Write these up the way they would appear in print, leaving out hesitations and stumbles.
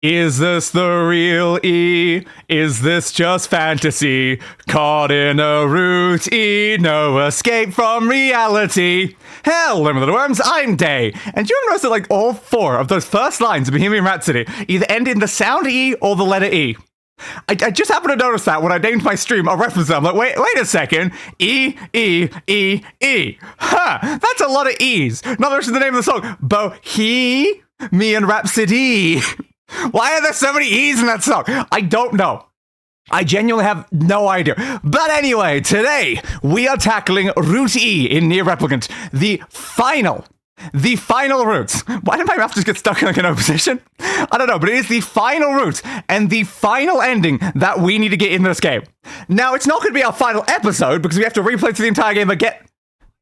Is this the real E? Is this just fantasy? Caught in a route-E, no escape from reality. Hello, little worms, I'm Day. And you notice that like all four of those first lines of Bohemian Rhapsody either end in the sound E or the letter E. I just happened to notice that when I named my stream a reference. I'm like, wait a second. E, E, E, E. Huh, that's a lot of E's. Not mentioning the name of the song. Bohemian Rhapsody. Why are there so many E's in that song? I don't know. I genuinely have no idea. But anyway, today we are tackling Route E in NieR Replicant. The final route. Why did my mouth just get stuck in like an O position? I don't know, but it is the final route and the final ending that we need to get in this game. Now, it's not going to be our final episode because we have to replay through the entire game again.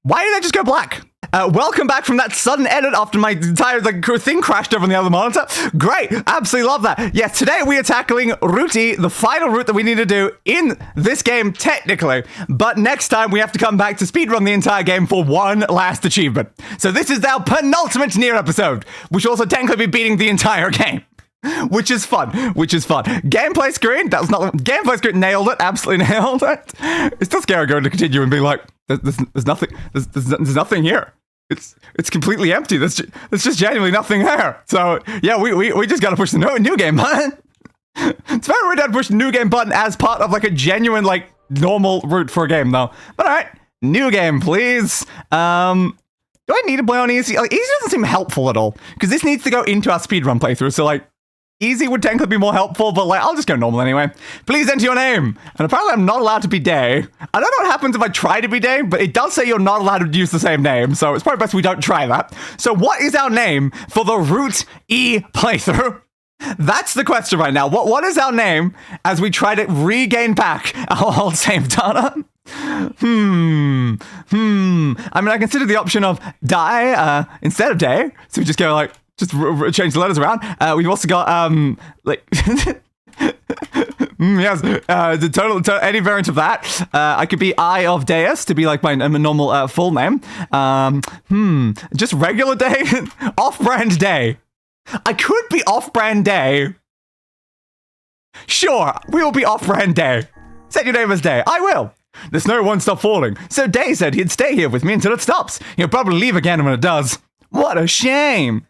Why did I just go black? Welcome back from that sudden edit after my entire thing crashed over on the other monitor. Great, absolutely love that. Yes, today we are tackling Route E, the final route that we need to do in this game, technically. But next time we have to come back to speedrun the entire game for one last achievement. So this is our penultimate NieR episode, which will also technically be beating the entire game. Which is fun. Gameplay screen, that was not gameplay screen, nailed it, absolutely nailed it. It's still scary going to continue and be like, there's nothing here. It's completely empty. There's just genuinely nothing there. So yeah, we just gotta push the new game button. It's very weird to push the new game button as part of like a genuine like normal route for a game though. But alright, new game please. Do I need to play on easy? Like, easy doesn't seem helpful at all because this needs to go into our speedrun playthrough. So like, easy would technically be more helpful, but like, I'll just go normal anyway. Please enter your name. And apparently I'm not allowed to be Day. I don't know what happens if I try to be Day, but it does say you're not allowed to use the same name. So it's probably best we don't try that. So what is our name for the Route E playthrough? That's the question right now. What is our name as we try to regain back our old save data? I mean, I consider the option of die instead of Day. So we just go like, just change the letters around. We've also got, like, yes, the total, any variant of that. I could be I of Deus to be like my normal full name. Just regular Day, off-brand Day. I could be off-brand Day. Sure, we will be off-brand Day. Set your name as Day. I will. The snow won't stop falling. So Day said he'd stay here with me until it stops. He'll probably leave again when it does. What a shame.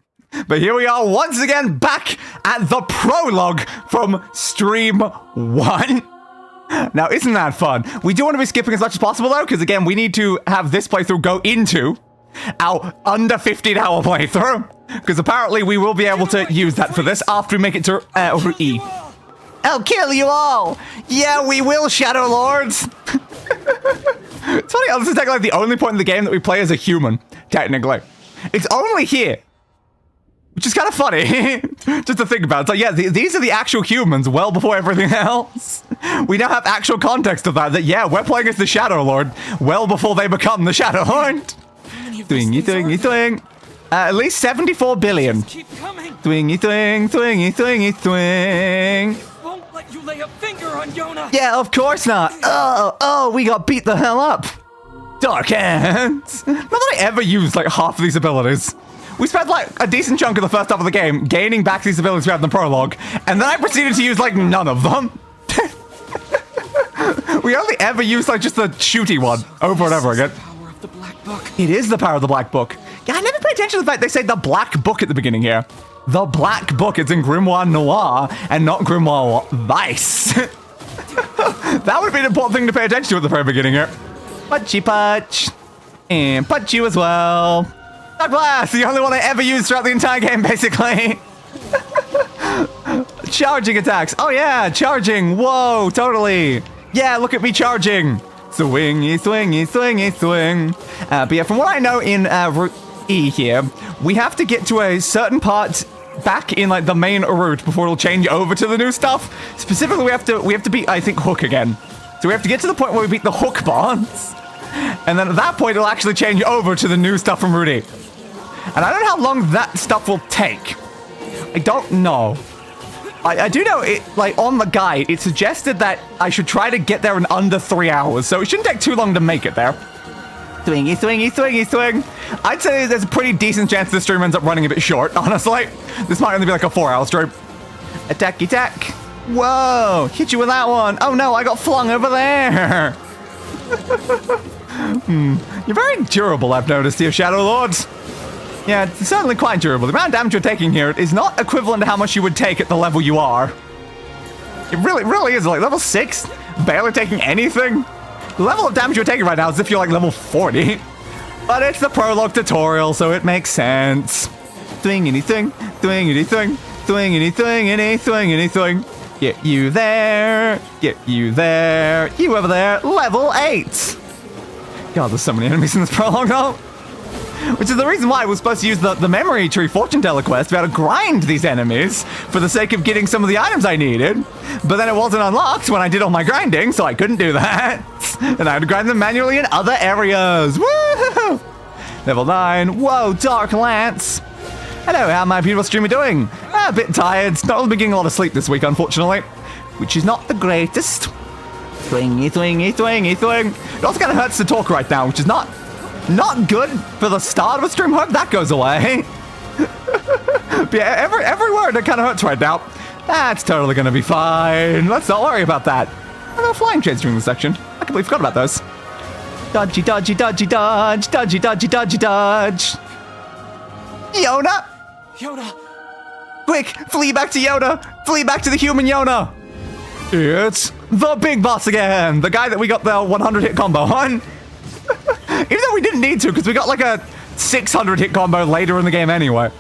But here we are once again back at the prologue from stream 1. Now, isn't that fun? We do want to be skipping as much as possible though, because again, we need to have this playthrough go into our under 15-hour playthrough. Because apparently we will be able to use that for this after we make it to Route E. I'll kill you all! Yeah, we will, Shadow Lords! It's funny how this is technically like the only point in the game that we play as a human, technically. It's only here. Which is kind of funny, just to think about. It's like, yeah, these are the actual humans well before everything else. We now have actual context of that, yeah, we're playing as the Shadow Lord well before they become the Shadow Lord. Twingy. At least 74 billion. Twingy. Won't let you lay a finger on Yonah. Yeah, of course not. Oh, we got beat the hell up. Dark hands. Not that I ever used like half of these abilities. We spent like a decent chunk of the first half of the game gaining back these abilities we have in the prologue, and then I proceeded to use like none of them. We only ever used like just the shooty one over and over again. Power of the Black Book. It is the power of the Black Book. Yeah, I never paid attention to the fact they say the Black Book at the beginning here. The Black Book, it's in Grimoire Noir and not Grimoire Weiss. That would be an important thing to pay attention to at the very beginning here. Punchy punch. And punch you as well. Dark Blast, the only one I ever used throughout the entire game, basically. Charging attacks. Oh yeah, charging. Whoa, totally. Yeah, look at me charging. Swingy. But yeah, from what I know in Route E here, we have to get to a certain part back in like the main route before it'll change over to the new stuff. Specifically, we have to beat, I think, Hook again. So we have to get to the point where we beat the Hook boss. And then at that point, it'll actually change over to the new stuff from Route E. And I don't know how long that stuff will take. I don't know. I do know, it like on the guide, it suggested that I should try to get there in under 3 hours, so it shouldn't take too long to make it there. Swing. I'd say there's a pretty decent chance this stream ends up running a bit short, honestly. This might only be like a 4-hour stream. Attacky tack. Whoa, hit you with that one. Oh no, I got flung over there. You're very durable, I've noticed here, Shadow Lords. Yeah, it's certainly quite durable. The amount of damage you're taking here is not equivalent to how much you would take at the level you are. It really is. Like, level 6, barely taking anything. The level of damage you're taking right now is as if you're like level 40. But it's the prologue tutorial, so it makes sense. Thwingity thing, thwingity thing, thwingity thingity thwingity thing. Get you there, get you there, you over there, level 8. God, there's so many enemies in this prologue though. Which is the reason why I was supposed to use the memory tree fortune teller quest to be able to grind these enemies for the sake of getting some of the items I needed. But then it wasn't unlocked when I did all my grinding, so I couldn't do that. And I had to grind them manually in other areas. Woo! Level 9. Whoa, Dark Lance. Hello, how my beautiful streamer doing? A bit tired. Not really been getting a lot of sleep this week, unfortunately. Which is not the greatest. Thwingy, thwingy, thwingy, thwing. It also kind of hurts to talk right now, which is not good for the start of a stream. Hope that goes away. But yeah, every word that kind of hurts right now. That's totally going to be fine. Let's not worry about that. I got flying chains during this section. I completely forgot about those. Dodgy, dodgy, dodgy, dodge. Dodgy, dodgy, dodgy, dodge. Yonah! Yonah! Quick, flee back to Yonah! Flee back to the human Yonah! It's the big boss again! The guy that we got the 100 hit combo on. Even though we didn't need to, because we got like a 600 hit combo later in the game anyway.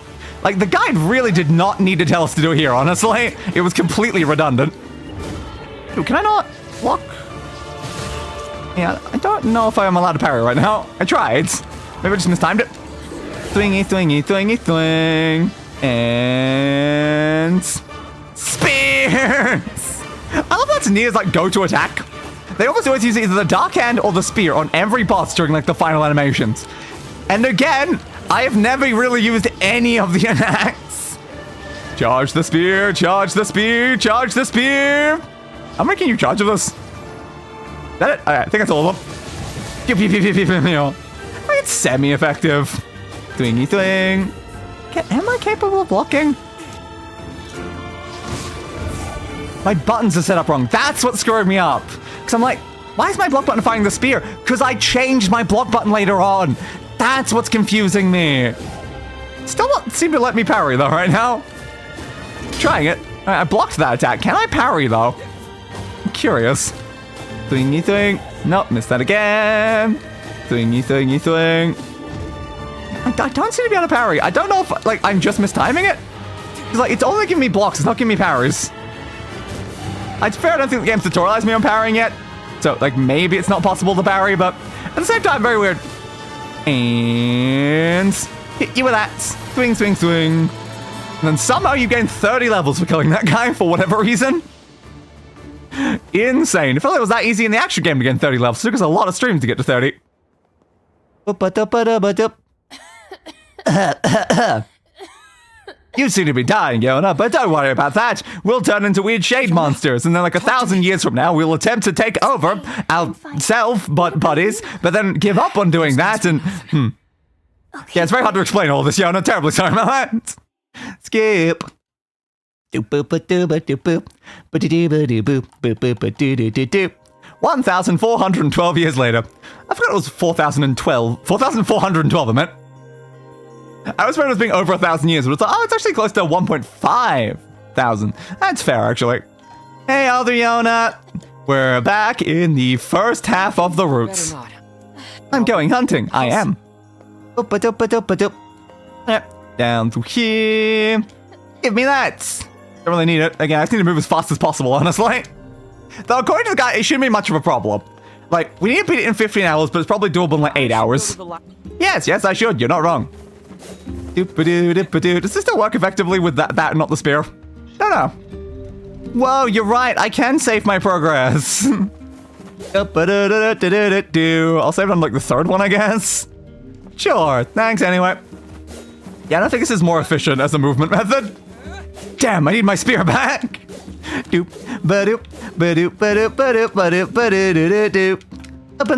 Like, the guide really did not need to tell us to do it here, honestly. It was completely redundant. Ooh, can I not block? Yeah, I don't know if I am allowed to parry right now. I tried. Maybe I just mistimed it. Thwingy, thwingy, thwingy, thwing. And... spears! I love that's NieR's, like, go-to attack. They almost always use either the Dark Hand or the Spear on every boss during, like, the final animations. And again, I have never really used any of the attacks. Charge the Spear, charge the Spear, charge the Spear! How many can you charge of this? Is that it? I think that's all of them. Pew, pew, pew, pew, pew, pew, pew. It's semi-effective. Thwingy thwing. Am I capable of blocking? My buttons are set up wrong. That's what screwed me up. Because I'm like, why is my block button firing the spear? Because I changed my block button later on. That's what's confusing me. Still don't seem to let me parry though right now. Trying it. I blocked that attack. Can I parry though? I'm curious. Thwingy thwing. Nope, missed that again. Thwingy thwingy thwing. I don't seem to be able to parry. I don't know if, like, I'm just mistiming it. Because, like, it's only giving me blocks. It's not giving me parries. It's fair, I don't think the game's tutorialized me on parrying yet. So, like, maybe it's not possible to parry, but at the same time, very weird. And hit you with that. Swing, swing, swing. And then somehow you gain 30 levels for killing that guy for whatever reason. Insane. I felt like it was that easy in the action game to get 30 levels. It took us a lot of streams to get to 30. You seem to be dying, Yonah, but don't worry about that. We'll turn into weird shade monsters, and then like 1,000 years from now, we'll attempt to take over ourselves, buddies, but then give up on doing that, and... Yeah, it's very hard to explain all this, Yonah. Terribly sorry about that. Skip. 1,412 years later. I forgot it was 4,012. 4,412, I meant. I was afraid it was being over 1,000 years, but it's like, oh, it's actually close to 1.5 thousand. That's fair, actually. Hey, other Yonah. We're back in the first half of the routes. I'm going hunting. I am. Down to here. Give me that. Don't really need it. Again, I just need to move as fast as possible, honestly. Though, according to the guy, it shouldn't be much of a problem. Like, we need to beat it in 15 hours, but it's probably doable in like 8 hours. Yes, I should. You're not wrong. Does this still work effectively with that not the spear? Don't know. Whoa, you're right. I can save my progress. I'll save it on like the third one, I guess. Sure. Thanks anyway. Yeah, I don't think this is more efficient as a movement method. Damn, I need my spear back. Open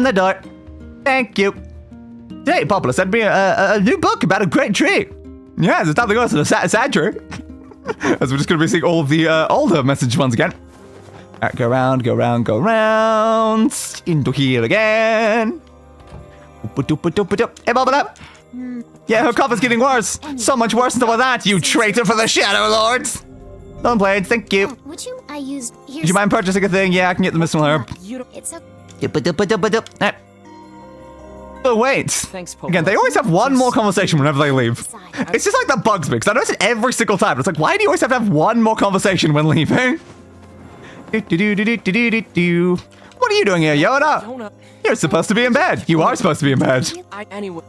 the door. Thank you. Today, Poplar sent me a new book about a great tree. Yes, it's time to go to the sad tree. As we're just going to be seeing all of the older message ones again. Go round, go round, go round. Into here again. Hey, bubble up. Yeah, her cough is getting worse. So much worse than all that, you traitor for the Shadow Lords. Don't play it, thank you. Would you? I used. Would you mind purchasing a thing? Yeah, I can get the missile herb. It's a. Oh, wait. Thanks, Popo. Again, they always have one more conversation whenever they leave. It's just like that bugs me, because I notice it every single time. It's like, why do you always have to have one more conversation when leaving? What are you doing here, Yonah? Yonah. You're supposed to be in bed. You are supposed to be in bed. Anyway.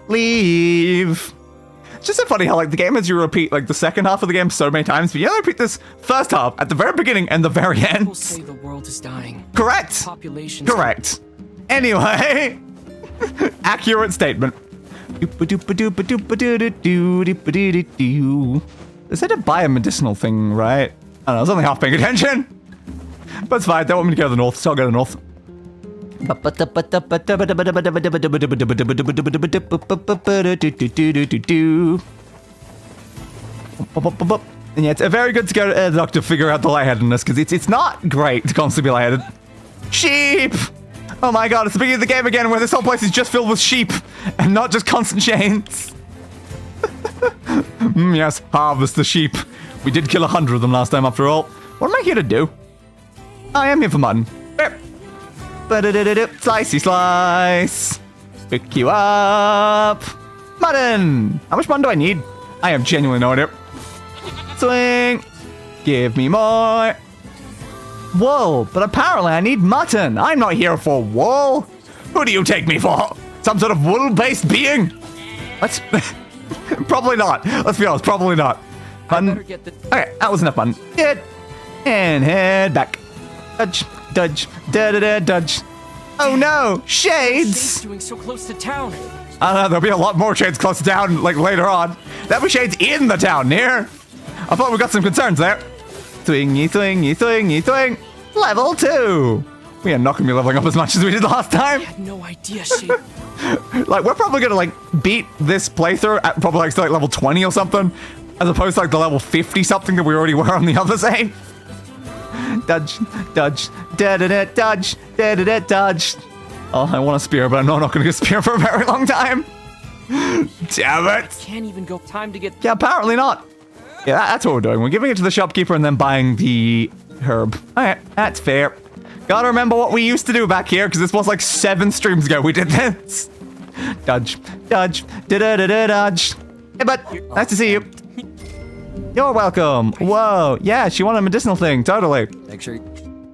Leave. It's just so funny how like the game has you repeat like the second half of the game so many times, but you only repeat this first half at the very beginning and the very People end. say the world is dying. Correct. Population. Correct. Anyway, accurate statement. They said to buy a medicinal thing, right? I don't know, I was only half paying attention. But it's fine, they want me to go to the north, so I'll go to the north. And yeah, it's very good to go to the doctor to figure out the lightheadedness, because it's not great to constantly be lightheaded. Sheep! Oh my god, it's the beginning of the game again where this whole place is just filled with sheep and not just constant chains. Yes, harvest the sheep. We did kill 100 of them last time after all. What am I here to do? I am here for mutton. Slicey slice. Pick you up. Mutton. How much mutton do I need? I have genuinely no idea. Swing. Give me more. Wool, but apparently I need mutton. I'm not here for wool. Who do you take me for? Some sort of wool-based being? What? Probably not. Let's be honest, probably not. Mutton. Okay, that was enough mutton. Good. And head back. Dudge, dudge, da-da-da, dudge. Oh no, shades! Doing so close to town. I don't know, there'll be a lot more shades close to town, like later on. There'll be shades in the town, NieR. I thought we got some concerns there. Swingy, swingy, swingy, swing. Level 2. We are not going to be leveling up as much as we did last time. I had no idea she. Like, we're probably going to, like, beat this playthrough at probably, like, still, like, level 20 or something. As opposed to, like, the level 50 something that we already were on the other side. Dodge, dodge, da-da-da, dodge, da-da-da, dodge. Oh, I want a spear, but I'm not going to get a spear for a very long time. Damn it. Can't even go. Time to get. Yeah, apparently not. Yeah, that's what we're doing. We're giving it to the shopkeeper and then buying the herb. Alright, that's fair. Gotta remember what we used to do back here, because this was like 7 streams ago we did this. Dodge, dodge, da-da-da-da, dodge. Hey, bud, nice to see you. You're welcome. Whoa, yeah, she wanted a medicinal thing, totally. Make sure.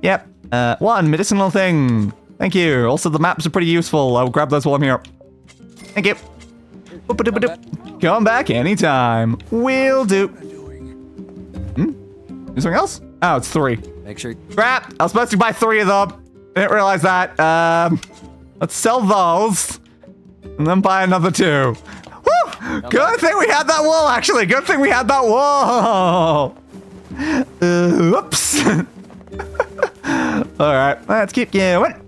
Yep, one medicinal thing. Thank you. Also, the maps are pretty useful. I'll grab those while I'm here. Thank you. Come back anytime. Will do. Is something else? Oh, it's 3. Make sure. Crap! I was supposed to buy 3 of them. Didn't realize that. Let's sell those. And then buy another 2. Woo! Good thing we had that wall, actually. Good thing we had that wall. Oops. Alright, let's keep going.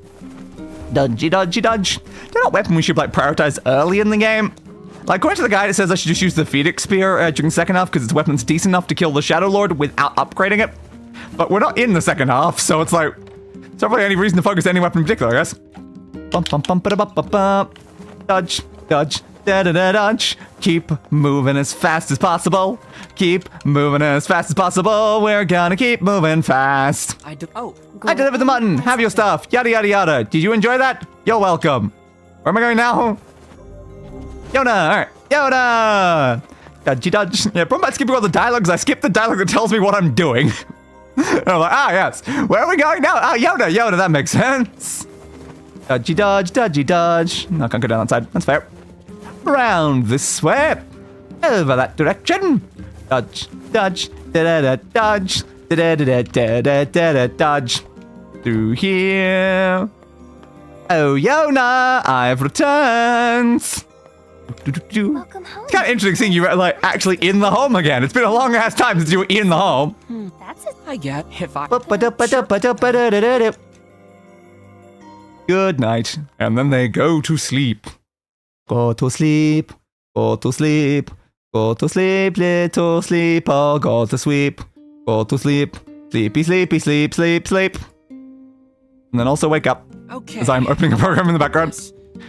Dodgy, dodgy, dodge. They're not weapon we should, like, prioritize early in the game. Like, according to the guide, it says I should just use the Phoenix Spear during the second half because its weapon's decent enough to kill the Shadow Lord without upgrading it. But we're not in the second half, so it's like, it's not really any reason to focus any weapon in particular, I guess. Bump, bump, bump, bump, bump, bump. Dodge, dodge, da-da-da, dodge. Keep moving as fast as possible. Keep moving as fast as possible. We're gonna keep moving fast. I delivered the mutton. Have your stuff. Yada, yada, yada. Did you enjoy that? You're welcome. Where am I going now? Yonah, alright. Yonah! Dodgy dodge. Yeah, problem about skipping all the dialogue is I skip the dialogue that tells me what I'm doing. And I'm like, yes. Where are we going now? Oh, Yonah, Yonah, that makes sense. Dodgy dodge, dodgy dodge. No, I can't go down that side. That's fair. Round this way. Over that direction. Dodge, dodge, da-da-da, dodge. Da-da-da-da-da-da-da, dodge. Through here. Oh, Yonah, I've returned. Welcome home. It's kind of interesting seeing you like actually in the home again. It's been a long ass time since you were in the home. That's it. I get if I. Good night. And then they go to sleep. Go to sleep. Go to sleep. Go to sleep, little sleeper, go to sleep. Go to sleep. Sleepy, sleepy, sleep, sleep, sleep. And then also wake up Okay. as I'm opening a program in the background.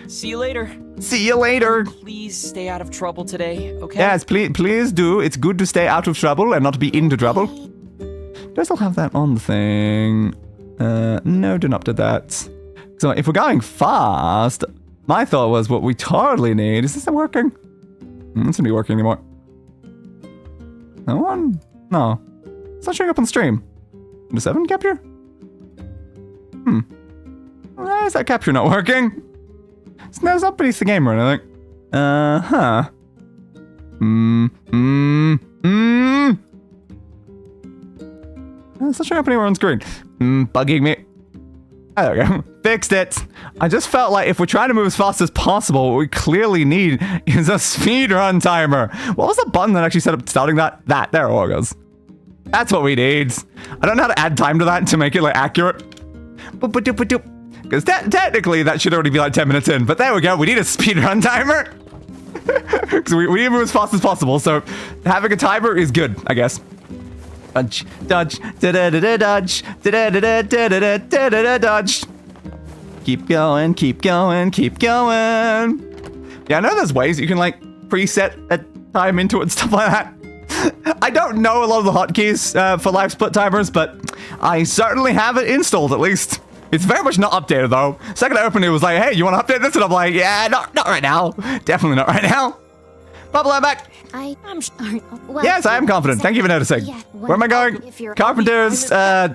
See you later. See you later. Please stay out of trouble today, okay? Yes, please do. It's good to stay out of trouble and not be into trouble. Do I still have that on the thing? No, do not do that. So if we're going fast, my thought was what we totally need. Is this not working? It's not working anymore. No one? No. It's not showing up on stream. The 7 capture? Why is that capture not working? It's not beneath the game or anything. Huh. It's not showing up anywhere on screen. Bugging me. Oh, there we go. Fixed it. I just felt like if we're trying to move as fast as possible, what we clearly need is a speedrun timer. What was the button that actually set up starting that? There it goes. That's what we need. I don't know how to add time to that to make it like accurate. Because technically that should already be like 10 minutes in. But there we go. We need a speedrun timer. Because we need to move as fast as possible. So having a timer is good, I guess. Dodge, dodge, da-da-da-da-dodge, da-da-da-da-da-da-da-da-da, dodge. Keep going, keep going, keep going. Yeah, I know there's ways you can like preset a time into it and stuff like that. I don't know a lot of the hotkeys for live split timers, but I certainly have it installed at least. It's very much not updated though. Second I opened it was like, hey, you want to update this? And I'm like, yeah, not right now. Definitely not right now. Bubble, I'm back. I'm sure. Well, Yes, I am confident. Thank you for noticing. Yeah, Where am I going? if you're- Carpenter's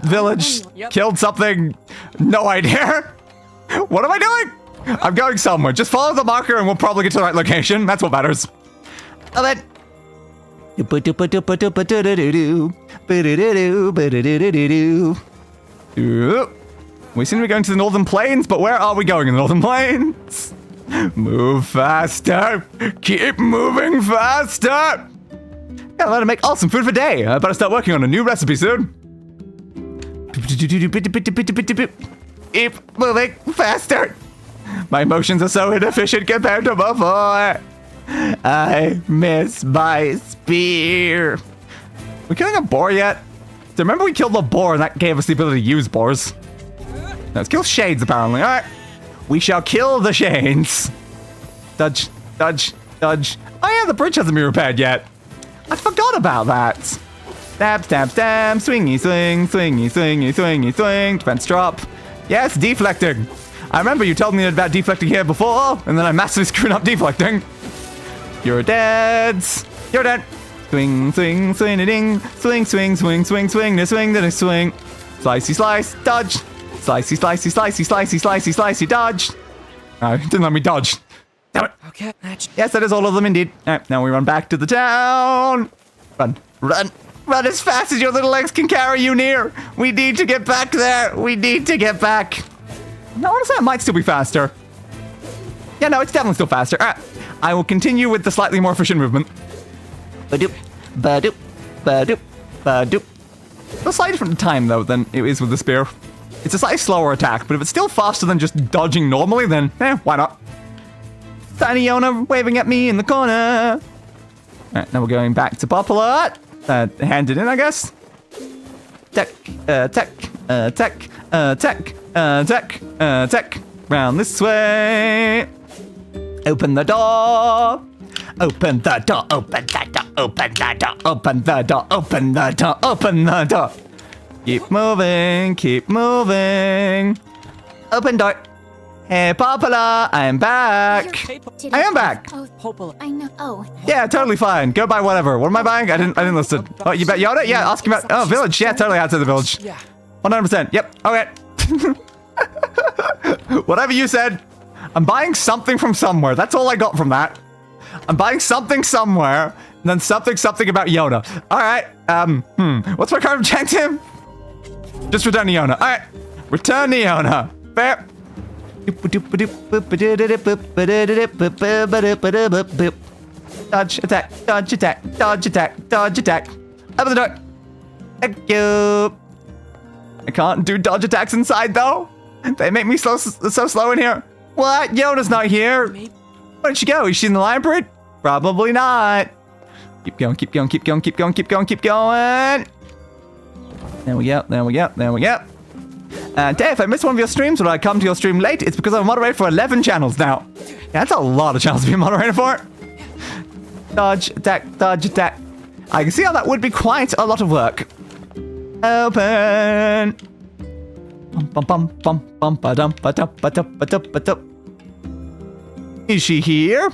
village. Yep. Killed something. No idea. What am I doing? I'm going somewhere. Just follow the marker and we'll probably get to the right location. That's what matters. Oh, then. We seem to be going to the Northern Plains, but where are we going in the Northern Plains? Move faster. Keep moving faster. Gotta let it make awesome food for day. I better start working on a new recipe soon. Keep moving faster. My emotions are so inefficient compared to before. I miss my spear. We killing a boar yet? So remember we killed the boar and that gave us the ability to use boars. Let's kill shades apparently. Alright. We shall kill the shades. Dodge, dodge, dodge. Oh yeah, the bridge hasn't been repaired yet. I forgot about that. Stab, stab, stab. Swingy, swing, swingy, swingy, swingy, swing. Defense drop. Yes, deflecting. I remember you told me about deflecting here before, and then I massively screwed up deflecting. You're dead. You're dead. Swing, swing, swing, ding. Swing, swing, swing, swing, swing, this swing, then a swing. Slicey, slice, dodge. Slicey, slicey, slicey, slicey, slicey, slicey, dodge. No, it didn't let me dodge. Damn it. Okay, that's... Yes, that is all of them indeed. All right, now we run back to the town. Run, run, run as fast as your little legs can carry you, NieR. We need to get back there. We need to get back. No, honestly, it might still be faster. Yeah, no, it's definitely still faster. All right, I will continue with the slightly more efficient movement. Ba-doop, ba-doop, ba-doop, ba-doop. A slightly different time, though, than it is with the spear. It's a slightly slower attack, but if it's still faster than just dodging normally, then, why not? Tiny Yonah waving at me in the corner. Alright, now we're going back to Popular. Hand it in, I guess. Tech, tech, tech, tech, tech, tech. Round this way. Open the door. Open the door, open the door, open the door, open the door, open the door, open the door. Keep moving, keep moving. Open door. Hey, Popular, I'm back. Did I am back. Oh, Popola. I know. Oh. Yeah, totally fine. Go buy whatever. What am I buying? I didn't listen. Oh, you bet Yonah? Yeah, ask him about. Oh, village. Yeah, totally outside the village. Yeah. 100%. Yep. Okay. Whatever you said. I'm buying something from somewhere. That's all I got from that. I'm buying something somewhere, and then something about Yonah. All right. What's my current objective? Just return to Yonah. All right. Return to Yonah. Fair. Dodge attack. Dodge attack. Dodge attack. Dodge attack. Open the door. Thank you. I can't do dodge attacks inside though. They make me so slow in here. What? Yonah's not here. Maybe. Where did she go? Is she in the library? Probably not. Keep going, keep going, keep going, keep going, keep going, keep going. There we go, there we go, there we go. And Dave, if I miss one of your streams or I come to your stream late, it's because I'm moderator for 11 channels now. Yeah, that's a lot of channels to be a moderator for. Dodge, attack, dodge, attack. I can see how that would be quite a lot of work. Open. Bum bum bum bum ba dum ba dum ba dum ba dum ba dum. Is she here?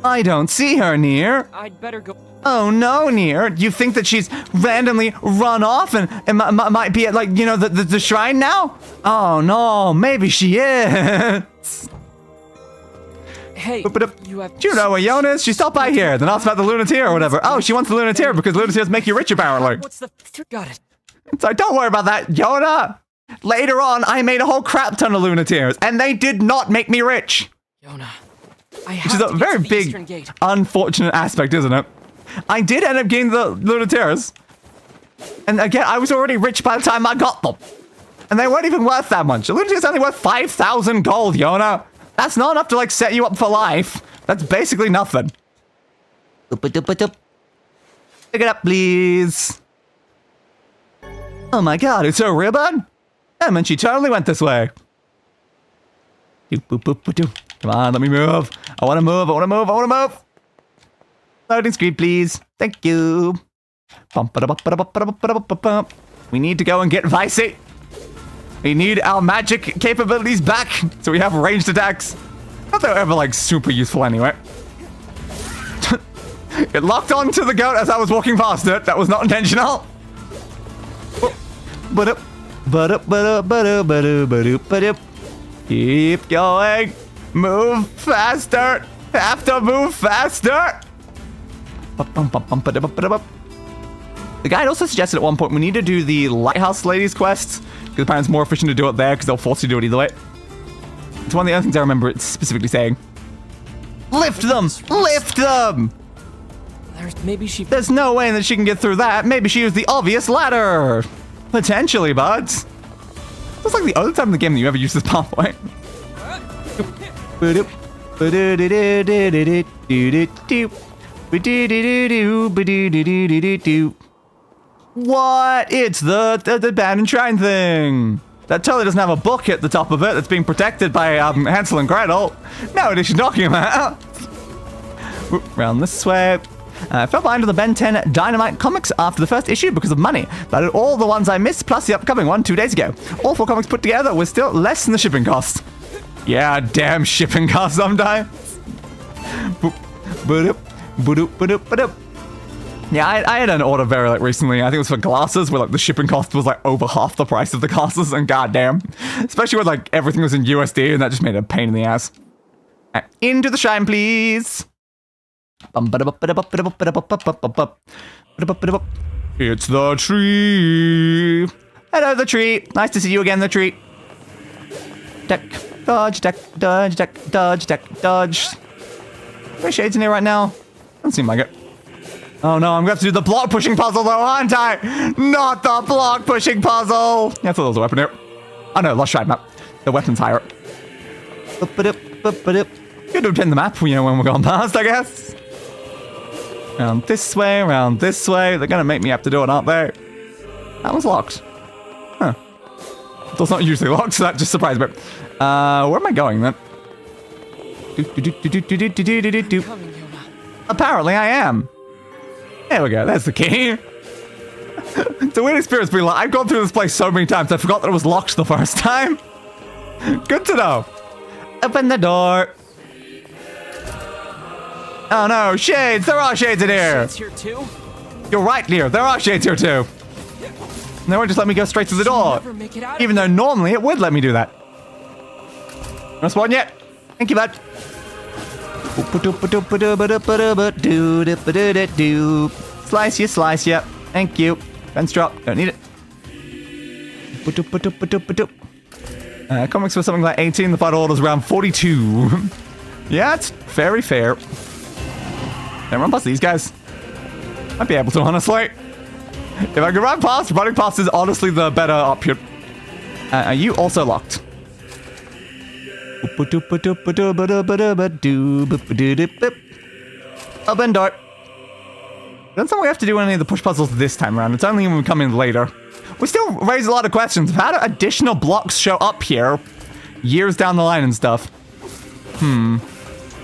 I don't see her, NieR. I'd better go. Oh no, NieR. You think that she's randomly run off and might be at, like, you know, the shrine now? Oh no, maybe she is. Hey, you have... Do you know where Yonah is? She stopped by here, then asked about the Lunateer or whatever. Oh, she wants the Lunateer because Lunateers make you rich, apparently. What's the... Got it. So don't worry about that, Yonah. Later on, I made a whole crap ton of Lunateers, and they did not make me rich. Yonah, which is a very big, unfortunate aspect, isn't it? I did end up getting the Lunateers. And again, I was already rich by the time I got them. And they weren't even worth that much. The Lunateers only worth 5,000 gold, Yonah. That's not enough to, like, set you up for life. That's basically nothing. Pick it up, please. Oh my god, it's a ribbon? That meant she totally went this way. Come on, let me move. I want to move, I want to move, I want to move. Loading screen, please. Thank you. We need to go and get Weissy. We need our magic capabilities back, so we have ranged attacks. Not that they're ever, like, super useful anyway. It locked onto the goat as I was walking past it. That was not intentional. Keep going. Move faster. Have to move faster. The guide also suggested at one point we need to do the Lighthouse Ladies quests, because apparently it's more efficient to do it there because they'll force you to do it either way. It's one of the other things I remember it specifically saying. Lift them! Lift them! There's no way that she can get through that. Maybe she used the obvious ladder. Potentially, buds. Looks like the only time in the game that you ever use this pathway. What? It's the abandoned shrine thing. That totally doesn't have a book at the top of it that's being protected by Hansel and Gretel. No, what is she talking about? Round this way. I fell behind on the Ben 10 Dynamite comics after the first issue because of money. But all the ones I missed, plus the upcoming one 2 days ago. All 4 comics put together was still less than the shipping cost. Yeah, damn shipping costs sometimes. Yeah, I had an order very, like, recently. I think it was for glasses, where, like, the shipping cost was, like, over half the price of the glasses, and goddamn. Especially when, like, everything was in USD, and that just made it a pain in the ass. Into the shrine, please. It's the tree. Hello, the tree. Nice to see you again, the tree. Deck, dodge, deck, dodge, deck, dodge, deck, dodge. Are there shades in here right now? Doesn't seem like it. Oh no, I'm gonna have to do the block pushing puzzle though, aren't I? Not the block pushing puzzle! Yeah, I thought there was a weapon here. Oh no, lost shrine map. The weapon's higher. Good to obtain the map, you know, when we're going past, I guess. Round this way, round this way. They're gonna make me have to do it, aren't they? That was locked. Huh. That's not usually locked, so that just surprised me. Where am I going then? Apparently I am. There we go, there's the key. It's a weird experience being like, I've gone through this place so many times, I forgot that it was locked the first time. Good to know. Open the door. Oh no, shades! There are shades in here! Shades here too? You're right, NieR, there are shades here too. And they won't just let me go straight to the door. Even though normally it would let me do that. No spawn yet? Thank you, bud. Slice you, slice you. Thank you. Fence drop. Don't need it. Comics for something like 18. The final order's around 42. Yeah, it's very fair. Don't run past these guys. Might be able to, honestly. If I can run past, running past is honestly the better option. Are you also locked? Open door. Don't think we have to do any of the push puzzles this time around. It's only when we come in later. We still raise a lot of questions. How do additional blocks show up here years down the line and stuff? Who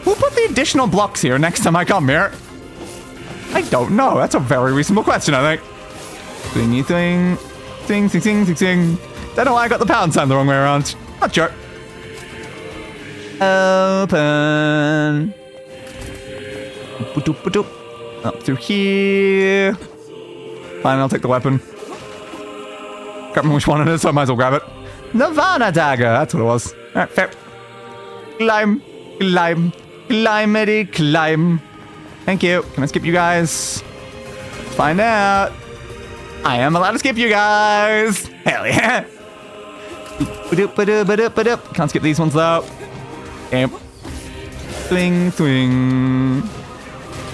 put the additional blocks here next time I come here? I don't know. That's a very reasonable question, I think. Thingy thing. Thing, thing, thing, thing, thing. Don't know why I got the pound sign the wrong way around. Not sure. Open. Ba-doop, ba-doop. Up through here. Fine, I'll take the weapon. Can't remember which one it is, so I might as well grab it. Nirvana dagger, that's what it was. Alright, fair. Climb, climb, climb, climb. Thank you. Can I skip you guys? Let's find out. I am allowed to skip you guys. Hell yeah. Can't skip these ones though. Yep. Swing, swing.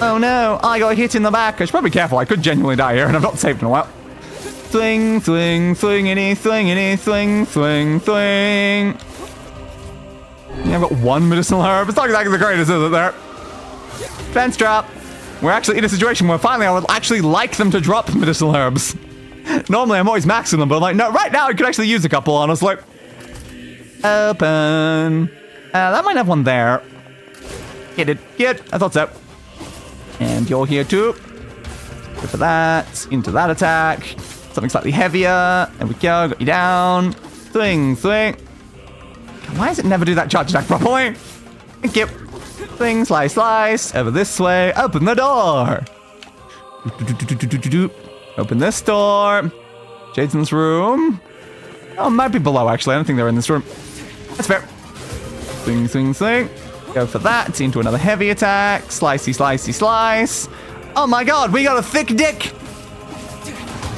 Oh no, I got hit in the back. I should probably be careful. I could genuinely die here, and I've not saved in a while. Swing, swing, swingity, swingity, swing, swing, swing. Yeah, I've got one medicinal herb. It's not exactly the greatest, is it, there? Fence drop. We're actually in a situation where finally I would actually like them to drop medicinal herbs. Normally I'm always maxing them, but I'm like, no, right now I could actually use a couple, honestly. Open. That might have one there. Get it. Get. I thought so. And you're here too. Go for that. Into that attack. Something slightly heavier. There we go. Got you down. Swing, swing. Why does it never do that charge attack properly? Thank you. Swing, slice, slice. Over this way. Open the door. Open this door. Jason's room. Oh, it might be below, actually. I don't think they're in this room. That's fair. Swing, swing, swing. Go for that. Into another heavy attack. Slicey, slicey, slice. Oh my god, we got a thick dick.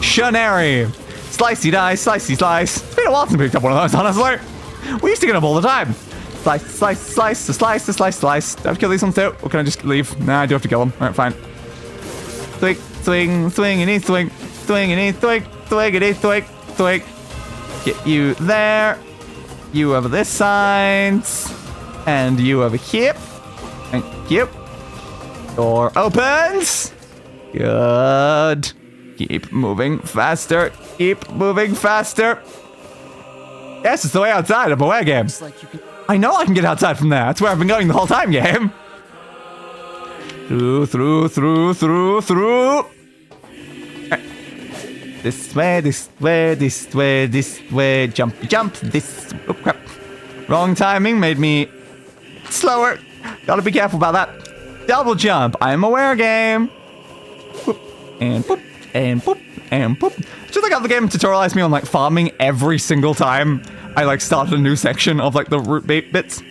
Shunary. Slicey dice, slicey slice. It's been a while since we picked up one of those, honestly. We used to get them all the time. Slice, slice, slice, slice, slice, slice. Do I have to kill these ones too? Or can I just leave? Nah, I do have to kill them. Alright, fine. Swing, swing, swingity, swing. Swingity, swing, swingity, swing, swing. Get you there. You over this side. And you over here. Thank you. Door opens. Good. Keep moving faster. Keep moving faster. Yes, it's the way outside of a away game. I know I can get outside from there. That's where I've been going the whole time, game. Through, through, through, through, through. Right. This way, this way, this way, this way. Jump, jump. This. Oh, crap. Wrong timing made me slower. Gotta be careful about that. Double jump. I'm aware game. Boop, and boop, and boop, and boop. Just like how the game tutorialized me on like farming every single time I like started a new section of like the root bait bits.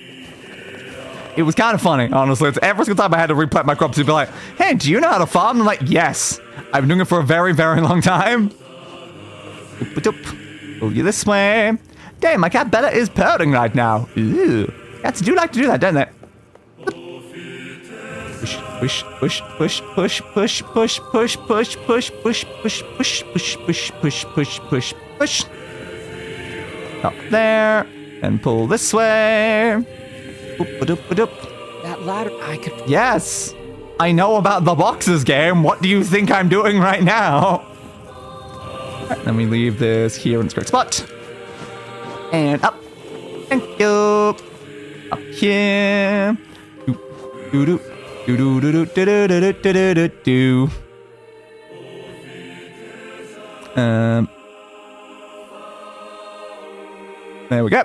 It was kind of funny, honestly. It's every single time I had to replant my crops, you'd be like, hey, do you know how to farm? I'm like, yes. I've been doing it for a very, very long time. Move you this way. Damn, my cat Bella is purring right now. Ooh. Cats do like to do that, don't they? Push, push, push, push, push, push, push, push, push, push, push, push, push, push, push, push, push, push. Up there, and pull this way. That ladder, I could... Yes, I know about the boxes game. What do you think I'm doing right now? Right, then we leave this here in its correct spot. And up. Thank you. Up here. Do do do do do do do do do do do. There we go.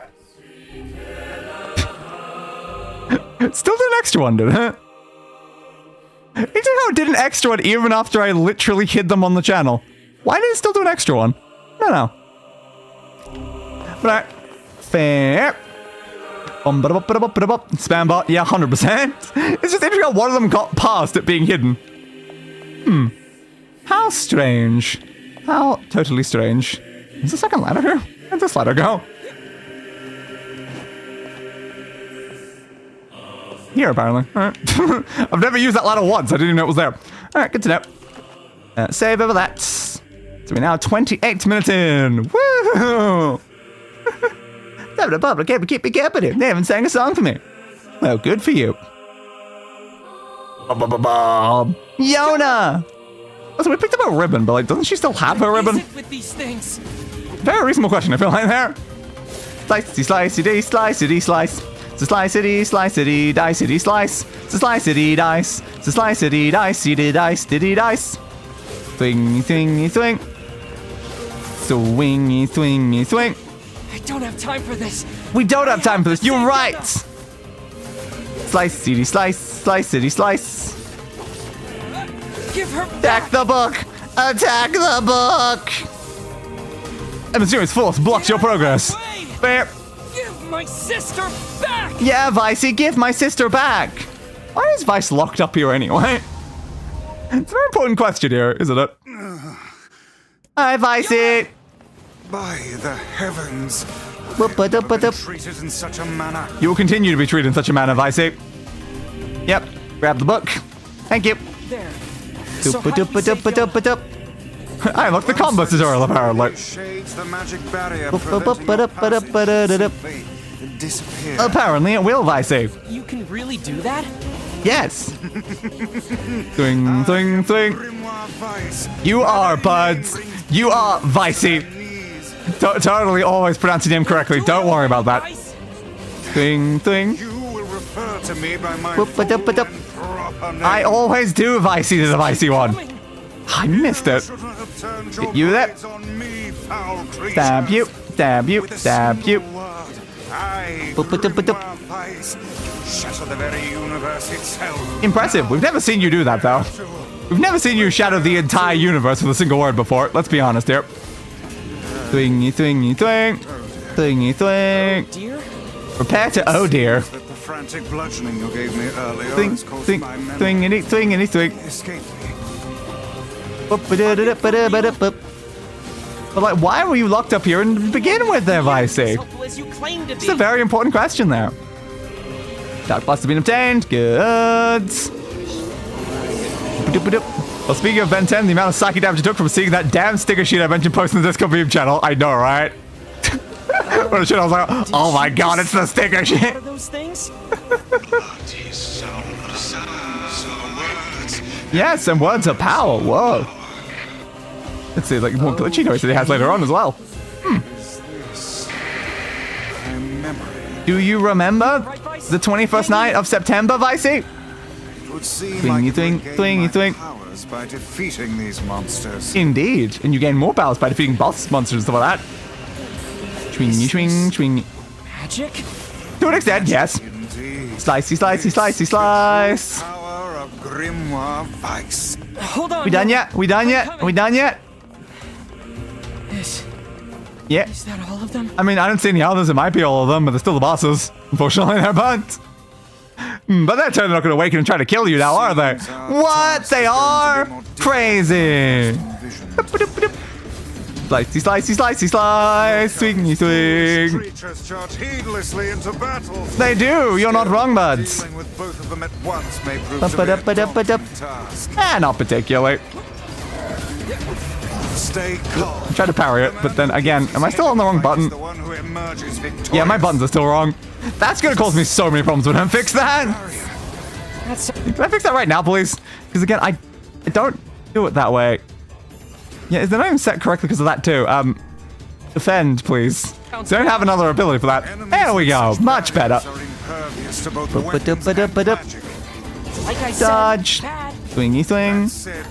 Still did an extra one, didn't it? Interesting how it did an extra one even after I literally hid them on the channel. Why did it still do an extra one? I don't know. But alright. Fair. Spam bot, yeah, 100%. It's just interesting how one of them got past it being hidden. How strange. How totally strange. Is the second ladder here? Where'd this ladder go? Here, apparently. Alright. I've never used that ladder once. I didn't even know it was there. Alright, good to know. Save over that. So we're now 28 minutes in. Woo! The public keep me company. They haven't sang a song for me. Well, good for you. Yonah! Also, we picked up a ribbon, but like, doesn't she still have her ribbon? With these things. Very reasonable question, I feel like there. Slicey, slicey, slicey, slice. Slicey, slicey, dicey, slice. Slicey, dice. Slicey, dicey, dice, diddy dice. Swingy, swingy, swing. Swingy, swingy, swing. I don't have time for this. We don't have time for this. You're right. Slicey, slice. Slicey, slice. Give her Attack the book. Attack the book. A mysterious force blocks your progress. Bear. Give my sister back. Yeah, Vicey, give my sister back. Why is Vice locked up here anyway? It's a very important question here, isn't it? Hi, Vicey. By the heavens, treated in such a manner. You will continue to be treated in such a manner, Vicey. Yep. Grab the book. Thank you. There. So how do we save Yonah? I unlocked the combo tutorial apparently. Shades the magic barrier disappear. Apparently it will, Vicey. You can really do that? Yes. Swing, swing, swing. Grimoire Weiss. You are, buds. You are Vicey. Totally always pronounce your name correctly. Don't worry about that. Swing, swing. You will refer to me by my Boop, ba, dup, ba, dup. full and proper name. I always do Vicey to the Vicey one. I missed it. Shouldn't have turned Hit your you there. blades on me, foul creatures. Stab you, stab you, With a stab you. single word, I, Boop, ba, dup, ba, dup. Grimoire Weiss, shatter the very universe itself. Impressive. We've never seen you do that, though. We've never seen you shatter the entire universe with a single word before. Let's be honest here. Swingy, swingy, swing. Swingy, swing. Dear? Prepare to oh dear. That the frantic bludgeoning you gave me earlier Swing, has caused swing, my memory swingity, swingity, swing. escape me. But like, why were you locked up here to begin with there, Vicey? As you claim to It's a very important question there. Dark Blast has been obtained. Good. Well, speaking of Ben 10, the amount of psychic damage I took from seeing that damn sticker sheet I mentioned posting the Discord Beam channel. I know, right? When I was like, oh my god, it's the sticker sheet. What are those things? Yes, and words of power. Whoa. Let's see, like more glitchy noise that he has later on as well. Do you remember the 21st night of September, Vicey? It would seem Swingy, like you swing, regain swingy, my swing. powers by defeating these monsters. Indeed, and you gain more powers by defeating boss monsters and stuff like that. Swingy, swing, swing. Magic? To an extent, yes. Indeed. Slicey, slicey, slicey, slice. Power of Grimoire Weiss. Hold on. We done yet? We done yet? We done yet? Yeah. Is that all of them? I mean, I don't see any others. It might be all of them, but they're still the bosses. Unfortunately, they're bunt. But they're totally not going to awaken and try to kill you now, are they? What? They are? Crazy. Slicey, slicey, slicey, slice. Swingy, swing. Creatures charge heedlessly into battle. They do. You're not wrong, buds. Dealing with both of them at once may prove to be a Ba-ba-da-ba-da-ba-da. daunting task. Not particularly. Stay calm. Try to parry it, but then again, am I still on the wrong button? The one who emerges victorious. Yeah, my buttons are still wrong. That's gonna cause me so many problems when I fix that. That's Can I fix that right now, please? Because again, I don't do it that way. Yeah, is the not even set correctly because of that too? Defend, please. Don't have another ability for that. There we go. Much better. Are impervious to both weapons and Ba-da-ba-da-ba-da. magic. like I said. Dodge. Bad. Swingy, swing.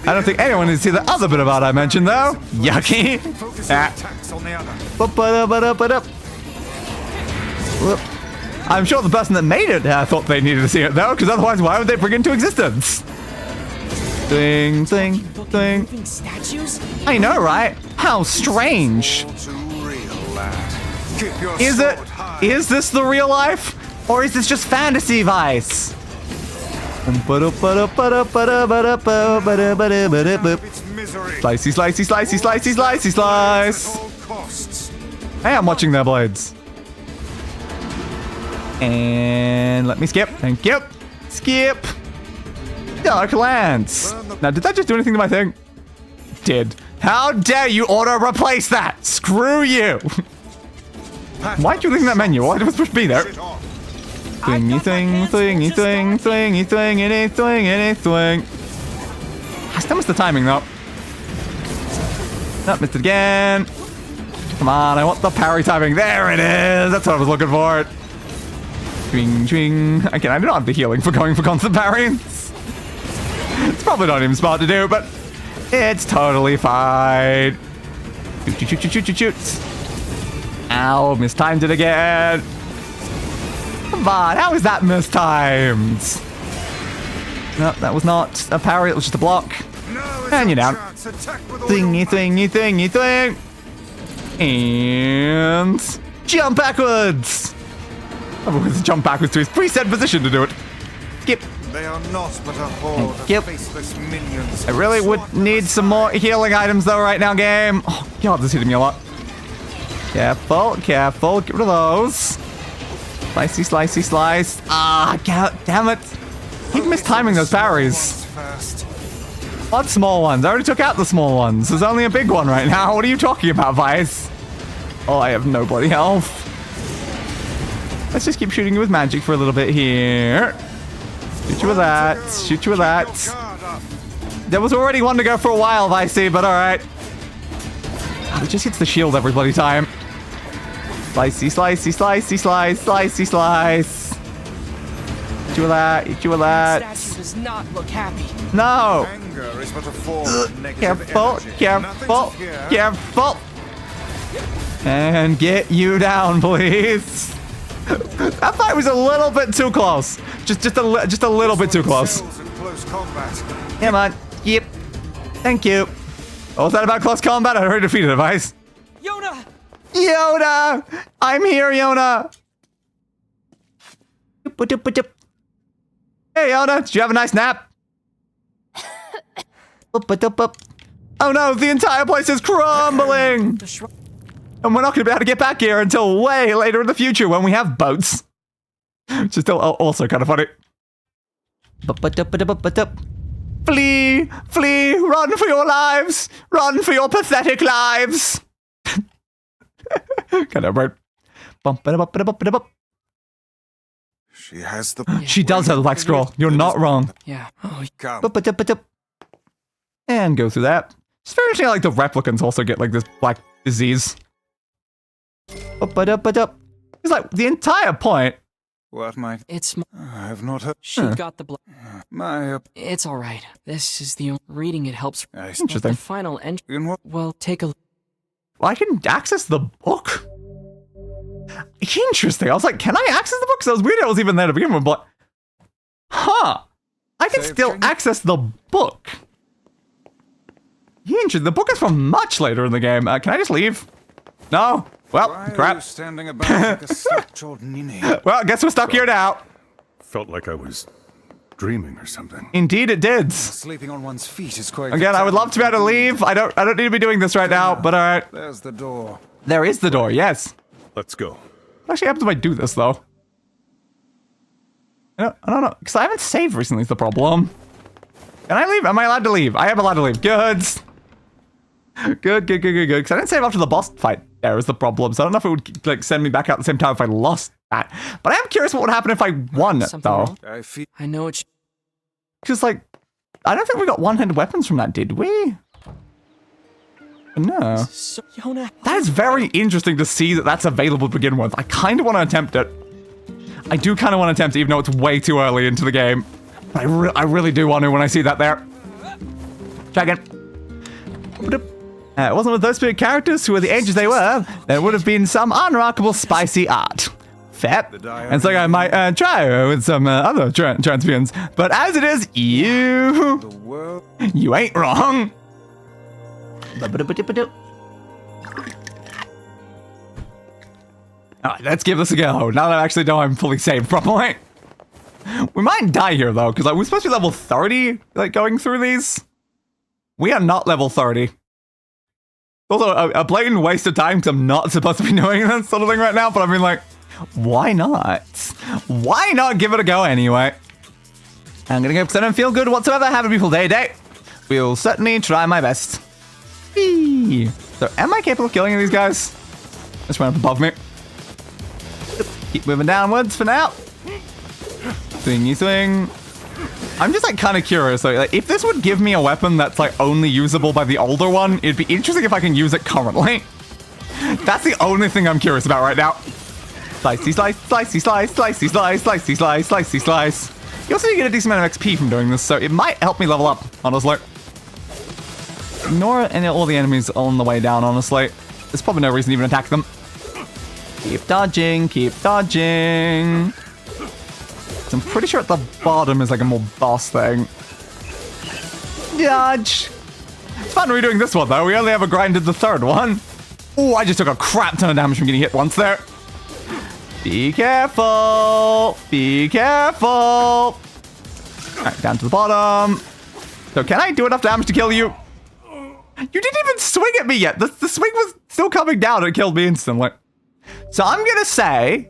I don't think anyone needs to see the other bit about I mentioned though. Yucky. Focusing Ah. attacks on the other. Ba-ba-da-ba-da-ba-da. Whoop. I'm sure the person that made it thought they needed to see it though, because otherwise why would they bring it into existence? Swing, swing, swing. Moving statues? I know, right? How strange. All too real, lad. Keep your Is it? sword high. Is this the real life? Or is this just fantasy, Vice? It's misery. Slicey, slicey, slicey, slicey, slicey, slice. At all costs. Hey, I'm watching their blades. And let me skip. Thank you. Skip. Dark Lance. Now, did that just do anything to my thing? Did. How dare you auto-replace that? Screw you. Why'd you leave that menu? Why did it push me there? Shit off. Thingy thing, thingy thing, thingy thing, anything, anything. I still missed the timing though. Nope, missed it again. Come on, I want the parry timing. There it is. That's what I was looking for. Swing, swing. Again, I don't have the healing for going for constant parries. It's probably not even smart to do, but it's totally fine. Shoot, shoot, shoot, shoot, shoot, shoot. Ow, mistimed it again. Come on, how is that mistimed? No, that was not a parry, it was just a block. And you're down. Thingy, thingy, thingy, thing. And jump backwards. I've always jump backwards to his preset position to do it. Skip. They are not but a horde of faceless minions. I really would need some more healing items though right now, game. Oh god, this is hitting me a lot. Careful, careful, get rid of those. Slicey, slicey, slice. Ah, god damn it. Keep mistiming those parries. What small ones? I already took out the small ones. There's only a big one right now. What are you talking about, Weiss? Oh, I have no body health. Let's just keep shooting you with magic for a little bit here. Shoot you with that. Shoot you with that. There was already one to go for a while, Weissy, but alright. It just hits the shield every bloody time. Slicey, slicey, slicey, slice, slicey, slice. Hit you with that. Hit you with that. Statue does not look happy. No. Anger is but a form of negative Careful, energy. careful, Nothing to fear. careful. And get you down, please. That fight was a little bit too close. Just a little bit too close. Close combat. Come on. Yep. Thank you. What was that about close combat? I already defeated it, Weiss. Yonah! Yonah! I'm here, Yonah! Hey, Yonah, did you have a nice nap? Oh no, the entire place is crumbling! And we're not going to be able to get back here until way later in the future when we have boats. Which is still also kind of funny. Flee! Flee! Run for your lives! Run for your pathetic lives! Kind of right. She has the. She does have the Black Scrawl. You're not wrong. Yeah. Come. And go through that. It's very interesting, like the replicants also get like this black disease. It's like the entire point. What might It's I have not heard. she got the blood. My It's all right. This is the reading it helps. I But Interesting. the final entry. in what Well, take a. Well, I can access the book. Interesting. I was like, can I access the book? Because I was weird it was even there to begin with, but huh. I can Save still change? access the book. Interesting. The book is from much later in the game. Can I just leave? No? Well, Why are you crap. standing about like a stuck-jawed ninny? Well, I guess we're stuck here now. Felt like I was dreaming or something. Indeed it did. Sleeping on one's feet is quite. Again, I would love to be able to leave. I don't need to be doing this right now, but alright. There's the door. There is the door, yes. Let's go. What actually happens if I do this, though? I don't know. Because I haven't saved recently is the problem. Can I leave? Am I allowed to leave? I am allowed to leave. Good. Good. Because I didn't save after the boss fight. There is the problem. So I don't know if it would like send me back out at the same time if I lost that. But I am curious what would happen if I won it, Something though. wrong? I feel. I know it's. Because, like, I don't think we got one-handed weapons from that, did we? No. So, Yonah. That is very interesting to see that that's available to begin with. I kind of want to attempt it. I do kind of want to attempt it, even though it's way too early into the game. But I really do want to when I see that there. Try again. It wasn't with those big characters who were the ages they were, there would have been some unremarkable spicy art. Fair. And so I might try with some other transfusions. But as it is, The world. you ain't wrong. Alright, let's give this a go. Now that I actually know I'm fully saved properly. We might die here, though, because like, we're supposed to be level 30, like, going through these. We are not level 30. Also, a blatant waste of time, because I'm not supposed to be doing this sort of thing right now, but I mean, like, why not? Why not give it a go anyway? I'm gonna go because I don't feel good whatsoever. Have a beautiful day. Will certainly try my best. Whee! So, am I capable of killing these guys? Just run up above me. Keep moving downwards for now. Swingy swing. I'm just like kind of curious. Like, if this would give me a weapon that's like only usable by the older one, it'd be interesting if I can use it currently. That's the only thing I'm curious about right now. Slicey slice, slicey slice, slicey slice, slicey slice, slicey slice. You also get a decent amount of XP from doing this, so it might help me level up, honestly. Ignore all the enemies on the way down, honestly. There's probably no reason to even attack them. Keep dodging, keep dodging. So I'm pretty sure at the bottom is like a more boss thing. Dodge. It's fun redoing this one, though. We only ever grinded the third one. Oh, I just took a crap ton of damage from getting hit once there. Be careful. Be careful. All right, down to the bottom. So can I do enough damage to kill you? You didn't even swing at me yet. The swing was still coming down and it killed me instantly. So I'm going to say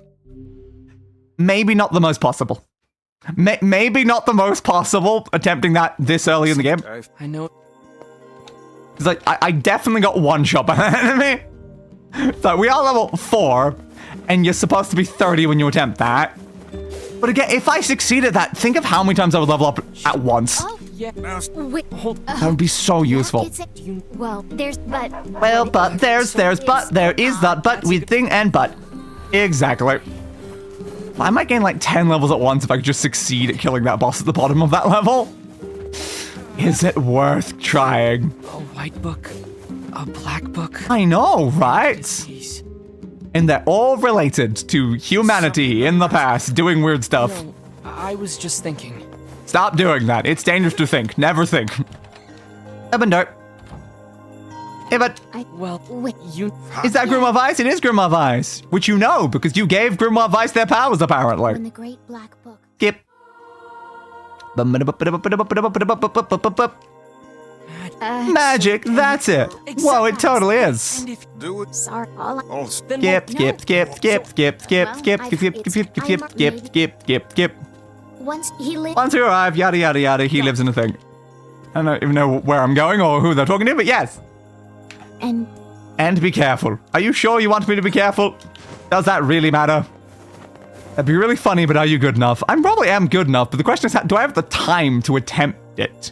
maybe not the most possible. Maybe not the most possible attempting that this early in the game. I know. It's like, I definitely got one shot by the enemy. So we are level 4, and you're supposed to be 30 when you attempt that. But again, if I succeed at that, think of how many times I would level up at once. Oh, Yeah. wait. That would be so useful. Well, there's but. Well, but there's but, there is that but with thing and but. Exactly. I might gain like 10 levels at once if I could just succeed at killing that boss at the bottom of that level. Is it worth trying? A white book, a black book. I know, right? Jeez. And they're all related to humanity in the past doing weird stuff. No, I was just thinking. Stop doing that. It's dangerous to think. Never think. Dirt. Hey, but Well, Wait. you. is that Grimoire Weiss? It is Grimoire Weiss, which you know because you gave Grimoire Weiss their powers, In apparently. the Great Black Book. Skip. Magic, that's it. Whoa, it totally is. And if Do it. Sorry, all I. All then Skip, what- skip, skip, skip, skip, skip, skip, skip, skip, skip, skip, skip, skip, skip, skip. Once he lived. Once you arrive, yada yada yada, he lives in a thing. I don't even know where I'm going or who they're talking to, but yes. And And be careful. Are you sure you want me to be careful? Does that really matter? That'd be really funny, but are you good enough? I probably am good enough, but the question is, do I have the time to attempt it?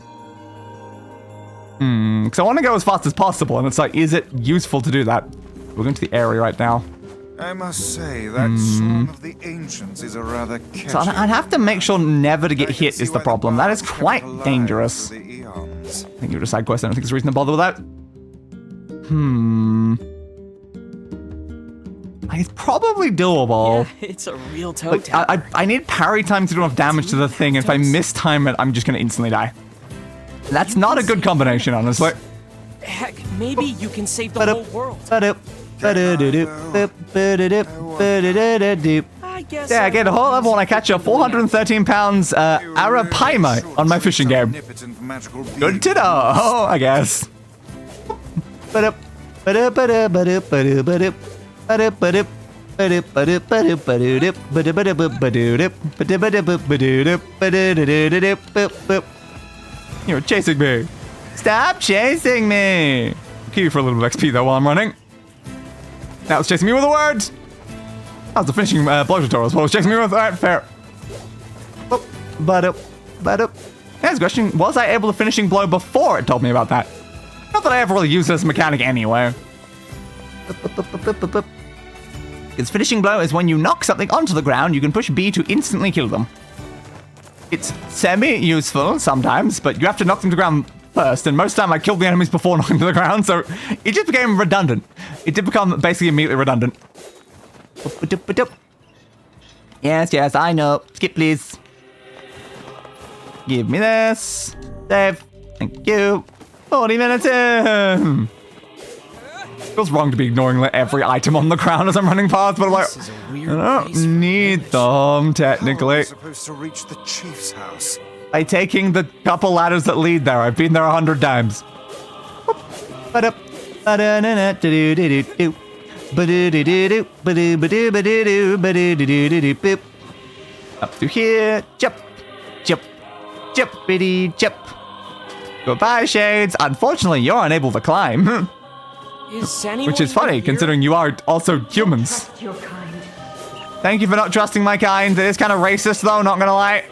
Because I want to go as fast as possible, and it's like, is it useful to do that? We're going to the area right now. I must say, that song of the ancients is a rather catchy. So I'd have to make sure never to get I can hit see is the why problem. That is bards kept quite alive dangerous. through the eons. I think you're a side quest. I don't think there's a reason to bother with that. It's probably doable. Yeah, it's a real toe Like, tap. I need parry time to do enough damage to the thing, and if I mistime it, I'm just going to instantly die. That's not a good combination, honestly. Heck, maybe you can save the whole world. I guess. Yeah, I get a whole level when I catch a 413 pounds arapaima on my fishing game. Omnipotent magical Good to know, I guess. You're chasing me. Stop chasing me. Keep you for a little bit of XP though while I'm running. Now it's chasing me with a word. That was the finishing blow tutorial as well. It's chasing me with. Alright, fair. Here's a question. Was I able to finishing blow before it told me about that? Not that I ever really used this mechanic anyway. Because finishing blow is when you knock something onto the ground, you can push B to instantly kill them. It's semi-useful sometimes, but you have to knock them to the ground first, and most of the time I killed the enemies before knocking them to the ground, so it just became redundant. It did become basically immediately redundant. Yes, I know. Skip, please. Give me this. Save. Thank you. 40 minutes in. Feels wrong to be ignoring every item on the ground as I'm running past, but I'm like, This is a weird I don't place for need damage. them, How are technically. we supposed to reach the chief's house? By taking the couple ladders that lead there. I've been there 100 times. Up to here. Jump. Jump. Jumpity jump. Goodbye, Shades. Unfortunately, you're unable to climb. Is anyone Which is funny, here? considering you are also humans. Thank you for not trusting my kind. It is kind of racist, though, not gonna lie.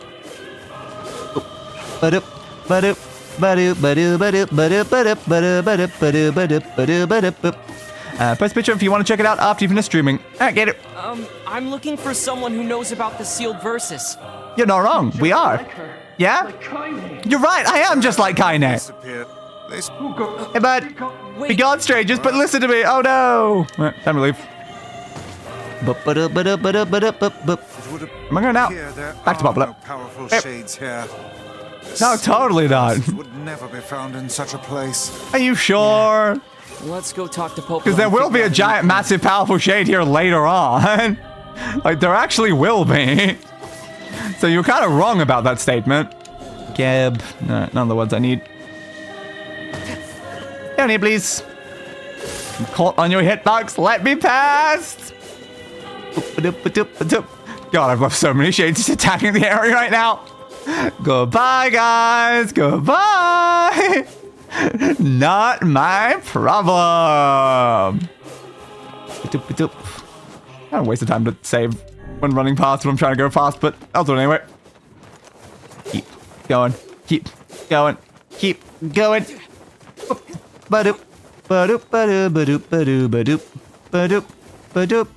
Post picture if you want to check it out after you finish streaming. Alright, get it. I'm looking for someone who knows about the sealed verses. You're not wrong. We are. Yeah? You're right. I am just like Kaine. Disappeared. Hey, bud. Be gone, strangers, but listen to me. Oh, no. Right, time to leave. Am I going out? Back to Poplar. Powerful Yep. shades here. No, totally not. Would never be found in such a place. Are you sure? Let's go talk to Pope. Because there will be a giant, massive, powerful shade here later on. Like, there actually will be. So you're kind of wrong about that statement. Geb. No, none of the words I need. Down here, please. I'm caught on your hitbox. Let me pass. God, I've left so many shades just attacking the area right now. Goodbye, guys. Goodbye. Not my problem. I don't waste the time to save when running past when I'm trying to go fast, but I'll do it anyway. Keep going. Keep going. Keep going. Ba-doop. Ba-doop. Ba-doop. Ba-doop. Ba-doop. Ba-doop. Ba-doop. Ba-doop.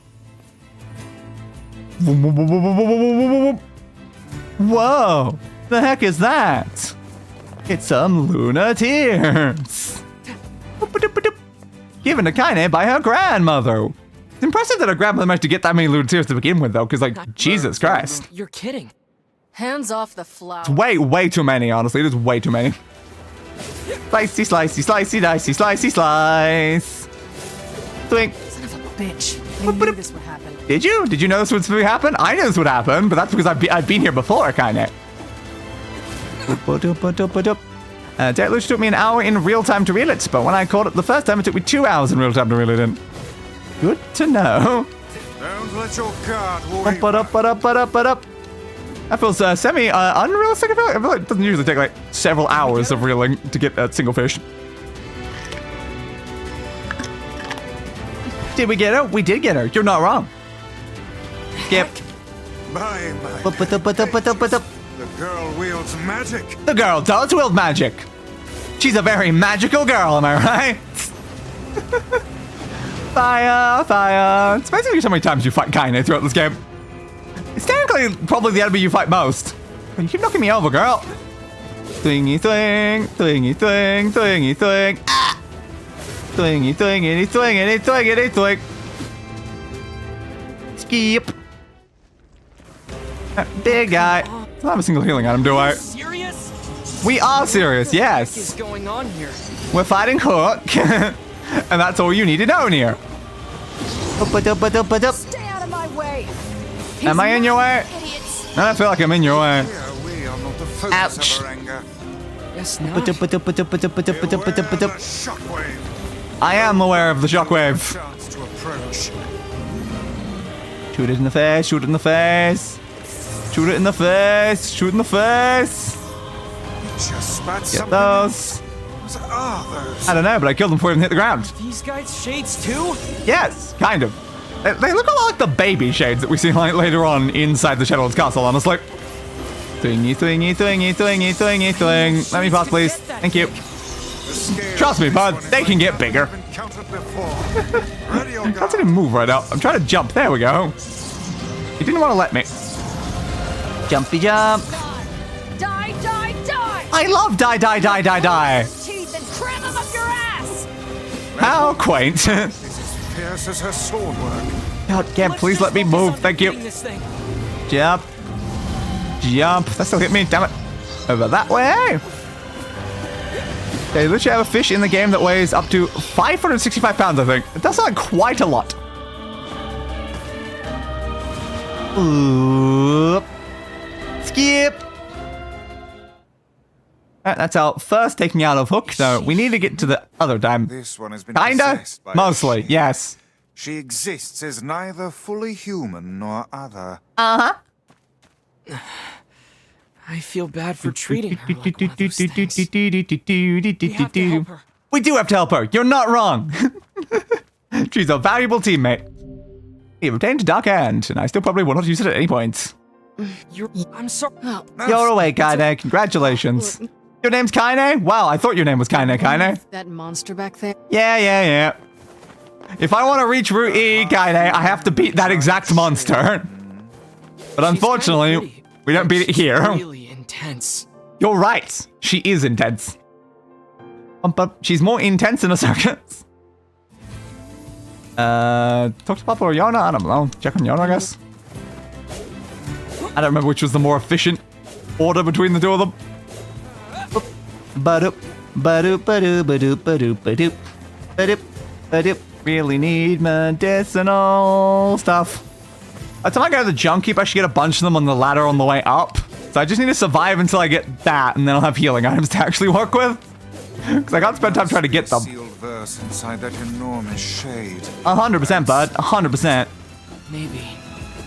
Whoa! The heck is that? It's some lunar tears. Given to Kaine by her grandmother. It's impressive that her grandmother managed to get that many lunar tears to begin with, though, because, like, Jesus Christ. You're kidding. Hands off the flower. It's way too many, honestly. There's way too many. Slicey, slicey, slicey, dicey, slicey, slice. Twink. Son of a bitch. I knew this would happen. Did you? Did you know this would happen? I knew this would happen, but that's because I've been here before, Kaine. Deluge took me an hour in real time to reel it, but when I caught it the first time, it took me 2 hours in real time to reel it in. Good to know. Don't let your guard That feels semi-unrealistic. I feel like it doesn't usually take like several hours of reeling to get a single fish. Did we get her? We did get her. You're not wrong. Skip. My. The girl wields magic. The girl does wield magic. She's a very magical girl, am I right? Fire, fire. It's basically how many times you fight Kaine throughout this game. It's technically probably the enemy you fight most. You keep knocking me over, girl. Thingy thing, thingy thing, thingy thing. Ah! Thingy thingity thingity thingity thing. Skip. Big guy. I don't have a single healing item, do I? Serious? We are serious, yes. What is going on here? We're fighting Hook. And that's all you need to know, NieR. Stay out of my way. Am I in your way? Idiots. No, I feel like I'm in your way. Here we are not the focus Ouch. of our anger. Yes, not. Beware the shockwave. I am aware of the shockwave. Chance to approach. Shoot it in the face, shoot it in the face. Shoot it in the face, shoot it in the face. You just spat Get something. those. What are those? I don't know, but I killed them before they even hit the ground. These guys shades too? Yes, kind of. They look a lot like the baby shades that we see like later on inside the Shadowlands Castle, honestly. Thingy, thingy, thingy, thingy, thingy, thing. Let me pass, please. Thank you. Trust me, bud. They can get bigger. How did he move right out? I'm trying to jump. There we go. He didn't want to let me. Jumpy jump. Die, die, die. I love die, die, die, die, die. Teeth and cram them up your ass. How quaint. Fierce as her sword work. God, Gab, please let me move. Thank you. Jump. Jump. That still hit me. Damn it. Over that way. They literally have a fish in the game that weighs up to 565 pounds, I think. That's like quite a lot. Oop. Skip. Alright, that's our first taking out of Hook, so we need to get to the other dam. This one has been Kinda? possessed by a Mostly, she. yes. She exists as neither fully human nor other. Uh-huh. I feel bad for treating her like one of those things. We have to help her. We do have to help her. You're not wrong. She's a valuable teammate. You've obtained a dark hand, and I still probably will not use it at any point. I'm sorry. Oh, You're awake, Kaine. Congratulations. Your name's Kaine? Wow, I thought your name was Kaine. That monster back there. Yeah. If I want to reach Route E, Kaine, I have to beat that exact monster. But unfortunately, we don't beat it here. Really intense. You're right. She is intense. But she's more intense in a circus. Talk to Papa or Yonah? I don't know. Check on Yonah, I guess. I don't remember which was the more efficient order between the two of them. Ba-doop, ba-doop, ba-doop, ba-doop, ba-doop, ba-doop, ba-doop, ba-doop. Really need medicinal stuff. By the time I go to the junk heap, I should get a bunch of them on the ladder on the way up. So I just need to survive until I get that, and then I'll have healing items to actually work with. Because I can't spend time trying to get them. Sealed verse inside that enormous shade. 100%, bud. 100%. Maybe.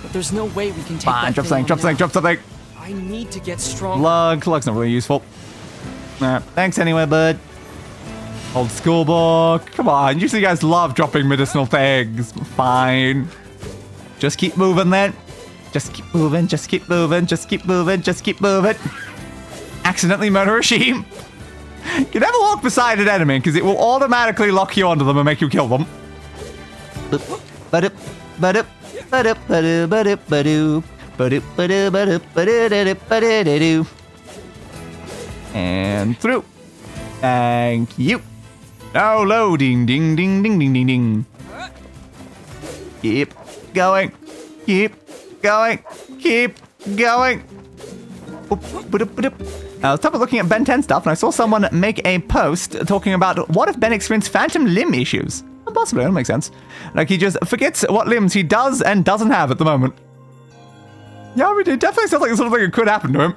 But there's no way we can take Fine, that drop thing something, on drop something, now. drop something. I need to get strong. Lug's not really useful. Alright, thanks anyway, bud. Old school book. Come on, usually you guys love dropping medicinal things. Fine. Just keep moving then. Just keep moving, just keep moving, just keep moving, just keep moving. Accidentally murder a sheep. You never walk beside an enemy because it will automatically lock you onto them and make you kill them. And through. Thank you. Now loading. Ding, ding, ding, ding, ding, ding. Keep going. Keep going. Keep going. I was looking at Ben 10 stuff and I saw someone make a post talking about what if Ben experienced phantom limb issues. Well, possibly, that makes sense. Like he just forgets what limbs he does and doesn't have at the moment. Yeah, it definitely sounds like the sort of thing that could happen to him.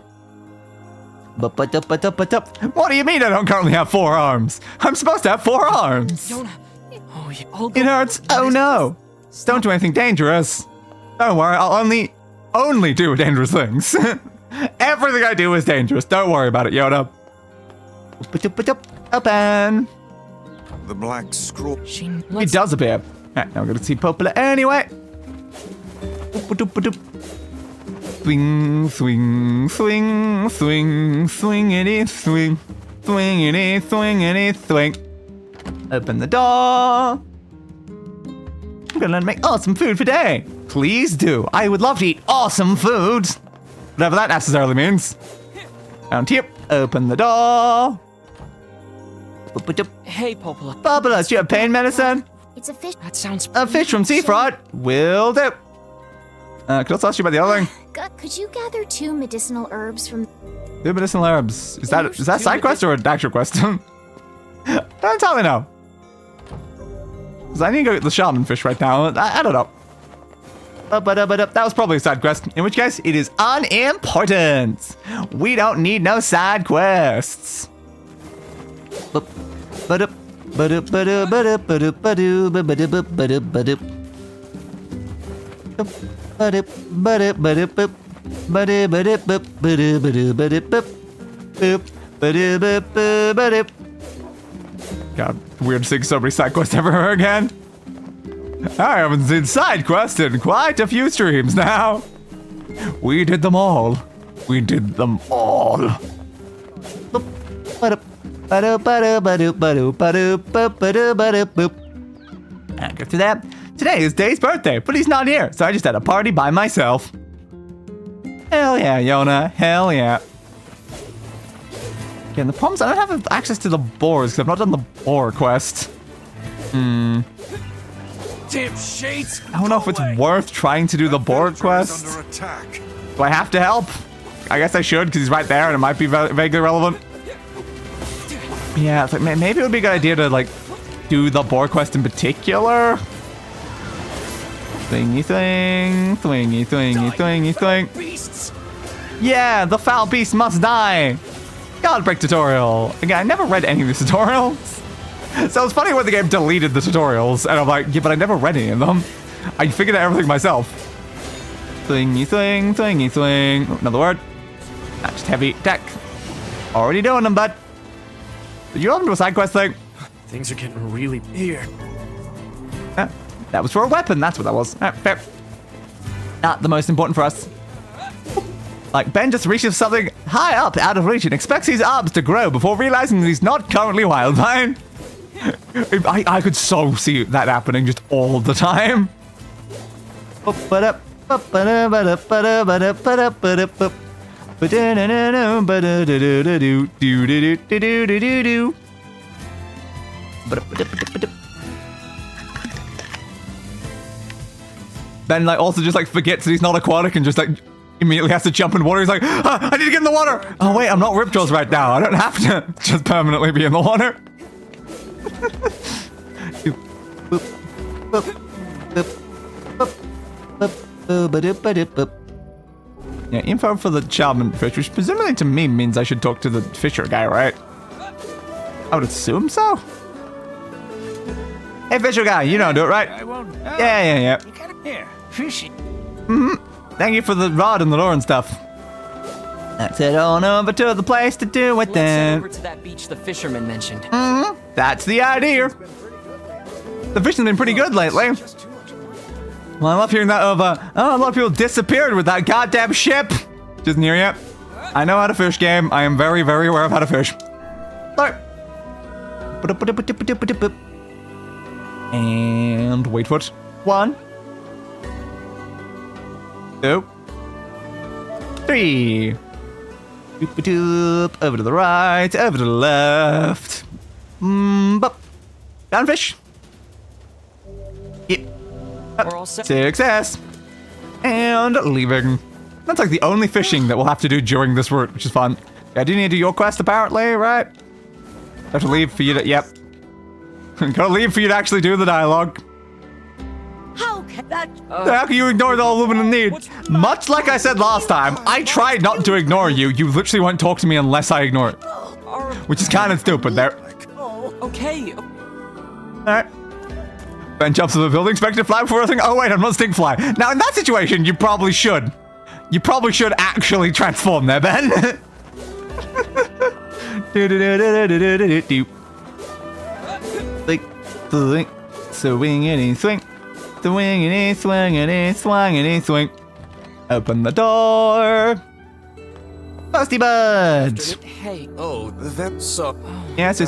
What do you mean I don't currently have 4 arms? I'm supposed to have 4 arms. Yonah. Oh, yeah. I'll go. It hurts. Oh no. Don't do anything dangerous. Don't worry, I'll only do dangerous things. Everything I do is dangerous. Don't worry about it, Yonah. Open. The Black Scrawl. It does appear. Alright, now we're gonna see Popola anyway. Swing, swing, swing, swing, swingity, swing, swingity, swingity, swing. Open the door. I'm gonna make awesome food for day. Please do. I would love to eat awesome food. Whatever that necessarily means. Down here. Open the door. Hey, Popola. Popola, do you have pain medicine? It's a fish. That sounds A fish from Seafront. Will do. Could also ask you about the other thing. Could you gather 2 medicinal herbs from... 2 medicinal herbs. Is that side quest or an actual quest? Don't entirely know. Because I need to go get the shaman fish right now. I don't know. That was probably a side quest. In which case, it is unimportant. We don't need no side quests. God, weird seeing so many side quests ever again. I haven't seen side quests in quite a few streams now. We did them all. We did them all. Go through that. Today is Dave's birthday, but he's not here, so I just had a party by myself. Hell yeah, Yonah. Hell yeah. Again, the problem is I don't have access to the boars because I've not done the boar quest. damn shades. I don't know if it's worth trying to do the boar quest. Under attack. Do I have to help? I guess I should because he's right there and it might be vaguely relevant. Yeah, it's like, maybe it would be a good idea to like do the boar quest in particular. Swingy swing, swingy swingy swingy swing. Beasts. Yeah, the foul beast must die. God break tutorial. Again, I never read any of the tutorials. So it's funny when the game deleted the tutorials and I'm like, yeah, but I never read any of them. I figured out everything myself. Swingy swing, swingy swing. Oh, another word. Not just heavy attack. Already doing them, bud. Did you open to a side quest thing? Things are getting really weird. That was for a weapon. That's what that was. Fair. Not the most important for us. Like, Ben just reaches something high up out of reach and expects his arms to grow before realizing that he's not currently Wildvine. I could so see that happening just all the time. Ben like also just like forgets that he's not aquatic and just like immediately has to jump in water. He's like, I need to get in the water. Oh wait, I'm not Ripjaws right now. I don't have to just permanently be in the water. Yeah, info for the Charmin fish, which presumably to me means I should talk to the fisher guy, right? I would assume so. Hey, fisher guy, you don't do it, right? I won't. Yeah. You got it here. Fishy. Thank you for the rod and the lure and stuff. Let's head on over to the place to do it Let's head then. over to that beach the fisherman mentioned. That's the idea. The fishing's been pretty good lately. Well, I love hearing that of, a lot of people disappeared with that goddamn ship. Just near yet. I know how to fish, game. I am very, very aware of how to fish. Sorry. And wait for it. 1, 2, 3. Doop-a-doop. Over to the right, over to the left. Bup. Down fish. Yep. We're all set. Success. And leaving. That's like the only fishing that we'll have to do during this route, which is fun. I do need to do your quest apparently, right? I have to leave for you to, yep. Gotta leave for you to actually do the dialogue. How can that? How can you ignore the aluminum need? Much like I said last time, I tried not to ignore you. You literally won't talk to me unless I ignore it. Which is kind of stupid there. Okay. Alright. Ben jumps to the building, expecting to fly before I think, oh wait, I'm not Stinkfly. Now in that situation, you probably should. You probably should actually transform there, Ben. Swing, swingity, swing. Swingity, swingity, swingity, swing. Open the door. Busty Buds. Hey. Oh, that's so. Yes.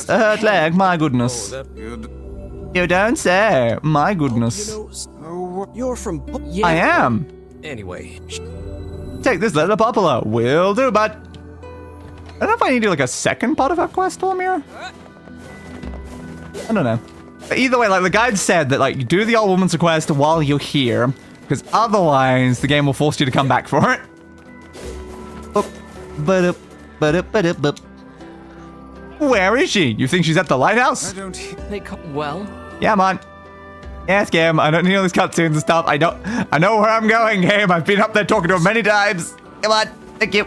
A hurt leg, my goodness. That good. You don't say, my goodness. You're from. Yeah. I am. Anyway. Take this letter to Popolo. Will do, but I don't know if I need to do like a second part of our quest form here. I don't know. But either way, like the guide said that like you do the old woman's quest while you're here, because otherwise the game will force you to come back for it. Where is she? You think she's at the lighthouse? Well. Yeah, man. Yes, game. I don't need all these cutscenes and stuff. I know where I'm going, game. I've been up there talking to her many times. Come on. Thank you.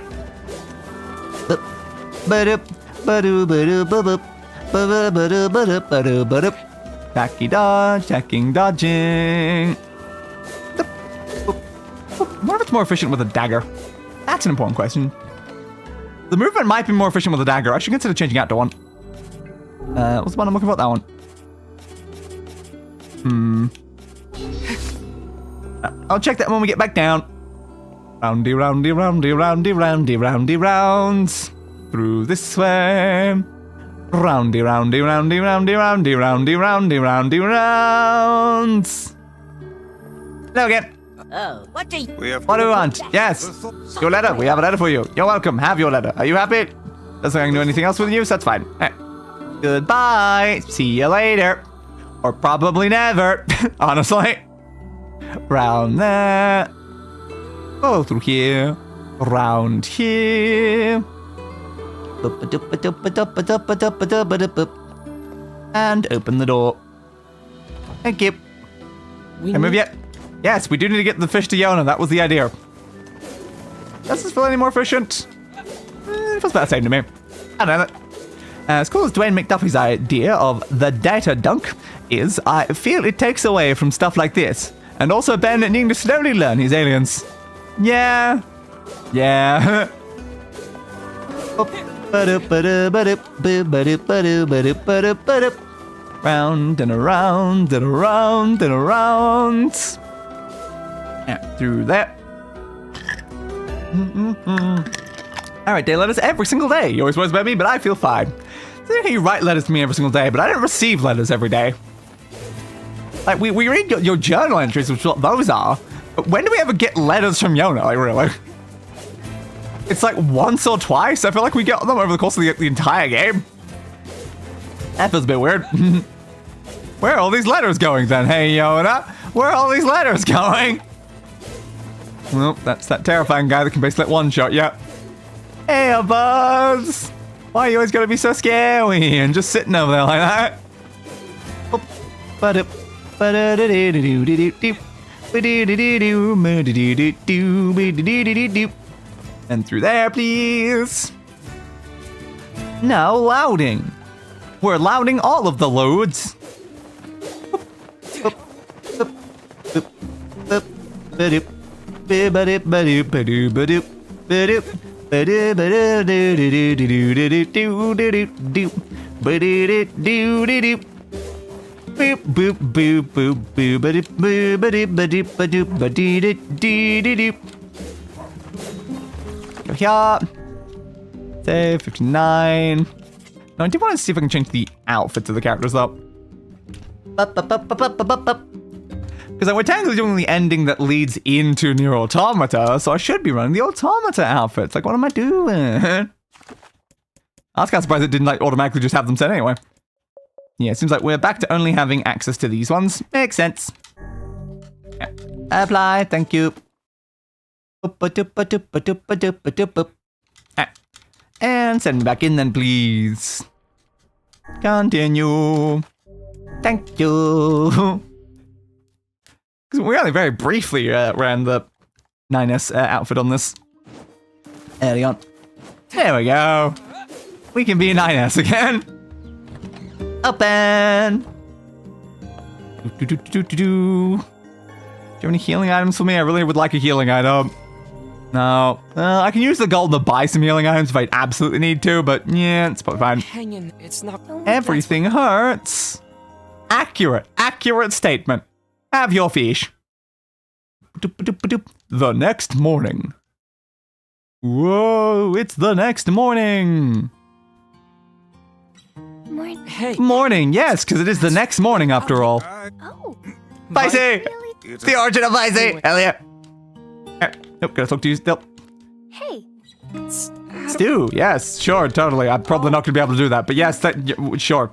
Checking, dodging. What if it's more efficient with a dagger? That's an important question. The movement might be more efficient with a dagger. I should consider changing out to one. What's the one I'm looking for? That one. I'll check that when we get back down. Roundy, roundy, roundy, roundy, roundy, roundy rounds. Through this way. Roundy, roundy, roundy, roundy, roundy, roundy, roundy, roundy rounds. Hello again. Oh, what do you? What do you want? Yes. Your letter. We have a letter for you. You're welcome. Have your letter. Are you happy? Doesn't think I can do anything else with you, so that's fine. Hey. Goodbye. See you later. Or probably never. Honestly. Round there. Go through here. Round here. And open the door. Thank you. Can I move yet? Yes, we do need to get the fish to Yonah. That was the idea. Does this feel any more efficient? It feels about the same to me. I don't know. As cool as Dwayne McDuffie's idea of the data dunk is, I feel it takes away from stuff like this. And also Ben needing to slowly learn his aliens. Yeah. Yeah. Round and around and around and around. Yeah, through there. Alright, day letters every single day. You always worries about me, but I feel fine. So you write letters to me every single day, but I don't receive letters every day. Like, we read your journal entries, which is what those are, but when do we ever get letters from Yonah, like, really? It's like once or twice. I feel like we get them over the course of the entire game. That feels a bit weird. Where are all these letters going then? Hey, Yonah, where are all these letters going? Well, that's that terrifying guy that can basically let one shot, yeah. Hey, Buzz! Why are you always gotta be so scary and just sitting over there like that? And through there, please. Now louding. We're louding all of the loads. Go here. Say 59. No, I do want to see if I can change the outfits of the characters though. Because we're technically doing the ending that leads into NieR Automata, so I should be running the Automata outfits. Like, what am I doing? I was kind of surprised it didn't like automatically just have them set anyway. Yeah, it seems like we're back to only having access to these ones. Makes sense. Yeah. Apply, thank you. And send me back in then, please. Continue. Thank you. Because we only very briefly ran the 9S outfit on this. Early on. There we go. We can be 9S again. Open. Do you have any healing items for me? I really would like a healing item. No. I can use the gold to buy some healing items if I absolutely need to, but yeah, it's probably fine. Hang in, it's not... Everything hurts. Accurate. Accurate statement. Have your fish. The next morning. Whoa, it's the next morning. Morning. Hey. Morning, yes, because it is the next morning after all. Oh, Vicey! It's the origin of Vicey! Hell yeah. Nope, gotta talk to you still. hey. Stu, yes, sure, totally. I'm probably not gonna be able to do that, but yes, sure.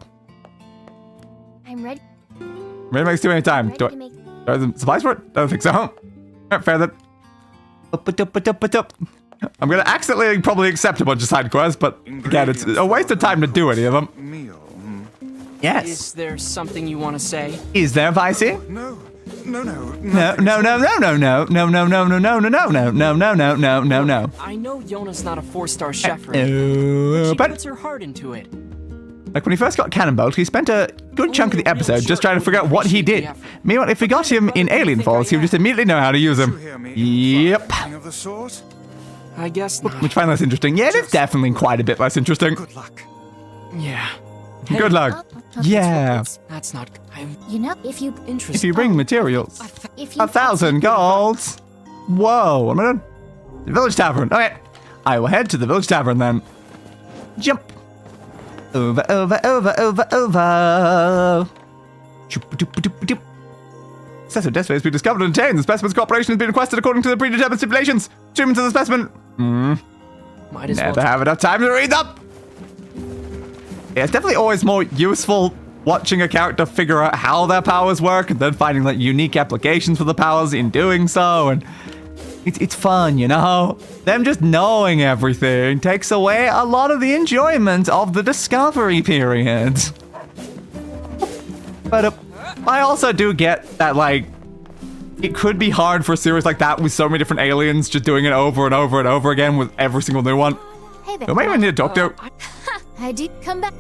I'm ready. Ready to make Stu anytime. Ready Do to make... I have supplies for it? I don't think so. Alright, fair then. I'm gonna accidentally probably accept a bunch of side quests, but again, it's a waste of time to do any of them. Meal. Yes. Is there something you want to say? Is there, Vicey? No. No. No. I know Yonah's not a 4-star chef, right? She But puts her heart into it. like when he first got cannonballed, he spent a good chunk of the episode just trying to figure out what he did. Meanwhile, if we got him in Alien Falls, he would just immediately know how to use You them. hear me? Yep. Something of the sort? I guess not. Which I find less interesting. Yeah, it is definitely quite a bit less interesting. Good luck. Yeah. Good luck. Yeah. That's not... You know, if you... Interesting. If you bring materials. If you... 1,000 golds. Whoa, what am I doing? The village tavern. Okay. I will head to the village tavern then. Jump. Over. Excessive death has been discovered and obtained. The specimen's cooperation has been requested according to the predetermined stipulations. Treatment of the specimen. Might as Never well... have enough time to read them. Yeah, it's definitely always more useful watching a character figure out how their powers work and then finding like unique applications for the powers in doing so, and it's fun, you know? Them just knowing everything takes away a lot of the enjoyment of the discovery period. But I also do get that, like, it could be hard for a series like that with so many different aliens just doing it over and over and over again with every single new one. Hey there. Who am I even here to talk to? I did come back.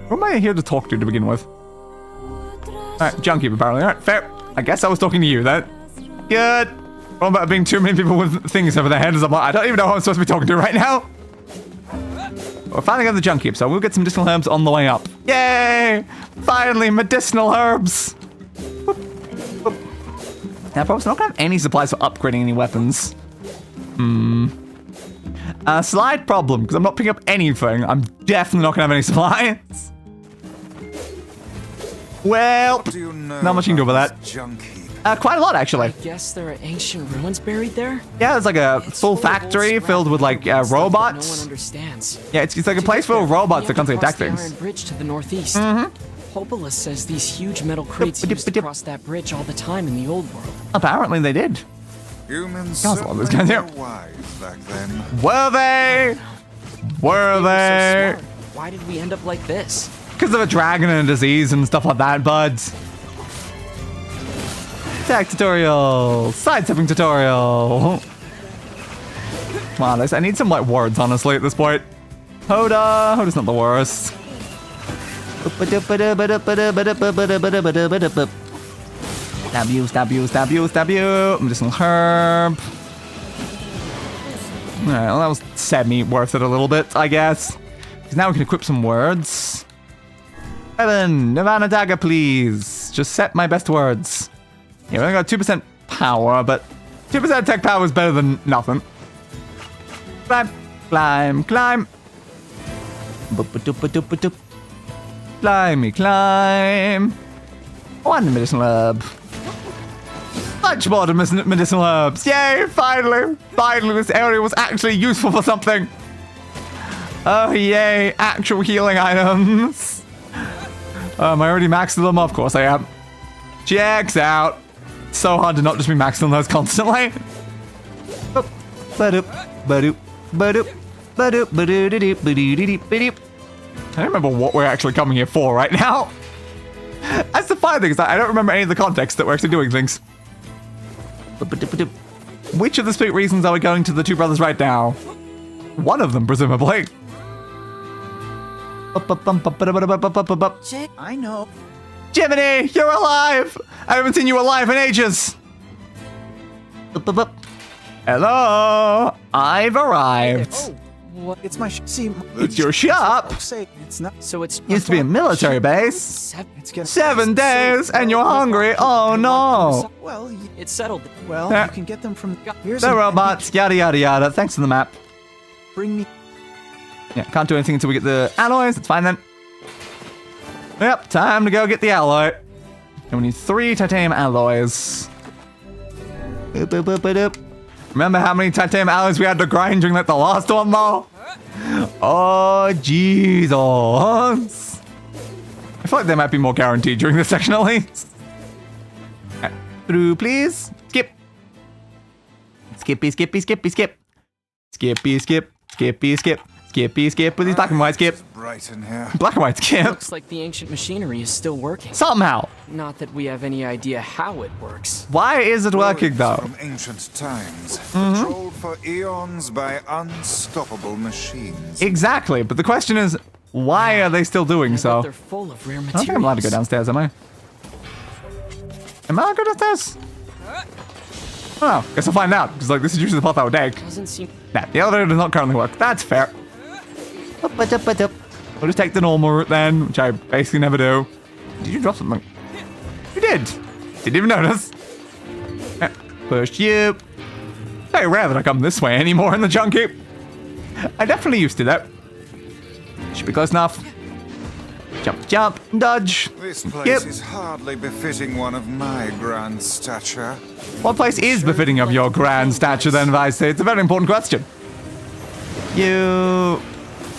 Who am I here to talk to begin with? Alright, Junkie apparently. Alright, fair. I guess I was talking to you then. Good. What about being too many people with things over their heads? I'm like, I don't even know who I'm supposed to be talking to right now. We're finally getting the junk heap, so we'll get some medicinal herbs on the way up. Yay! Finally, medicinal herbs! Boop, boop. Now, probably not gonna have any supplies for upgrading any weapons. Slight problem, because I'm not picking up anything. I'm definitely not gonna have any supplies. Well, What do you know not much you can do about that. this junk heap? Quite a lot, actually. I guess there are ancient ruins buried there? Yeah, there's like a It's full full of old factory scrap filled with like stuff that No one robots. understands. Yeah, it's like a place full of robots that constantly attack The iron things. bridge to the northeast. Hopeless says these huge metal crates used to cross that bridge all the time in the old world. Apparently they did. Humans God's love, this certainly guy's were here. wise back then. Were they? Were We were so they? smart. Why did we end up like this? Because of a dragon and a disease and stuff like that, buds. Tech tutorial. Sidestepping tutorial. Come on, I need some like words, honestly, at this point. Hoda. Hoda's not the worst. Stab you, stab you, stab you, stab you. Medicinal herb. Alright, well that was semi worth it a little bit, I guess. Because now we can equip some words. Evan, Nirvana Dagger, please. Just set my best words. Yeah, we only got 2% power, but 2% tech power is better than nothing. Climb, climb, climb. Boop-a-doop-a-doop-a-doop. Climby, climb. One medicinal herb. Much more medicinal herbs. Yay, finally. Finally, this area was actually useful for something. Oh, yay. Actual healing items. I already maxed them? Of course I am. Checks out. So hard to not just be maxing those constantly. Boop, ba-doop, ba-doop, ba-doop, ba-doop, ba-doop, ba-doop, ba-doop. I don't remember what we're actually coming here for right now. That's the funny thing, is that I don't remember any of the context that we're actually doing things. Which of the specific reasons are we going to the two brothers right now? One of them, presumably. I know. Jiminy, you're alive! I haven't seen you alive in ages! Hello, I've arrived. Oh, what? It's my see. It's your shop. Say it's not. So it's Used to be a military base. It's getting 7 days and you're hungry. Oh no. Well, It's settled. well, Yeah. you can get them from. Here's The an robots, yada yada yada. Thanks for the map. Bring me. Yeah, can't do anything until we get the alloys. It's fine then. Yep, time to go get the alloy. And we need 3 titanium alloys. Boop, boop, boop, boop, boop. Remember how many titanium alloys we had to grind during like the last one though? Oh, Jesus. I feel like they might be more guaranteed during this section at least. Through, please. Skip. Skippy, skippy, skippy, skip. Skippy, skip. Skippy, skip. Skippy, skip with these black and white skip. It's bright in here. Black and white skip. Looks like the ancient machinery is still working. Somehow. Not that we have any idea how it works. Why is it working though? From ancient times, controlled for eons by unstoppable machines. Exactly, but the question is, why are they still doing I bet so? they're full of rare I don't materials. think I'm allowed to go downstairs, am I? Am I allowed to go downstairs? Oh, guess I'll find out, because like this is usually the path I would take. Doesn't seem. Nah, the elevator does not currently work. That's fair. We'll just take the normal route then, which I basically never do. Did you drop something? You did. Didn't even notice. Push you. Very rare that I come this way anymore in the junk heap. I definitely used to that. Should be close enough. Jump, jump, dodge. This place Yep. is hardly befitting one of my grand stature. What place is befitting of your grand stature then, Vice? It's a very important question. You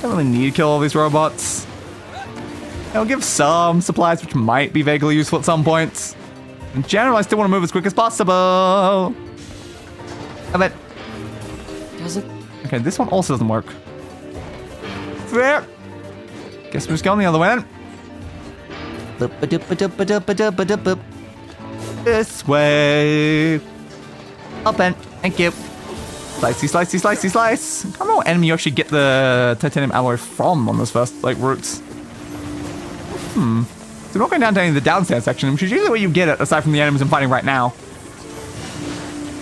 don't really need to kill all these robots. I'll give some supplies which might be vaguely useful at some points. In general, I still want to move as quick as possible. Have it. Doesn't. Okay, this one also doesn't work. Fair. Guess we're just going the other way then. This way. Open. Thank you. Slicey, slicey, slicey, slice. I don't know what enemy you actually get the titanium alloy from on those first, like, routes. So we're not going down to any of the downstairs section, which is usually where you get it, aside from the enemies I'm fighting right now.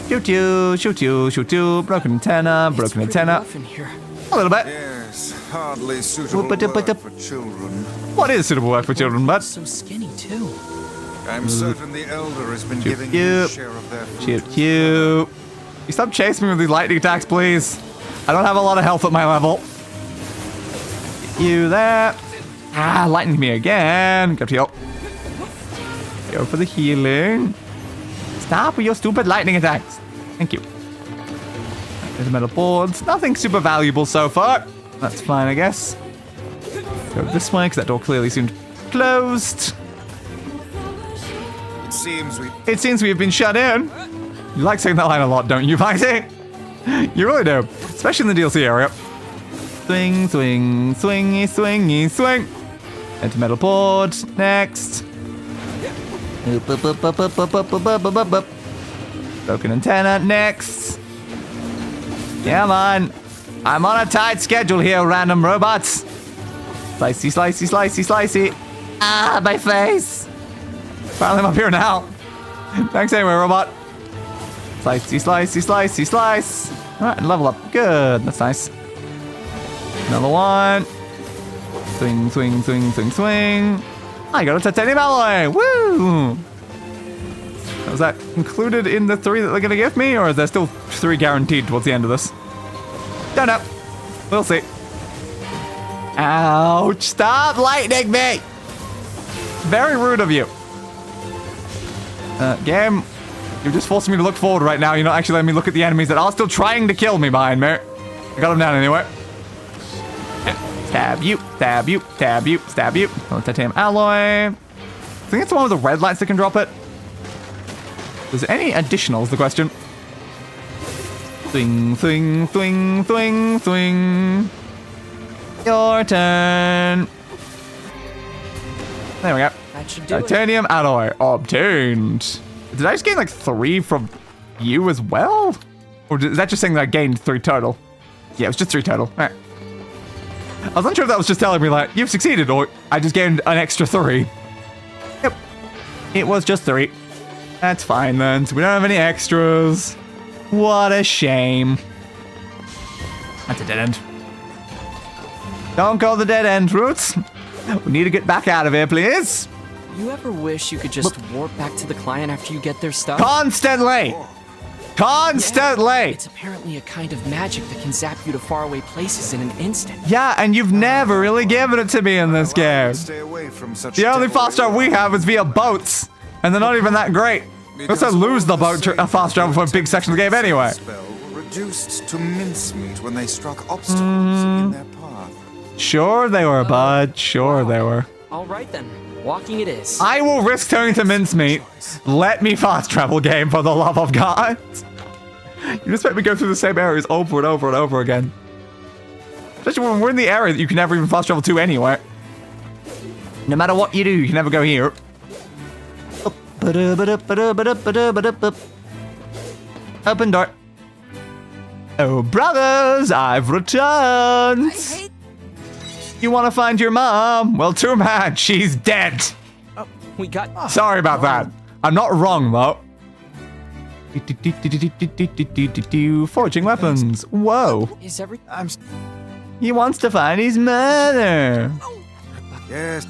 Shoot you, shoot you, shoot you. Broken antenna, It's broken pretty antenna. rough in here. A little bit. Yes, hardly suitable work for children. What is suitable work for children, bud? So skinny too. I'm certain the Elder has been Chip, giving you a chip. share of their food. Cute, cute. You stop chasing me with these lightning attacks, please. I don't have a lot of health at my level. You there. Ah, lightning me again. Go to heal. Go for the healing. Stop with your stupid lightning attacks. Thank you. There's metal boards. Nothing super valuable so far. That's fine, I guess. Go this way, because that door clearly seemed closed. It seems we have been shut in. You like saying that line a lot, don't you, Vicey? You really do. Especially in the DLC area. Swing, swing, swingy, swingy, swing. Enter metal board. Next. Broken antenna. Next. Come on. I'm on a tight schedule here, random robots. Slicey, slicey, slicey, slicey. Ah, my face. Finally, I'm up here now. Thanks anyway, robot. Slicey, slicey, slicey, slice. All right, level up. Good. That's nice. Another one. Swing, swing, swing, swing, swing. I got a titanium alloy. Woo! Was that included in the 3 that they're going to give me, or is there still 3 guaranteed towards the end of this? Don't know. We'll see. Ouch! Stop lightning me! Very rude of you. Game, you're just forcing me to look forward right now. You're not actually letting me look at the enemies that are still trying to kill me behind me. I got them down anyway. Stab you, stab you, stab you, stab you. Oh, titanium alloy. I think it's the one with the red lights that can drop it. Is there any additional is the question. Swing, swing, swing, swing, swing. Your turn. There we go. That should do it. Titanium alloy obtained. Did I just gain like 3 from you as well? Or is that just saying that I gained 3 total? Yeah, it was just 3 total. All right. I was unsure if that was just telling me like, you've succeeded, or I just gained an extra 3. Yep. It was just 3. That's fine then, so we don't have any extras. What a shame. That's a dead end. Don't go the dead end routes. We need to get back out of here, please. You ever wish you could just warp back to the client after you get their stuff? Constantly! Constantly! Yeah, it's apparently a kind of magic that can zap you to faraway places in an instant. Yeah, and you've never really given it to me in this game. Stay away from such The only fast travel we have is via boats, and they're not even that great. We also lose the boat fast travel for a big section of the game anyway. Spell were reduced to mincemeat when they struck obstacles in their path. Sure they were, bud. Sure they were. All right then, walking it is. I will risk turning to mincemeat. Let me fast travel, game, for the love of God. You just make me go through the same areas over and over and over again. Especially when we're in the area that you can never even fast travel to anyway. No matter what you do, you can never go here. Open door. Oh, brothers, I've returned. You want to find your mom? Well, too bad. She's dead. We got. Sorry about that. I'm not wrong, though. Forging weapons. Whoa. Is every? He wants to find his mother. Yes.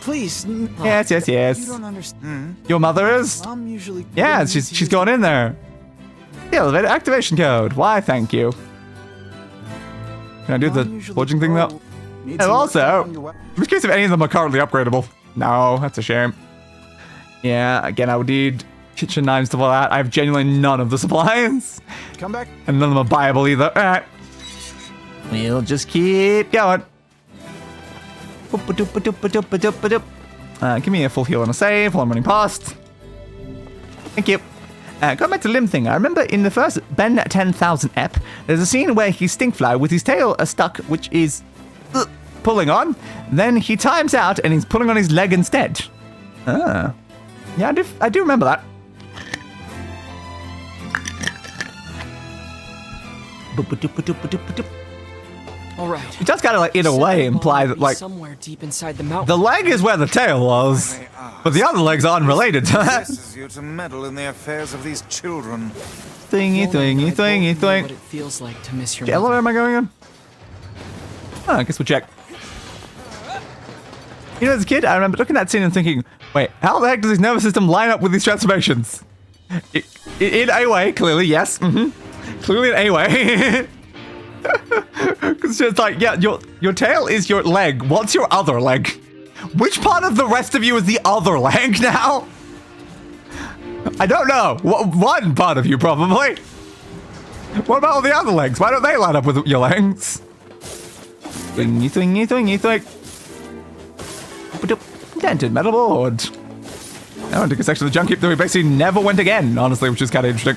Please. Yes, yes, You yes. don't understand. Your mother is? Mom usually. Yeah, she's going in there. The elevator activation code. Why, thank you. Can I do the forging thing, though? And also, I'm just curious if any of them are currently upgradable. No, that's a shame. Yeah, again, I would need kitchen knives, stuff like that. I have genuinely none of the supplies. Come back. And none of them are buyable either. Alright. We'll just keep going. Give me a full heal and a save while I'm running past. Thank you. Going back to Limb Thing, I remember in the first Ben 10,000 ep, there's a scene where he's Stinkfly with his tail stuck, which is pulling on. Then he times out and he's pulling on his leg instead. Ah. Yeah, I do remember that. All right. It does kind of like in a way imply that like somewhere deep inside the mountain. the leg is where the tail was, but the other leg's unrelated to that. Possesses you to meddle in the affairs of these children. Thingy, thingy, thingy, What thing. it feels like to miss your What elevator am I going in? Oh, I guess we'll check. You know, as a kid, I remember looking at that scene and thinking, wait, how the heck does his nervous system line up with these transformations? In a way, clearly, yes. Clearly in a way. Because it's just like, yeah, your tail is your leg. What's your other leg? Which part of the rest of you is the other leg now? I don't know. One part of you, probably. What about all the other legs? Why don't they line up with your legs? Thingy, thingy, thingy, thingy. Dented metal board. I took a section of the junk heap that we basically never went again, honestly, which is kind of interesting.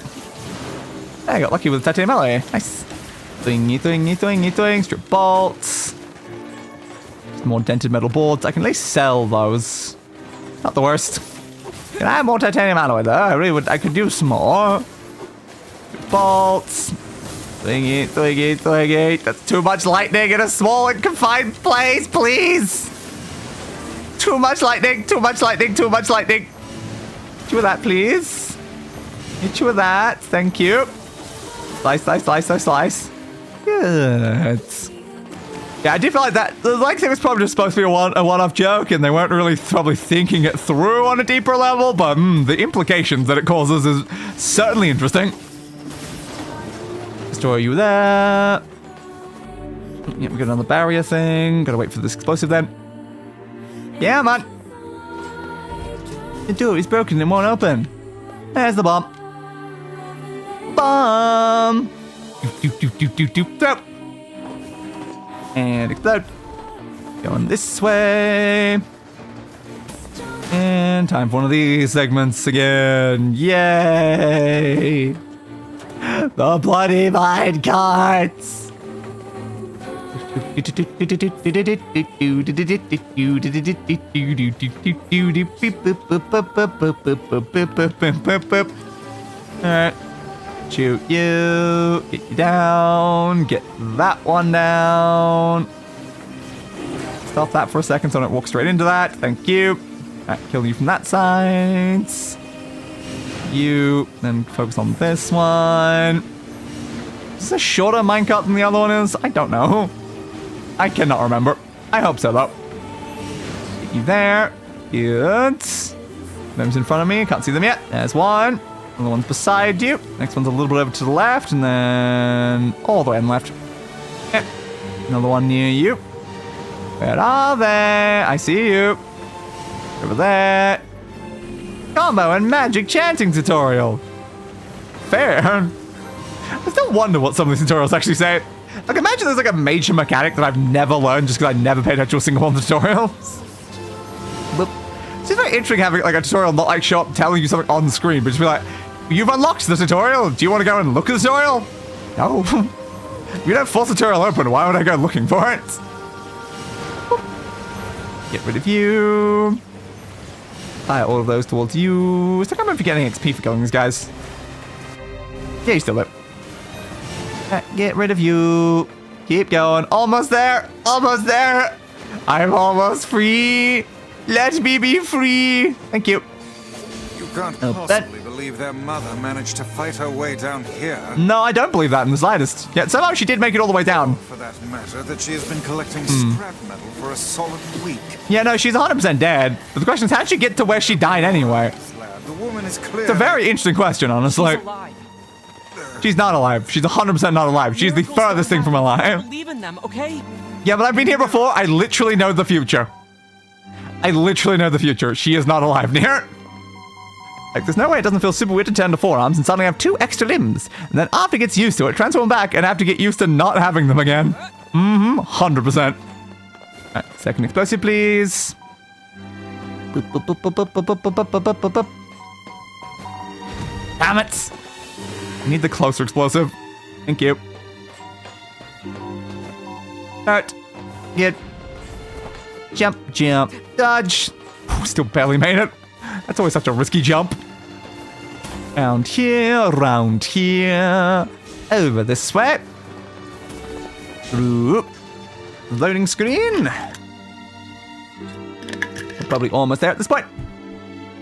I got lucky with titanium alloy. Nice. Thingy, thingy, thingy, thingy. Strip bolts. Some more dented metal boards. I can at least sell those. Not the worst. Can I have more titanium alloy though? I really would. I could use some more. Strip bolts. Thingy, thingy, thingy. That's too much lightning in a small and confined place, please. Too much lightning, too much lightning, too much lightning. Hit you with that, please. Hit you with that. Thank you. Slice, slice, slice, slice, slice. Good. Yeah, I do feel like that. The like thing was probably just supposed to be a one-off joke, and they weren't really probably thinking it through on a deeper level, but the implications that it causes is certainly interesting. Destroy you there. Yeah, we got another barrier thing. Gotta wait for this explosive then. Yeah, man. The door is broken and won't open. There's the bomb. Bomb. And explode. Going this way. And time for one of these segments again. Yay. The bloody mine carts. Alright. Shoot you. Get you down. Get that one down. Stop that for a second so I don't walk straight into that. Thank you. Alright, kill you from that side. You. Then focus on this one. Is this a shorter minecart than the other one is? I don't know. I cannot remember. I hope so, though. Get you there. Good. Them's in front of me. Can't see them yet. There's one. Another one's beside you. Next one's a little bit over to the left, and then all the way on the left. Okay. Another one near you. Where are they? I see you. Over there. Combo and magic chanting tutorial. Fair. I still wonder what some of these tutorials actually say. Like, imagine there's like a major mechanic that I've never learned just because I never paid attention to a single one of the tutorials. But it's just very interesting having like a tutorial not like show up telling you something on the screen, but just be like, you've unlocked the tutorial. Do you want to go and look at the tutorial? No. You don't force the tutorial open. Why would I go looking for it? Get rid of you. Fire all of those towards you. It's like I'm not getting XP for killing these guys. Yeah, you still live. Get rid of you. Keep going. Almost there. Almost there. I'm almost free. Let me be free. Thank you. You can't possibly believe their mother managed to fight her way down here. No, I don't believe that in the slightest. Yet somehow she did make it all the way down. For that matter, that she has been collecting scrap metal for a solid week. Yeah, no, she's 100% dead. But the question is, how'd she get to where she died anyway? The woman is clear. It's a very interesting question, honestly. She's alive. She's not alive. She's 100% not alive. She's the furthest thing from alive. Believe in them, okay? Yeah, but I've been here before. I literally know the future. I literally know the future. She is not alive near. Like, there's no way it doesn't feel super weird to turn to forearms and suddenly have 2 extra limbs. And then after it gets used to it, transform back and have to get used to not having them again. 100%. Alright, second explosive, please. Damn it! I need the closer explosive. Thank you. Alright. Get. Jump, jump, dodge. Still barely made it. That's always such a risky jump. Round here, over this way. Through. Loading screen. We're probably almost there at this point.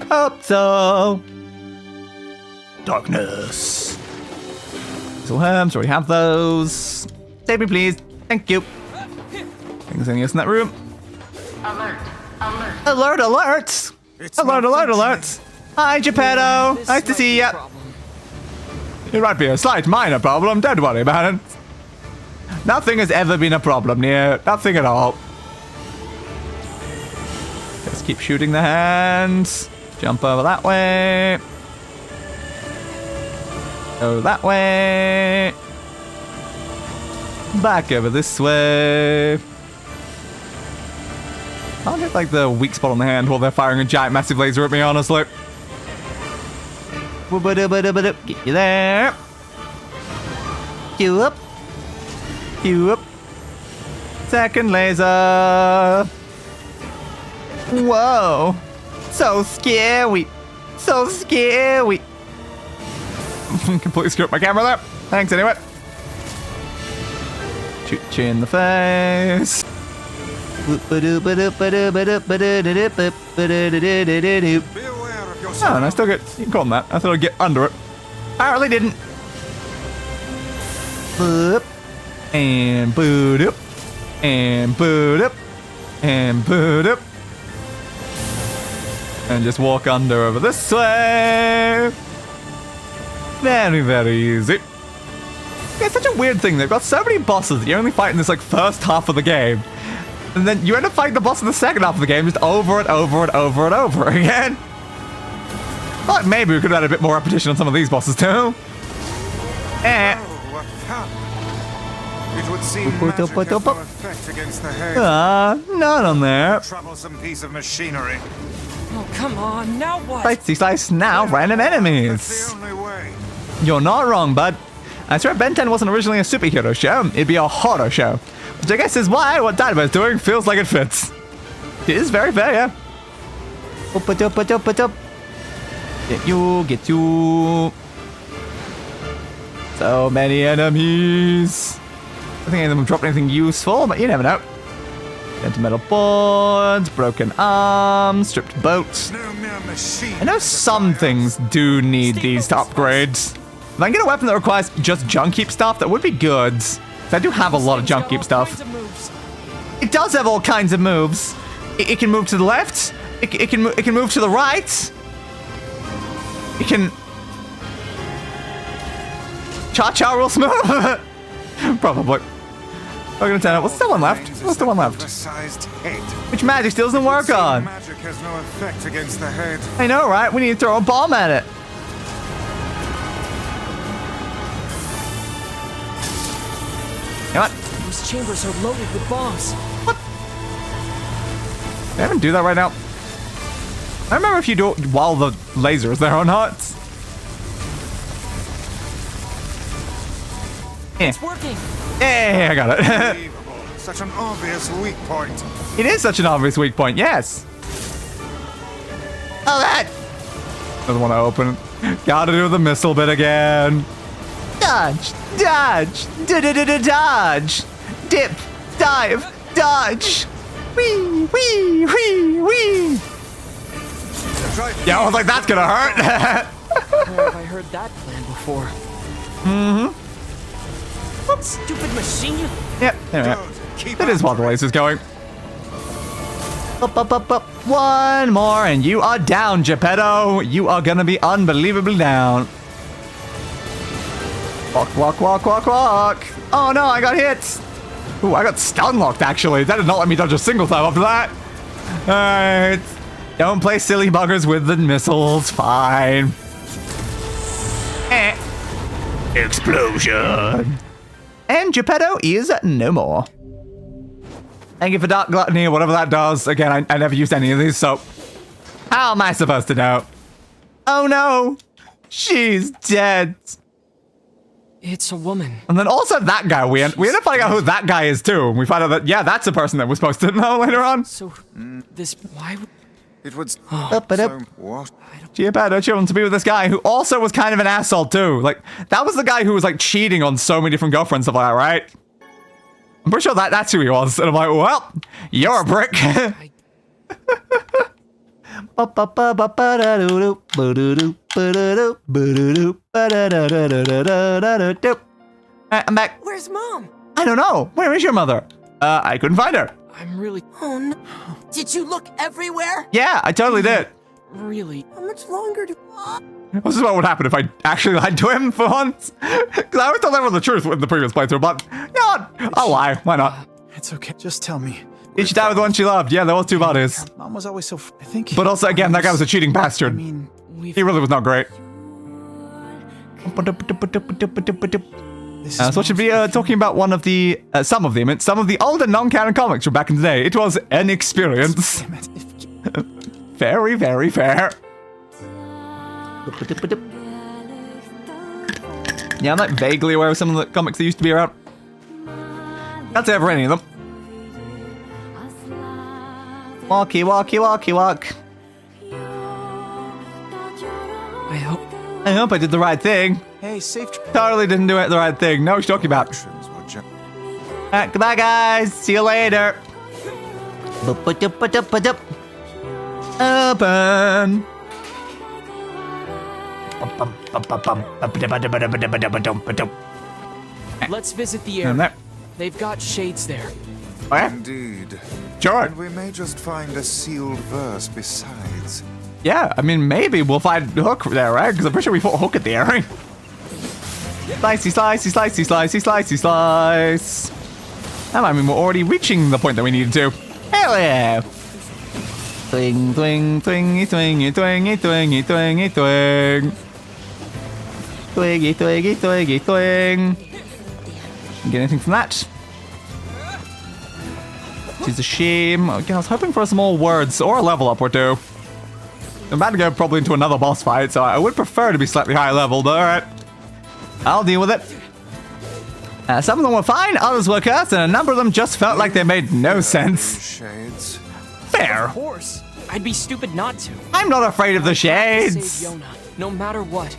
Hope so. Darkness. So herbs, already have those. Save me, please. Thank you. Things any use in that room. Alert. Alert. Alert, alert! It's Alert, alert, malfunctioning. alert! Hi, Geppetto! This Nice to might see be a ya! problem. It might be a slight minor problem, don't worry about it. Nothing has ever been a problem, NieR. Nothing at all. Just keep shooting the hands. Jump over that way. Go that way. Back over this way. I'll get like the weak spot on the hand while they're firing a giant massive laser at me, honestly. Get you there. You up. You up. Second laser. Whoa. So scary. So scary. Completely screwed up my camera there. Thanks anyway. Shoot you in the face. Be aware of yourself. Oh, and I still get... You can call them that. I thought I'd get under it. Apparently didn't. Boop. And boot up. And boot up. And boot up. And just walk under over this way. Very, very easy. Yeah, it's such a weird thing. They've got so many bosses that you only fight in this like first half of the game. And then you end up fighting the boss in the second half of the game just over and over and over and over again. But maybe we could have had a bit more repetition on some of these bosses too. Eh. Oh, a cup. It would seem magic has no effect against the head. None on there. Troublesome piece of machinery. Oh, come on. Now what? Slicey slice now, random That's enemies. the only way. You're not wrong, bud. I swear Ben 10 wasn't originally a superhero show, it'd be a horror show. Which I guess is why what Dynamo is doing feels like it fits. It is very fair, yeah. Get you. So many enemies. I don't think any of them have dropped anything useful, but you never know. Into metal boards, broken arms, stripped boats. No mere machine. I know some things do need these to upgrade. If I can get a weapon that requires just junk heap stuff, that would be good. 'Cause I do have a lot of junk heap stuff. It does have all kinds of moves. It can move to the left. It can move to the right. It can cha-cha real smooth. Probably. I'm gonna turn it. What's the one left? What's the one left? Oversized head. Which magic still doesn't work on? Magic has no effect against the head. I know, right? We need to throw a bomb at it. Come on. Those chambers are loaded with bombs. I haven't do that right now. I don't remember if you do it while the laser is there or not. It's working. Yeah, I got it. Unbelievable. Such an obvious weak point. It is such an obvious weak point, yes. Oh, that! Doesn't want to open. Gotta do the missile bit again. Dodge! Dodge! Dodge! Dip! Dive! Dodge! Wee! Wee! Wee! Wee! Yeah, I was like, that's gonna hurt! Where have I heard that plan before? What stupid machine? Yep, there we go. That is while the laser's going. Up. One more, and you are down, Geppetto. You are gonna be unbelievably down. Walk. Oh no, I got hit. Ooh, I got stun locked, actually. That did not let me dodge a single time after that. Alright. Don't play silly buggers with the missiles. Fine. Explosion. And Geppetto is no more. Thank you for Dark Gluttony or whatever that does. Again, I never used any of these, so how am I supposed to know? Oh no, she's dead. It's a woman. And then also that guy, we end up finding out who that guy is too. And we find out that, yeah, that's a person that we're supposed to know later on. So, this, why would... It would. So, What? Geppetto children to be with this guy who also was kind of an asshole too. Like, that was the guy who was like cheating on so many different girlfriends and stuff like that, right? I'm pretty sure that's who he was. And I'm like, well, you're a brick. I'm back. Where's Mom? I don't know. Where is your mother? I couldn't find her. I'm really. Oh no. Did you look everywhere? Yeah, I totally did. Really. How much longer do... This is what would happen if I actually lied to him for once. Because I always told everyone the truth in the previous playthrough, but you know what? I'll lie. Why not? It's okay. Just tell me. Did she die with the one she loved? Yeah, there was two bodies. Mom was always so... I think... But also, again, that guy was a cheating I bastard. mean... He really was not great. This is So I should be Mom's talking about one of the, some of the older non-canon comics from back in the day. It was an experience. Damn it. Very, very fair. Yeah, I'm like vaguely aware of some of the comics that used to be around. Can't say ever any of them. Walkie, walkie, walkie, walk. I hope I did the right thing. Hey, safe trip. Totally didn't do it the right thing. No, what you talking about? Goodbye, guys. See you later. Open. Let's visit the And area. there. They've got shades there. Okay. Indeed. Sure. And we may just find a sealed verse besides. Yeah, I mean, maybe we'll find Hook there, right? Because I'm pretty sure we fought Hook at the airing. Slicey, slicey, slicey, slicey, slicey, slice. And I mean, we're already reaching the point that we needed to. Hell yeah! Twing, twing, twingy, twingy, twingy, twingy, twingy, twing. Twiggy, twiggy, twiggy, twing. Get anything from that? It's a shame. Okay, I was hoping for some more words or a level up or two. I'm about to go probably into another boss fight, so I would prefer to be slightly higher level, but alright. I'll deal with it. Some of them were fine, others were cursed, and a number of them just felt like they made no sense. Shades. Fair. Of course. I'd be stupid not to. I'm not afraid of the Save shades. Yonah, no matter what.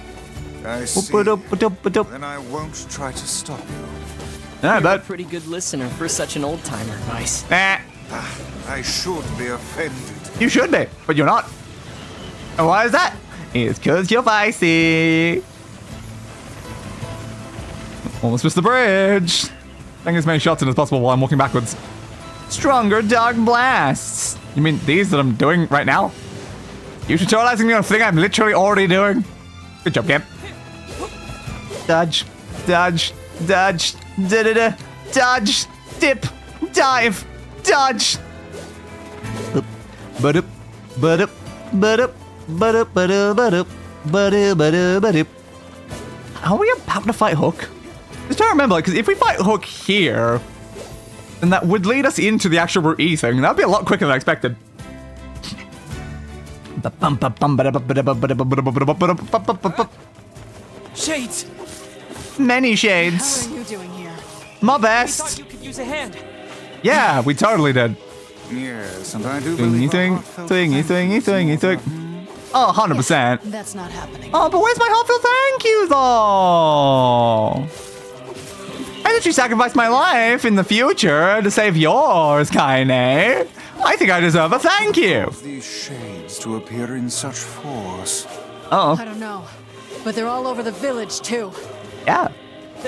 I see. No, Then I won't try to stop you. You're a but pretty good listener for such an old timer, Weiss. I should be offended. You should be, but you're not. And why is that? It's because you're feisty. Almost missed the bridge. Taking as many shots in as possible while I'm walking backwards. Stronger dark blasts. You mean these that I'm doing right now? You tutorializing me on a thing I'm literally already doing? Good job, game. Dodge, dodge, dodge, da-da-da, dodge, dip, dive, dodge. Ba-dup, ba-dup, ba-dup, ba-dup, ba-dup, ba-dup, ba-dup, ba-dup, ba-dup. Are we about to fight Hook? Just trying to remember, because if we fight Hook here, then that would lead us into the actual Realit-E thing. That would be a lot quicker than I expected. Shades! Many shades. What are you doing here? My I thought best. you could use a hand. Yeah, we totally did. Yes, and I do Twingy, believe twing, a heartfelt twingy, thank you twingy, is twingy, twing. over. Oh, 100%. That's not happening. Oh, but where's my heartfelt thank you, though? I literally sacrificed my life in the future to save yours, Kaine. I think I deserve a thank you. Of these shades to appear in such force. Oh, I don't know. But they're all over the village, too. yeah.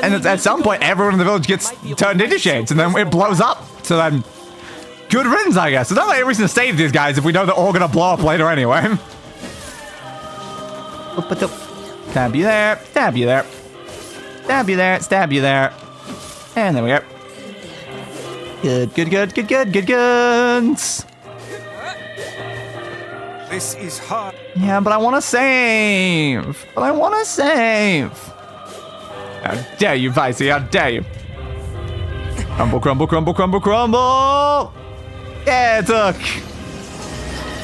And at some point, everyone in the village gets turned into shades, and then it blows up. So then, good riddance, I guess. There's not like a reason to save these guys if we know they're all gonna blow up later anyway. Stab you there, stab you there. Stab you there, stab you there. And there we go. Good, good, good, good, good, good, good. This is hard. Yeah, but I want to save. But I want to save. How dare you, Vicey? How dare you? Crumble, crumble, crumble, crumble, crumble. Yeah, it took.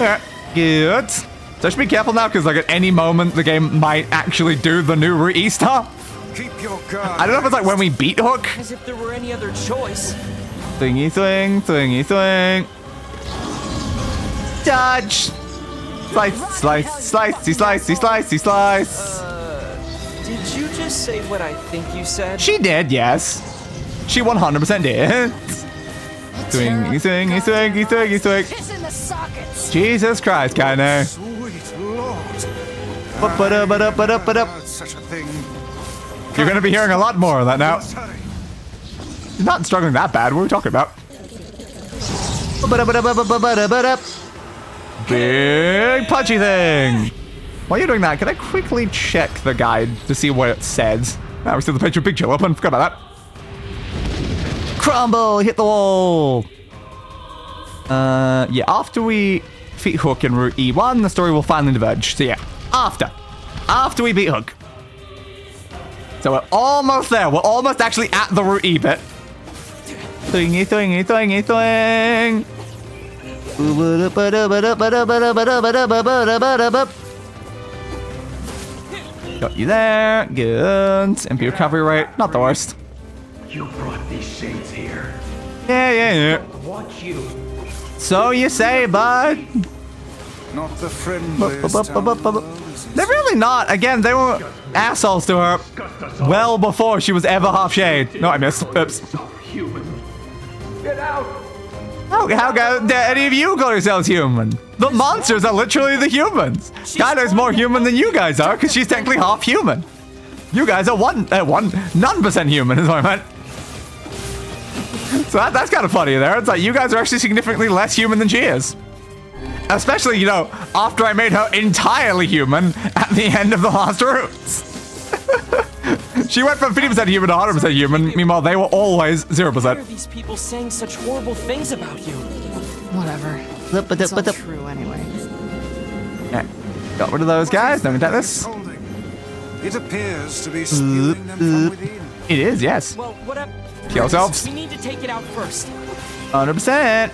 Alright, good. So I should be careful now, because like at any moment the game might actually do the new Realit-E stuff. Keep your guard. I don't know if it's like when we beat Hook. As if there were any other choice. Thingy swing, thingy swing. Dodge. Slice, slice, slicey, slicey, slicey, slice. Did you just say what I think you said? She did, yes. She 100% did. Swingy, swingy, swingy, swingy, swing. Piss in the sockets! Jesus Christ, Kaine. Sweet Lord. Ba-da-ba-da-ba-da-ba-da. Heard such a thing. You're going to be hearing a lot more of that now. Hurry. She's not struggling that bad. What are we talking about? Big punchy thing. While you're doing that, can I quickly check the guide to see what it says? Ah, we still have the picture picture open. Forgot about that. Crumble, hit the wall. Yeah, after we defeat Hook in Route E1, the story will finally diverge. So yeah, after we beat Hook. So we're almost there. We're almost actually at the Route E bit. Thingy, thingy, thingy, thing. Got you there. Good. MP recovery rate, not the worst. You brought these shades here. Yeah. Watch you. So you say, bud. Not the friendliest town in the world, is it? They're really not. Again, they were assholes to her well before she was ever half shade. No, I missed. Oops. Human. Get out. How dare any of you call yourselves human? The monsters are literally the humans. Kaido's more human than you guys are because she's technically half human. You guys are none percent human is what I meant. So that's kind of funny there. It's like you guys are actually significantly less human than she is. Especially, you know, after I made her entirely human at the end of the last routes. She went from 50% human to 100% human. Meanwhile, they were always 0%. Why are these people saying such horrible things about you? Whatever. It's all true anyway. Yeah. Got rid of those guys. Don't attack this. Holding. It appears to be spewing them from within. It is, yes. Well, whatever. Kill ourselves. We need to take it out first. 100%.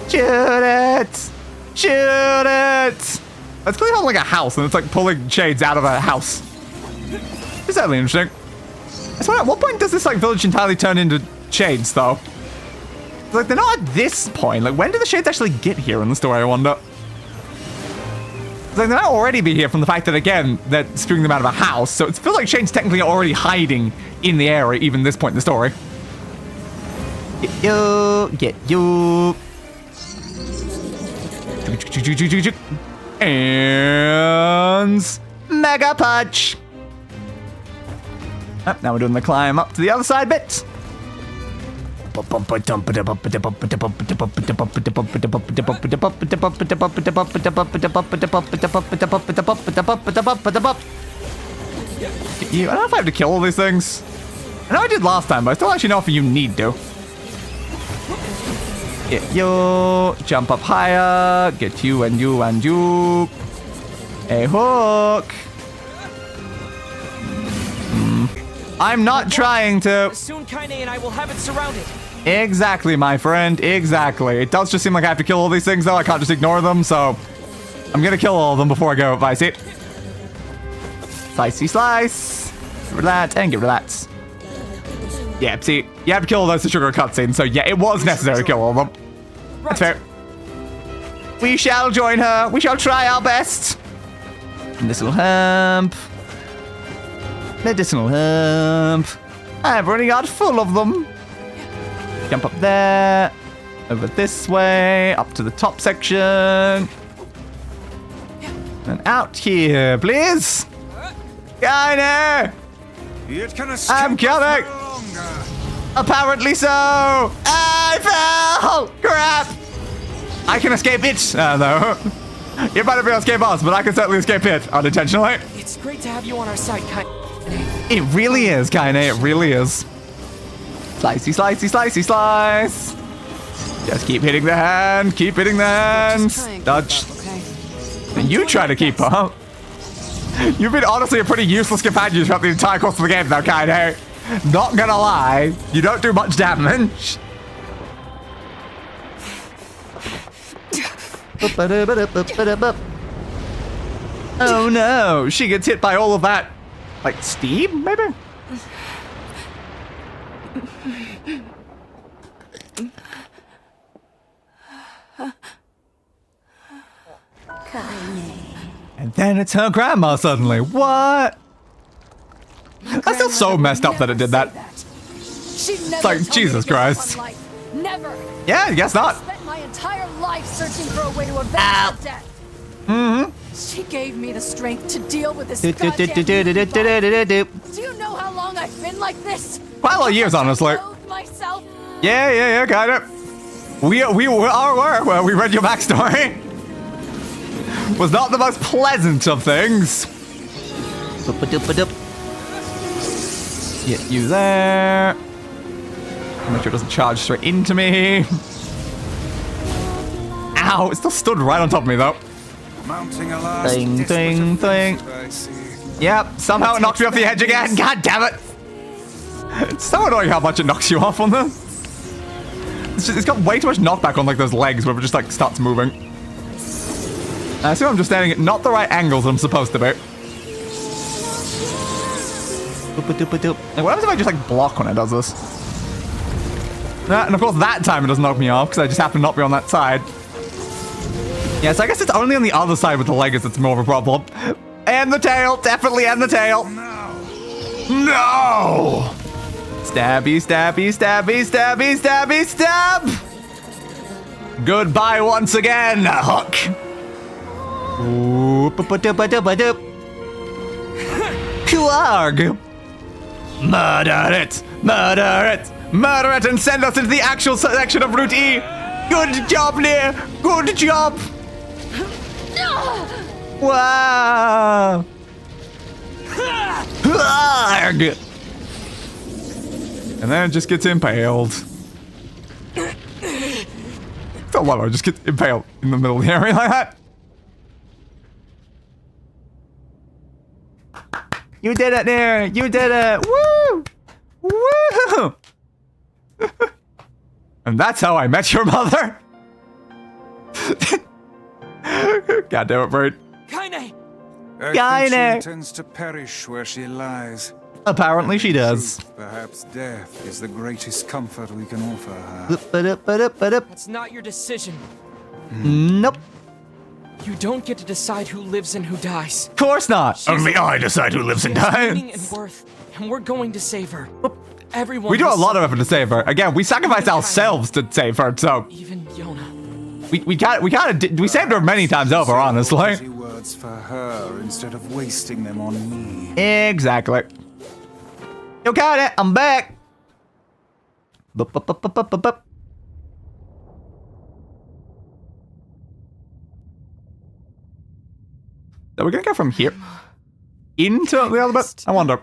Shoot it! Shoot it! It's clearly on like a house, and it's like pulling shades out of a house. It's certainly interesting. So at what point does this like village entirely turn into shades, though? Like they're not at this point. Like when did the shades actually get here in the story? I wonder. Like they might already be here from the fact that again they're spewing them out of a house, so it feels like shades technically are already hiding in the area even this point in the story. Get you. And Mega Punch. Oh, now we're doing the climb up to the other side bit. I don't know if I have to kill all these things. I know I did last time, but I still actually know if you need to. Get you, jump up higher, get you and you and you. A hook. I'm not trying to. Soon Kaine and I will have it surrounded. Exactly, my friend, exactly. It does just seem like I have to kill all these things though. I can't just ignore them, so I'm gonna kill all of them before I go, Vicey. Slicey slice. Get rid of that and get rid of that. Yeah, see, you have to kill all those to trigger a cutscene, so yeah, it was necessary to kill all of them. That's fair. We shall join her. We shall try our best. Medicinal hemp. Medicinal hemp. I've already got full of them. Jump up there. Over this way. Up to the top section. And out here, please. Kaine! It can I'm escape us coming. no longer. Apparently so. I fell. Crap. I can escape it. No. You might not be able to escape us, but I can certainly escape it unintentionally. It's great to have you on our side, Kaine. It really is, Kaine. It really is. Slicey, slicey, slicey, slice. Just keep hitting the hand. Keep hitting the hand. Dodge. You try to keep up. You've been honestly a pretty useless companion throughout the entire course of the game, though, Kaine. Not gonna lie. You don't do much damage. Oh no, she gets hit by all of that. Like steam, maybe? And then it's her grandma suddenly. What? I feel so messed up that it did that. It's like, Jesus Christ. Never. Yeah, I guess not. I spent my entire life searching for a way to avenge her death. She gave me the strength to deal with this goddamn evil. Do you know how long I've been like this? Quite a lot of years, honestly. Loathe myself. Yeah, kind of. We are aware. We read your backstory. Was not the most pleasant of things. Get you there. Make sure it doesn't charge straight into me. Ow, it still stood right on top of me though. Mounting a last Thing. I see. Yep, somehow it knocked me off the edge again. God damn it. It's so annoying how much it knocks you off on this. It's got way too much knockback on like those legs where it just like starts moving. I assume I'm just standing at not the right angles I'm supposed to be. Like, what happens if I just like block when it does this? And of course that time it doesn't knock me off because I just happen to not be on that side. Yeah, so I guess it's only on the other side with the legs that's more of a problem. And the tail, definitely and the tail. No! Stabby, stabby, stabby, stabby, stabby, stab! Goodbye once again, Hook. Klarg! Murder it! Murder it! Murder it and send us into the actual section of Route E! Good job, NieR! Good job! Wow! Klarg! And then it just gets impaled. Don't love it, it just gets impaled in the middle of the area like that. You did it, NieR! You did it! Woo! Woo! And that's how I met your mother. God damn it, Bird. Kaine! I think she tends to perish where she lies. Apparently she does. Truth, perhaps death is the greatest comfort we can offer her. That's not your decision. Nope. You don't get to decide who lives and who dies. Of course not. Only I decide who lives and She has meaning dies. and worth, and we're going to save her. Everyone. We do a has lot of effort to save her. Again, we sacrificed ourselves to save her, so even Yonah. we saved her many times over, honestly. Easy words for her instead of wasting them on me. Exactly. You got it. I'm back. So we're gonna go from here into the other bit. I wonder.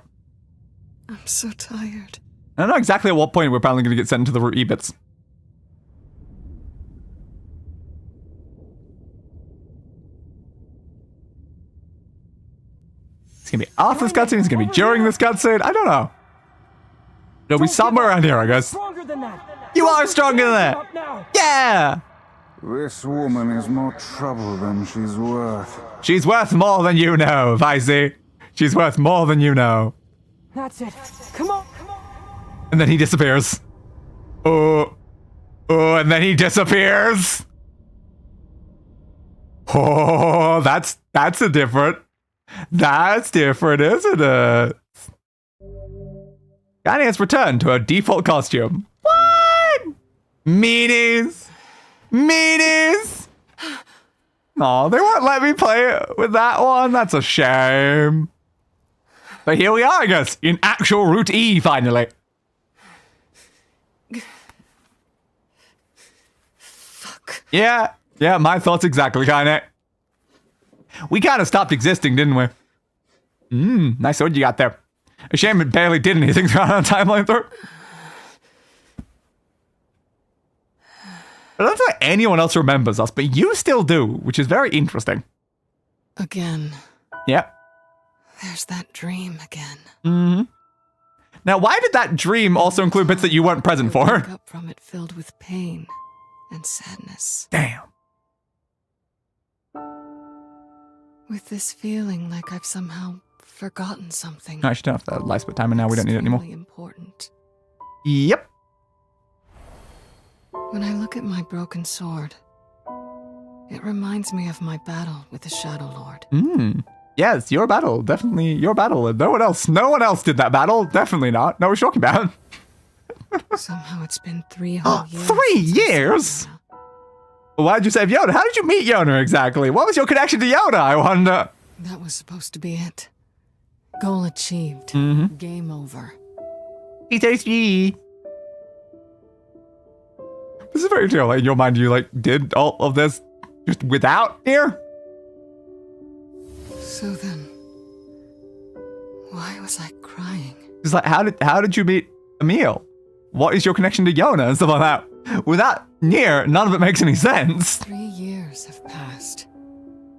I'm so tired. I don't know exactly at what point we're probably gonna get sent into the Route E bits. It's gonna be after this cutscene. It's gonna be during this cutscene. I don't know. It'll be somewhere around here, I guess. Stronger than that. You are stronger than that. Up now. Yeah. This woman is more trouble than she's worth. She's worth more than you know, Vicey. She's worth more than you know. That's it. Come on. And then he disappears. Oh, and then he disappears. Oh, that's different, isn't it? Kaine has returned to her default costume. What? Meanies. Aw, they won't let me play it with that one. That's a shame. But here we are, I guess, in actual Route E, finally. Fuck. Yeah, my thoughts exactly, Kaine. We kind of stopped existing, didn't we? Nice sword you got there. A shame it barely did anything throughout our timeline through. I don't think anyone else remembers us, but you still do, which is very interesting. Again. Yeah. There's that dream again. Now, why did that dream also include bits that you weren't present I for? woke up from it filled with pain and sadness. Damn. With this feeling like I've somehow forgotten something. No, I should turn off the light split timer now. We don't need it anymore. Extremely important. Yep. When I look at my broken sword, it reminds me of my battle with the Shadow Lord. Yes, your battle. Definitely your battle. And no one else did that battle. Definitely not. No, we're talking about. Somehow it's been 3 whole years. 3 since I years? saved Yonah. Why'd you save Yonah? How did you meet Yonah exactly? What was your connection to Yonah, I wonder? That was supposed to be it. Goal achieved. Game over. He tastes me. This is very true. Like, in your mind, you like did all of this just without NieR? So then, why was I crying? It's like, how did you meet Emil? What is your connection to Yonah and stuff like that? Without NieR, none of it makes any sense. 3 years have passed.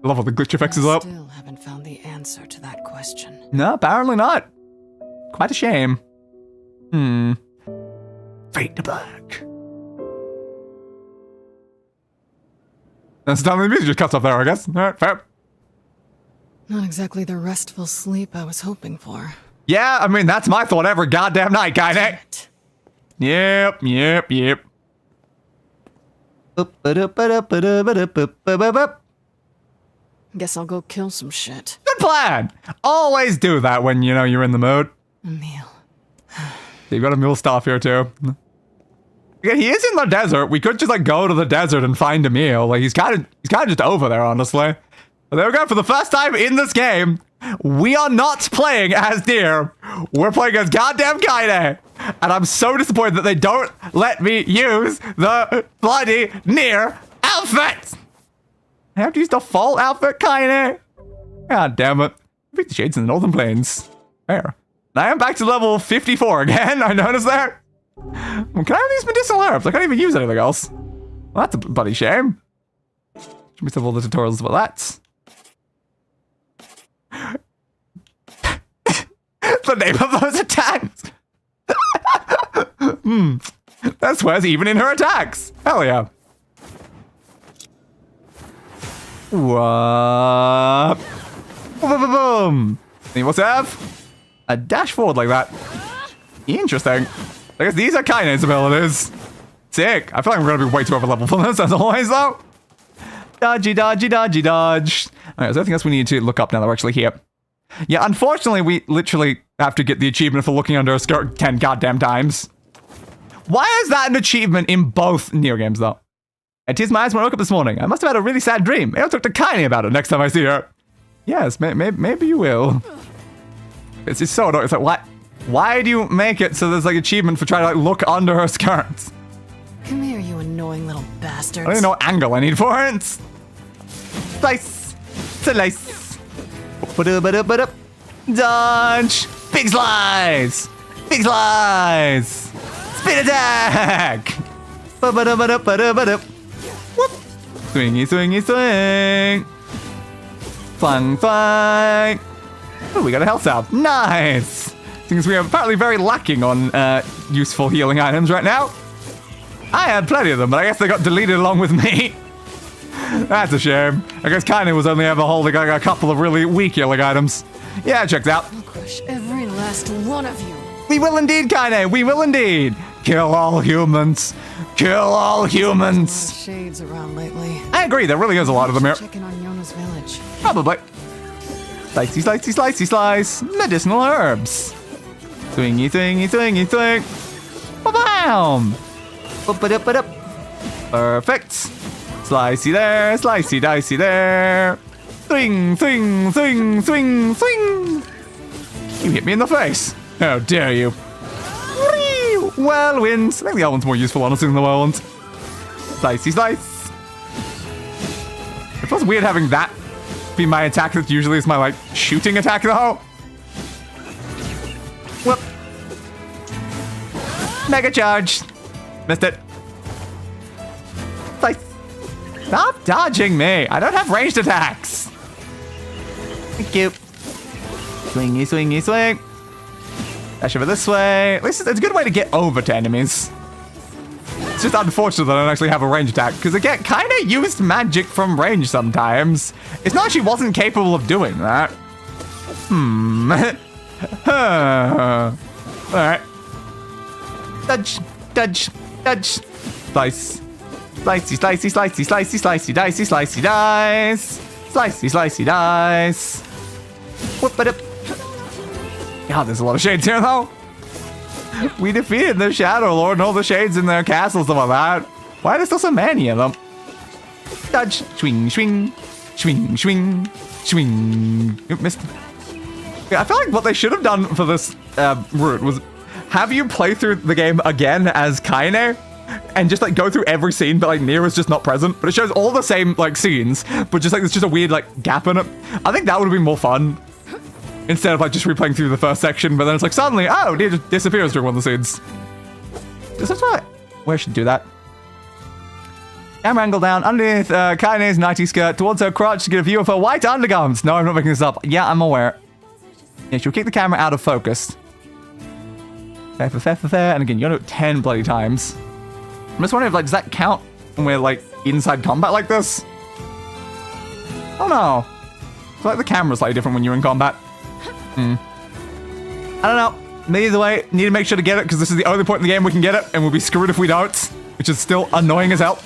I love all the glitch effects as I well. still haven't found the answer to that question. No, apparently not. Quite a shame. Fade to black. That's the time the music just cuts off there, I guess. Alright, fair. Not exactly the restful sleep I was hoping for. Yeah, I mean, that's my thought every goddamn night, kinda. Yep. Guess I'll go kill some shit. Good plan! Always do that when, you know, you're in the mood. Emil. You've got a mule staff here, too. Again, he is in the desert. We could just, like, go to the desert and find Emil. Like, he's kind of just over there, honestly. But there we go. For the first time in this game, we are not playing as NieR. We're playing as goddamn Kaine. And I'm so disappointed that they don't let me use the bloody NieR outfit. I have to use the fall outfit, Kaine. God damn it. Beat the shades in the Northern Plains. There. I am back to level 54 again. I noticed that. Well, can I have these medicinal herbs? I can't even use anything else. Well, that's a bloody shame. Should we have all the tutorials about that? The name of those attacks. That swears even in her attacks. Hell yeah. What? Boom. And what's that have? A dash forward like that. Interesting. I guess these are Kaine's abilities. Sick. I feel like I'm going to be way too over level for this as always though. Dodgy. Alright, is there anything else we need to look up now that we're actually here? Yeah, unfortunately, we literally have to get the achievement for looking under a skirt 10 goddamn times. Why is that an achievement in both NieR games, though? I teased my eyes when I woke up this morning. I must have had a really sad dream. I'll talk to Kaine about it next time I see her. Yes, maybe you will. It's just so annoying. It's like, why do you make it so there's like achievement for trying to like look under her skirts? Come here, you annoying little bastards. I don't even know what angle I need for it. Slice. Slice. Dodge. Big slice. Big slice. Spin attack. Whoop. Swingy. Flang. Oh, we got a health salve. Nice. Things we are apparently very lacking on useful healing items right now. I had plenty of them, but I guess they got deleted along with me. That's a shame. I guess Kaine was only ever holding like a couple of really weak healing items. Yeah, it checks out. I'll crush every last one of you. We will indeed, Kaine. We will indeed. Kill all humans. Kill all humans. Shades around lately. I agree. There really is a lot of them here. Checking on Yonah's village. Probably. Slice. Medicinal herbs. Swingy. Ba-bam. Perfect. Slicey there. Slicey dicey there. Swing. You hit me in the face. How dare you. Whirlwinds. I think the other one's more useful, honestly, than the whirlwinds. Slice. It feels weird having that be my attack that usually is my, like, shooting attack, though. Whoop. Mega charge. Missed it. Slice. Stop dodging me. I don't have ranged attacks. Thank you. Swing. Dash over this way. At least it's a good way to get over to enemies. It's just unfortunate that I don't actually have a range attack, because again, kind of used magic from range sometimes. It's not she wasn't capable of doing that. Alright. Dodge. Slice. Slicey, dice. Whoop it up. God, there's a lot of shades here, though. We defeated the Shadow Lord and all the shades in their castles and all that. Why are there still so many of them? Dodge. Swing. Oop, missed. Yeah, I feel like what they should have done for this route was have you play through the game again as Kaine and just like go through every scene, but like NieR is just not present. But it shows all the same like scenes, but just like there's just a weird like gap in it. I think that would have been more fun instead of like just replaying through the first section. But then it's like suddenly, oh, NieR just disappears during one of the scenes. Is that right? Where should do that? Camera angle down underneath Kaine's nighty skirt towards her crotch to get a view of her white undergarments. No, I'm not making this up. Yeah, I'm aware. Yeah, she'll keep the camera out of focus. Fair. And again, you're gonna do it 10 bloody times. I'm just wondering if, like, does that count when we're, like, inside combat like this? Oh, no. It's like the camera's slightly different when you're in combat. I don't know. Either way, need to make sure to get it, because this is the only point in the game we can get it, and we'll be screwed if we don't, which is still annoying as hell.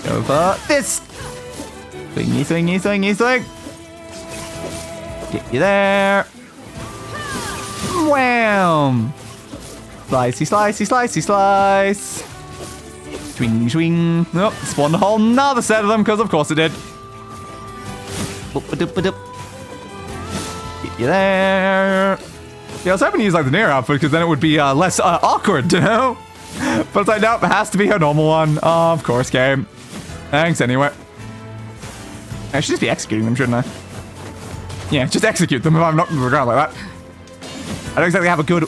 Over this. Swing. Get you there. Wham! Slice. Swing. Oh, spawned a whole nother set of them, because of course it did. Get you there. Yeah, I was hoping to use like the NieR outfit, because then it would be less awkward, you know? But it's like, nope, it has to be her normal one. Of course, game. Thanks anyway. I should just be executing them, shouldn't I? Yeah, just execute them if I'm knocking them to the ground like that. I don't exactly have a good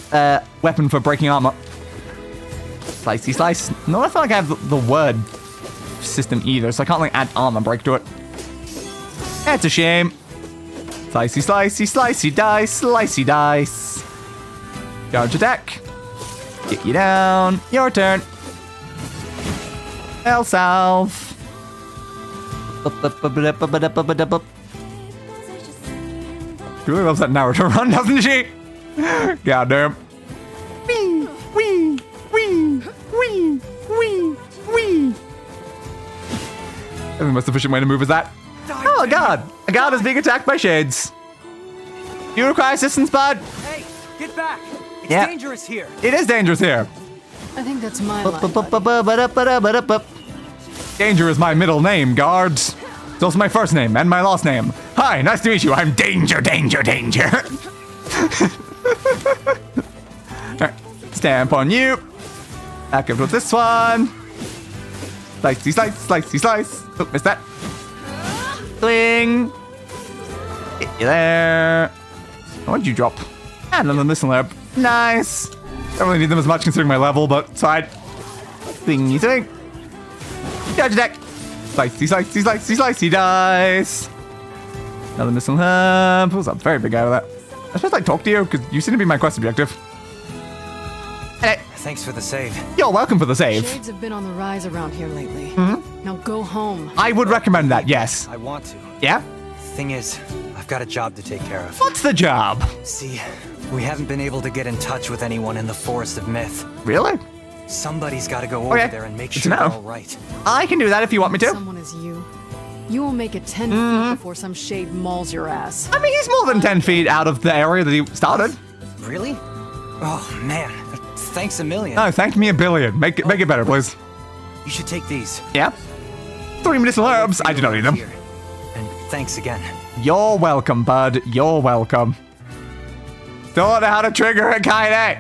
weapon for breaking armor. Slice. No, I feel like I have the word system either, so I can't like add armor break to it. That's a shame. Slicey dice. Charge attack. Get you down. Your turn. El salve. She really loves that Naruto run, doesn't she? Goddamn. Wee. I think the most efficient way to move is that. Oh, God. A god is being attacked by shades. Do you require assistance, bud? Hey, get back. It's Yeah. dangerous here. It is dangerous here. I think that's my line. buddy. Danger is my middle name, guards. It's also my first name and my last name. Hi, nice to meet you. I'm Danger. Alright, stamp on you. Back up with this one. Slice. Oh, missed that. Swing. Get you there. What did you drop? And another missile herb. Nice. Don't really need them as much considering my level, but it's fine. Swing. Charge attack. Slicey dice. Another missile herb. What's that very big out of that? I should like talk to you, because you seem to be my quest objective. Hey. Thanks for the save. You're welcome for the save. Shades have been on the rise around here lately. Now go home. I would recommend that, yes. I want to. Yeah? Thing is, I've got a job to take care of. What's the job? See, we haven't been able to get in touch with anyone in the Forest of Myth. Really? Somebody's got to go over there and make Good sure to know. they're all right. I can do that if you want me to. Someone is you. You will make it 10 feet before some shade mauls your ass. I mean, he's more than 10 feet out of the area that he started. Really? Oh, man. Thanks a million. No, thank me a billion. Make it better, please. You should take these. Yeah? 3 medicinal herbs. I do not need them. Here. And thanks again. You're welcome, bud. You're welcome. Don't know how to trigger it, Kaine.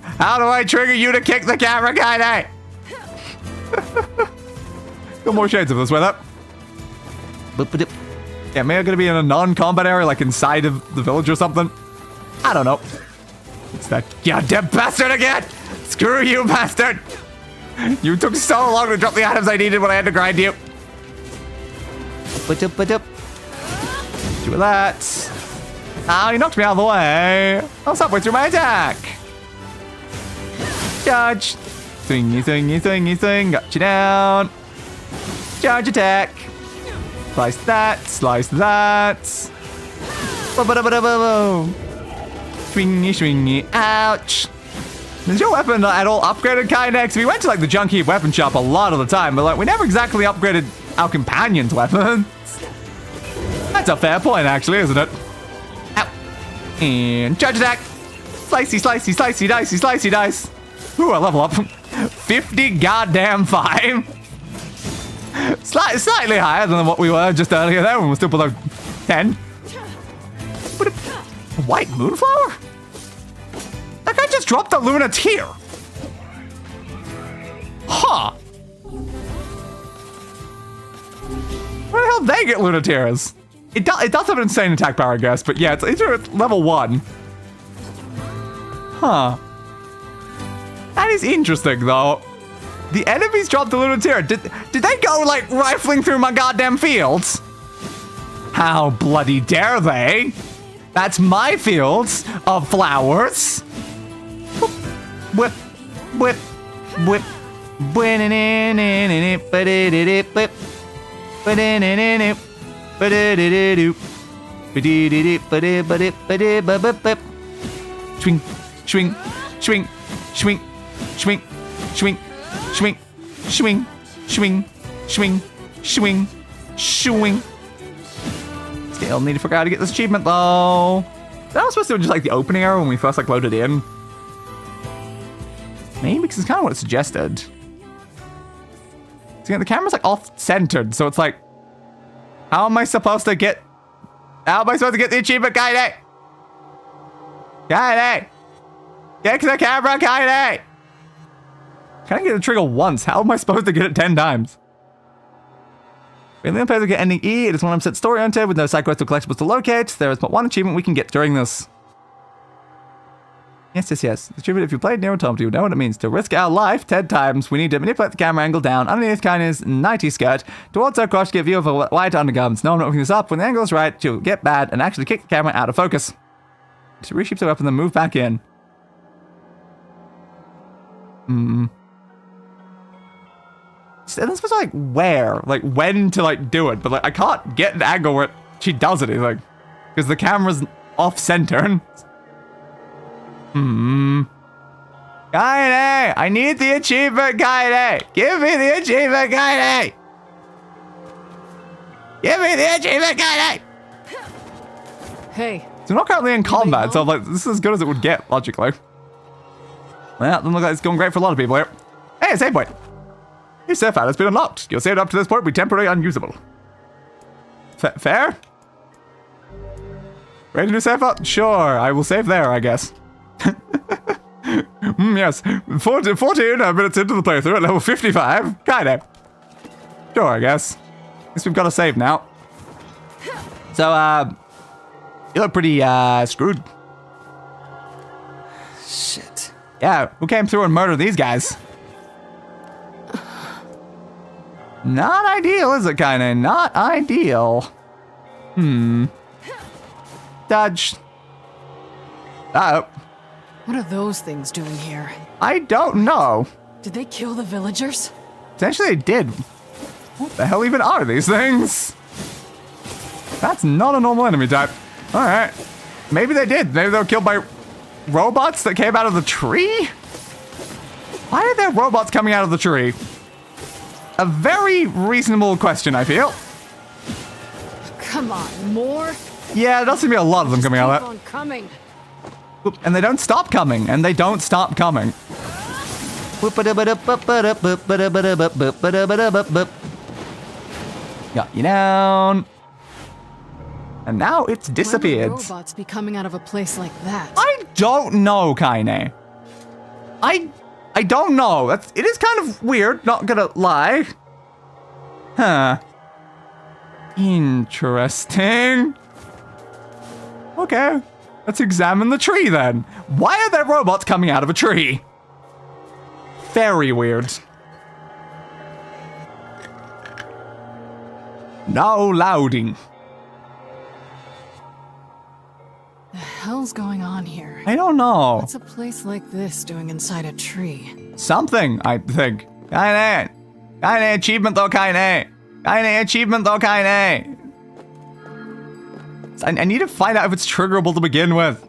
How do I trigger you to kick the camera, Kaine? Got more shades of this weather. Yeah, maybe I'm gonna be in a non-combat area, like inside of the village or something. I don't know. It's that goddamn bastard again! Screw you, bastard! You took so long to drop the items I needed when I had to grind you. Do that. Ah, he knocked me out of the way. I was halfway through my attack. Charge. Swing. Got you down. Charge attack. Slice that. Swingy. Ouch. Is your weapon at all upgraded, Kynex? We went to like the junk heap weapon shop a lot of the time, but like we never exactly upgraded our companion's weapons. That's a fair point, actually, isn't it? Ow. And charge attack. Slicey dice. Ooh, I level up. 50 goddamn 5. Slightly higher than what we were just earlier there when we were still below 10. A white moonflower? That guy just dropped a Luna tear. Huh. Where the hell they get Lunatiers? It does have an insane attack power, I guess, but yeah, it's at level 1. Huh. That is interesting, though. The enemies dropped the Lunatier. Did they go, like, rifling through my goddamn fields? How bloody dare they? That's my fields of flowers. Whip, whip, whip, swing, swing, swing, swing, swing, swing, swing, swing, swing, swing, swing, swing. Still need to figure out how to get this achievement though. That was supposed to be just like the opening area when we first like loaded in. Maybe because it's kind of what it suggested. See, the camera's like off-centered, so it's like, how am I supposed to get the achievement, Kaine? Kaine! Get to the camera, Kaine! Can I get the trigger once? How am I supposed to get it 10 times? We only players will get ending E. It is 100% story-oriented with no side quests or collectibles to locate. There is but one achievement we can get during this. Yes. The achievement, if you played NieR Automata, you know what it means. To risk our life 10 times, we need to manipulate the camera angle down underneath Kaine's nighty skirt towards her crotch to get a view of her white undergarments. No, I'm not looking this up. When the angle is right, she'll get bad and actually kick the camera out of focus. She reshapes her weapon and then move back in. And I'm supposed to like where, like when to like do it, but like I can't get an angle where she does it. It's like because the camera's off center. Kaine, I need the achievement, Kaine. Give me the achievement, Kaine. Give me the achievement, Kaine. Hey. So we're not currently in combat, so like this is as good as it would get logically. Well, doesn't look like it's going great for a lot of people here. Hey, save point. Your save file has been unlocked. Your save up to this point will be temporarily unusable. Fair? Ready to save up? Sure, I will save there, I guess. Yes. 14 minutes into the playthrough at level 55. Kinda. Sure, I guess. Guess we've got to save now. So, you look pretty, screwed. Shit. Yeah, who came through and murdered these guys? Not ideal, is it, Kaine? Not ideal. Dodge. Uh-oh. What are those things doing here? I don't know. Did they kill the villagers? Potentially they did. What the hell even are these things? That's not a normal enemy type. Alright. Maybe they did. Maybe they were killed by robots that came out of the tree? Why are there robots coming out of the tree? A very reasonable question, I feel. Come on, more? Yeah, there does seem to be a lot of them coming out of that. Keep on coming. And they don't stop coming, and they don't stop coming. Got you down. And now it's disappeared. Why would robots be coming out of a place like that? I don't know, Kaine. I don't know. It is kind of weird, not gonna lie. Huh. Interesting. Okay. Let's examine the tree then. Why are there robots coming out of a tree? Very weird. No loading. The hell's going on here? I don't know. What's a place like this doing inside a tree? Something, I think. Kaine. Kaine, achievement though, Kaine. Kaine, achievement though, Kaine. I need to find out if it's triggerable to begin with.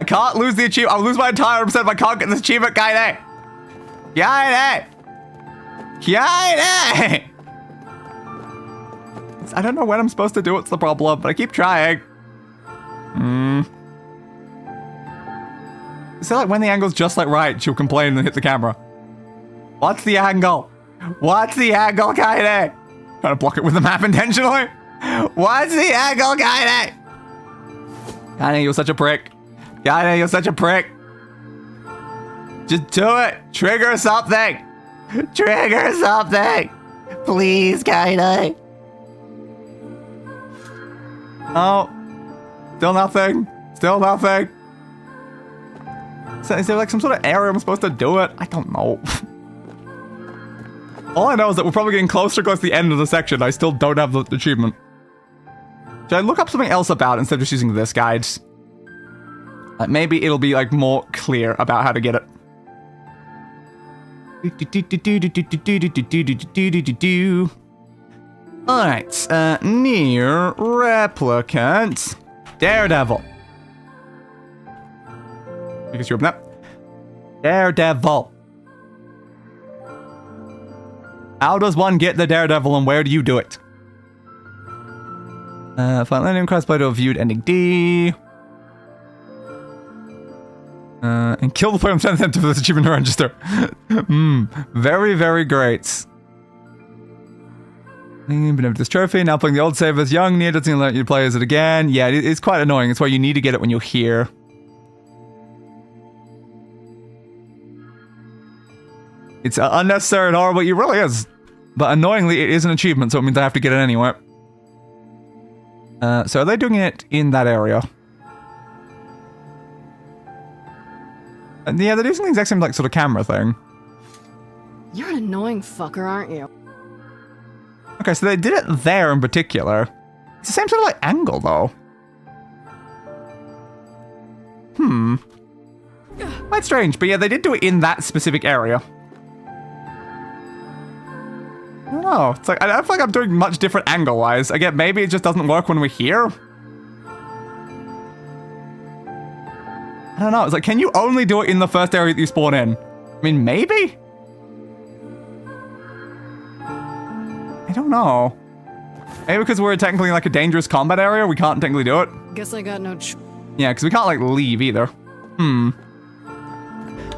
I can't lose the achievement. I'll lose my entire % if I can't get this achievement, Kaine. Kaine. Kaine. I don't know when I'm supposed to do it's the problem, but I keep trying. So like when the angle's just like right, she'll complain and hit the camera. What's the angle? What's the angle, Kaine? Trying to block it with the map intentionally. What's the angle, Kaine? Kaine, you're such a prick. Kaine, you're such a prick. Just do it. Trigger something. Trigger something! Please, Kaine. Oh. Still nothing. Still nothing. So is there like some sort of area I'm supposed to do it? I don't know. All I know is that we're probably getting closer to the end of the section. I still don't have the achievement. Should I look up something else about it instead of just using this guide? Like maybe it'll be like more clear about how to get it. Alright, NieR Replicant. Daredevil. You can see open that. Daredevil. How does one get the Daredevil and where do you do it? Find landing crossbow to a viewed ending D. And kill the player on 10th attempt for this achievement to register. Very, very great. Been over this trophy, now playing the old save as young. NieR doesn't let you play as it again. Yeah, it's quite annoying. It's why you need to get it when you're here. It's unnecessary and horrible. It really is. But annoyingly, it is an achievement, so it means I have to get it anyway. So are they doing it in that area? Yeah, they're using the exact same like sort of camera thing. You're an annoying fucker, aren't you? Okay, so they did it there in particular. It's the same sort of like angle though. Quite strange, but yeah, they did do it in that specific area. I don't know. It's like I don't feel like I'm doing much different angle-wise. Again, maybe it just doesn't work when we're here. I don't know. It's like, can you only do it in the first area that you spawn in? I mean, maybe? I don't know. Maybe because we're technically in like a dangerous combat area, we can't technically do it. Guess I got no Yeah, because we can't like leave either. I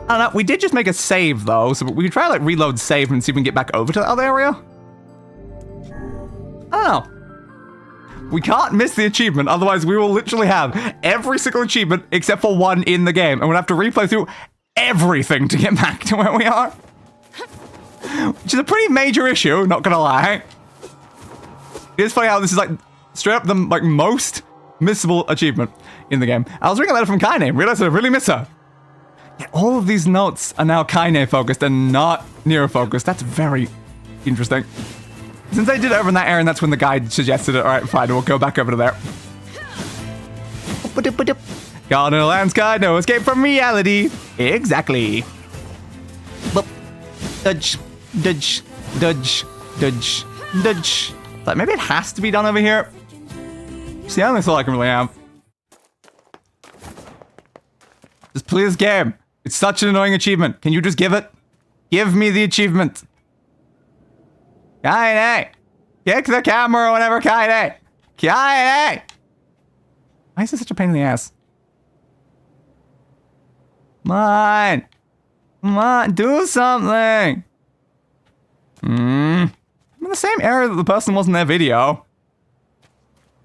don't know. We did just make a save though, so we can try like reload save and see if we can get back over to the other area. I don't know. We can't miss the achievement, otherwise we will literally have every single achievement except for one in the game, and we'll have to replay through everything to get back to where we are. Which is a pretty major issue, not gonna lie. It is funny how this is like straight up the like most missable achievement in the game. I was reading a letter from Kaine, realized I really miss her. Yeah, all of these notes are now Kaine focused and not NieR focused. That's very interesting. Since I did it over in that area, and that's when the guide suggested it. All right, fine, we'll go back over to there. Gone in a land sky, no escape from reality. Exactly. Dudge, dudge, dudge, dudge, dudge. Like maybe it has to be done over here. See, I don't think so I can really have. Just play this game. It's such an annoying achievement. Can you just give it? Give me the achievement. Kaine! Kick the camera or whatever, Kaine! Kaine! Why is this such a pain in the ass? Come on! Come on, do something! I'm in the same area that the person was in their video.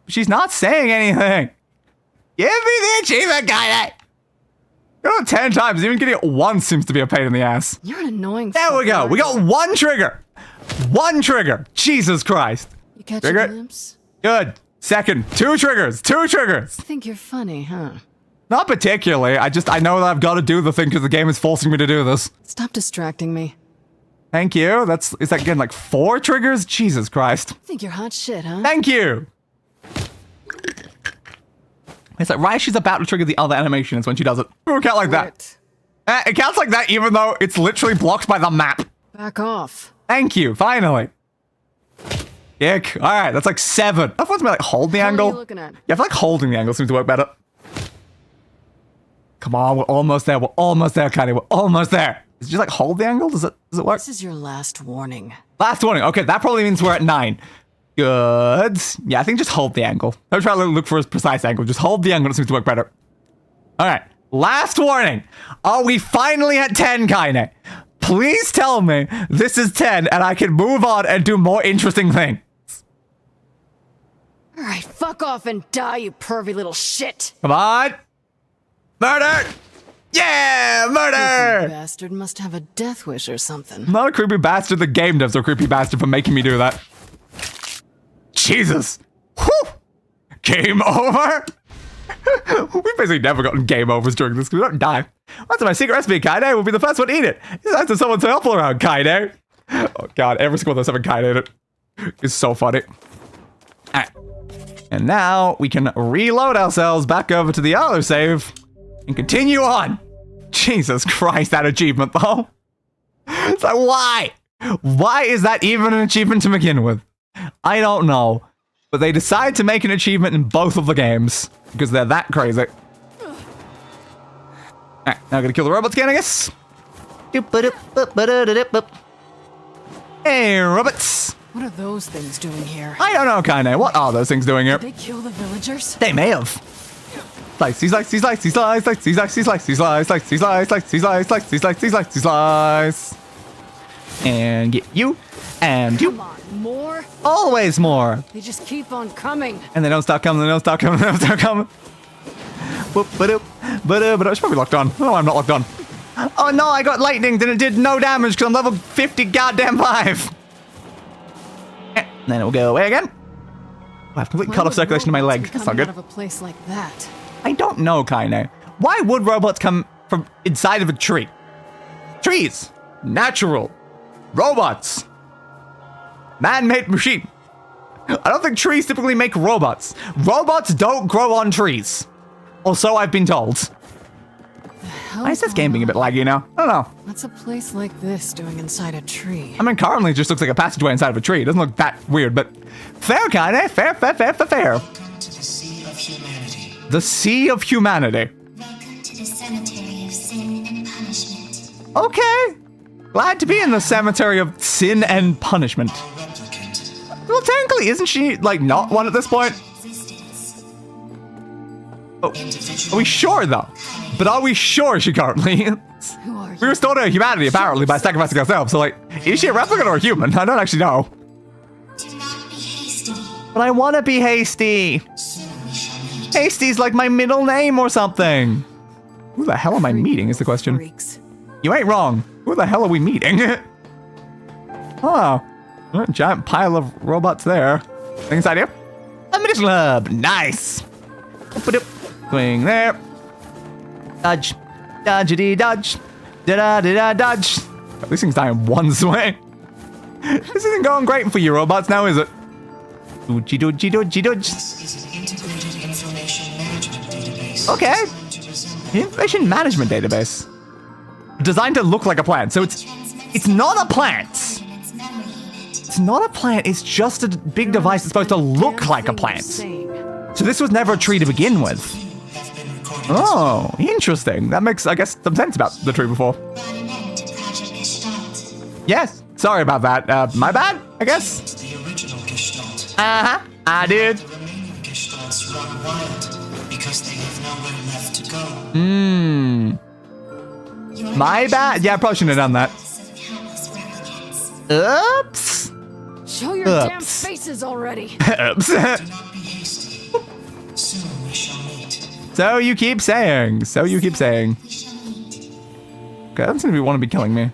She's not saying anything! Give me the achievement, Kaine! Go 10 times, even getting it once seems to be a pain in the ass. You're an annoying There we go, we got one trigger! One trigger! Jesus Christ! You catch Trigger. a glimpse? Good. Second, two triggers! Two triggers! I think you're funny, huh? Not particularly, I know that I've got to do the thing because the game is forcing me to do this. Stop distracting me. Thank you. Is that again like 4 triggers? Jesus Christ. I think you're hot shit, huh? Thank you! It's like right as she's about to trigger the other animation is when she does it. It won't count like that. It counts like that even though it's literally blocked by the map. Back off. Thank you, finally. Ick. Alright, that's like 7. That one's me like hold the What are angle. you looking at? Yeah, I feel like holding the angle seems to work better. Come on, we're almost there. We're almost there, Kaine. We're almost there. Is it just like hold the angle? Does it work? This is your last warning. Last warning. Okay, that probably means we're at 9. Good. Yeah, I think just hold the angle. Don't try to look for a precise angle. Just hold the angle. It seems to work better. All right. Last warning. Are we finally at 10, Kaine? Please tell me this is 10 and I can move on and do more interesting things. All right, fuck off and die, you pervy little shit. Come on. Murder. Yeah, murder! Bastard must have a death wish or something. I'm not a creepy bastard. The game devs are a creepy bastard for making me do that. Jesus. Whew. Game over? We've basically never gotten game overs during this because we don't die. What's my secret recipe, Kaide? We'll be the first one to eat it. That's to someone to help around, Kaide. Oh god, every single there's having Kaide in it. It's so funny. Alright. And now we can reload ourselves back over to the other save and continue on. Jesus Christ, that achievement though. It's like, why? Why is that even an achievement to begin with? I don't know. But they decide to make an achievement in both of the games because they're that crazy. Alright, now I'm gonna kill the robots again, I guess. Hey, robots. What are those things doing here? I don't know, Kaine. What are those things doing here? Did they kill the villagers? They may have. Slice, slice, slice, slice, slice, slice, slice, slice, slice, slice, slice, slice, slice, slice. And get you, and you. Come on, more? Always more. They just keep on coming. And they don't stop coming, they don't stop coming, they don't stop coming. But it's probably locked on. No, I'm not locked on. Oh no, I got lightning and it did no damage because I'm level 50 goddamn 5. And then it will go away again. I have complete cut off circulation in my leg. That's not good. Out of a place like that. I don't know, Kaine. Why would robots come from inside of a tree? Trees. Natural. Robots. Man-made machine. I don't think trees typically make robots. Robots don't grow on trees. Or so I've been told. Why is this game being a bit laggy now? I don't know. What's a place like this doing inside a tree? I mean, currently it just looks like a passageway inside of a tree. It doesn't look that weird, but fair, Kaine. Fair. Welcome to the Sea of Humanity. The Sea of Humanity. Welcome to the Cemetery of Sin and Punishment. Okay. Glad to be in the Cemetery of Sin and Punishment. NieR Replicant. Well, technically, isn't she, like, not one at this point? Oh, are we sure, though? But are we sure she currently is? Who are you? We restored her humanity, apparently, by sacrificing ourselves. So, like, is she a replicant or a human? I don't actually know. Do not be hasty. But I want to be Hasty. Soon we shall meet. Hasty's like my middle name or something. Who the hell am I meeting is the question. Freaks. You ain't wrong. Who the hell are we meeting? Oh, a giant pile of robots there. Thing inside here. A medicinal hub. Nice. Swing there. Dodge. Dodgety dodge. Da-da-da-da dodge. These things die in one swing. This isn't going great for you robots now, is it? Dodgy dodgy dodgy dodge. This is an integrated information management database. Okay. Designed to resemble Information management database. Designed to look like a plant. So it's not a plant. It's not a plant. It's just a big device that's supposed to look like a plant. So this was never a tree to begin with. have been recorded. Oh, interesting. That makes, I guess, some sense about the tree before. Brought an end to Project Gestalt. Yes. Sorry about that. My bad, I guess. The original Gestalt. Uh-huh. I did. The remaining Gestalts run wild because they have nowhere left to go. My bad. Yeah, I probably shouldn't have done that. Oops. Show your damn Oops. faces already. Oops. Do not be hasty. Soon we shall meet. So you keep saying. So you keep saying. We shall meet. Okay, that doesn't seem to want to be killing me.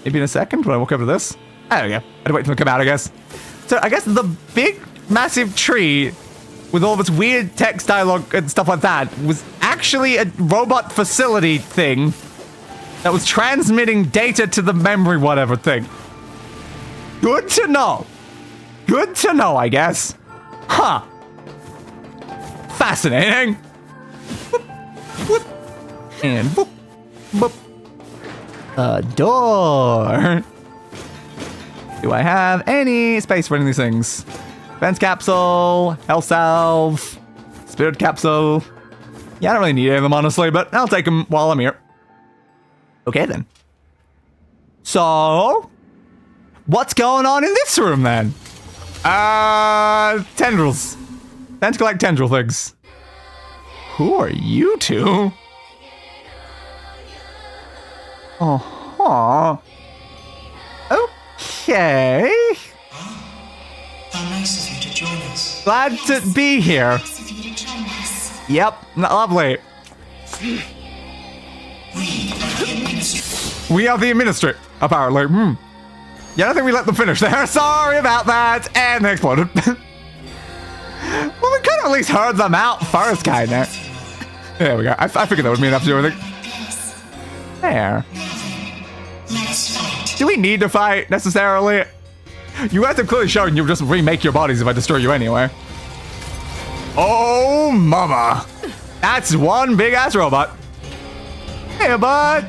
Maybe in a second when I walk over to this. There we go. I had to wait for them to come out, I guess. So I guess the big, massive tree with all of its weird text dialogue and stuff like that was actually a robot facility thing that was transmitting data to the memory whatever thing. Good to know. Good to know, I guess. Huh. Fascinating. Whoop, whoop, and whoop, whoop. A door. Do I have any space for any of these things? Fence capsule, health salve, spirit capsule. Yeah, I don't really need any of them, honestly, but I'll take them while I'm here. Okay, then. So, what's going on in this room, then? Tendrils. Tentacle-like tendril things. Who are you two? Uh-huh. Okay. How nice of you to join us. Glad to be here. Nice of you to join us. Yep, lovely. We are the administrator, apparently. Yeah, I don't think we let them finish there. Sorry about that. And they exploded. Well, we could have at least heard them out first, kinda. There we go. I figured that would be enough to do everything. There. Do we need to fight, necessarily? You guys have clearly shown you'll just remake your bodies if I destroy you anyway. Oh, mama. That's one big-ass robot. Hey, bud.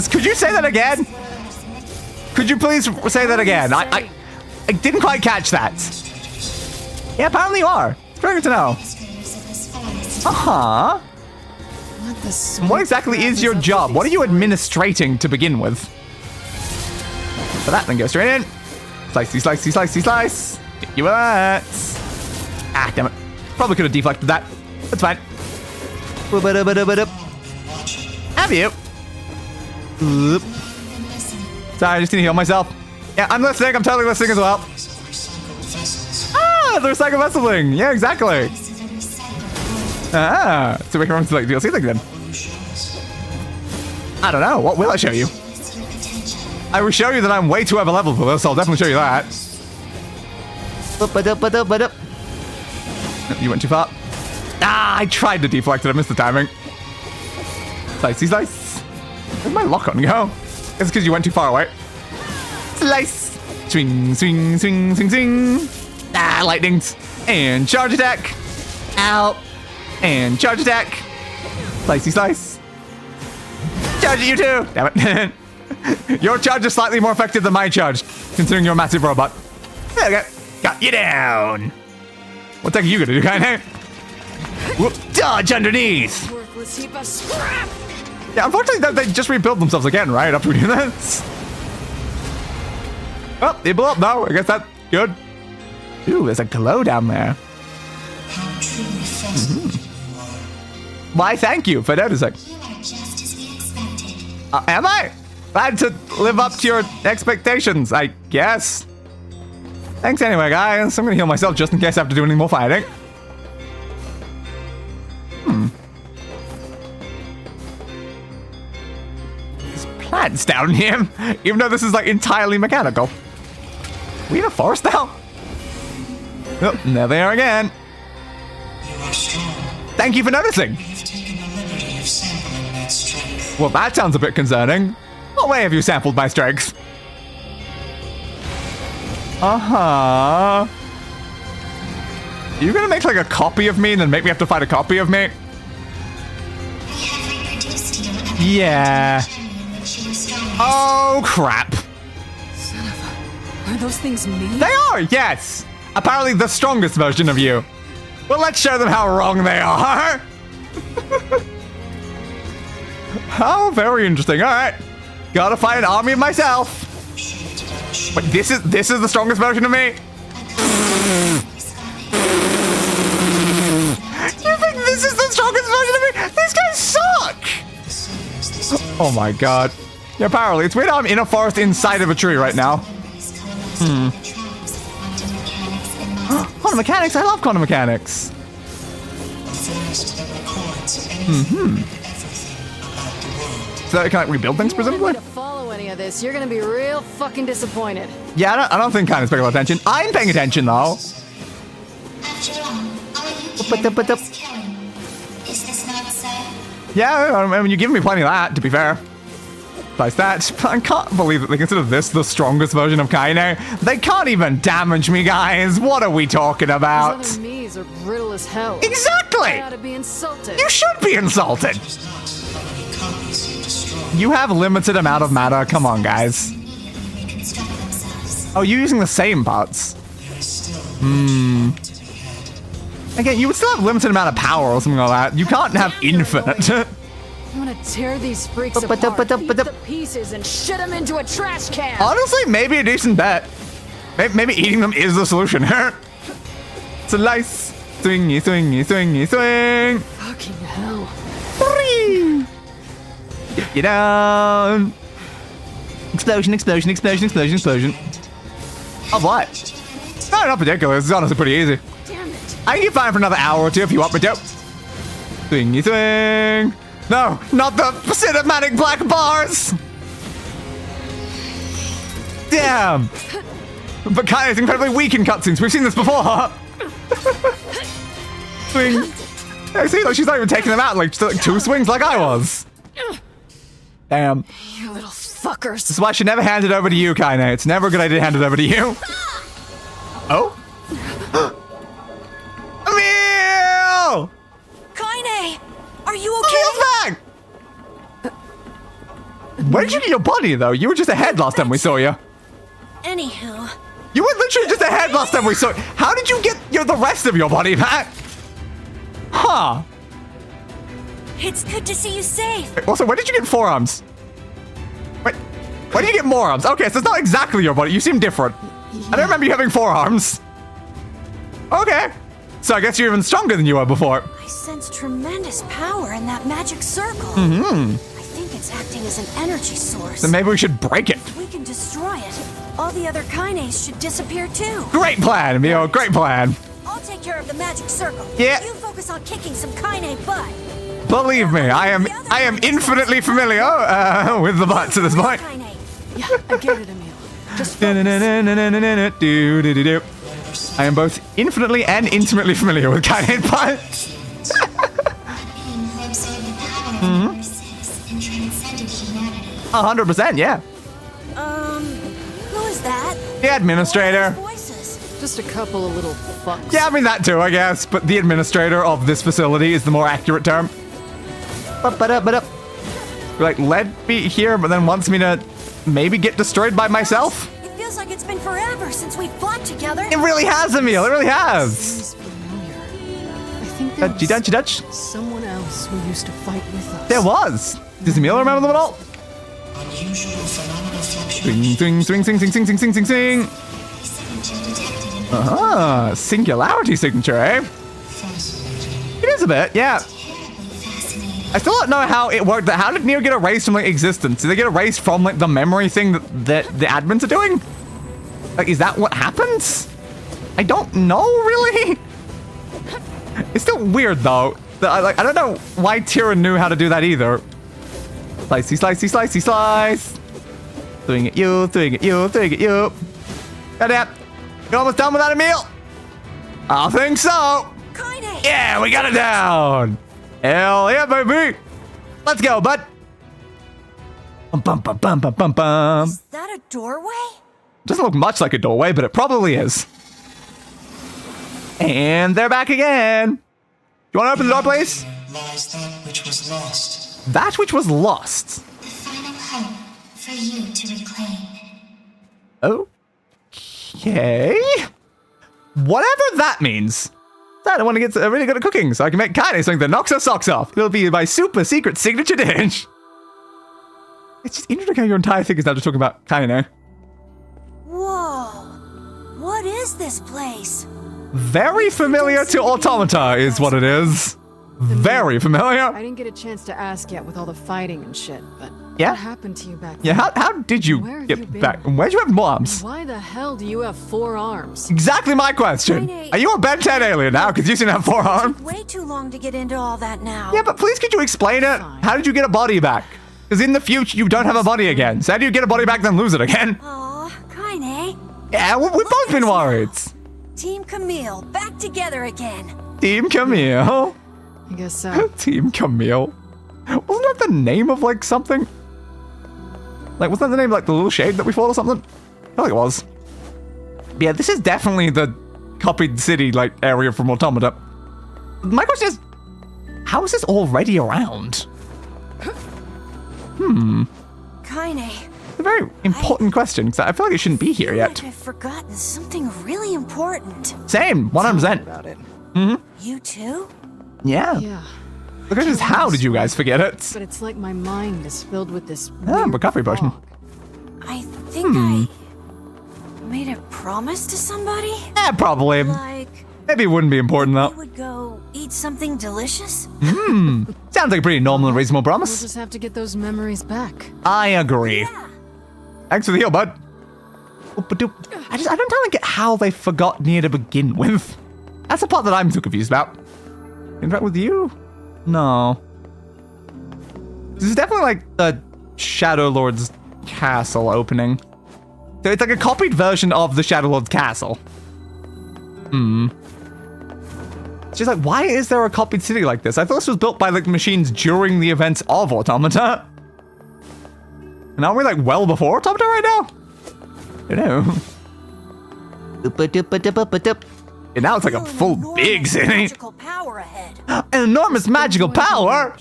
Could you say that again? Could you please say that again? I didn't quite catch that. Yeah, apparently you are. It's very good to know. Uh-huh. What exactly is your job? What are you administrating to begin with? For that, then go straight in. Slicey, slicey, slicey, slice. Get you with that. Ah, damn it. Probably could have deflected that. That's fine. Have you? Oop. Sorry, I just need to heal myself. Yeah, I'm listening. I'm totally listening as well. Ah, the recycle vessel-ing. Yeah, exactly. Ah, so we can run to like DLC thing then. I don't know. What will I show you? I will show you that I'm way too over leveled for this, so I'll definitely show you that. You went too far. Ah, I tried to deflect it. I missed the timing. Slicey slice. Where'd my lock on go? It's because you went too far away. Slice. Swing, swing, swing, swing, swing. Ah, lightnings. And charge attack. Ow. And charge attack. Slicey slice. Charge at you too. Damn it. Your charge is slightly more effective than my charge, considering you're a massive robot. There we go. Got you down. What the heck are you gonna do, kinda? Whoop, dodge underneath. Worthless heap of scrap. Yeah, unfortunately, they just rebuild themselves again, right? After we do this. Oh, they blew up now. I guess that's good. Ooh, there's a glow down there. Why, thank you for noticing. Am I? Glad to live up to your expectations, I guess. Thanks anyway, guys. I'm gonna heal myself just in case I have to do any more fighting. There's plants down here, even though this is like entirely mechanical. We in a forest now? Oh, there they are again. Thank you for noticing. Well, that sounds a bit concerning. What way have you sampled my strength? Uh-huh. You gonna make like a copy of me and then make me have to fight a copy of me? Yeah. Oh, crap. Are those things me? They are, yes. Apparently the strongest version of you. Well, let's show them how wrong they are. Oh, very interesting. All right. Gotta fight an army of myself. Wait, this is the strongest version of me? You think this is the strongest version of me? These guys suck! Oh my god. Yeah, apparently. It's weird how I'm in a forest inside of a tree right now. Quantum mechanics? I love quantum mechanics. So can I rebuild things, presumably? To follow any of this, you're gonna be real fucking disappointed. Yeah, I don't think kind of paying attention. I'm paying attention though. After all you is killing. Is this not so? Yeah, I mean, you give me plenty of that, to be fair. Besides that, I can't believe that they consider this the strongest version of Kaine. They can't even damage me, guys. What are we talking about? These other me's are brittle as hell. Exactly! I ought to be insulted. You should be insulted! You have limited amount of matter. Come on, guys. Oh, you're using the same parts. Again, you would still have limited amount of power or something like that. You can't have infinite. I'm gonna tear these freaks apart, eat the pieces, and shit them into a trash can. Honestly, maybe a decent bet. Maybe eating them is the solution. Slice. Swingy, swingy, swingy, swing. Fucking hell. Whee! Get you down. Explosion, explosion, explosion, explosion, explosion. Of what? No, not particular. This is honestly pretty easy. Damn it. I can get fine for another hour or two if you want me to. Swingy, swing. No, not the cinematic black bars! Damn! But Kaine is incredibly weak in cutscenes. We've seen this before. Swing. I see, like she's not even taking them out. Like, just like 2 swings like I was. Damn. You little fuckers. This is why I should never hand it over to you, Kaine. It's never a good idea to hand it over to you. Oh? Emil! Kaine! Are you Oh, okay? back! Where did you get your body, though? You were just ahead last time we saw you. Anywho. You were literally just ahead last time we saw you. How did you get the rest of your body back? Huh. It's good to see you safe. Also, where did you get forearms? Wait, where did you get more arms? Okay, so it's not exactly your body. You seem different. I don't remember you having forearms. Okay. So I guess you're even stronger than you were before. I sense tremendous power in that magic circle. Mm-hmm. I think it's acting as an energy source. Then maybe we should break it. If we can destroy it, all the other Kaines should disappear too. Great plan, Emil. Great plan. I'll take care of the magic circle. Yeah. You focus on kicking some Kaine butt. Believe me, I am infinitely familiar with the butts at this point. Yeah, I get it, Emil. Just I am both infinitely and intimately familiar with Kaine butts. Being observed the power of number 6 and transcended humanity. 100%, yeah. Who is that? The administrator. Voices. Just a couple of little fucks. Yeah, I mean that too, I guess. But the administrator of this facility is the more accurate term. Like, let me here, but then wants me to maybe get destroyed by myself? It feels like it's been forever since we fought together. It really has, Emil. It really has. Seems familiar. I think there Dutch. was someone else who used to fight with us. There was. Does Emil remember them at all? Unusual phenomenal Swing, fluctuations. swing. Signature detected in Ah, singularity signature, eh? fascinating. It is a bit, yeah. Terribly fascinating. I still don't know how it worked. How did NieR get erased from like existence? Did they get erased from like the memory thing that the admins are doing? Like, is that what happens? I don't know, really. It's still weird though. I don't know why Tira knew how to do that either. Slicey, slice. Throwing at you. Goddamn. You're almost done with that, Emil? I think so. Kaine! Yeah, we got it down. Hell yeah, baby. Let's go, bud. Bum. Is that a doorway? Doesn't look much like a doorway, but it probably is. And they're back again. You want to open the door, please? Lies that which was lost. That which was lost. The final hope for you to reclaim. Okay. Whatever that means. I want to get really good at cooking so I can make Kaine something that knocks her socks off. It'll be my super secret signature dish. It's just interesting how your entire thing is now just talking about Kaine. Whoa. What is this place? Very familiar to Automata is what it is. Very I familiar. didn't get a chance to ask yet with all the fighting and shit, but Yeah? what happened to you back Yeah, then? how did you Where have get you been? back? Where'd you have moms? Why the hell do you have 4 arms? Exactly my question. Are you a Ben 10 alien now? Because you seem to have 4 arms. Way too long to get into all that now. Yeah, but please could you explain it? Fine. How did you get a body back? Because in the future, you don't have a body again. So how do you get a body back then lose it again? Aw, Kaine. Yeah, we've both been worried. Team Camille, back together again. Team Camille. I guess so. Team Camille. Wasn't that the name of, like, something? Like, wasn't that the name of, like, the little shade that we fought or something? I feel like it was. But yeah, this is definitely the copied city, like, area from Automata. My question is, how is this already around? Kaine. It's a very important question, because I feel like it shouldn't be here yet. I've forgotten something really important. Same, 100%. About it. You too? Yeah. Yeah, The question is, how did you guys forget it? but it's like my mind is filled with this Ah, weird recovery potion. fog. I think I made a promise to somebody? Probably. Like, Maybe it wouldn't be important, we though. would go eat something delicious? Sounds like a pretty normal and reasonable We'll promise. just have to get those memories back. I agree. Yeah. Thanks for the heal, bud. Oop-a-doop. I don't totally get how they forgot NieR to begin with. That's the part that I'm too confused about. Interact with you? No. This is definitely like the Shadow Lord's castle opening. So it's like a copied version of the Shadow Lord's castle. She's like, why is there a copied city like this? I thought this was built by like machines during the events of Automata. And aren't we like well before Automata right now? I don't know. And now it's like a full big city. Magical power ahead. An enormous magical power?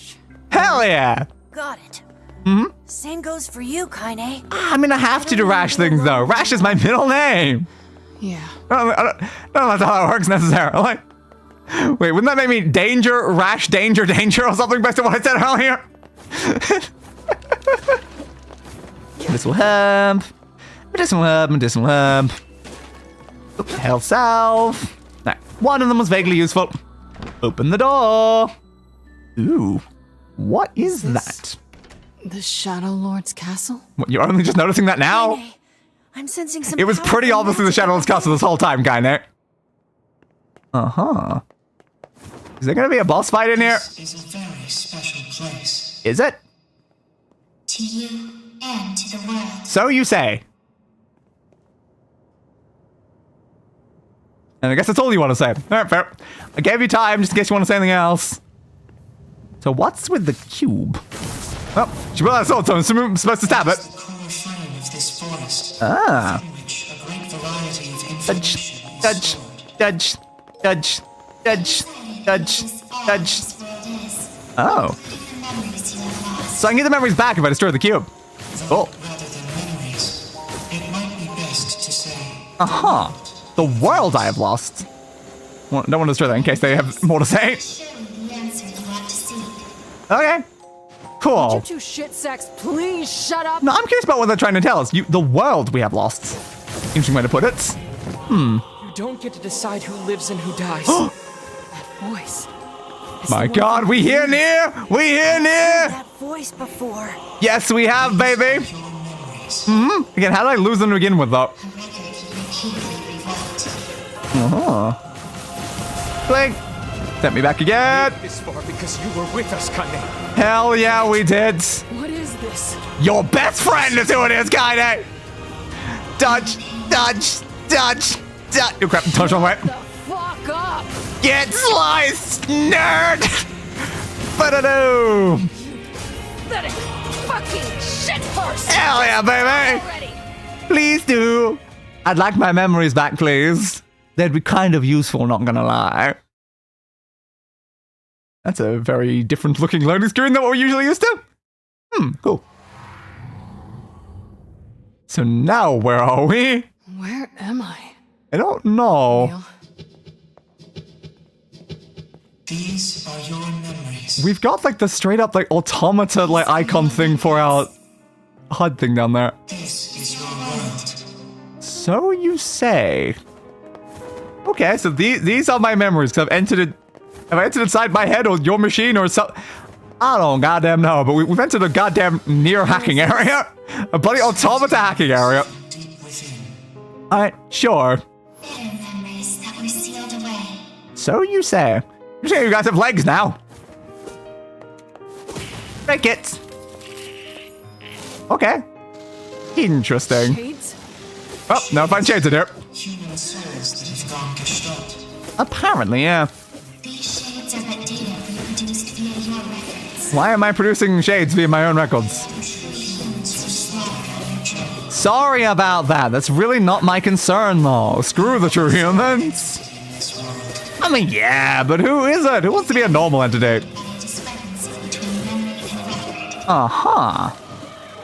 Hell yeah. Got it. Same goes for you, Kaine. I mean, I have to do Rash things though. Rash is my middle name. Yeah. I don't know that's how it works necessarily. Wait, wouldn't that make me Danger, Rash, Danger, Danger or something based on what I said earlier? Medicinal herb. Medicinal herb, medicinal herb. Health salve. Nah, one of them was vaguely useful. Open the door. Ooh. What is that? The Shadow Lord's castle? What, you're only just noticing that now? Kaine, I'm sensing some It was pretty powerful obviously the magic Shadow Lord's up castle this whole time, kinda. Uh-huh. Is there gonna be a boss fight in here? This is a very special place. Is it? To you and to the world. So you say. And I guess that's all you want to say. Alright, fair. I gave you time just in case you want to say anything else. So what's with the cube? Well, she brought out a sword, so I'm supposed to stab it. The core frame of this forest. Ah. From which a great variety of Dudge, information is dudge, stored. dudge, dudge, dudge, dudge, dudge. This world is. Oh. The memories you have lost. So I can get the memories back if I destroy the cube. Cool. Rather than memories, it might be best to say. Uh-huh. The world I have lost. Well, don't want to destroy that in case they have more to say. Surely the answer you want to seek. Okay. Cool. You two shit sacks, please shut up. No, I'm curious about what they're trying to tell us. The world we have lost. Interesting way to put it. You don't get to decide who lives and who dies. That voice. It's My the one God, from we hear Deus. NieR! We hear NieR! That voice before. Yes, we have, baby! Again, how did I lose them to begin with, though? A record repeatedly revoked. Uh-huh. Blink! Sent me back again! This far because you were with us, Kaine. Hell yeah, we did! What is this? Your best friend is who it is, Kaine! Dodge! Dodge! Dodge! Dodge! Oh crap, touch on way. The fuck up! Get sliced, nerd! Ba-da-doo! That is fucking shit horse! Hell yeah, baby! Already. Please do! I'd like my memories back, please. They'd be kind of useful, not gonna lie. That's a very different looking loading screen than what we're usually used to. Cool. So now where are we? Where am I? I don't know. Neil? These are your memories. We've got like the straight up like automata like icon thing for our HUD thing down there. This is your world. So you say. Okay, so these are my memories because I've entered it. Have I entered inside my head or your machine or something? I don't goddamn know, but we've entered a goddamn NieR hacking area. A bloody automata hacking area. Deep within. Alright, sure. Bitter memories that were sealed away. So you say. You say you guys have legs now. Break it. Okay. Interesting. Shades? Oh, now find shades in here. Human souls that have gone gestalt. Apparently, yeah. These shades are but data reproduced via your records. Why am I producing shades via my own records? Humans were slaughtered on your journey. Sorry about that. That's really not my concern, though. Screw the true humans. This world. I mean, yeah, but who is it? Who wants to be a normal entity? A discrepancy between memory and record. Uh-huh.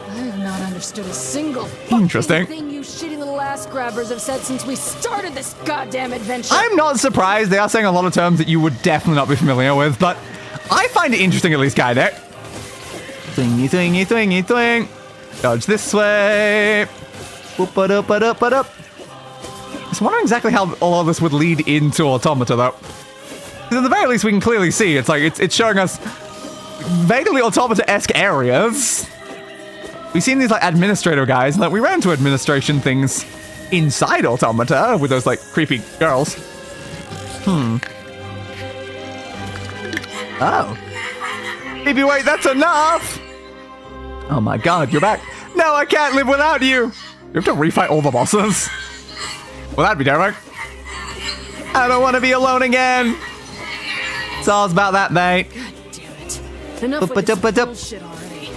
I have not understood a single fucking Interesting. thing you shitty little ass grabbers have said since we started this goddamn adventure. I'm not surprised. They are saying a lot of terms that you would definitely not be familiar with, but I find it interesting at least, guy there. Thingy, thingy, thingy, thing. Dodge this way. Whoop-a-doop-a-doop-a-doop. I was wondering exactly how all of this would lead into Automata, though. 'Cause at the very least, we can clearly see it's like it's showing us vaguely Automata-esque areas. We've seen these like administrator guys, and like we ran into administration things inside Automata with those like creepy girls. Oh. Maybe wait, that's enough. Oh my god, you're back. No, I can't live without you. You have to refight all the bosses. Well, that'd be terrifying. I don't want to be alone again. It's all about that, mate. Damn it. Enough with this bullshit already.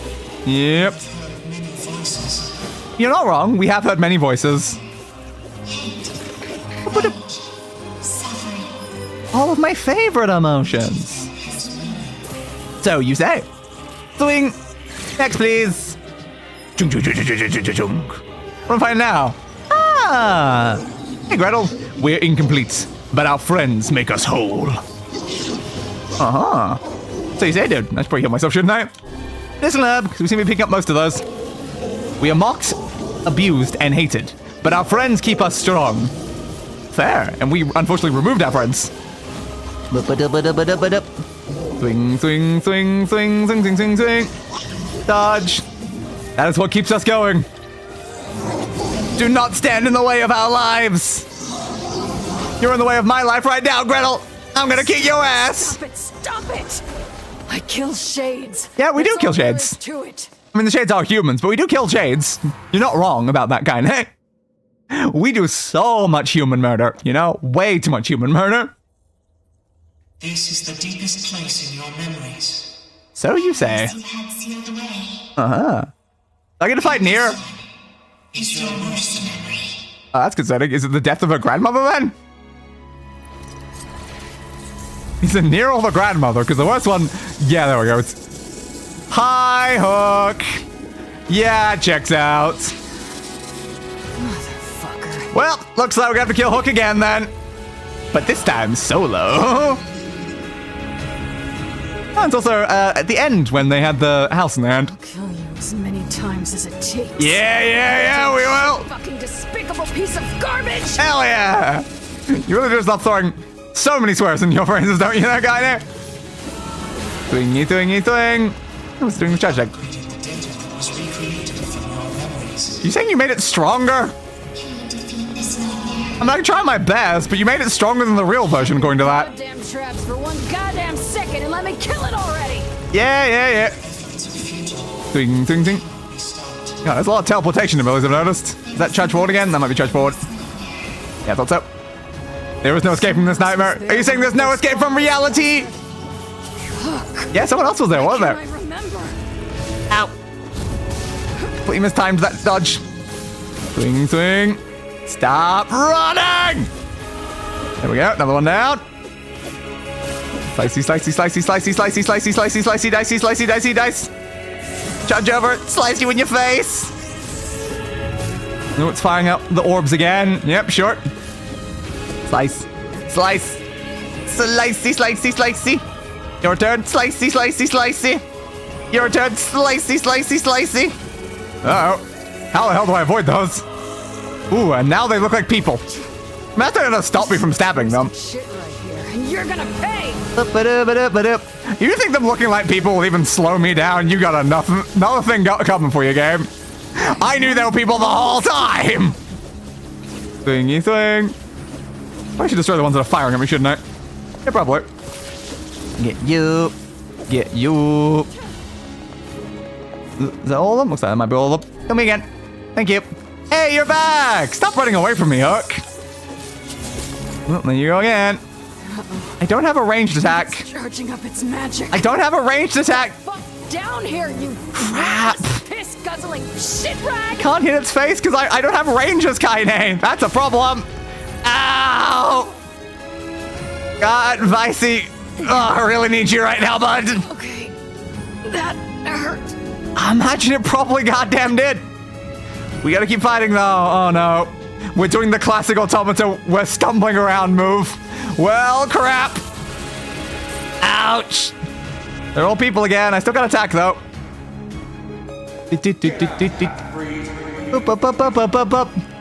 Yep. You're not wrong. We have heard many voices. Suffering. All of my favorite emotions. So you say. Swing. Next, please. What am I find now? Ah. Hey, Gretel. We're incomplete, but our friends make us whole. Uh-huh. So you say, dude. I should probably heal myself, shouldn't I? Listen, lab, because we seem to be picking up most of those. We are mocked, abused, and hated, but our friends keep us strong. Fair, and we unfortunately removed our friends. Swing, swing, swing, swing, swing, swing, swing, swing. Dodge. That is what keeps us going. Do not stand in the way of our lives. You're in the way of my life right now, Gretel. I'm gonna kick your ass. Stop it! Stop it! I kill shades. Yeah, we do That's kill all there shades. is to it. I mean, the shades are humans, but we do kill shades. You're not wrong about that kind. Hey, we do so much human murder, you know? Way too much human murder. This is the deepest place in your memories. So you say. You had sealed away. Uh-huh. I get to fight NieR. Is your worst memory. Oh, that's concerning. Is it the death of her grandmother then? He's a NieR or the grandmother, because the worst one... Yeah, there we go. It's... Hi, Hook. Yeah, checks out. Motherfucker. Well, looks like we're gonna have to kill Hook again then. But this time solo. Oh, it's also at the end when they had the house in their hand. I'll kill you as many times as it takes. Yeah, we will. Fucking despicable piece of garbage! Hell yeah. You really do stop throwing so many swears in your phrases, don't you, that guy there? Swingy, swingy, swing. I was doing the charge deck. You saying you made it stronger? Can you defeat this nightmare? I'm not trying my best, but you made it stronger than the real version, according to that. Goddamn traps for one goddamn second and let me kill it already! Yeah. Swing, swing, swing. Yeah, there's a lot of teleportation abilities I've noticed. Is that charge forward again? That might be charge forward. Yeah, I thought so. There is no escape from this nightmare. Are you saying there's no escape from reality? Yeah, someone else was there, wasn't there? I remember. Ow. Completely mistimed that dodge. Swing, swing. Stop running! There we go, another one down. Slicey, slicey, slicey, slicey, slicey, slicey, slicey, slicey, dicey, slicey, dicey, dice. Charge over, slice you in your face. No, it's firing out the orbs again. Yep, sure. Slice, slice. Slicey, slicey, slicey. Your turn, slicey, slicey, slicey. Your turn, slicey, slicey, slicey. Uh-oh. How the hell do I avoid those? Ooh, and now they look like people. That's not gonna stop me from stabbing them. Shit right here, and you're gonna pay! You think them looking like people will even slow me down? You got another thing coming for you, game. I knew there were people the whole time! Thingy thing. I should destroy the ones that are firing at me, shouldn't I? Yeah, probably. Get you. Get you. Is that all of them? Looks like that might be all of them. Kill me again. Thank you. Hey, you're back! Stop running away from me, Hook. Well, there you go again. I don't have a ranged attack. Charging up its magic. I don't have a ranged attack. Fuck down here, you Crap. piss guzzling shit rag! Can't hit its face because I don't have ranges, Kaine. That's a problem. Ow! God, Vicey. Oh, I really need you right now, bud. Okay, that hurt. I imagine it probably goddamn did. We gotta keep fighting though. Oh no. We're doing the classic Automata, we're stumbling around move. Well, crap. Ouch. They're all people again. I still got attack though.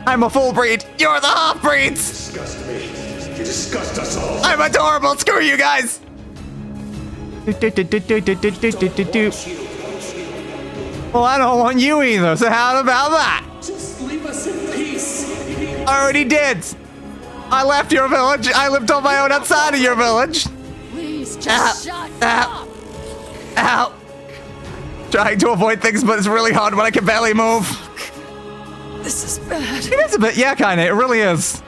I'm a full breed. You're the half breeds. Disgust me. You disgust us all. I'm adorable. Screw you guys. Well, I don't want you either. So how about that? Just leave us in peace. I already did. I left your village. I lived on my own outside of your village. Please just shut up. Ow. Trying to avoid things, but it's really hard when I can barely move. This is bad. It is a bit, yeah, kinda. It really is.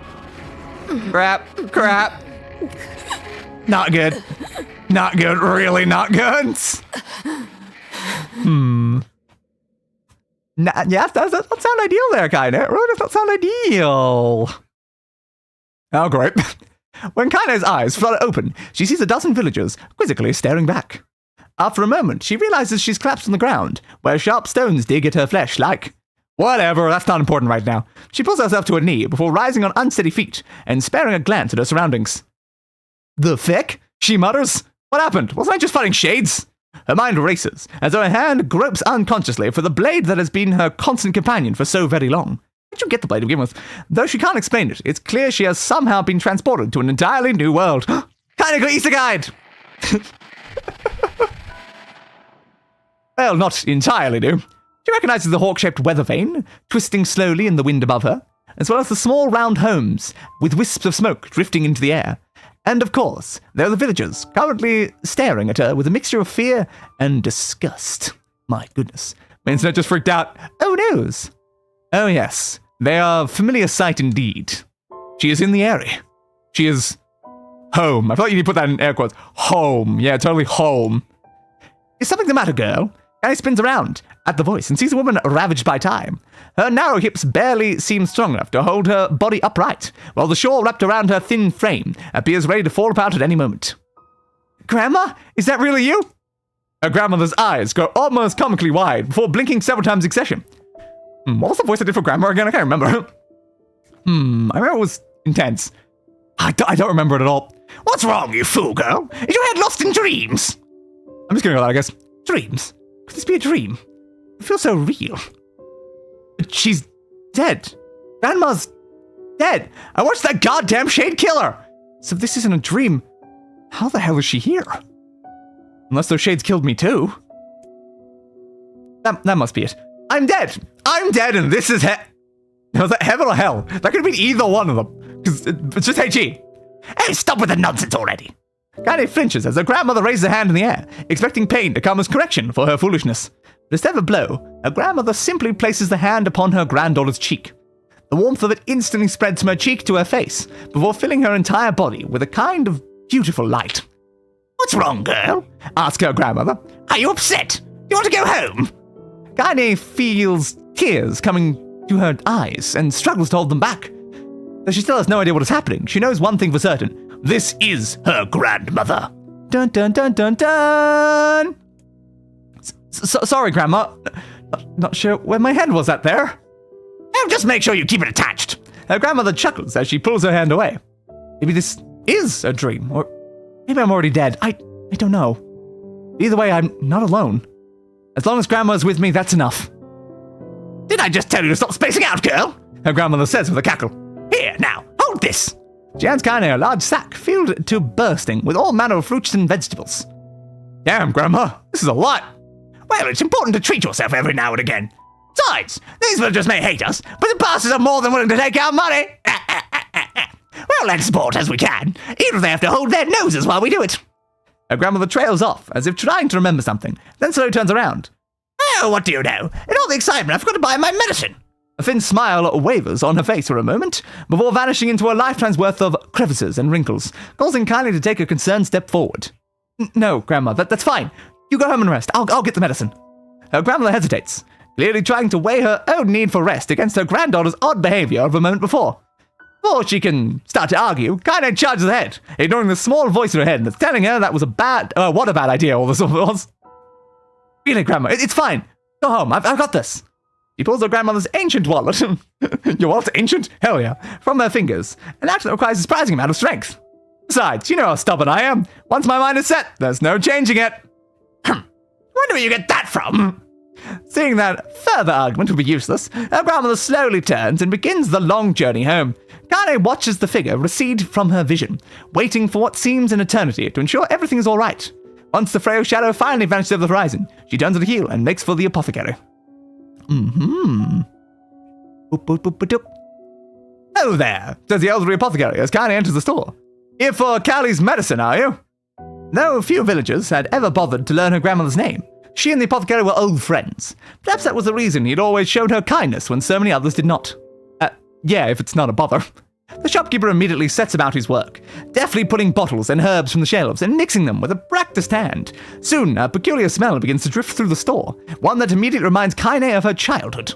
Crap. Not good. Not good. Really not good. Yeah, that doesn't sound ideal there, kinda. It really does not sound ideal. Oh, great. When Kaine's eyes flutter open, she sees a dozen villagers quizzically staring back. After a moment, she realizes she's collapsed on the ground, where sharp stones dig at her flesh like... Whatever, that's not important right now. She pulls herself to her knee before rising on unsteady feet and sparing a glance at her surroundings. The feck? She mutters. What happened? Wasn't I just fighting shades? Her mind races, as her hand gropes unconsciously for the blade that has been her constant companion for so very long. Where'd you get the blade to begin with? Though she can't explain it, it's clear she has somehow been transported to an entirely new world. Kinda got Easter guide! Well, not entirely new. She recognizes the hawk-shaped weather vane, twisting slowly in the wind above her, as well as the small round homes, with wisps of smoke drifting into the air. And of course, there are the villagers, currently staring at her with a mixture of fear and disgust. My goodness. My internet just freaked out. Oh, noes. Oh, yes. They are a familiar sight indeed. She is in the area. She is home. I feel like you need to put that in air quotes. Home. Yeah, totally home. Is something the matter, girl? Guy spins around at the voice and sees a woman ravaged by time. Her narrow hips barely seem strong enough to hold her body upright, while the shawl wrapped around her thin frame appears ready to fall apart at any moment. Grandma? Is that really you? Her grandmother's eyes go almost comically wide before blinking several times in succession. What was the voice I did for Grandma again? I can't remember. I remember it was intense. I don't remember it at all. What's wrong, you fool girl? Is your head lost in dreams? I'm just gonna go with that, I guess. Dreams? Could this be a dream? It feels so real. She's dead. Grandma's dead. I watched that goddamn shade kill her. So if this isn't a dream, how the hell is she here? Unless those shades killed me too. That must be it. I'm dead, and this is was that heaven or hell? That could have been either one of them. Because it's just HE. Hey, stop with the nonsense already. Kaine flinches as her grandmother raises her hand in the air, expecting pain to come as correction for her foolishness. But instead of a blow, her grandmother simply places the hand upon her granddaughter's cheek. The warmth of it instantly spreads from her cheek to her face, before filling her entire body with a kind of beautiful light. What's wrong, girl? Asks her grandmother. Are you upset? Do you want to go home? Kaine feels tears coming to her eyes and struggles to hold them back. Though she still has no idea what is happening, she knows one thing for certain. This is her grandmother. Dun dun dun dun dun! Sorry, Grandma. Not sure where my head was at there. Oh, just make sure you keep it attached. Her grandmother chuckles as she pulls her hand away. Maybe this is a dream, or maybe I'm already dead. I don't know. Either way, I'm not alone. As long as Grandma's with me, that's enough. Did I just tell you to stop spacing out, girl? Her grandmother says with a cackle. Here, now, hold this. She hands Kaine a large sack filled to bursting with all manner of fruits and vegetables. Damn, Grandma, this is a lot. Well, it's important to treat yourself every now and again. Besides, these villagers may hate us, but the bastards are more than willing to take our money. Well, let's support as we can, even if they have to hold their noses while we do it. Her grandmother trails off, as if trying to remember something, then slowly turns around. Oh, what do you know? In all the excitement, I forgot to buy my medicine. A thin smile wavers on her face for a moment, before vanishing into a lifetime's worth of crevices and wrinkles, causing Kaine to take a concerned step forward. No, Grandma, that's fine. You go home and rest. I'll get the medicine. Her grandmother hesitates, clearly trying to weigh her own need for rest against her granddaughter's odd behavior of a moment before. Before she can start to argue, Kaine charges ahead, ignoring the small voice in her head that's telling her that was what a bad idea all this was. Really, Grandma, it's fine. Go home. I've got this. She pulls her grandmother's ancient wallet. Your wallet's ancient? Hell yeah. From her fingers, an act that requires a surprising amount of strength. Besides, you know how stubborn I am. Once my mind is set, there's no changing it. Wonder where you get that from? Seeing that further argument would be useless, her grandmother slowly turns and begins the long journey home. Kaine watches the figure recede from her vision, waiting for what seems an eternity to ensure everything is all right. Once the frail shadow finally vanishes over the horizon, she turns at heel and makes for the apothecary. Boop, boop, boop, boop, doop. Oh there, says the elderly apothecary as Kaine enters the store. Here for Callie's medicine, are you? Though few villagers had ever bothered to learn her grandmother's name, She and the apothecary were old friends. Perhaps that was the reason he'd always shown her kindness when so many others did not. Yeah, if it's not a bother. The shopkeeper immediately sets about his work, deftly pulling bottles and herbs from the shelves and mixing them with a practiced hand. Soon, a peculiar smell begins to drift through the store, one that immediately reminds Kaine of her childhood.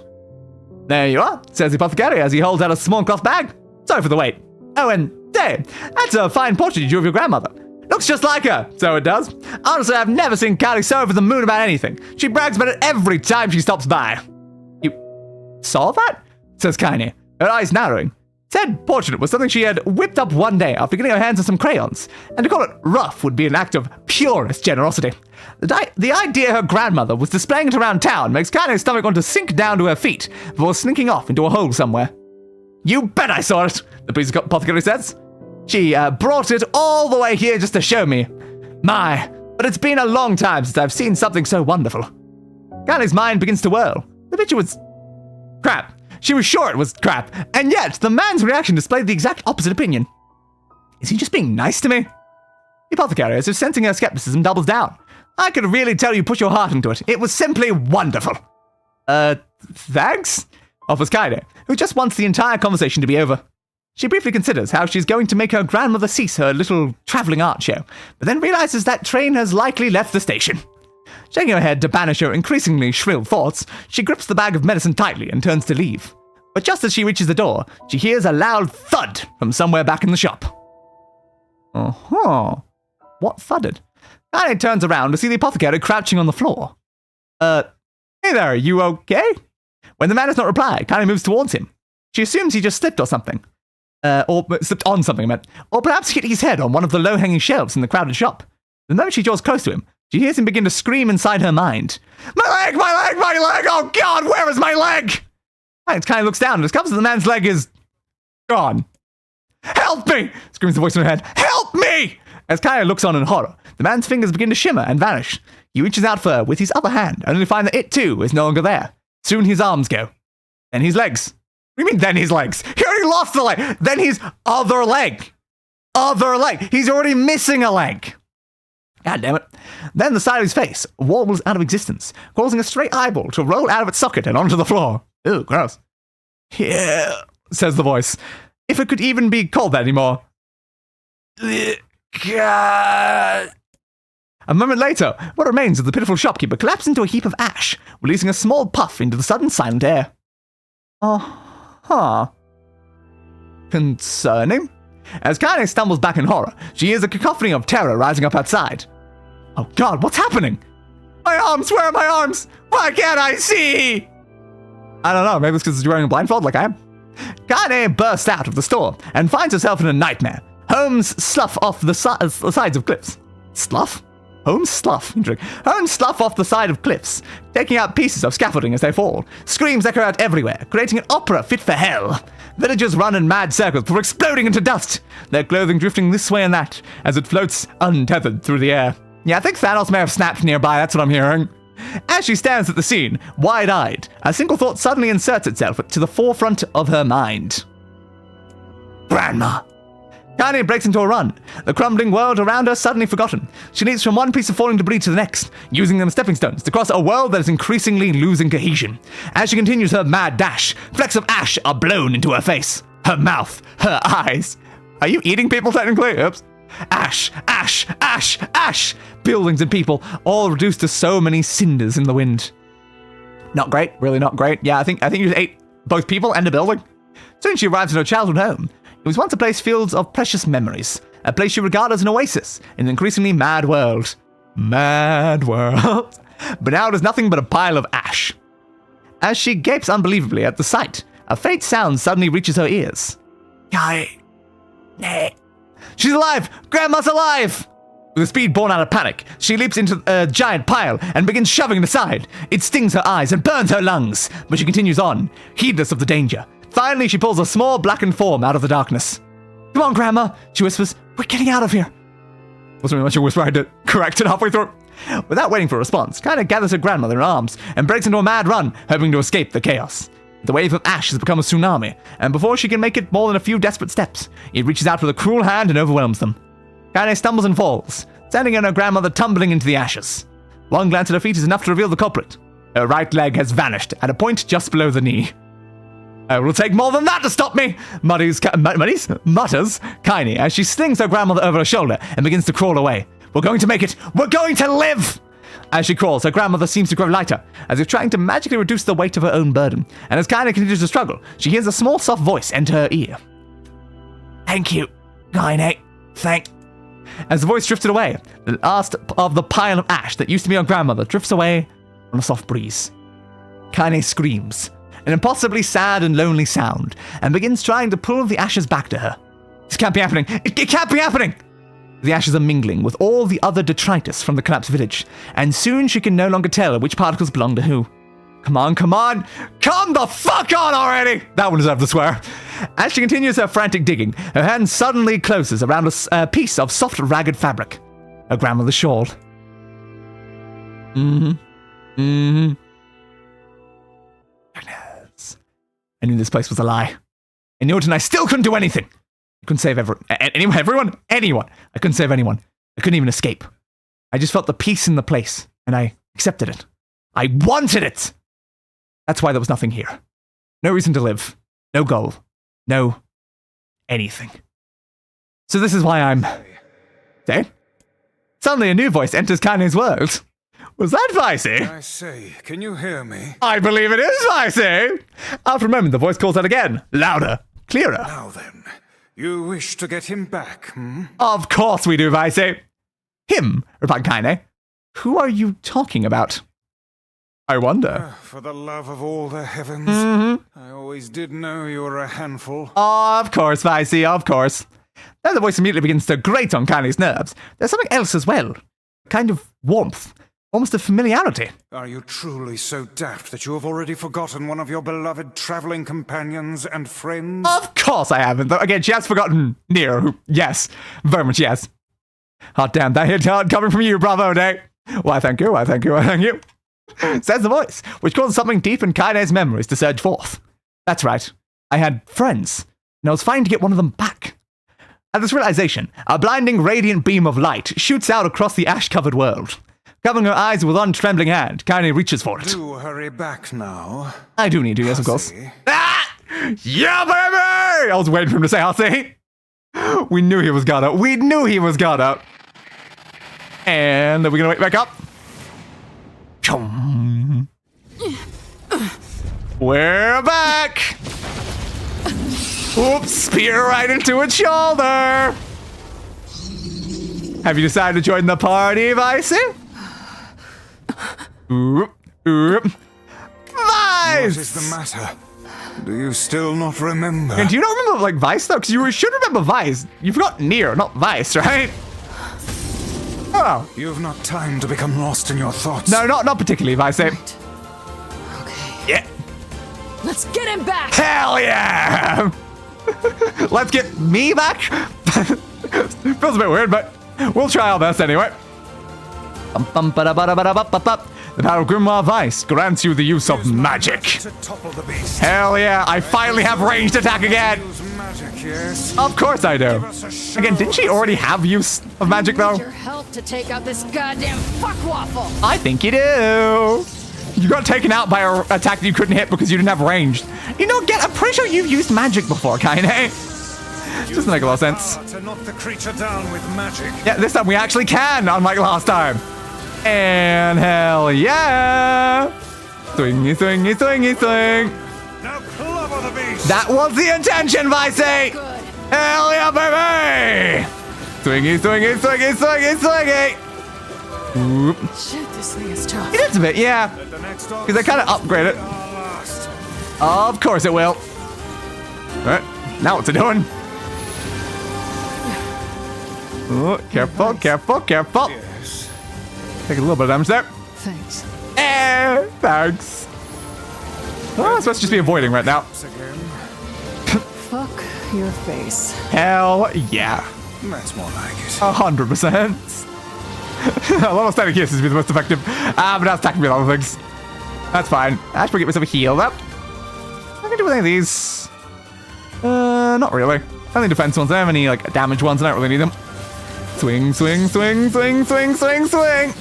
There you are, says the apothecary as he holds out a small cloth bag. Sorry for the wait. Oh, and say, that's a fine portrait of your grandmother. Looks just like her, so it does. Honestly, I've never seen Kylie so over the moon about anything. She brags about it every time she stops by. You saw that? Says Kaine, her eyes narrowing. Said portrait was something she had whipped up one day after getting her hands on some crayons, and to call it rough would be an act of purest generosity. The idea her grandmother was displaying it around town makes Kaine's stomach want to sink down to her feet before slinking off into a hole somewhere. You bet I saw it, the priest apothecary says. She brought it all the way here just to show me. My, but it's been a long time since I've seen something so wonderful. Kaine's mind begins to whirl. The picture was crap. She was sure it was crap, and yet the man's reaction displayed the exact opposite opinion. Is he just being nice to me? The apothecary, as if sensing her skepticism, doubles down. I could really tell you put your heart into it. It was simply wonderful. Thanks? Offers Kaine, who just wants the entire conversation to be over. She briefly considers how she's going to make her grandmother cease her little travelling art show, but then realizes that train has likely left the station. Shaking her head to banish her increasingly shrill thoughts, she grips the bag of medicine tightly and turns to leave. But just as she reaches the door, she hears a loud thud from somewhere back in the shop. Uh-huh. What thudded? Kaine turns around to see the apothecary crouching on the floor. Hey there, you okay? When the man does not reply, Kaine moves towards him. She assumes he just slipped or something. Or slipped on something, I meant. Or perhaps hit his head on one of the low-hanging shelves in the crowded shop. The moment she draws close to him, she hears him begin to scream inside her mind. My leg! My leg! My leg! Oh God, where is my leg? Kaine looks down and discovers that the man's leg is gone. Help me! Screams the voice in her head. Help me! As Kaine looks on in horror, the man's fingers begin to shimmer and vanish. He reaches out for her with his other hand, only to find that it too is no longer there. Soon his arms go. Then his legs. What do you mean, then his legs? He already lost the leg! Then his other leg! Other leg! He's already missing a leg! God damn it. Then the side of his face wobbles out of existence, causing a straight eyeball to roll out of its socket and onto the floor. Ew, gross. Yeah, says the voice. If it could even be called that anymore. God. A moment later, what remains of the pitiful shopkeeper collapses into a heap of ash, releasing a small puff into the sudden silent air. Uh-huh. Concerning? As Kaine stumbles back in horror, she hears a cacophony of terror rising up outside. Oh God, what's happening? My arms, where are my arms? Why can't I see? I don't know, maybe it's because you're wearing a blindfold like I am. Kaine bursts out of the store and finds herself in a nightmare. Homes slough off the sides of cliffs. Slough? Homes slough. Homes slough off the side of cliffs, taking out pieces of scaffolding as they fall. Screams echo out everywhere, creating an opera fit for hell. Villagers run in mad circles before exploding into dust, their clothing drifting this way and that as it floats untethered through the air. Yeah, I think Thanos may have snapped nearby, that's what I'm hearing. As she stands at the scene, wide-eyed, a single thought suddenly inserts itself to the forefront of her mind. Grandma! Kaine breaks into a run, the crumbling world around her suddenly forgotten. She leaps from one piece of falling debris to the next, using them as stepping stones to cross a world that is increasingly losing cohesion. As she continues her mad dash, flecks of ash are blown into her face, her mouth, her eyes. Are you eating people technically? Oops. Ash, ash, ash, ash! Buildings and people, all reduced to so many cinders in the wind. Not great, really not great. Yeah, I think you just ate both people and a building. Soon she arrives in her childhood home. It was once a place filled of precious memories, a place she regarded as an oasis in an increasingly mad world. Mad world. But now it is nothing but a pile of ash. As she gapes unbelievably at the sight, a faint sound suddenly reaches her ears. She's alive! Grandma's alive! With a speed born out of panic, she leaps into a giant pile and begins shoving it aside. It stings her eyes and burns her lungs, but she continues on, heedless of the danger. Finally, she pulls a small blackened form out of the darkness. Come on, Grandma, she whispers. We're getting out of here. Wasn't really much a whisper, I had to correct it halfway through. Without waiting for a response, Kaine gathers her grandmother in her arms and breaks into a mad run, hoping to escape the chaos. The wave of ash has become a tsunami, and before she can make it more than a few desperate steps, it reaches out with a cruel hand and overwhelms them. Kaine stumbles and falls, sending her grandmother tumbling into the ashes. One glance at her feet is enough to reveal the culprit. Her right leg has vanished at a point just below the knee. It will take more than that to stop me, mutters Kaine as she slings her grandmother over her shoulder and begins to crawl away. We're going to make it. We're going to live! As she crawls, her grandmother seems to grow lighter, as if trying to magically reduce the weight of her own burden. And as Kaine continues to struggle, she hears a small, soft voice enter her ear. Thank you, Kaine. Thank. As the voice drifted away, the last of the pile of ash that used to be her grandmother drifts away on a soft breeze. Kaine screams, an impossibly sad and lonely sound, and begins trying to pull the ashes back to her. This can't be happening. It can't be happening! The ashes are mingling with all the other detritus from the collapsed village, and soon she can no longer tell which particles belong to who. Come on, come on! Come the fuck on already! That one deserved a swear. As she continues her frantic digging, her hand suddenly closes around a piece of soft, ragged fabric. Her grandmother's shawl. I knew this place was a lie. I knew it, and I still couldn't do anything. I couldn't save anyone. I couldn't save anyone. I couldn't even escape. I just felt the peace in the place, and I accepted it. I wanted it! That's why there was nothing here. No reason to live. No goal. No anything. So this is why I'm... Say? Suddenly a new voice enters Kaine's world. Was that Vicey? I say, can you hear me? I believe it is Vicey! After a moment, the voice calls out again. Louder. Clearer. Now then, you wish to get him back, hmm? Of course we do, Vicey. Him, replied Kaine. Who are you talking about? I wonder. For the love of all the heavens. I always did know you were a handful. Of course, Vicey, of course. Then the voice immediately begins to grate on Kaine's nerves. There's something else as well. A kind of warmth. Almost a familiarity. Are you truly so daft that you have already forgotten one of your beloved traveling companions and friends? Of course I haven't. Though again, she has forgotten NieR, who, yes, very much yes. Hot damn, that hit hard coming from you, bravo, Day. Why, thank you, why, thank you, why, thank you. Says the voice, which causes something deep in Kaine's memories to surge forth. That's right. I had friends, and I was fighting to get one of them back. At this realization, a blinding radiant beam of light shoots out across the ash-covered world. Covering her eyes with one trembling hand, Kaine reaches for it. Do hurry back now. I do need to, yes, of course. Ah! Yeah, baby! I was waiting for him to say Hussy. We knew he was gonna. We knew he was gonna. And are we gonna wake back up? We're back! Oops, spear right into its shoulder! Have you decided to join the party, Vicey? Vice! What is the matter? Do you still not remember? And do you not remember, like, Vice, though? Because you should remember Vice. You forgot NieR, not Vice, right? Oh. You've not time to become lost in your thoughts. No, not particularly, Vice. Right. Okay. Yeah. Let's get him back! Hell yeah! Let's get me back? Feels a bit weird, but we'll try our best anyway. The power of Grimoire Weiss grants you the use of magic. Hell yeah, I finally have ranged attack again. Of course I do. Again, didn't she already have use of magic though? I need your help to take out this goddamn fuckwaffle. I think you do. You got taken out by an attack that you couldn't hit because you didn't have ranged. You know, I'm pretty sure you've used magic before, Kaine. Doesn't make a lot of sense. To knock the creature down with magic. Yeah, this time we actually can, unlike last time. And hell yeah! Swingy, swingy, swingy, swing. Now clobber the beast. That was the intention, Vicey! Hell yeah, baby! Swingy, swingy, swingy, swingy, swingy! Oop. Shit, this thing is tough. It is a bit, yeah. Because I kind of upgrade it. Of course it will. Alright, now what's it doing? Oh, careful, careful, careful. Yes. Take a little bit of damage there. Thanks. Thanks. Oh, it's supposed to just be avoiding right now. Fuck your face. Hell yeah. That's more like it. 100%. A lot of static kisses would be the most effective. But that's attacking me with other things. That's fine. I should get myself a heal up. I can do with any of these. Not really. Only defense ones. I don't have any like damage ones. I don't really need them. Swing, swing, swing, swing, swing, swing, swing.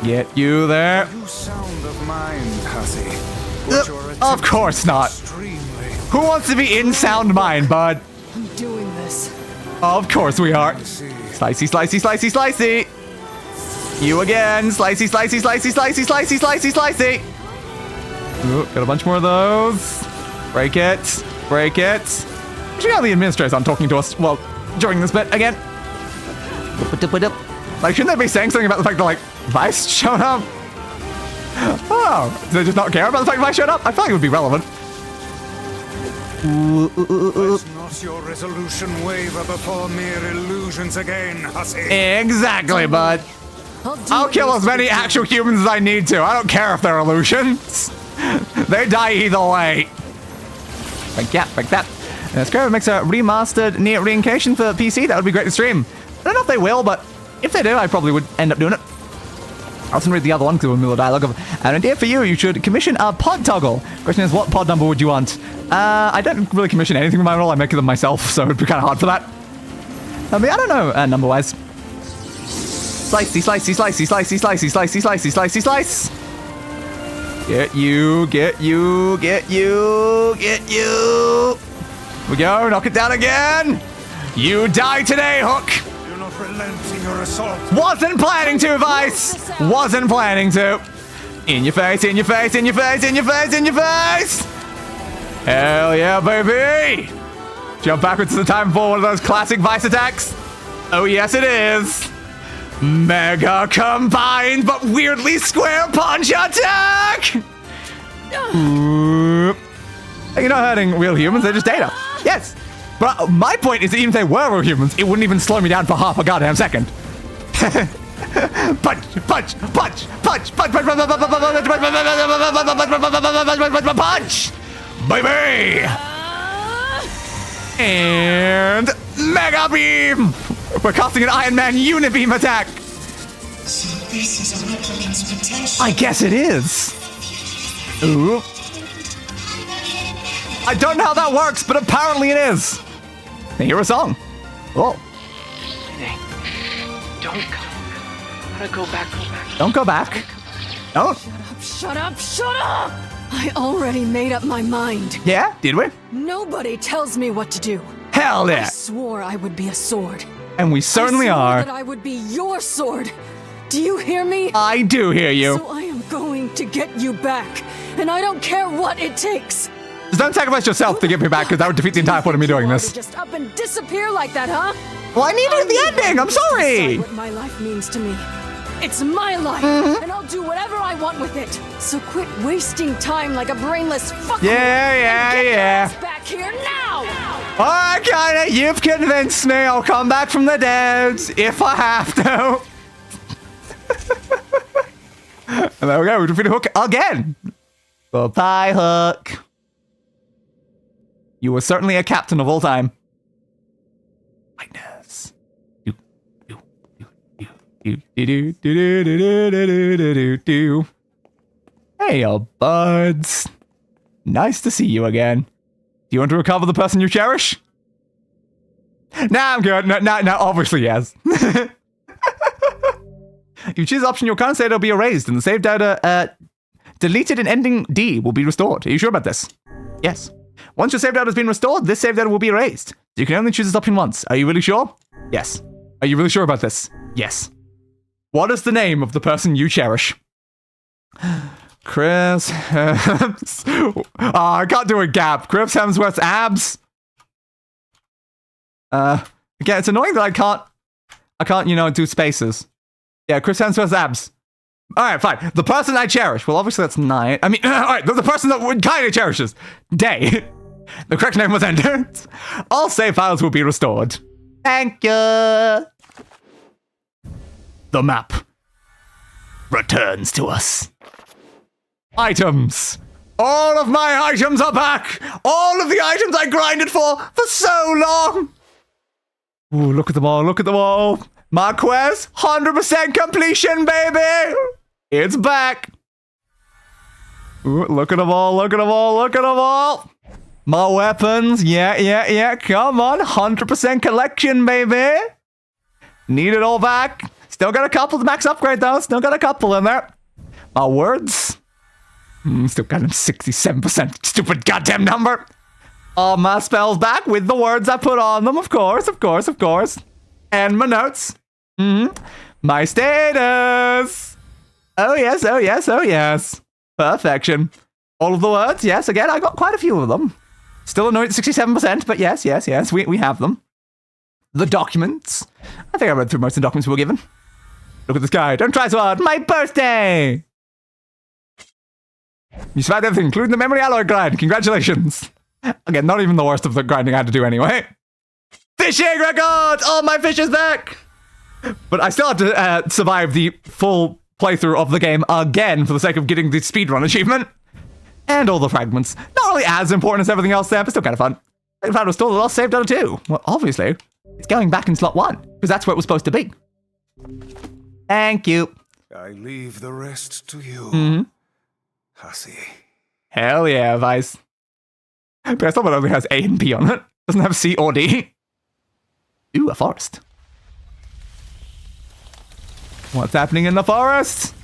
Get you there. You sound of mind, hussy. What you're Of course not. extremely. Who wants to be in sound mind, bud? I'm doing this. Of course we are. See, Slicey, slicey, slicey, slicey. You again. Slicey, slicey, slicey, slicey, slicey, slicey, slicey. Ooh, got a bunch more of those. Break it. Break it. Actually, how the administrator's on talking to us, well, during this bit again. Like, shouldn't they be saying something about the fact that, like, Weiss showed up? Oh, do they just not care about the fact that Weiss showed up? I feel like it would be relevant. let not your resolution waver before mere illusions again, hussy. Exactly, bud. I'll what kill needs as to many be done. actual humans as I need to. I don't care if they're illusions. They die either way. Like that, like that. And Square makes a remastered NieR Reincarnation for PC. That would be great to stream. I don't know if they will, but if they do, I probably would end up doing it. I also read the other one because it was a dialogue of an idea for you. You should commission a pod toggle. Question is, what pod number would you want? I don't really commission anything with my role. I make them myself, so it'd be kind of hard for that. I mean, I don't know number-wise. Slicey, slicey, slicey, slicey, slicey, slicey, slicey, slicey, slice. Get you, get you, get you, get you. Here we go, knock it down again. You die today, Hook. Do not relent in your assault. Wasn't planning to, Weiss. Wasn't planning to. In your face, in your face, in your face, in your face, in your face. Hell yeah, baby. Jump backwards to the time for one of those classic Weiss attacks. Oh, yes, it is. Mega combined, but weirdly square punch attack. Ooh. You're not hurting real humans, they're just data. Yes. But my point is that even if they were real humans, it wouldn't even slow me down for half a goddamn second. Punch, punch, punch, punch, punch, punch, punch, baby! And Mega Beam! We're casting an Iron Man Unibeam attack! So this is a replicant's potential. I guess it is. Ooh. I don't know how that works, but apparently it is. I hear a song. Oh. Don't go. Gotta go back, go back. Don't go back. Don't. Shut up, shut up! I already made up my mind. Yeah? Did we? Nobody tells me what to do. Hell I yeah. swore I would be a sword. And we certainly I swore are. that I would be your sword. Do you hear me? I do hear you. So I am going to get you back, and I don't care what it takes. Just don't sacrifice yourself to get me back, because that would defeat the entire point of me doing You want this. to just up and disappear like that, huh? Well, I needed the ending. I'm sorry. Decide what my life means to me. It's my life, and I'll do whatever I want with it. So quit wasting time like a brainless fucker. Yeah, yeah, and get your yeah. ass back here now. All right, Yonah, you've convinced me. I'll come back from the dead if I have to. And there we go. We defeated Hook again. Bye-bye, Hook. You were certainly a captain of all time. Lightness. Hey, buds. Nice to see you again. Do you want to recover the person you cherish? Nah, I'm good. No, obviously yes. If you choose the option, your current state will be erased, and the save data deleted in ending D will be restored. Are you sure about this? Yes. Once your save data has been restored, this save data will be erased. You can only choose this option once. Are you really sure? Yes. Are you really sure about this? Yes. What is the name of the person you cherish? Chris Hems. I can't do a gap. Chris Hemsworth's abs. Again, it's annoying that I can't, do spaces. Yeah, Chris Hemsworth's abs. Alright, fine. The person I cherish. Well, obviously that's night. I mean, alright, the person that kind of cherishes. Day. The correct name was entered. All save files will be restored. Thank you. The map returns to us. Items. All of my items are back. All of the items I grinded for so long. Ooh, look at them all. Look at them all. My quest, 100% completion, baby. It's back. Ooh, look at them all. Look at them all. Look at them all. My weapons. Yeah. Come on. 100% collection, baby. Need it all back. Still got a couple to max upgrade, though. Still got a couple in there. My words. Still got him 67%. Stupid goddamn number. All my spells back with the words I put on them, of course. And my notes. My status. Oh, yes. Perfection. All of the words, yes. Again, I got quite a few of them. Still annoyed at 67%, but yes. We have them. The documents. I think I read through most of the documents we were given. Look at this guy. Don't try so hard. My birthday! You survived everything, including the memory alloy grind. Congratulations. Again, not even the worst of the grinding I had to do anyway. Fishing records! All my fish is back! But I still have to survive the full playthrough of the game again for the sake of getting the speedrun achievement. And all the fragments. Not really as important as everything else there, but still kind of fun. I found restore the lost save data too. Well, obviously, it's going back in slot 1, because that's where it was supposed to be. Thank you. I leave the rest to you, hussy. Hell yeah, Weiss. But I thought it only has A and B on it. Doesn't have C or D. Ooh, a forest. What's happening in the forest?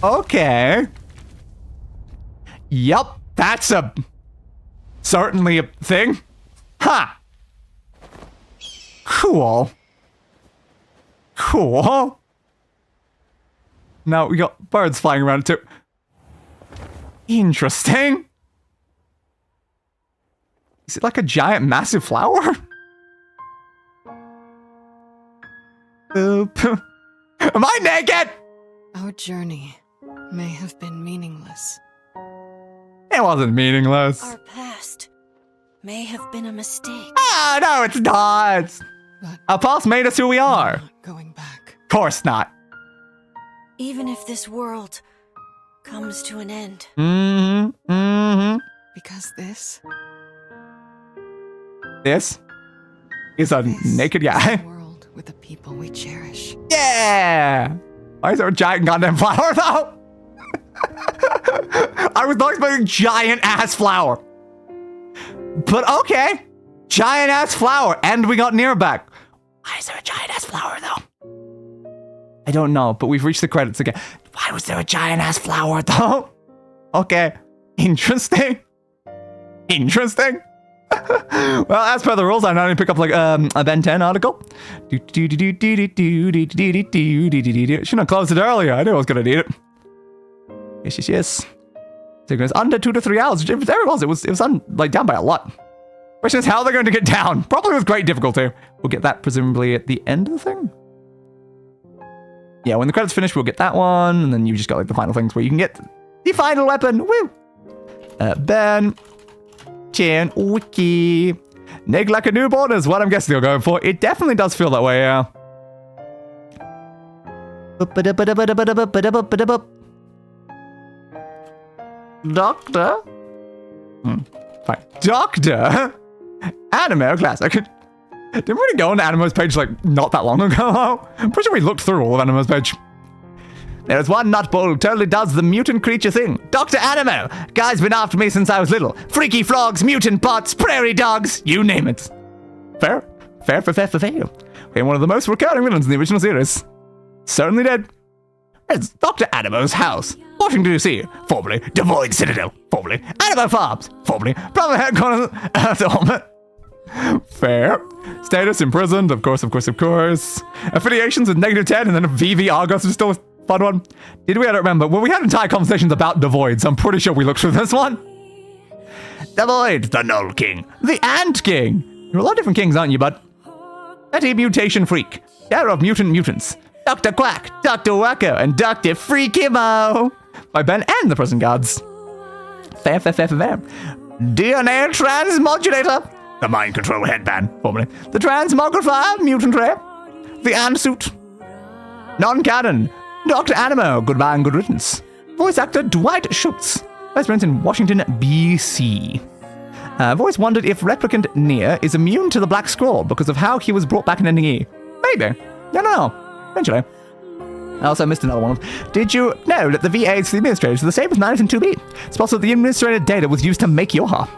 Okay. Yup, that's certainly a thing. Ha! Cool. Now we got birds flying around too. Interesting. Is it like a giant, massive flower? Boop. Am I naked? Our journey may have been meaningless. It wasn't meaningless. Our past may have been a mistake. Ah, no, it's not. But Our past made us who we are. not going back. Of course not. Even if this world comes to an end. Because this is a naked guy. world with the people we cherish. Yeah! Why is there a giant goddamn flower, though? I was not expecting giant-ass flower. But okay. Giant-ass flower. And we got NieR back. Why is there a giant-ass flower, though? I don't know, but we've reached the credits again. Why was there a giant-ass flower, though? Okay. Interesting. Well, as per the rules, I now need to pick up like a Ben 10 article. Shouldn't have closed it earlier. I knew I was gonna need it. Yes. Taking us under 2 to 3 hours. There it was. It was down by a lot. Question is how they're going to get down. Probably with great difficulty. We'll get that presumably at the end of the thing. Yeah, when the credits finish, we'll get that one, and then you just got like the final things where you can get the final weapon. Woo! Ben 10 Wiki. Nig like a newborn is what I'm guessing they're going for. It definitely does feel that way, yeah. Doctor? Fine. Doctor? Anime Classic. Didn't we really go on Animo's page like not that long ago? I'm pretty sure we looked through all of Animo's page. There's one nutball who totally does the mutant creature thing. Dr. Animo! Guy's been after me since I was little. Freaky frogs, mutant bots, prairie dogs, you name it. Fair. We're one of the most recurring villains in the original series. Certainly did. It's Dr. Animo's house. Washington, D.C., formerly Devoid Citadel, formerly Animo Farms, formerly Brother Headquarters, Fair. Status imprisoned, of course. Affiliations with -10 and then VV Argos is still a fun one. I don't remember. Well, we had entire conversations about Devoids. I'm pretty sure we looked through this one. Devoid, the Null King, the Ant King. You're a lot of different kings, aren't you, bud? Betty Mutation Freak, Terror of Mutant Mutants, Dr. Quack, Dr. Wacko, and Dr. Freakimo. By Ben and the prison guards. Fair. DNA Transmodulator. The Mind Control Headband, formerly. The Transmogrifier Mutant Ray. The Ant Suit. Non-canon. Dr. Animo, goodbye and good riddance. Voice actor Dwight Schultz. Resident in Washington, B.C. I've always wondered if Replicant NieR is immune to the Black Scrawl because of how he was brought back in Ending E. Maybe. I don't know. Eventually. I also missed another one. Did you know that the VAs for the administrators are the same as 9 and 2B? It's possible that the administrator data was used to make Yonah.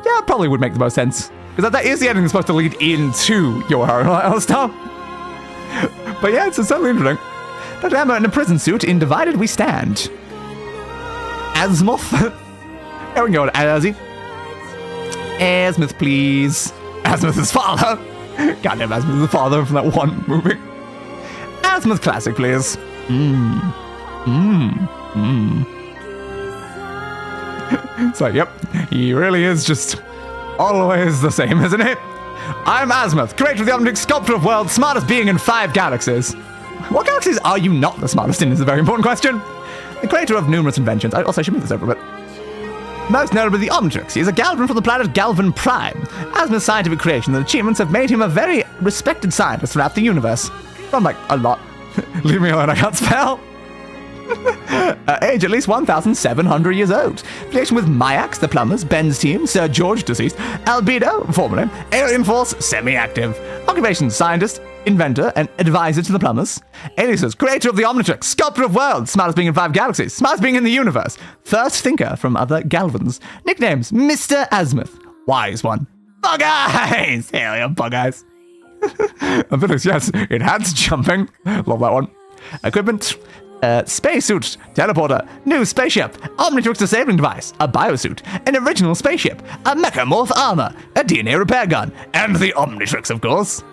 Yeah, it probably would make the most sense. Because that is the ending that's supposed to lead into your horror stuff. But yeah, it's certainly interesting. Dr. Amber in a prison suit in Divided We Stand. Azimuth. Here we go, Azzy. Azimuth, please. Azimuth's father. Goddamn, Azimuth is the father from that one movie. Azimuth classic, please. So, yep, he really is just always the same, isn't he? I'm Azimuth, creator of the Omnitrix, sculptor of worlds, smartest being in 5 galaxies. What galaxies are you not the smartest in is a very important question. The creator of numerous inventions. I should move this over a bit. Most notably the Omnitrix. He is a Galvan from the planet Galvan Prime. Azimuth's scientific creation and achievements have made him a very respected scientist throughout the universe. From like a lot. Leave me alone, I can't spell. Age at least 1,700 years old. Affiliation with Mayax, the plumbers, Ben's team, Sir George, deceased, Albedo, formerly, Alien Force, semi-active. Occupation, scientist, inventor, and advisor to the plumbers. Aliases, creator of the Omnitrix, sculptor of worlds, smartest being in 5 galaxies, smartest being in the universe, first thinker from other Galvans. Nicknames, Mr. Azimuth, wise one. Bug Eyes! Hell yeah, Bug Eyes. Abilities, yes, enhanced jumping. Love that one. Equipment, spacesuit, teleporter, new spaceship, Omnitrix disabling device, a biosuit, an original spaceship, a mechamorph armor, a DNA repair gun, and the Omnitrix, of course.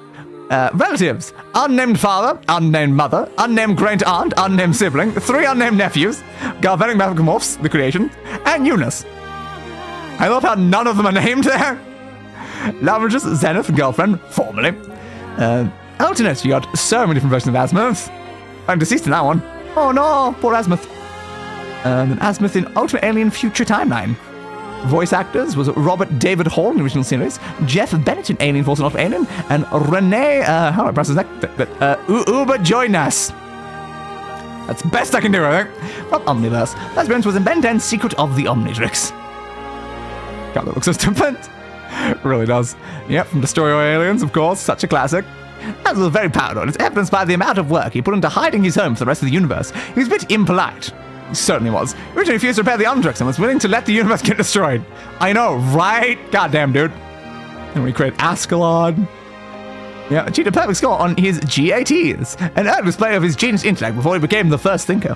Relatives, unnamed father, unnamed mother, unnamed great aunt, unnamed sibling, 3 unnamed nephews, galvanic mechamorphs, the creation, and Eunice. I love how none of them are named there. Laverage's Zenith girlfriend, formerly. Alternate, you got so many different versions of Azimuth. I'm deceased in that one. Oh no, poor Azimuth. Then Azimuth in Ultimate Alien Future Timeline. Voice actors was Robert David Hall in the original series, Jeff Bennett in Alien Force and Off Alien, and Renee, how do I pronounce his name? Uber Joinas. That's the best I can do, I think. From Omniverse. That experience was in Ben 10's Secret of the Omnitrix. God, that looks so stupid. Really does. Yep, from Destroy All Aliens, of course, such a classic. As was very proud of, it's evidenced by the amount of work he put into hiding his home for the rest of the universe. He was a bit impolite. He certainly was. He originally refused to repair the Omnitrix and was willing to let the universe get destroyed. I know, right? Goddamn, dude. And we create Ascalon. Yeah, achieved a perfect score on his GATs. An early display of his genius intellect before he became the first thinker.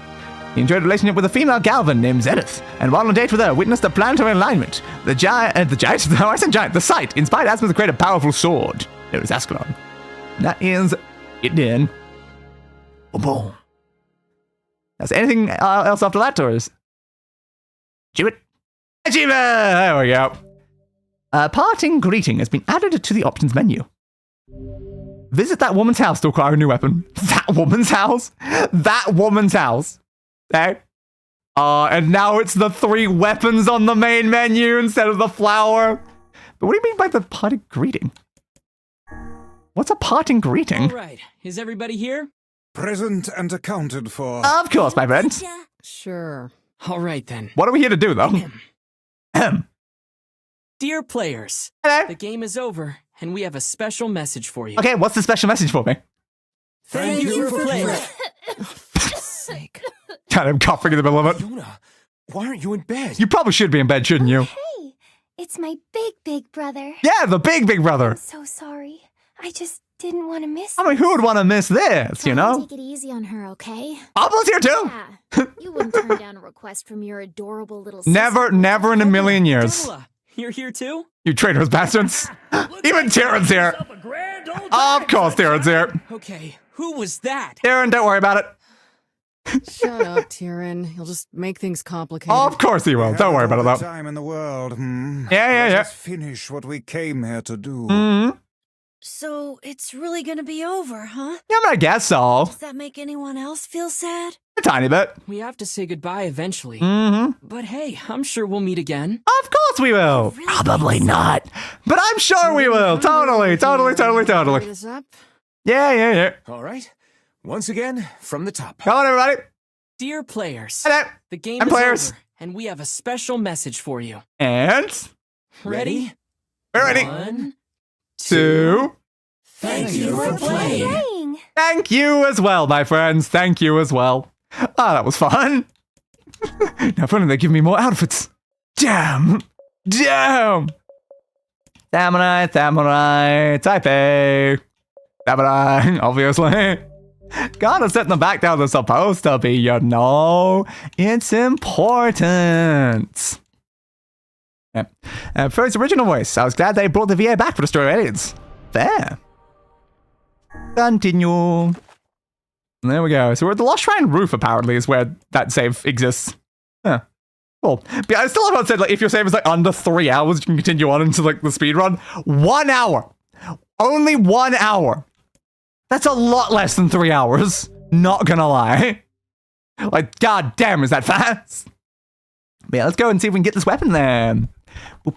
He enjoyed a relationship with a female Galvan named Zenith, and while on a date with her, witnessed a planetary alignment. The site inspired Azimuth to create a powerful sword. There is Ascalon. That is it then. Boom. Is anything else after that, or is... Achievement? Achievement! There we go. Parting greeting has been added to the options menu. Visit that woman's house to acquire a new weapon. That woman's house? That woman's house. Okay. And now it's the 3 weapons on the main menu instead of the flower. But what do you mean by the parting greeting? What's a parting greeting? All right. Is everybody here? Present and accounted for. Of course, my friend. Sure. All right, then. What are we here to do, though? Dear players, hello. The game is over, and we have a special message for you. Okay, what's the special message for me? Thank you for playing. Sake. God, I'm coughing in the middle of it. Yonah, why aren't you in bed? You probably should be in bed, shouldn't you? Hey, it's my big brother. Yeah, the big brother. I'm so sorry. I just didn't want to miss I mean, who would want to miss this, you know? Take it easy on her, okay? Pablo's here too. Yeah, you wouldn't turn down a request from your adorable little sister. Never in a million years. Angela, you're here too? You traitorous bastards. Even Tyron's here. Of course Tyron's here. Okay, who was that? Tyron, don't worry about it. Shut up, Tyron. You'll just make things complicated. Of course he will. Don't worry about it, All the though. time in the world. Yeah. Let us finish what we came here to do. Mm-hmm. So it's really gonna be over, huh? Yeah, I guess so. Does that make anyone else feel sad? A tiny bit. We have to say goodbye eventually. Mm-hmm. But hey, I'm sure we'll meet again. Of course we will. Really? Probably not. But I'm sure we will. Totally. This up? Yeah. All right. Once again, from the top. Come on, everybody. Dear players, Hello. the game And is players. over, and we have a special message for you. And... Ready? We're ready. 1, 2... Thank you for playing. Thank you as well, my friends. Thank you as well. Ah, that was fun. Now, finally, they give me more outfits. Damn. Thank Samurai, Taipei. Samurai, obviously. Gotta set them back down they're supposed to be, you know. It's important. Yeah. For its original voice, I was glad they brought the VA back for Destroyer Aliens. Fair. Continue. There we go. So we're at the Lost Shrine roof, apparently, is where that save exists. Yeah. Cool. But I still haven't said, like, if your save is, like, under 3 hours, you can continue on into, like, the speed run. 1 hour. Only 1 hour. That's a lot less than 3 hours. Not gonna lie. Like, god damn, is that fast? But yeah, let's go and see if we can get this weapon then. So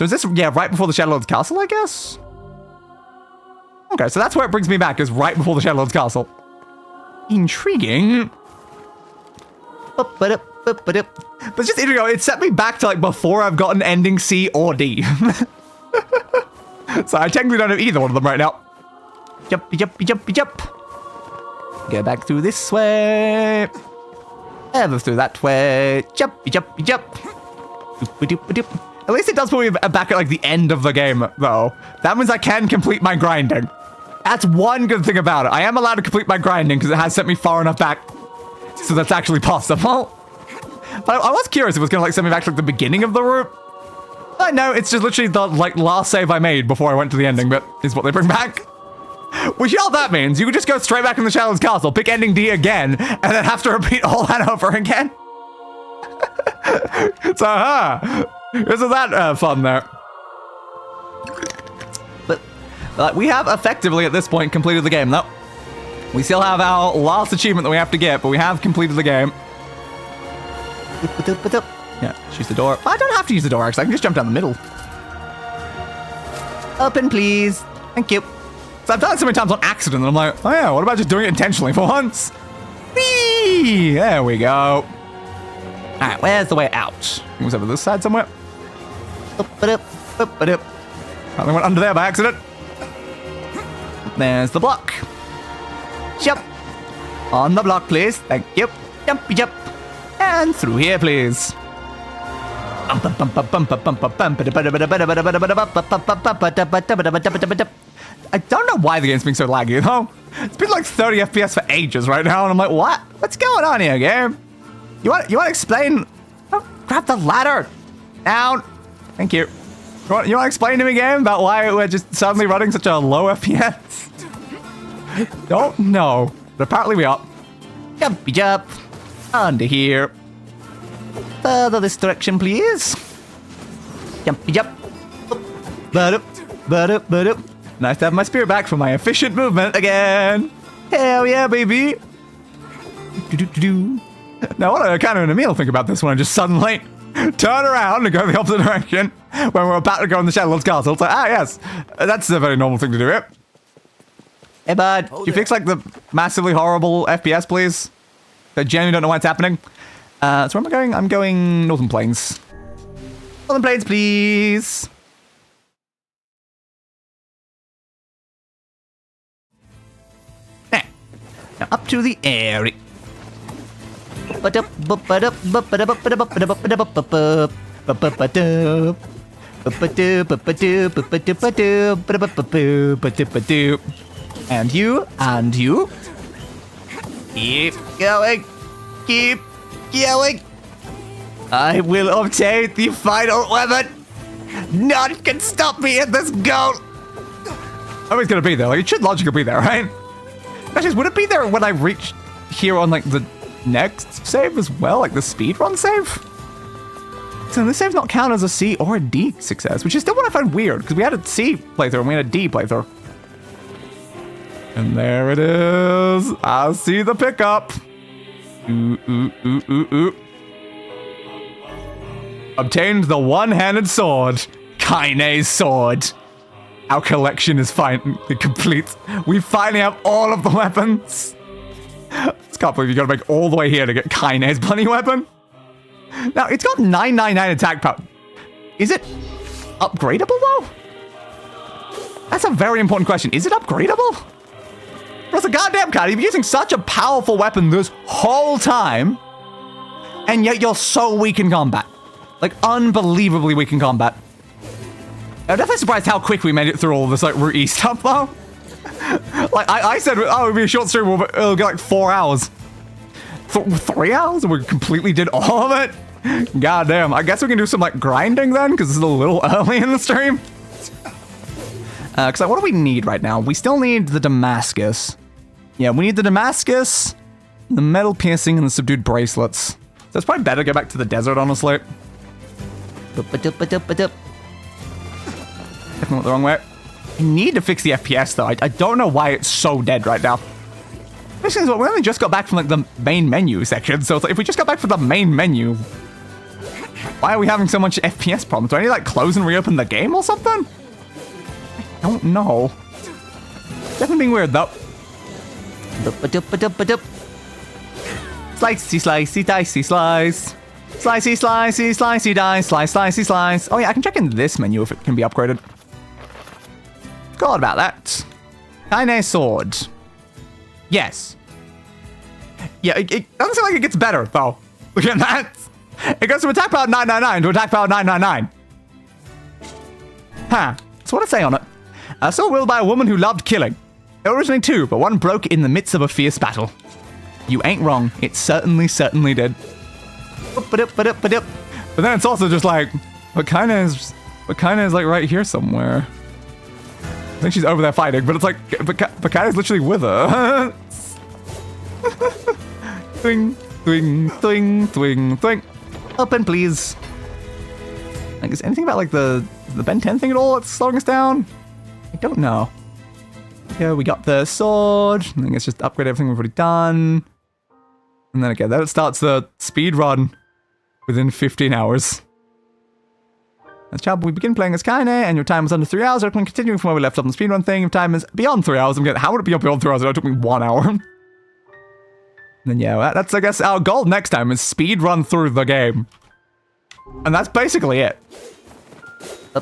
is this, yeah, right before the Shadowlord's Castle, I guess? Okay, so that's where it brings me back, is right before the Shadowlord's Castle. Intriguing. But it's just interesting, it set me back to, like, before I've gotten ending C or D. So I technically don't have either one of them right now. Jumpy, jumpy, jumpy, jump. Go back through this way. Ever through that way. Jumpy, jumpy, jump. At least it does put me back at, like, the end of the game, though. That means I can complete my grinding. That's one good thing about it. I am allowed to complete my grinding because it has sent me far enough back so that's actually possible. But I was curious if it was going to, like, send me back to, like, the beginning of the route. I know, it's just literally the, like, last save I made before I went to the ending bit is what they bring back. Which, you know what that means? You could just go straight back in the Shadowlord's Castle, pick ending D again, and then have to repeat all that over again. So, isn't that fun there? But we have effectively, at this point, completed the game, though. We still have our last achievement that we have to get, but we have completed the game. Yeah, just use the door. I don't have to use the door, actually. I can just jump down the middle. Open, please. Thank you. So I've done it so many times on accident, and I'm like, oh yeah, what about just doing it intentionally for once? Whee! There we go. Alright, where's the way out? It was over this side somewhere. Probably went under there by accident. There's the block. Jump. On the block, please. Thank you. Jumpy jump. And through here, please. I don't know why the game's being so laggy, though. It's been like 30 FPS for ages right now, and I'm like, what? What's going on here, game? You want to explain? Oh, grab the ladder. Down. Thank you. You want to explain to me, game, about why we're just suddenly running such a low FPS? Don't know, but apparently we are. Jumpy jump. Under here. Further this direction, please. Jumpy jump. Nice to have my spirit back for my efficient movement again. Hell yeah, baby. Now, what do Akana and Emil think about this one? Just suddenly turn around and go the opposite direction when we're about to go in the Shadowlord's Castle. It's like, ah, yes, that's a very normal thing to do here. Hey, bud, can you fix, like, the massively horrible FPS, please? I genuinely don't know why it's happening. So where am I going? I'm going Northern Plains. Northern Plains, please. Now up to the area. And you. Keep going. Keep going. I will obtain the final weapon. None can stop me at this goal. Oh, it's gonna be there. Like, it should logically be there, right? Actually, would it be there when I reach here on, like, the next save as well? Like, the speedrun save? So this save's not count as a C or a D success, which is still what I find weird, because we had a C playthrough and we had a D playthrough. And there it is. I see the pickup. Obtained the one-handed sword. Kaine's sword. Our collection is finally complete. We finally have all of the weapons. I just can't believe you gotta make all the way here to get Kaine's bloody weapon. Now, it's got 999 attack power. Is it upgradable, though? That's a very important question. Is it upgradable? Because the goddamn card, you've been using such a powerful weapon this whole time, and yet you're so weak in combat. Like, unbelievably weak in combat. I'm definitely surprised how quick we made it through all this like Realit-E stuff though. Like I said, oh, it'd be a short stream, it'll get like 4 hours. 3 hours? And we completely did all of it? God damn, I guess we can do some like grinding then, because this is a little early in the stream. Because like, what do we need right now? We still need the Damascus. Yeah, we need the Damascus, the metal piercing, and the subdued bracelets. So it's probably better to go back to the desert, honestly. Definitely went the wrong way. I need to fix the FPS though. I don't know why it's so dead right now. Basically, we only just got back from like the main menu section, so it's like, if we just got back from the main menu, why are we having so much FPS problems? Do I need to like close and reopen the game or something? I don't know. Definitely being weird though. Slicey, slicey, dicey, slice. Slicey, slicey, slicey, dice, slice, slicey, slice. Oh yeah, I can check in this menu if it can be upgraded. Forgot about that. Kaine sword. Yes. Yeah, it doesn't seem like it gets better, though. Look at that. It goes from attack power 999 to attack power 999. Huh. That's what I say on it. So willed by a woman who loved killing. Originally two, but one broke in the midst of a fierce battle. You ain't wrong. It certainly did. But then it's also just like, what kind is like right here somewhere. I think she's over there fighting, but it's like, but Kai's literally with her. Twing, twing, twing, twing, twing. Open, please. Like, is anything about like the Ben 10 thing at all that's slowing us down? I don't know. Yeah, we got the sword. I think it's just upgrade everything we've already done. And then again, then it starts the speed run within 15 hours. As child, we begin playing as Kaine, and your time was under 3 hours. I can continue from where we left off on the speedrun thing. If time is beyond 3 hours, I'm getting, how would it be beyond 3 hours? It took me 1 hour. And then yeah, that's I guess our goal next time is speed run through the game. And that's basically it. So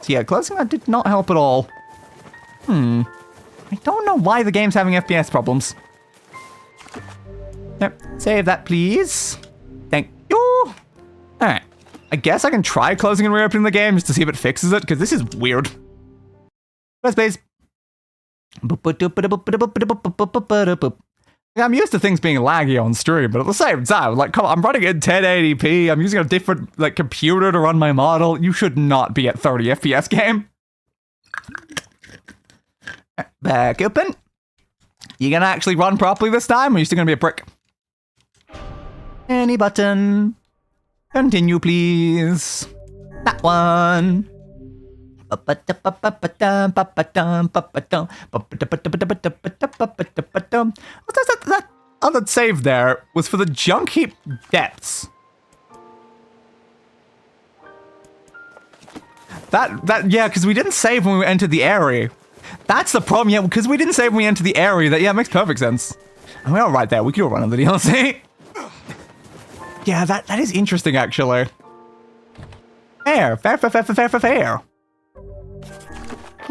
yeah, closing that did not help at all. I don't know why the game's having FPS problems. Yep, save that please. Thank you. Alright. I guess I can try closing and reopening the game just to see if it fixes it, because this is weird. Press space. I'm used to things being laggy on stream, but at the same time, like, come on, I'm running in 1080p, I'm using a different, like, computer to run my model. You should not be at 30 FPS game. Back open. You gonna actually run properly this time, or are you still gonna be a prick? Any button. Continue, please. That one. That other save there was for the junk heap depths. Yeah, because we didn't save when we entered the area. That's the problem, yeah, because we didn't save when we entered the area. That, yeah, it makes perfect sense. And we're all right there. We could all run on the DLC. Yeah, that is interesting, actually. Fair. I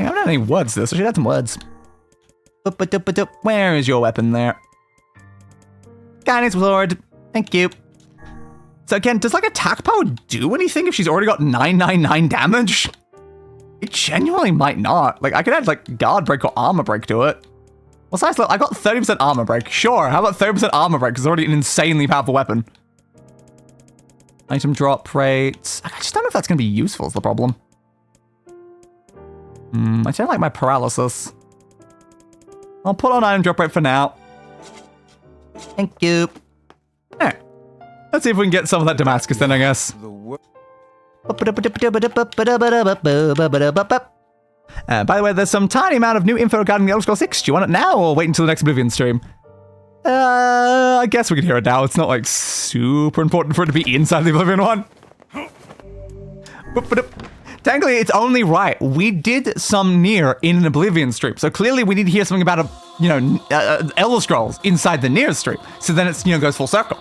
don't have any words to this. I should add some words. Where is your weapon there? Kaine's sword. Thank you. So again, does like attack power do anything if she's already got 999 damage? It genuinely might not. Like, I could add like guard break or armor break to it. Well, size look, I got 30% armor break. Sure, how about 30% armor break? Because it's already an insanely powerful weapon. Item drop rate. I just don't know if that's going to be useful is the problem. I don't like my paralysis. I'll put on item drop rate for now. Thank you. Alright. Let's see if we can get some of that Damascus then, I guess. By the way, there's some tiny amount of new info regarding the Elder Scrolls 6. Do you want it now or wait until the next Oblivion stream? I guess we can hear it now. It's not like super important for it to be inside the Oblivion one. Technically, it's only right. We did some NieR in an Oblivion stream, so clearly we need to hear something about Elder Scrolls inside the NieR stream. So then it's goes full circle.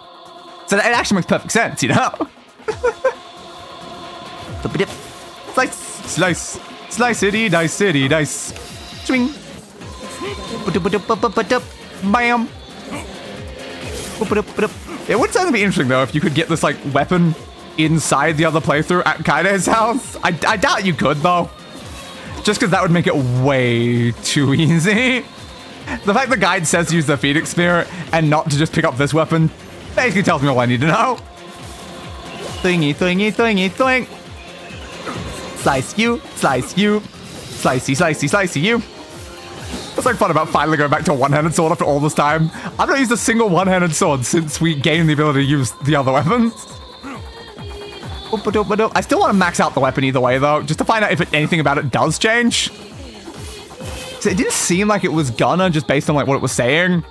So that actually makes perfect sense, Slice, slicey, dice, swing. Bam. It would certainly be interesting though if you could get this like weapon inside the other playthrough at Kaide's house. I doubt you could, though. Just because that would make it way too easy. The fact the guide says to use the Phoenix Spirit and not to just pick up this weapon basically tells me all I need to know. Thingy, thingy, thingy, thing. Slice you, slice you. Slicey, slicey, slicey you. What's so fun about finally going back to a one-handed sword after all this time? I've not used a single one-handed sword since we gained the ability to use the other weapons. I still want to max out the weapon either way, though, just to find out if anything about it does change. So it didn't seem like it was gonna, just based on like what it was saying.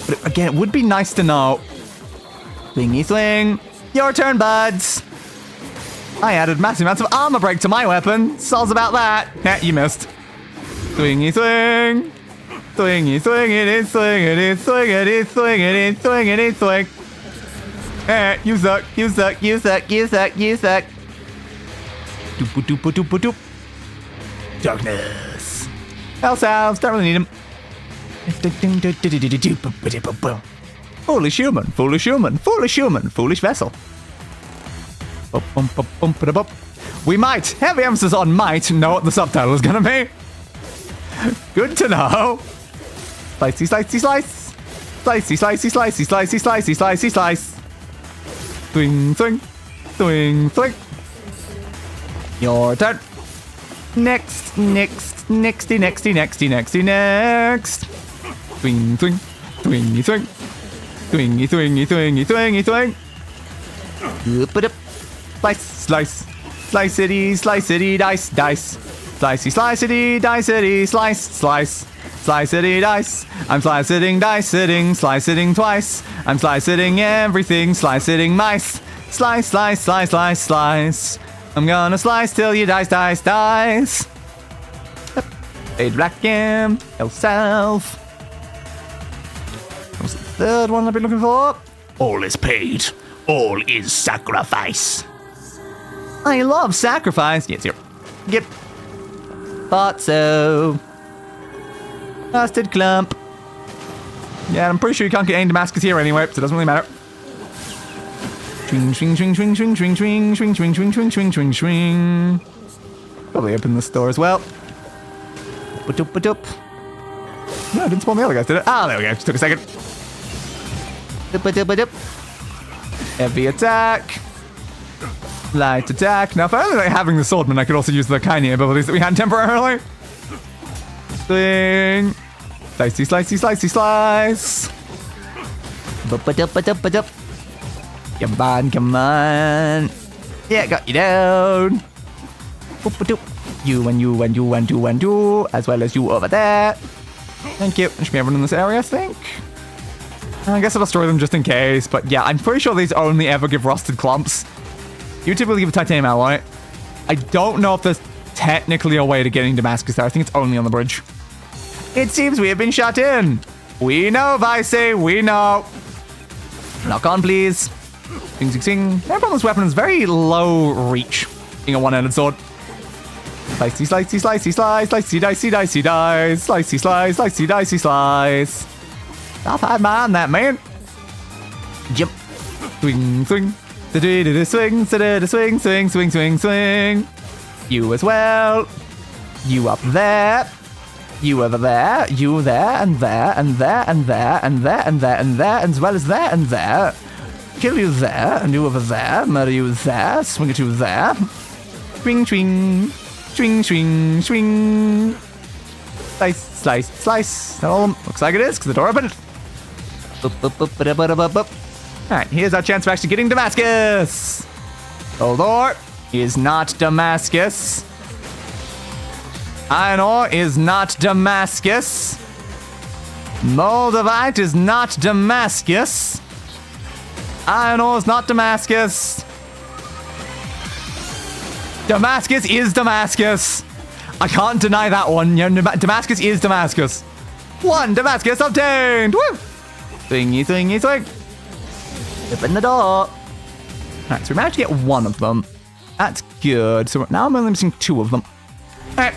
But again, it would be nice to know. Thingy swing. Your turn, buds. I added massive amounts of armor break to my weapon. Sounds about that. Nah, you missed. Swingy swing. Swingy swing it is, swing it is, swing it is, swing it is, swing it is, swing. Eh, you suck, you suck, you suck, you suck, you suck. Doop doop doop doop. Darkness. Hell sounds, don't really need him. Foolish human, foolish human, foolish human, foolish vessel. We might, heavy emphasis on might, know what the subtitle is gonna be. Good to know. Slicey, slicey, slice. Slicey, slicey, slicey, slicey, slicey, slicey, slice. Swing, swing. Swing, swing. Your turn. Next, next, nexty, nexty, nexty, nexty, next. Swing, swing. Swingy, swing. Swingy, swingy, swingy, swingy, swing. Up it up. Slice, slice. Slicey, slicey, dice, dice. Slicey, slicey, dicey, slice, slice. Slicey, dice. I'm slicing, dicing, slicing twice. I'm slicing everything, slicing mice. Slice, slice, slice, slice, slice. I'm gonna slice till you dice, dice, dice. Fade black M, yourself. What was the third one I've been looking for? All is paid. All is sacrifice. I love sacrifice. Yes, here. Yep. Thought so. Bastard clump. Yeah, I'm pretty sure you can't get any Damascus here anyway, so it doesn't really matter. Swing, swing, swing, swing, swing, swing, swing, swing, swing, swing, swing, swing, swing, swing. Probably open the store as well. Ba-doop. No, I didn't spawn the other guys, did it? Ah, there we go. Just took a second. Heavy attack. Light attack. Now, if I only like having the swordman, I could also use the Kaini abilities that we had temporarily. Swing. Slicey, slicey, slicey, slice. Ba-ba-dup. Come on, come on. Yeah, got you down. Boop-a-doop. You and you and you and you and you, as well as you over there. Thank you. There should be everyone in this area, I think. I guess I'll destroy them just in case, but yeah, I'm pretty sure these only ever give rusted clumps. You typically give a titanium alloy. I don't know if there's technically a way to getting Damascus there. I think it's only on the bridge. It seems we have been shut in. We know, Weiss, we know. Knock on, please. Sing, sing, sing. The problem with this weapon is very low reach, being a one-handed sword. Slicey, slicey, slicey, slice, slicey, dicey, dicey, dice, slicey, slice, slicey, dicey, slice. Stop hiding behind that, man. Jump. Swing, swing. Swing, swing, swing, swing, swing, swing. You as well. You up there. You over there. You there and there and there and there and there and there and there, as well as there and there. Kill you there and you over there. Murder you there. Swing at you there. Swing, swing. Swing, swing, swing. Slice, slice, slice. That all looks like it is because the door opened. Alright, here's our chance of actually getting Damascus. Gold ore is not Damascus. Iron ore is not Damascus. Moldavite is not Damascus. Iron ore is not Damascus. Damascus is Damascus. I can't deny that one. Damascus is Damascus. One Damascus obtained. Woo! Swingy, swingy, swing. Open the door. Alright, so we managed to get one of them. That's good. So now I'm only missing two of them. Alright.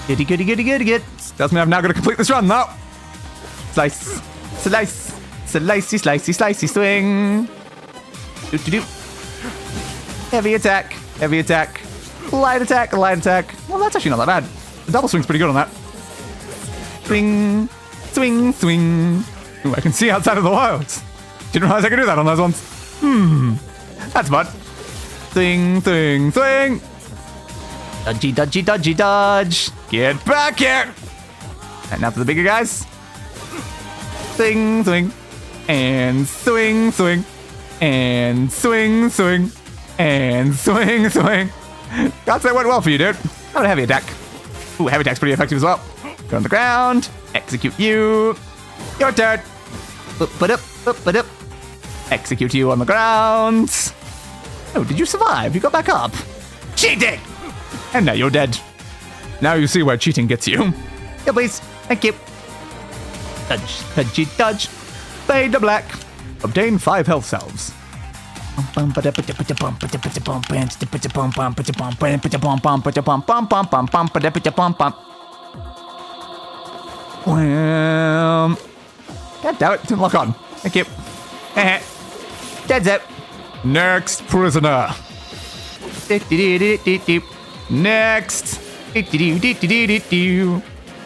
Goody, goody, goody, goody, good. Doesn't mean I'm now going to complete this run, though. Slice. Slice. Slicey, slicey, slicey, swing. Do-do-do. Heavy attack, heavy attack. Light attack, light attack. Well, that's actually not that bad. The double swing's pretty good on that. Swing, swing, swing. Ooh, I can see outside of the wilds. Didn't realize I could do that on those ones. That's fun. Swing, swing, swing. Dodgy, dodgy, dodgy, dodge. Get back here. And now for the bigger guys. Swing, swing. And swing, swing. And swing, swing. And swing, swing. God, that went well for you, dude. How about a heavy attack? Ooh, heavy attack's pretty effective as well. Go on the ground. Execute you. Your turn. Up. Execute you on the ground. Oh, did you survive? You got back up. Cheating! And now you're dead. Now you see where cheating gets you. Yeah, please. Thank you. Dodge, dodgy, dodge. Fade to black. Obtain 5 health cells. God damn it, didn't lock on. Thank you. That's it. Next prisoner. Next. You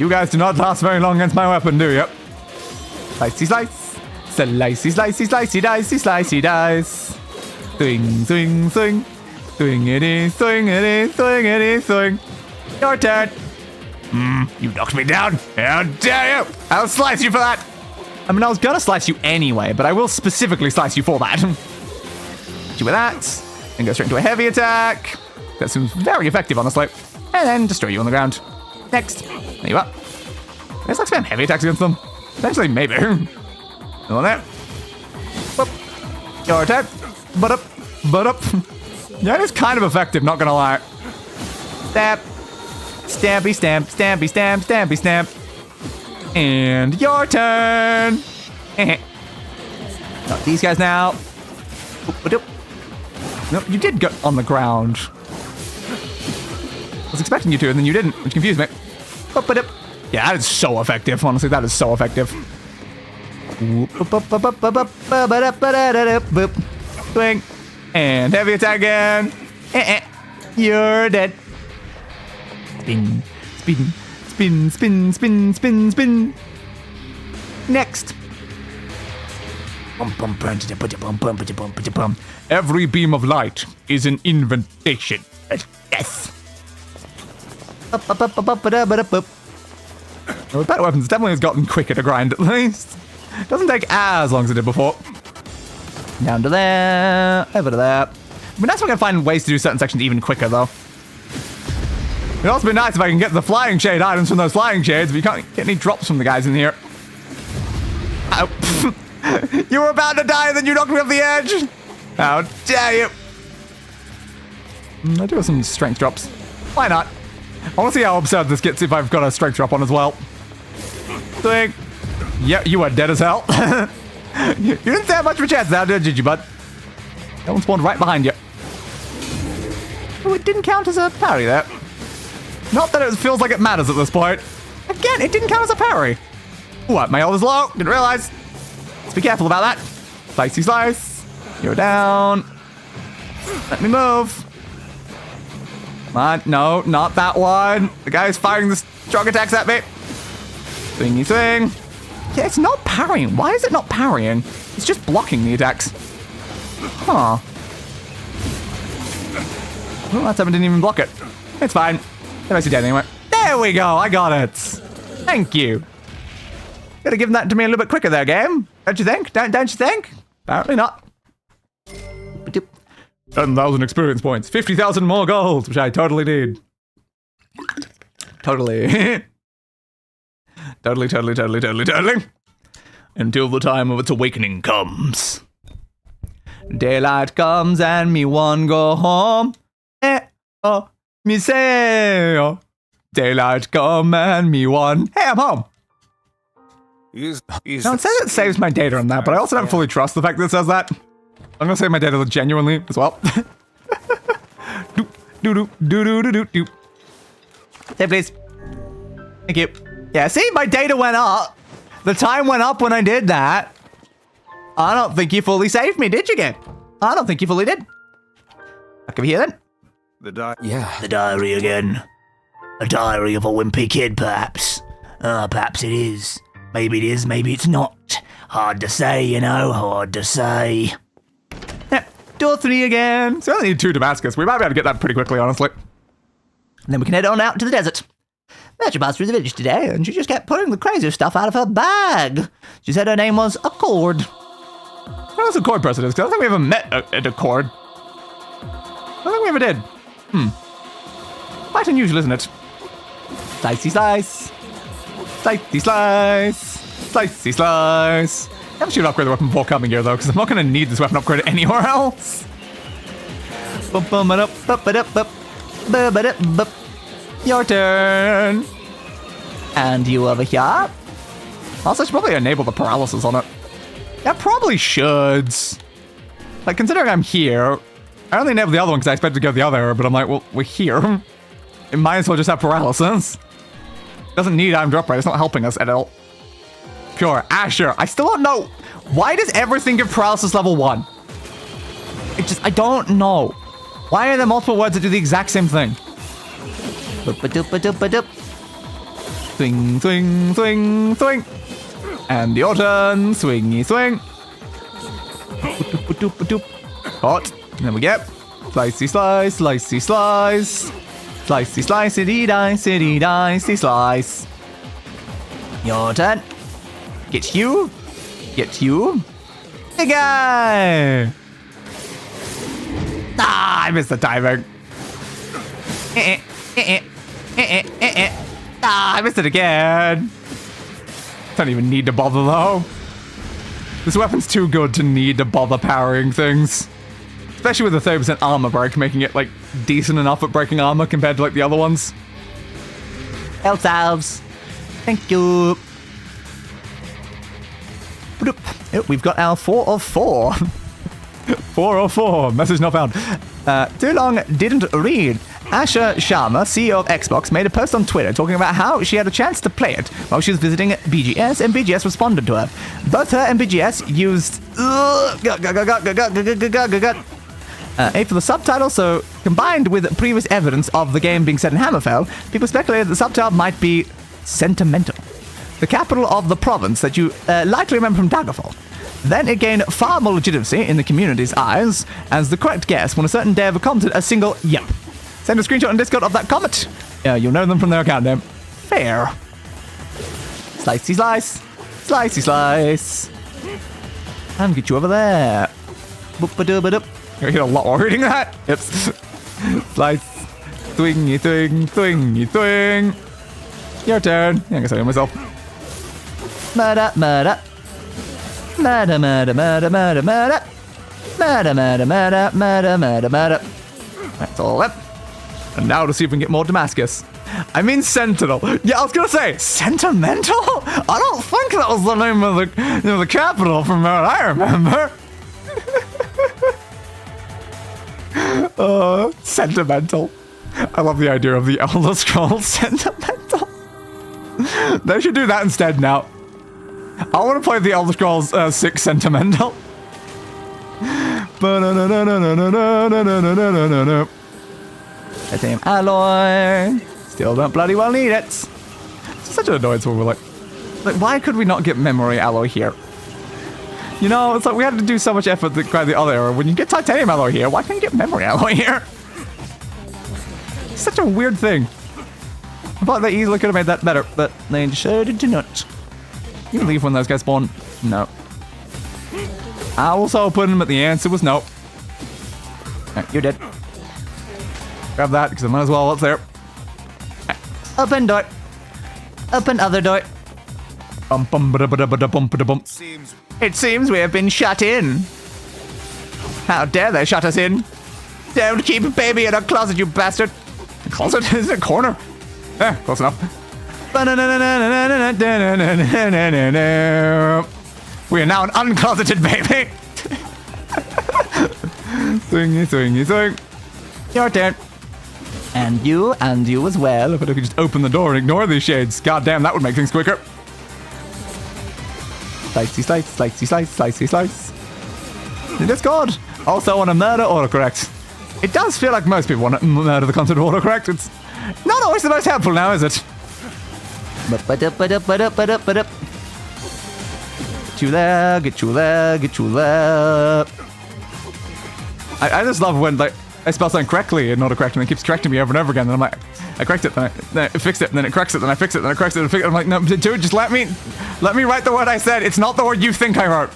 guys do not last very long against my weapon, do you? Slicey slice. Slicey slicey slicey dicey slicey dice. Swing, swing, swing. Swingity, swingity, swingity, swing. Your turn. You knocked me down. How dare you? I'll slice you for that. I mean, I was gonna slice you anyway, but I will specifically slice you for that. Hit you with that. And go straight into a heavy attack. That seems very effective, honestly. And then destroy you on the ground. Next. There you are. Let's like spam heavy attacks against them. Eventually, maybe. Go on there. Boop. Your attack. Butt up. Butt up. Yeah, it is kind of effective, not gonna lie. Stab. Stampy stamp. Stampy stamp. Stampy stamp. And your turn. Got these guys now. No, you did go on the ground. I was expecting you to, and then you didn't, which confused me. Yeah, that is so effective. Honestly, that is so effective. Swing. And heavy attack again. You're dead. Spin. Spin. Spin, spin, spin, spin, spin. Next. Every beam of light is an invitation at death. Well, with better weapons, definitely has gotten quicker to grind at least. Doesn't take as long as it did before. Down to there, over to there. I mean, that's why I can find ways to do certain sections even quicker, though. It'd also be nice if I can get the flying shade items from those flying shades, but you can't get any drops from the guys in here. Ow. You were about to die, and then you knocked me off the edge. How dare you? I do have some strength drops. Why not? I want to see how absurd this gets if I've got a strength drop on as well. Swing. Yeah, you are dead as hell. You didn't stand much of a chance now, did you, bud? That one spawned right behind you. Oh, it didn't count as a parry there. Not that it feels like it matters at this point. Again, it didn't count as a parry. What? My health is low. Didn't realize. Let's be careful about that. Slicey slice. You're down. Let me move. Come on. No, not that one. The guy's firing the strong attacks at me. Swingy swing. Yeah, it's not parrying. Why is it not parrying? It's just blocking the attacks. Huh. Well, that time I didn't even block it. It's fine. They're actually dead anyway. There we go. I got it. Thank you. Could have given that to me a little bit quicker there, game. Don't you think? Don't you think? Apparently not. 10,000 experience points. 50,000 more gold, which I totally need. Totally. Totally. Until the time of its awakening comes. Daylight comes and me one go home. Oh, me say, oh. Daylight come and me one. Hey, I'm home. Now, it says it saves my data on that, but I also don't fully trust the fact that it says that. I'm gonna save my data genuinely as well. Do. Save, please. Thank you. Yeah, see, my data went up. The time went up when I did that. I don't think you fully saved me, did you, game? I don't think you fully did. Back over here then. Yeah. The diary again. A diary of a wimpy kid, perhaps. Perhaps it is. Maybe it is, maybe it's not. Hard to say, you know, hard to say. Yep, door 3 again. So we only need 2 Damascus. We might be able to get that pretty quickly, honestly. And then we can head on out to the desert. Merchant passed through the village today, and she just kept pulling the craziest stuff out of her bag. She said her name was Accord. I don't know what Accord person is, because I don't think we ever met an Accord. I don't think we ever did. Quite unusual, isn't it? Slicey slice. Slicey slice. Slicey slice. I should upgrade the weapon before coming here, though, because I'm not going to need this weapon upgrade anywhere else. Your turn. And you over here. Also, I should probably enable the paralysis on it. Yeah, probably should. Like, considering I'm here, I only enabled the other one because I expected to go the other area, but I'm like, well, we're here. It might as well just have paralysis. Doesn't need item drop rate. It's not helping us at all. Pure. Asher. I still don't know. Why does everything give paralysis level 1? I don't know. Why are there multiple words that do the exact same thing? Swing, swing, swing, swing. And your turn. Swingy, swing. Hot. And then we get slicey slice, slicey slice. Slicey slice, city dice, city dicey slice. Your turn. Get you. Get you. Big guy. Ah, I missed the timing. Ah, I missed it again. Don't even need to bother though. This weapon's too good to need to bother powering things. Especially with the 30% armor break, making it like decent enough at breaking armor compared to like the other ones. Health salves. Thank you. Oh, we've got our 4 of 4. 4 of 4. Message not found. Too long didn't read. Asha Sharma, CEO of Xbox, made a post on Twitter talking about how she had a chance to play it while she was visiting BGS, and BGS responded to her. Both her and BGS used A for the subtitle, so combined with previous evidence of the game being set in Hammerfell, people speculated the subtitle might be sentimental. The capital of the province that you likely remember from Daggerfall. Then it gained far more legitimacy in the community's eyes as the correct guess when a certain dev commented a single yep. Send a screenshot on Discord of that comment. You'll know them from their account name. Fair. Slicey slice. Slicey slice. And get you over there. Boop-a-doob-a-doop. You're gonna get a lot more reading that. Yep. Slice. Swingy swing. Swingy swing. Your turn. I guess I know myself. Murder, murder. Murder, murder, murder, murder, murder. Murder, murder, murder, murder, murder, murder. That's all up. And now to see if we can get more Damascus. I mean Sentinel. Yeah, I was gonna say, Sentimental? I don't think that was the name of the capital from what I remember. Sentimental. I love the idea of the Elder Scrolls Sentimental. They should do that instead now. I want to play the Elder Scrolls 6 Sentimental. Titanium alloy. Still don't bloody well need it. It's such an annoyance when we're like, why could we not get memory alloy here? You know, it's like we had to do so much effort to grab the other area. When you get titanium alloy here, why can't you get memory alloy here? It's such a weird thing. I thought they easily could have made that better, but they decided to not. You can leave when those guys spawn. No. I was hoping, but the answer was no. Right, you're dead. Grab that, because I might as well what's there. Right. Open door. Open other door. It seems we have been shut in. How dare they shut us in? Don't keep a baby in a closet, you bastard. A closet? Is it a corner? Eh, close enough. We are now an uncloseted baby. Swingy, swingy, swing. Your turn. And you as well. If I could just open the door and ignore these shades. God damn, that would make things quicker. Slicey slice, slicey slice, slicey slice. The Discord. Also on a murder autocorrect. It does feel like most people want to murder the concept of autocorrect. It's not always the most helpful now, is it? Get you there, get you there, get you there. I just love when like I spell something correctly and autocorrect and it keeps correcting me over and over again. And I'm like, I correct it, then I fix it, and then it corrects it, then I fix it, then I correct it, and I fix it. I'm like, no, dude, just let me write the word I said. It's not the word you think I wrote.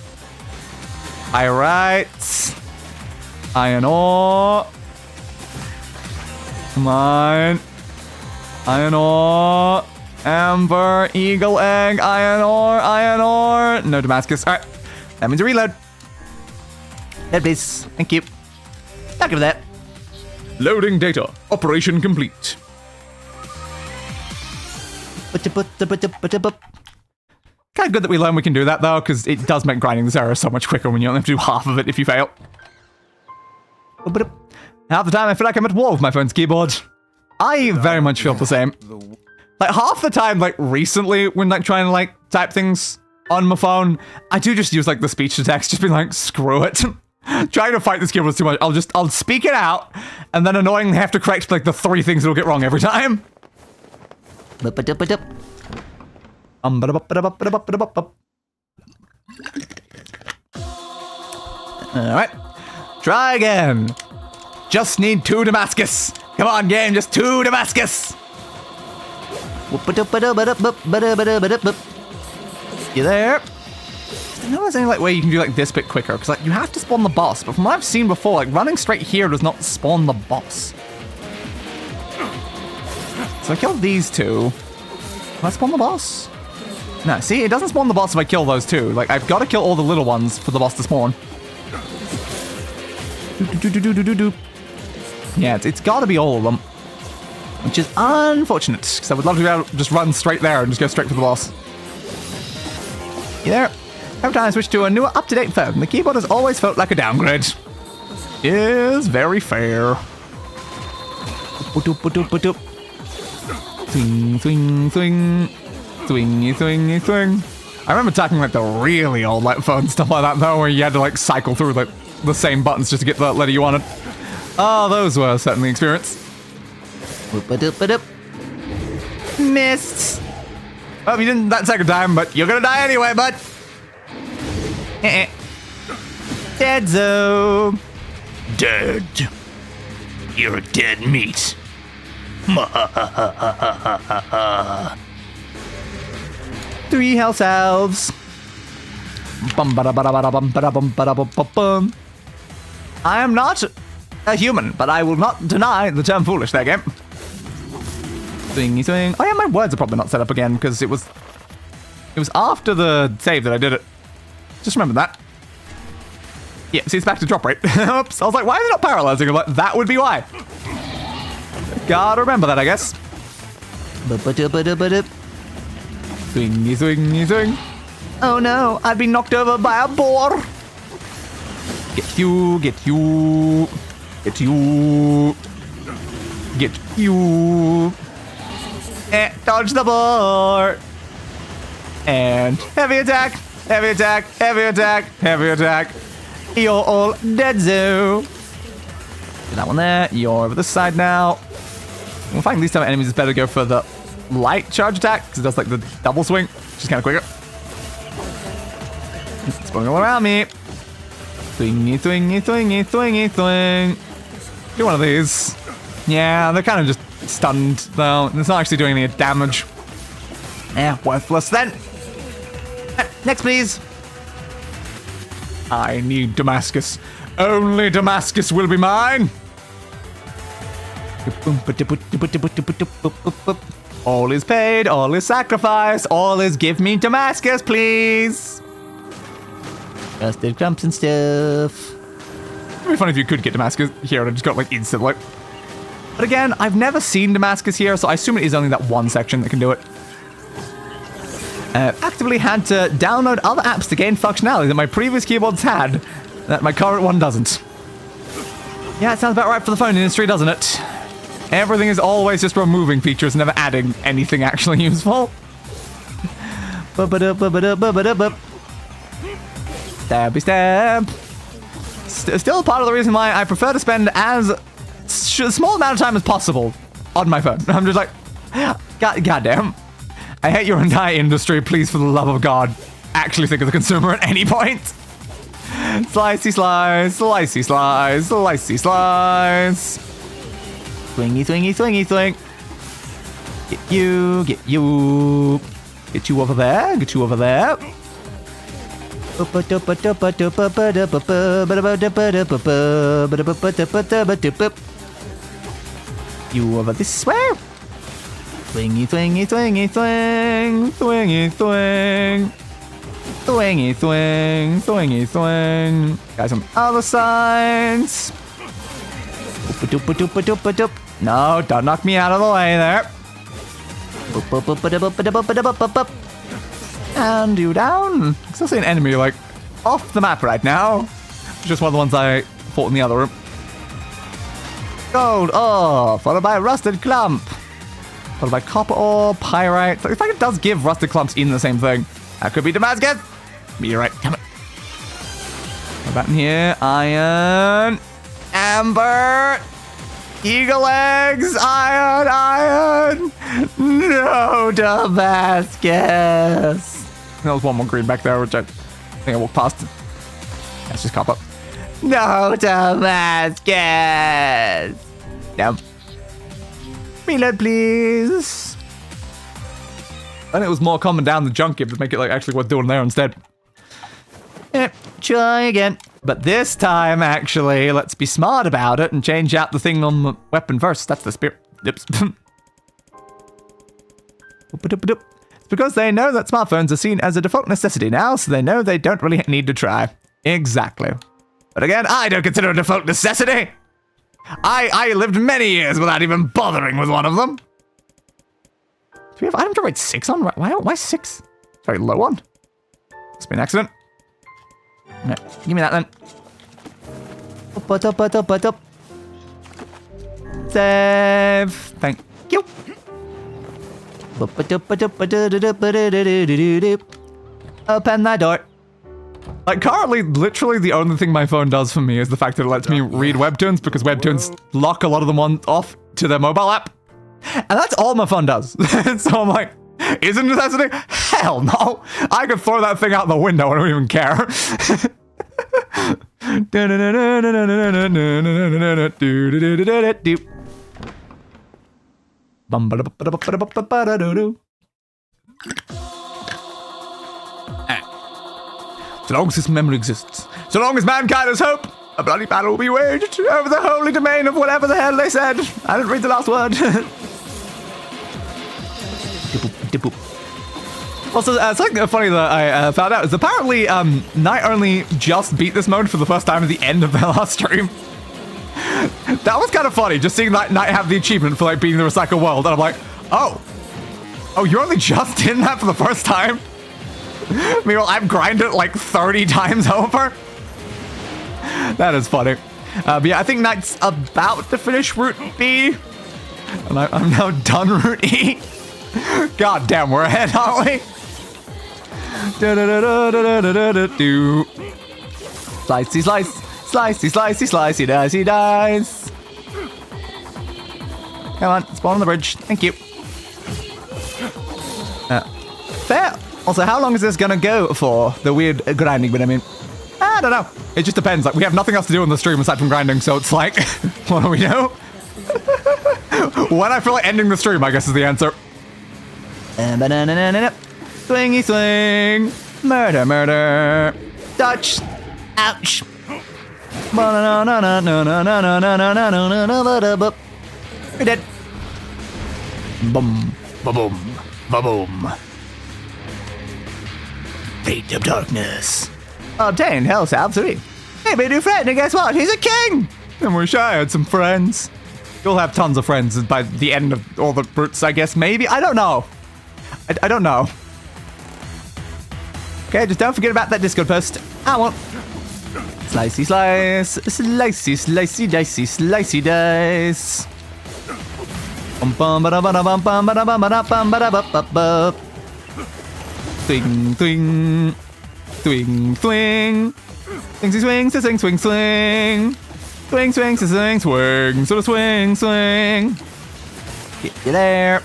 I write iron ore. Come on. Iron ore. Amber. Eagle egg. Iron ore. Iron ore. No Damascus. Alright. That means a reload. There, please. Thank you. Thank you for that. Loading data. Operation complete. Kind of good that we learn we can do that though, because it does make grinding this area so much quicker when you only have to do half of it if you fail. Half the time I feel like I'm at war with my phone's keyboard. I very much feel the same. Like half the time, like recently, when like trying to like type things on my phone, I do just use like the speech to text, just being like, screw it. Trying to fight this keyboard is too much. I'll speak it out, and then annoyingly have to correct like the 3 things that'll get wrong every time. Alright. Try again. Just need 2 Damascus. Come on, game, just 2 Damascus. You there? I know there's any like way you can do like this bit quicker, because like you have to spawn the boss, but from what I've seen before, like running straight here does not spawn the boss. So I killed these 2. Will I spawn the boss? No, see, it doesn't spawn the boss if I kill those 2. Like, I've got to kill all the little ones for the boss to spawn. Yeah, it's got to be all of them. Which is unfortunate, because I would love to be able to just run straight there and just go straight for the boss. You there? Every time I switch to a newer, up-to-date phone, the keyboard has always felt like a downgrade. Is very fair. Swing, swing, swing. Swingy, swingy, swing. I remember typing like the really old like phone stuff like that though, where you had to like cycle through like the same buttons just to get the letter you wanted. Oh, those were certainly experience. Missed. Well, you didn't that second time, but you're gonna die anyway, bud. Dead-zo. Dead. You're dead meat. 3 health salves. I am not a human, but I will not deny the term foolish there, game. Swingy swing. Oh yeah, my words are probably not set up again, because it was after the save that I did it. Just remember that. Yeah, see, it's back to drop rate. Oops. I was like, why is it not parallelizing? I'm like, that would be why. Gotta remember that, I guess. Swingy, swingy, swing. Oh no, I've been knocked over by a boar. Get you, get you, get you, get you. Dodge the boar. And heavy attack, heavy attack, heavy attack, heavy attack. You're all dead, zoo. That one there. You're over this side now. We'll find these type of enemies, it's better to go for the light charge attack, because it does like the double swing, which is kind of quicker. Spawning all around me. Swingy, swingy, swingy, swingy, swing. Do one of these. Yeah, they're kind of just stunned, though. It's not actually doing any damage. Yeah, worthless then. Next, please. I need Damascus. Only Damascus will be mine. All is paid, all is sacrifice, all is give me Damascus, please. Busted clumps and stuff. It'd be funny if you could get Damascus here and I just got like instantly. But again, I've never seen Damascus here, so I assume it is only that one section that can do it. Actively had to download other apps to gain functionality that my previous keyboards had, that my current one doesn't. Yeah, it sounds about right for the phone industry, doesn't it? Everything is always just removing features, never adding anything actually useful. Stabby stab. Still part of the reason why I prefer to spend as small amount of time as possible on my phone. I'm just like, goddamn. I hate your entire industry. Please, for the love of God, actually think of the consumer at any point. Slicey slice, slicey slice, slicey slice. Swingy, swingy, swingy, swing. Get you, get you. Get you over there, get you over there. You over this way. Swingy, swingy, swingy, swing. Swingy, swing. Swingy, swing. Swingy, swing. Guys on the other sides. No, don't knock me out of the way there. And you down. I still see an enemy like off the map right now. Just one of the ones I fought in the other room. Gold ore, followed by rusted clump. Followed by copper ore, pyrite. So in fact, it does give rusted clumps in the same thing. That could be Damascus. Meteorite, damn it. What about in here? Iron, amber, eagle eggs, iron. No, Damascus. There was one more green back there, which I think I walked past. That's just copper. No, Damascus. Damn. Reload, please. And it was more common down the junk give to make it like actually worth doing there instead. Yeah, try again. But this time, actually, let's be smart about it and change out the thing on the weapon first. That's the spirit. Oops. It's because they know that smartphones are seen as a default necessity now, so they know they don't really need to try. Exactly. But again, I don't consider it a default necessity. I lived many years without even bothering with one of them. Do we have item to rate 6 on? Why 6? Very low one. Must be an accident. No, give me that then. Up. Save. Thank you. Open that door. Like, currently, literally the only thing my phone does for me is the fact that it lets me read webtoons, because webtoons lock a lot of them off to their mobile app. And that's all my phone does. So I'm like, is it a necessity? Hell no. I could throw that thing out the window. I don't even care. So long as this memory exists, so long as mankind has hope, a bloody battle will be waged over the holy domain of whatever the hell they said. I didn't read the last word. Also, something funny that I found out is apparently Knight only just beat this mode for the first time at the end of their last stream. That was kind of funny, just seeing that Knight have the achievement for like beating the Recycle World, and I'm like, oh, you only just did that for the first time? Meanwhile, I've grinded it like 30 times over. That is funny. But yeah, I think Knight's about to finish Route B. And I'm now done Route E. God damn, we're ahead, aren't we? Slicey slice. Slicey, slicey, slicey, dicey, dice. Come on, spawn on the bridge. Thank you. Fair. Also, how long is this gonna go for? The weird grinding bit, I mean. I don't know. It just depends. Like, we have nothing else to do in the stream aside from grinding, so it's like, what do we do? When I feel like ending the stream, I guess is the answer. Swingy swing. Murder, murder. Dutch. Ouch. We're dead. Boom. Ba-boom. Ba-boom. Fate of darkness. Obtained Hell Salve 3. Hey, my new friend, and guess what? He's a king! And wish I had some friends. You'll have tons of friends by the end of all the routes, I guess, maybe? I don't know. I don't know. Okay, just don't forget about that Discord post. I won't. Slicey slice. Slicey, slicey, dicey, slicey dice. Swing, swing. Swing, swing. Swing, swing, swing, swing, swing, swing. Swing, swing, swing, swing, sort of swing, swing. Get you there.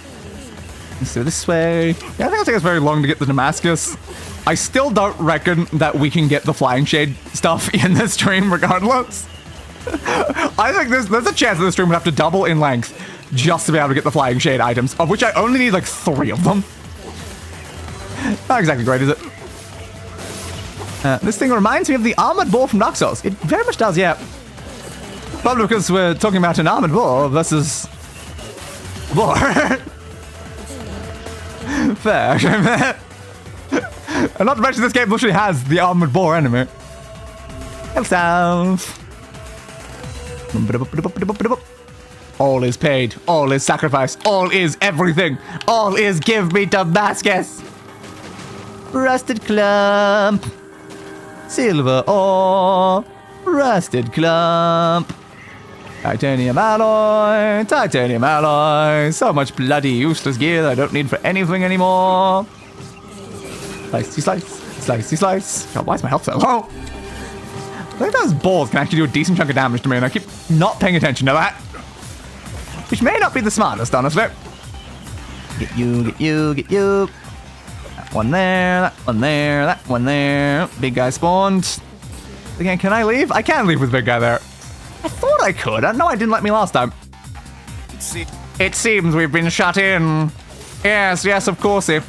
Let's do this way. Yeah, I think it'll take us very long to get the Damascus. I still don't reckon that we can get the Flying Shade stuff in this stream regardless. I think there's a chance that this stream would have to double in length just to be able to get the Flying Shade items, of which I only need like 3 of them. Not exactly great, is it? This thing reminds me of the armored boar from Dark Souls. It very much does, yeah. Probably because we're talking about an armored boar versus boar. Fair. And not to mention this game literally has the armored boar enemy. Help south. All is paid. All is sacrifice. All is everything. All is give me Damascus. Rusted clump. Silver ore. Rusted clump. Titanium alloy. Titanium alloy. So much bloody useless gear that I don't need for anything anymore. Slicey slice. Slicey slice. God, why is my health so low? I think those balls can actually do a decent chunk of damage to me, and I keep not paying attention to that. Which may not be the smartest, honestly. Get you, get you, get you. That one there, that one there, that one there. Big guy spawned. Again, can I leave? I can leave with big guy there. I thought I could. I know I didn't let me last time. It seems we've been shut in. Yes, yes, of course. By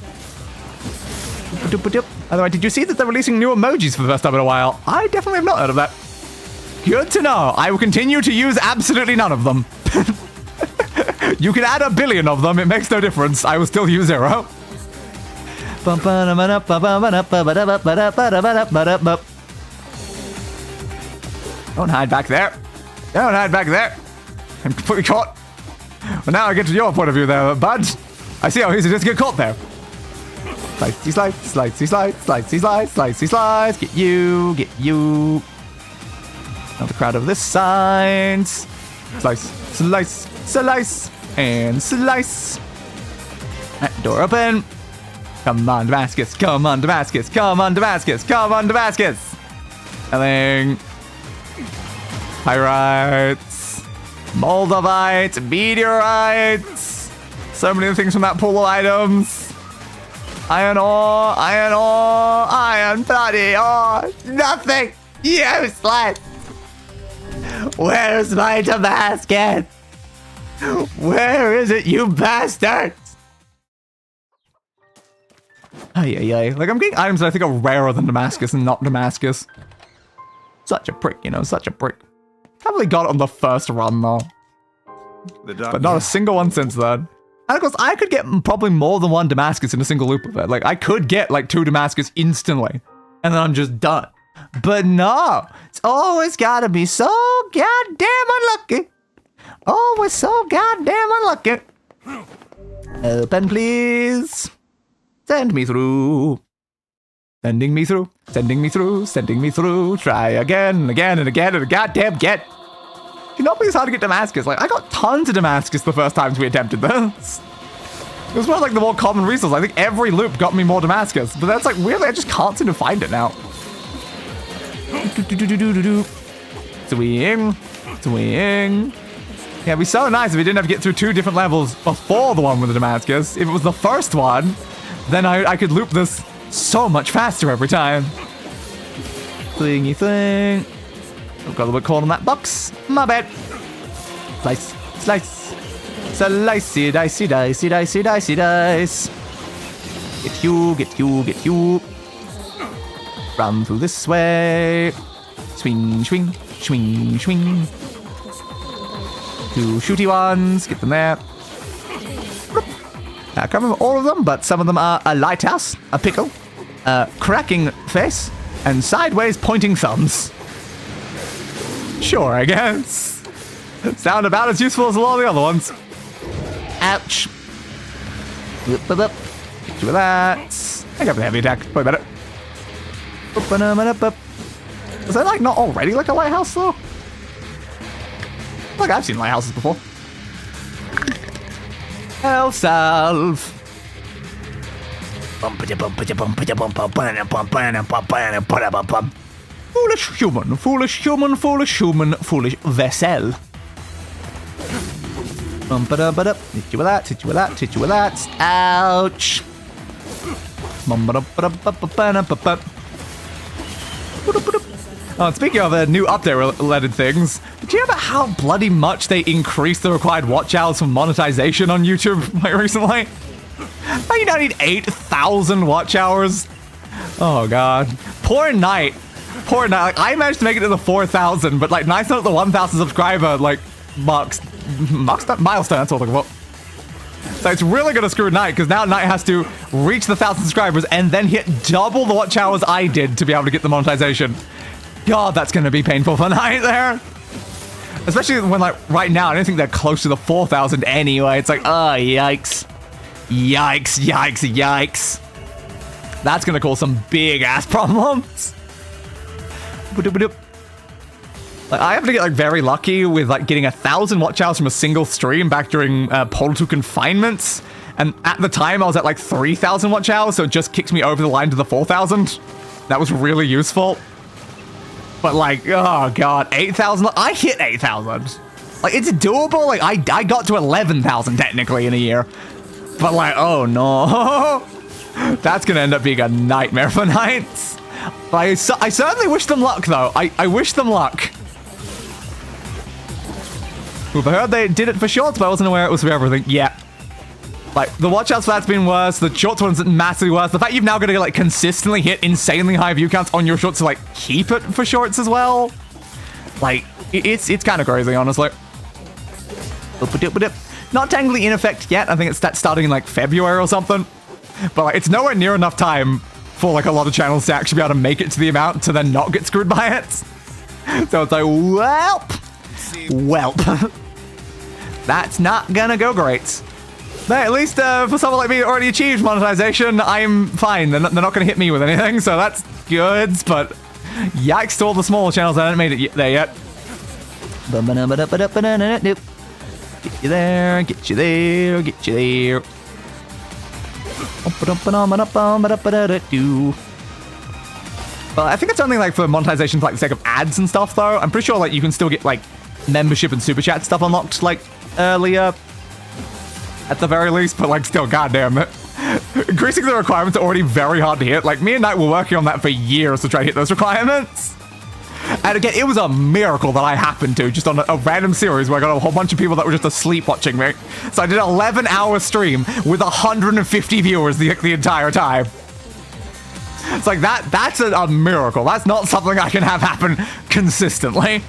the way, did you see that they're releasing new emojis for the first time in a while? I definitely have not heard of that. Good to know. I will continue to use absolutely none of them. You can add 1 billion of them. It makes no difference. I will still use 0. Don't hide back there. Don't hide back there. I'm completely caught. Well, now I get to your point of view there, bud. I see how easy it is to get caught there. Slicey slice, slicey slice, slicey slice, slicey slice. Get you, get you. Another crowd over this side. Slice, slice, slice, and slice. That door open. Come on, Damascus. Come on, Damascus. Come on, Damascus. Come on, Damascus. Nothing. Pyrites. Moldavites. Meteorites. So many things from that pool of items. Iron ore, iron ore, iron bloody ore. Nothing. Useless. Where's my Damascus? Where is it, you bastards? Ay. Like, I'm getting items that I think are rarer than Damascus and not Damascus. Such a prick, you know, such a prick. Probably got it on the first run, though. But not a single one since then. And of course, I could get probably more than 1 Damascus in a single loop of it. Like, I could get like 2 Damascus instantly, and then I'm just done. But no, it's always gotta be so goddamn unlucky. Always so goddamn unlucky. Open, please. Send me through. Sending me through. Sending me through. Sending me through. Try again and again and again and goddamn get. You know, it's hard to get Damascus. Like, I got tons of Damascus the first times we attempted this. It was one of like the more common resources. I think every loop got me more Damascus, but that's like weirdly I just can't seem to find it now. Swing, swing. Yeah, it'd be so nice if we didn't have to get through 2 different levels before the one with the Damascus. If it was the first one, then I could loop this so much faster every time. Thingy thing. I've got a little bit caught on that box. My bad. Slice, slice. Slicey, dicey, dicey, dicey, dicey, dice. Get you, get you, get you. Run through this way. Swing, swing, swing, swing. 2 shooty ones. Get them there. I can't remember all of them, but some of them are a lighthouse, a pickle, a cracking face, and sideways pointing thumbs. Sure, I guess. Sound about as useful as a lot of the other ones. Ouch. Get you with that. I got the heavy attack. Probably better. Was that like not already like a lighthouse though? Like I've seen lighthouses before. Hell salve. Foolish human, foolish human, foolish human, foolish vessel. Bum-ba-da-ba-da. Hit you with that, hit you with that, hit you with that. Ouch. Bum-ba-da-ba-da-ba-ba-ba-ba-ba. Oh, and speaking of new update-related things, did you hear about how bloody much they increased the required watch hours for monetization on YouTube like recently? How you now need 8,000 watch hours? Oh god. Poor Knight. Poor Knight. Like, I managed to make it to the 4,000, but like nice note the 1,000 subscriber like milestone, that's what I'm looking for. So it's really gonna screw Knight, because now Knight has to reach the 1,000 subscribers and then hit double the watch hours I did to be able to get the monetization. God, that's gonna be painful for Knight there. Especially when, like, right now, I don't think they're close to the 4,000 anyway. It's like, oh, yikes. Yikes, yikes, yikes. That's gonna cause some big-ass problems. Like, I have to get, like, very lucky with, like, getting 1,000 watch hours from a single stream back during Portal 2 confinements. And at the time, I was at, like, 3,000 watch hours, so it just kicks me over the line to the 4,000. That was really useful. But, like, oh, God, 8,000? I hit 8,000. Like, it's doable. Like, I got to 11,000, technically, in a year. But, like, oh, no. That's going to end up being a nightmare for Knights. I certainly wish them luck, though. I wish them luck. Ooh, I heard they did it for shorts, but I wasn't aware it was for everything. Yeah. Like, the watch outs for that's been worse. The shorts one's massively worse. The fact you've now got to, like, consistently hit insanely high view counts on your shorts to, like, keep it for shorts as well. Like, it's kind of crazy, honestly. Not technically in effect yet. I think it's starting in, like, February or something. But, like, it's nowhere near enough time for, like, a lot of channels to actually be able to make it to the amount to then not get screwed by it. So it's like, welp. That's not gonna go great. But at least for someone like me who already achieved monetization, I'm fine. They're not going to hit me with anything, so that's good. But yikes to all the smaller channels that haven't made it there yet. Get you there, get you there, get you there. Well, I think it's only like for monetization for like the sake of ads and stuff, though. I'm pretty sure like you can still get like membership and super chat stuff unlocked like earlier. At the very least, but like still, goddamn it. Increasing the requirements are already very hard to hit. Like me and Knight were working on that for years to try to hit those requirements. And again, it was a miracle that I happened to, just on a random series where I got a whole bunch of people that were just asleep watching me. So I did an 11-hour stream with 150 viewers the entire time. It's like that's a miracle. That's not something I can have happen consistently.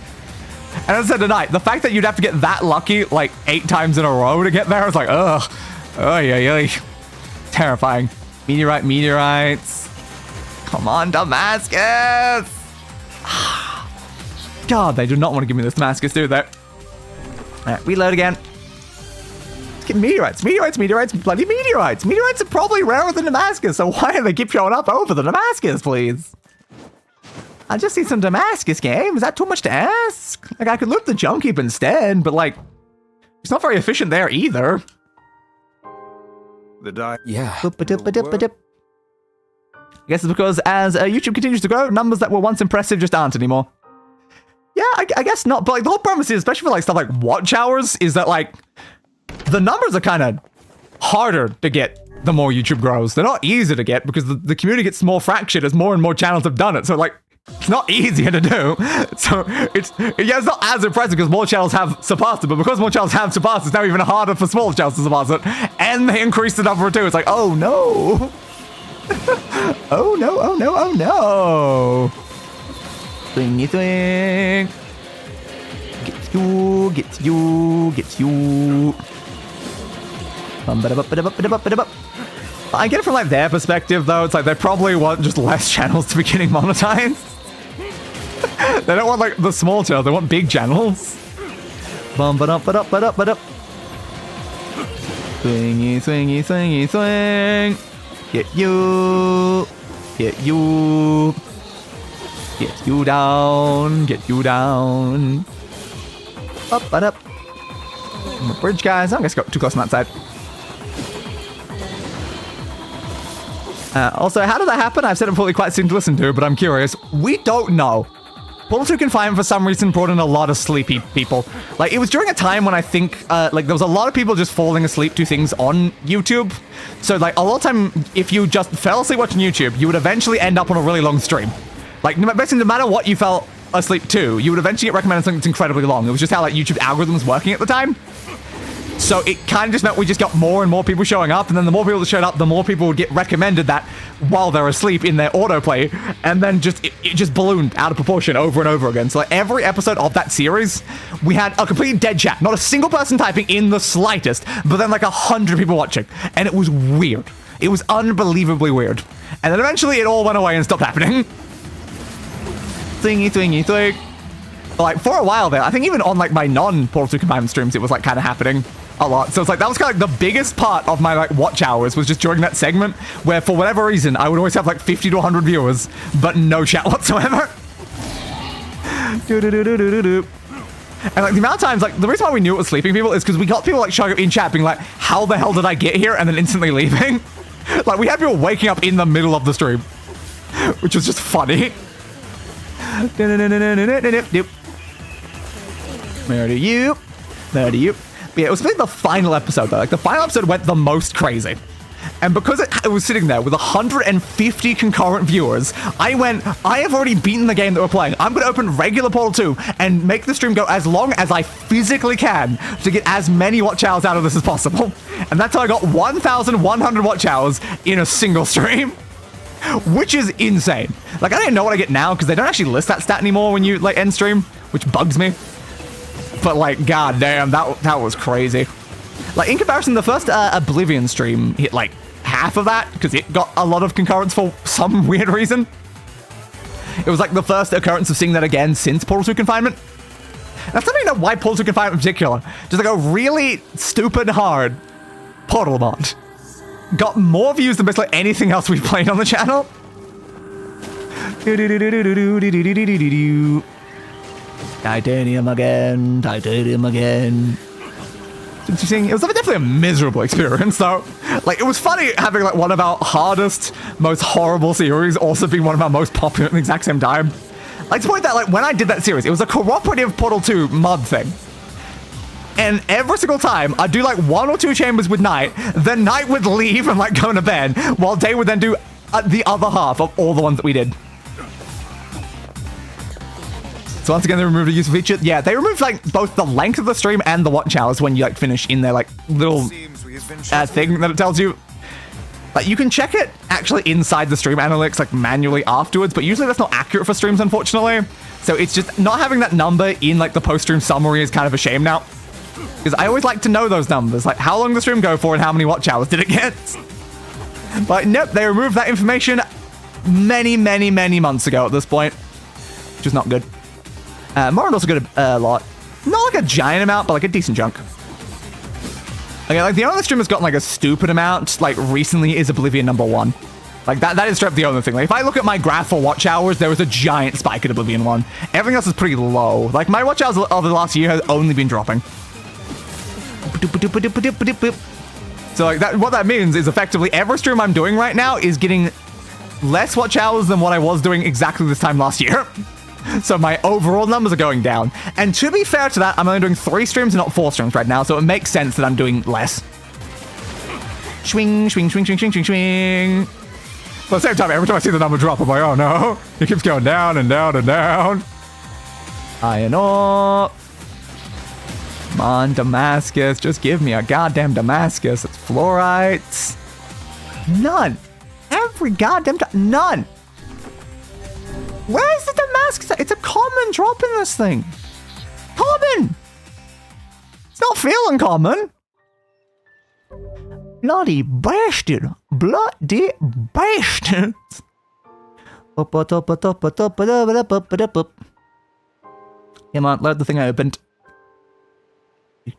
And as I said tonight, the fact that you'd have to get that lucky like 8 times in a row to get there, I was like, ugh. Oh, yeah. Terrifying. Meteorites. Come on, Damascus. God, they do not want to give me this Damascus, do they? Alright, reload again. Let's get meteorites. Bloody meteorites. Meteorites are probably rarer than Damascus, so why do they keep showing up over the Damascus, please? I just need some Damascus, game. Is that too much to ask? Like, I could loot the junk heap instead, but, like, it's not very efficient there either. Yeah. I guess it's because as YouTube continues to grow, numbers that were once impressive just aren't anymore. Yeah, I guess not. But, like, the whole premise is, especially for, like, stuff like watch hours, is that, like, the numbers are kind of harder to get the more YouTube grows. They're not easy to get because the community gets more fractured as more and more channels have done it. So, like, it's not easier to do. So it's not as impressive because more channels have surpassed it, but because more channels have surpassed it, it's now even harder for smaller channels to surpass it. And they increased the number too. It's like, oh no. Oh no. Swingy swing. Gets you. I get it from like their perspective though. It's like they probably want just less channels to be getting monetized. They don't want like the small channels, they want big channels. Swingy swing. Get you down. Up. Bridge, guys. I'm gonna go too close on that side. Also, how did that happen? I've said it probably quite soon to listen to, but I'm curious. We don't know. Portal 2 Confinement, for some reason, brought in a lot of sleepy people. Like, it was during a time when I think, like, there was a lot of people just falling asleep to things on YouTube. So, like, a lot of time, if you just fell asleep watching YouTube, you would eventually end up on a really long stream. Like, basically, no matter what you fell asleep to, you would eventually get recommended something that's incredibly long. It was just how, like, YouTube algorithm was working at the time. So it kind of just meant we just got more and more people showing up, and then the more people that showed up, the more people would get recommended that while they're asleep in their autoplay, and then just it just ballooned out of proportion over and over again. So like every episode of that series, we had a complete dead chat, not a single person typing in the slightest, but then like 100 people watching, and it was weird. It was unbelievably weird. And then eventually it all went away and stopped happening. Thingy, thingy, thing. Like for a while there, I think even on like my non-Portal 2 Confinement streams, it was like kind of happening a lot. So it's like that was kind of like the biggest part of my like watch hours was just during that segment where for whatever reason I would always have like 50 to 100 viewers but no chat whatsoever. And like the amount of times, like the reason why we knew it was sleeping people is because we got people like showing up in chat being like, how the hell did I get here, and then instantly leaving. Like we had people waking up in the middle of the stream, which was just funny. Where do you? But yeah, it was maybe the final episode though. Like the final episode went the most crazy. And because it was sitting there with 150 concurrent viewers, I have already beaten the game that we're playing. I'm going to open regular Portal 2 and make the stream go as long as I physically can to get as many watch hours out of this as possible. And that's how I got 1,100 watch hours in a single stream, which is insane. Like I don't even know what I get now because they don't actually list that stat anymore when you like end stream, which bugs me. But like, goddamn, that was crazy. Like in comparison, the first Oblivion stream hit like half of that because it got a lot of concurrence for some weird reason. It was like the first occurrence of seeing that again since Portal 2 Confinement. That's not even why Portal 2 Confinement in particular. Just like a really stupid hard Portal mod got more views than basically anything else we've played on the channel. Titanium again, titanium again. It's interesting. It was definitely a miserable experience, though. Like, it was funny having, like, one of our hardest, most horrible series also being one of our most popular at the exact same time. Like, to point that, like, when I did that series, it was a cooperative Portal 2 mod thing. And every single time, I'd do, like, 1 or 2 chambers with Night, then Night would leave and, like, go to bed, while Day would then do the other half of all the ones that we did. So once again, they removed a useful feature. Yeah, they removed like both the length of the stream and the watch hours when you like finish in their like little thing that it tells you. Like you can check it actually inside the stream analytics like manually afterwards, but usually that's not accurate for streams, unfortunately. So it's just not having that number in like the post-stream summary is kind of a shame now. Because I always like to know those numbers, like how long did the stream go for and how many watch hours did it get? But nope, they removed that information many, many, many months ago at this point, which is not good. Morin also got a lot. Not like a giant amount, but like a decent chunk. Okay, like the only stream that's gotten like a stupid amount, like recently, is Oblivion #1. Like that is straight up the only thing. Like if I look at my graph for watch hours, there was a giant spike at Oblivion 1. Everything else is pretty low. Like my watch hours over the last year has only been dropping. So like that, what that means is effectively every stream I'm doing right now is getting less watch hours than what I was doing exactly this time last year. So my overall numbers are going down. And to be fair to that, I'm only doing 3 streams and not 4 streams right now, so it makes sense that I'm doing less. Swing, swing, swing, swing, swing, swing, swing. But at the same time, every time I see the number drop, I'm like, oh no. It keeps going down and down and down. High and up. Come on, Damascus. Just give me a goddamn Damascus. It's fluorites. None. Every goddamn time. None. Where's the Damascus? It's a common drop in this thing. Common. It's not feeling common. Bloody bastard. Bloody bastard. Come on, load the thing I opened. There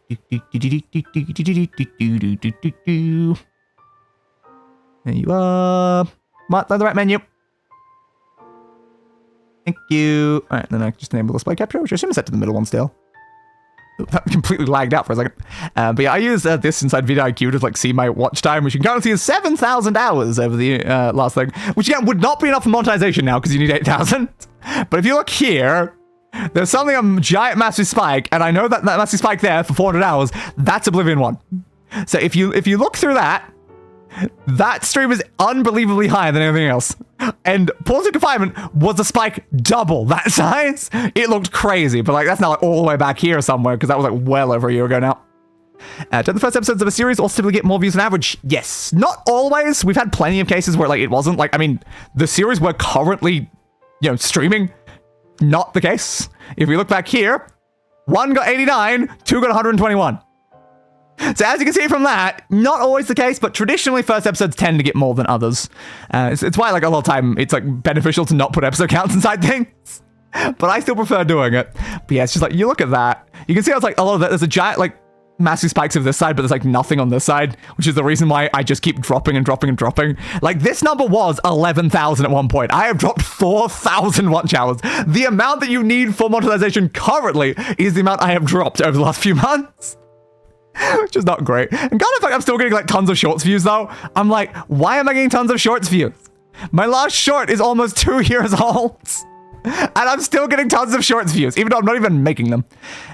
you are. Come on, load the right menu. Thank you. All right, then I can just enable display capture, which I assume is set to the middle one still. That completely lagged out for a second. But yeah, I use this inside vidIQ to like see my watch time, which you can currently see is 7,000 hours over the last thing, which again would not be enough for monetization now because you need 8,000. But if you look here, there's something, a giant massive spike, and I know that massive spike there for 400 hours, that's Oblivion 1. So if you look through that stream is unbelievably higher than anything else. And Pause of Confinement was a spike double that size. It looked crazy, but like that's now like all the way back here somewhere because that was like well over a year ago now. Do the first episodes of a series also typically get more views on average? Yes. Not always. We've had plenty of cases where like it wasn't. Like, I mean, the series we're currently, streaming, not the case. If we look back here, 1 got 89, 2 got 121. So as you can see from that, not always the case, but traditionally first episodes tend to get more than others. It's why like a lot of time it's like beneficial to not put episode counts inside things. But I still prefer doing it. But yeah, it's just like, you look at that. You can see how it's like a lot of that. There's a giant like massive spikes of this side, but there's like nothing on this side, which is the reason why I just keep dropping and dropping and dropping. Like this number was 11,000 at one point. I have dropped 4,000 watch hours. The amount that you need for monetization currently is the amount I have dropped over the last few months. Which is not great. And kind of like I'm still getting like tons of shorts views though. I'm like, why am I getting tons of shorts views? My last short is almost 2 years old. And I'm still getting tons of shorts views, even though I'm not even making them.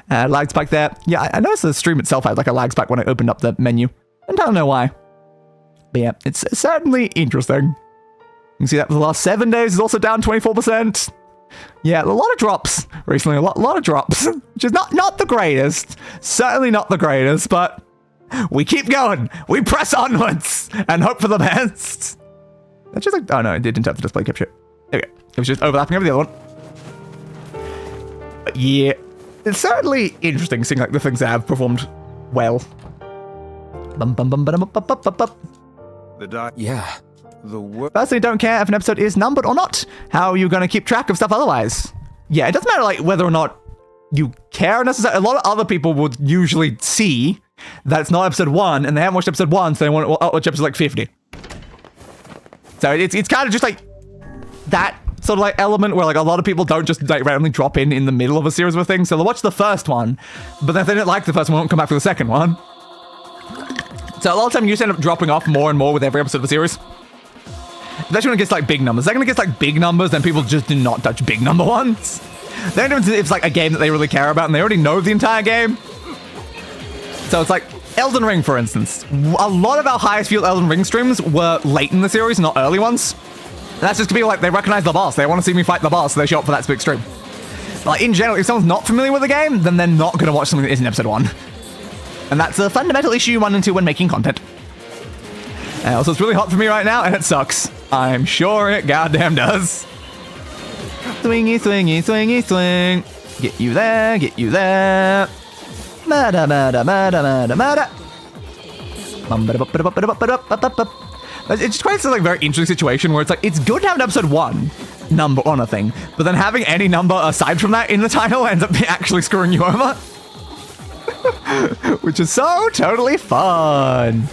Lag spike there. Yeah, I noticed the stream itself had like a lag spike when I opened up the menu. I don't know why. But yeah, it's certainly interesting. You can see that for the last 7 days is also down 24%. Yeah, a lot of drops recently, a lot of drops, which is not the greatest, certainly not the greatest, but we keep going, we press onwards and hope for the best. That's just like, oh no, it didn't have the display capture. Okay, it was just overlapping over the other one. But yeah, it's certainly interesting seeing like the things that have performed well. Yeah. Personally, don't care if an episode is numbered or not. How are you going to keep track of stuff otherwise? Yeah, it doesn't matter like whether or not you care necessarily. A lot of other people would usually see that it's not episode 1 and they haven't watched episode 1, so they want to watch episode like 50. So it's kind of just like that sort of like element where like a lot of people don't just like randomly drop in the middle of a series of things. So they'll watch the first one, but then if they didn't like the first one, they won't come back for the second one. So a lot of time you just end up dropping off more and more with every episode of the series. Especially when it gets like big numbers. The second it gets like big numbers, then people just do not touch big number ones. Then it's like a game that they really care about and they already know the entire game. So it's like Elden Ring, for instance. A lot of our highest viewed Elden Ring streams were late in the series, not early ones. And that's just because people like, they recognize the boss. They want to see me fight the boss, so they show up for that big stream. Like in general, if someone's not familiar with the game, then they're not going to watch something that isn't episode 1. And that's a fundamental issue you run into when making content. Also, it's really hot for me right now, and it sucks. I'm sure it goddamn does. Swingy, swingy, swingy, swing. Get you there, get you there. Mada, mada, mada, mada, mada. It just creates a like very interesting situation where it's like, it's good to have an episode 1 number on a thing, but then having any number aside from that in the title ends up actually screwing you over. Which is so totally fun.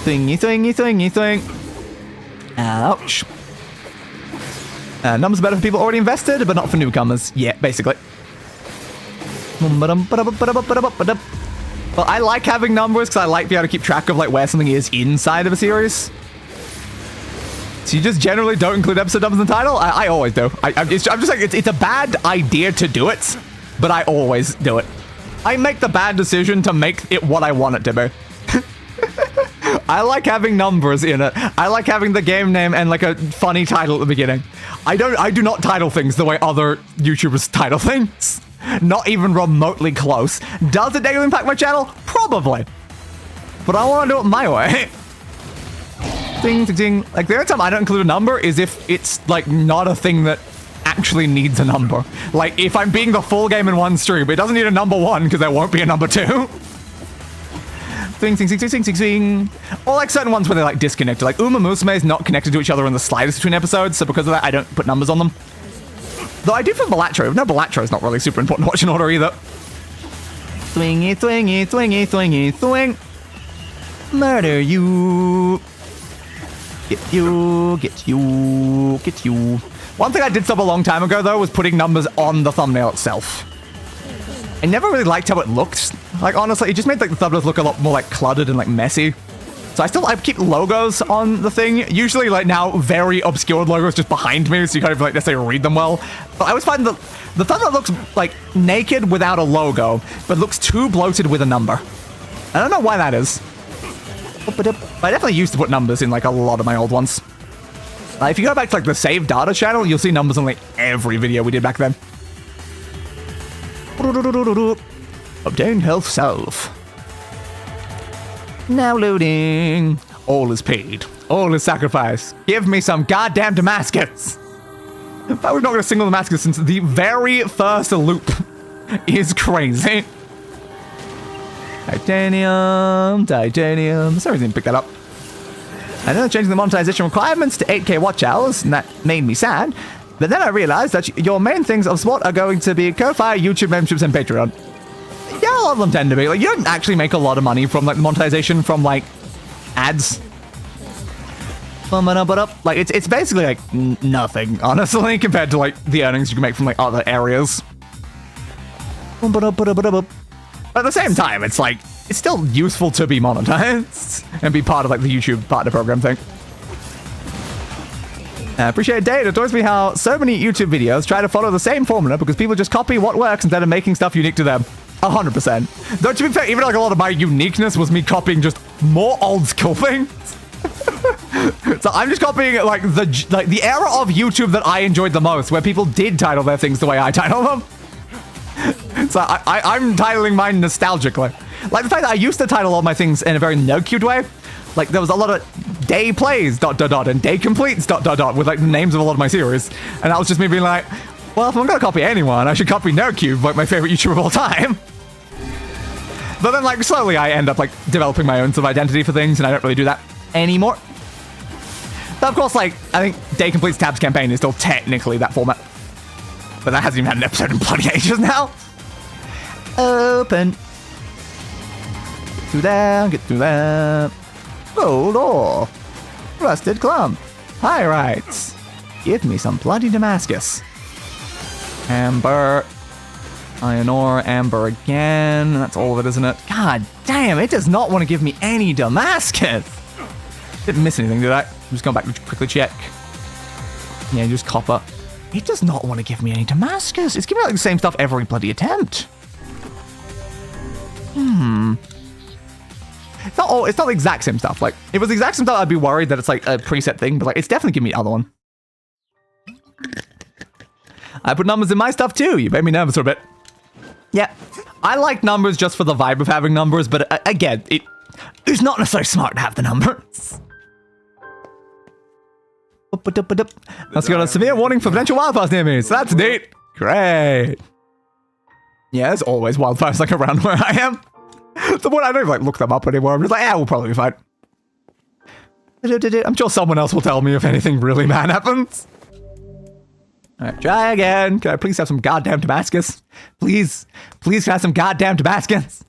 Swingy, swingy, swingy, swing. Ouch. Numbers are better for people already invested, but not for newcomers. Yeah, basically. Well, I like having numbers because I like being able to keep track of like where something is inside of a series. So you just generally don't include episode numbers in the title? I always do. I'm just like, it's a bad idea to do it, but I always do it. I make the bad decision to make it what I want it to be. I like having numbers in it. I like having the game name and like a funny title at the beginning. I do not title things the way other YouTubers title things. Not even remotely close. Does it negatively impact my channel? Probably. But I want to do it my way. Ding, ding, ding. Like the only time I don't include a number is if it's like not a thing that actually needs a number. Like if I'm being the full game in one stream, it doesn't need a number 1 because there won't be a number 2. Swing, swing, swing, swing, swing, swing. Or like certain ones where they're like disconnected. Like Uma Musume is not connected to each other in the slightest between episodes, so because of that, I don't put numbers on them. Though I do for Balatro. No, Balatro is not really super important to watch in order either. Swingy, swingy, swingy, swingy, swing. Murder you. Get you, get you, get you. One thing I did stop a long time ago, though, was putting numbers on the thumbnail itself. I never really liked how it looked. Like, honestly, it just made like the thumbnails look a lot more like cluttered and like messy. So I keep logos on the thing. Usually, like now, very obscured logos just behind me, so you can't even like necessarily read them well. But I always find that the thumbnail looks like naked without a logo, but looks too bloated with a number. I don't know why that is. But I definitely used to put numbers in like a lot of my old ones. If you go back to like the Save Data channel, you'll see numbers on like every video we did back then. Obtain health salve. Now loading. All is paid. All is sacrificed. Give me some goddamn Damascus. In fact, we've not got a single Damascus since the very first loop. Is crazy. Titanium. Sorry, I didn't pick that up. I know changing the monetization requirements to 8K watch hours, and that made me sad. But then I realized that your main things of sport are going to be Ko-Fi, YouTube memberships, and Patreon. Yeah, a lot of them tend to be. Like, you don't actually make a lot of money from like the monetization from like ads. Like it's basically like nothing, honestly, compared to like the earnings you can make from like other areas. But at the same time, it's like it's still useful to be monetized and be part of like the YouTube partner program thing. I appreciate Dave. It annoys me how so many YouTube videos try to follow the same formula because people just copy what works instead of making stuff unique to them. 100%. Though to be fair, even like a lot of my uniqueness was me copying just more old school things. So I'm just copying like the era of YouTube that I enjoyed the most, where people did title their things the way I title them. So I'm titling mine nostalgically. Like the fact that I used to title all my things in a very no-cute way. Like there was a lot of day plays ... and day completes ... with like the names of a lot of my series. And that was just me being like, well, if I'm gonna copy anyone, I should copy NoCube, like my favorite YouTuber of all time. But then like slowly I end up like developing my own sort of identity for things, and I don't really do that anymore. But of course, like I think Day Completes Tabs Campaign is still technically that format. But that hasn't even had an episode in bloody ages now. Open. Get through there, get through there. Gold ore. Rusted clump. Pyrites. Give me some bloody Damascus. Amber. Iron ore, amber again. That's all of it, isn't it? God damn, it does not want to give me any Damascus. Didn't miss anything, did I? I'm just going back to quickly check. Yeah, just copper. It does not want to give me any Damascus. It's giving me like the same stuff every bloody attempt. It's not the exact same stuff. Like, if it was the exact same stuff, I'd be worried that it's like a preset thing, but like, it's definitely giving me the other one. I put numbers in my stuff too. You made me nervous for a bit. Yeah, I like numbers just for the vibe of having numbers, but again, it's not necessarily smart to have the numbers. Let's go to severe warning for potential wildfires near me. So that's neat. Great. Yeah, there's always wildfires like around where I am. The point I don't even like look them up anymore. I'm just like, yeah, we'll probably be fine. I'm sure someone else will tell me if anything really bad happens. Alright, try again. Can I please have some goddamn Damascus? Please. Please can I have some goddamn Damascus?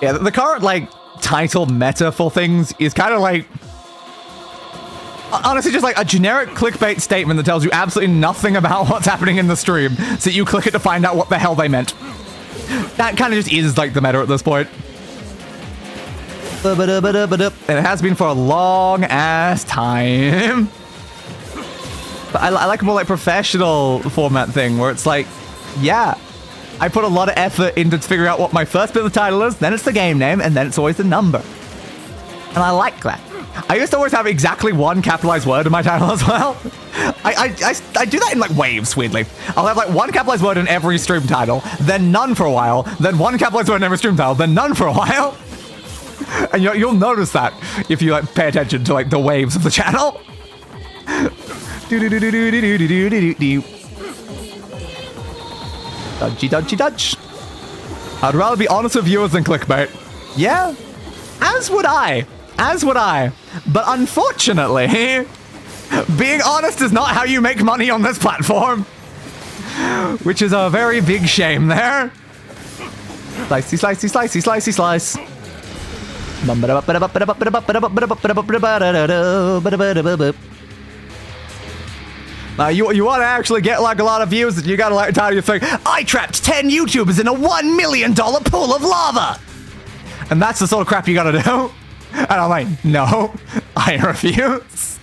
Yeah, the current, like, title meta for things is kind of like... honestly, just like a generic clickbait statement that tells you absolutely nothing about what's happening in the stream, so you click it to find out what the hell they meant. That kind of just is, like, the meta at this point. And it has been for a long-ass time. But I like a more, like, professional format thing, where it's like, yeah, I put a lot of effort into figuring out what my first bit of the title is, then it's the game name, and then it's always the number. And I like that. I used to always have exactly one capitalized word in my title as well. I do that in like waves, weirdly. I'll have like one capitalized word in every stream title, then none for a while, then one capitalized word in every stream title, then none for a while. And you'll notice that if you like pay attention to like the waves of the channel. Dodgy. I'd rather be honest with viewers than clickbait. Yeah, as would I. But unfortunately, being honest is not how you make money on this platform. Which is a very big shame there. Slice. You want to actually get like a lot of views, you gotta like tell your thing, I trapped 10 YouTubers in a $1 million pool of lava! And that's the sort of crap you gotta do. And I'm like, no, I refuse.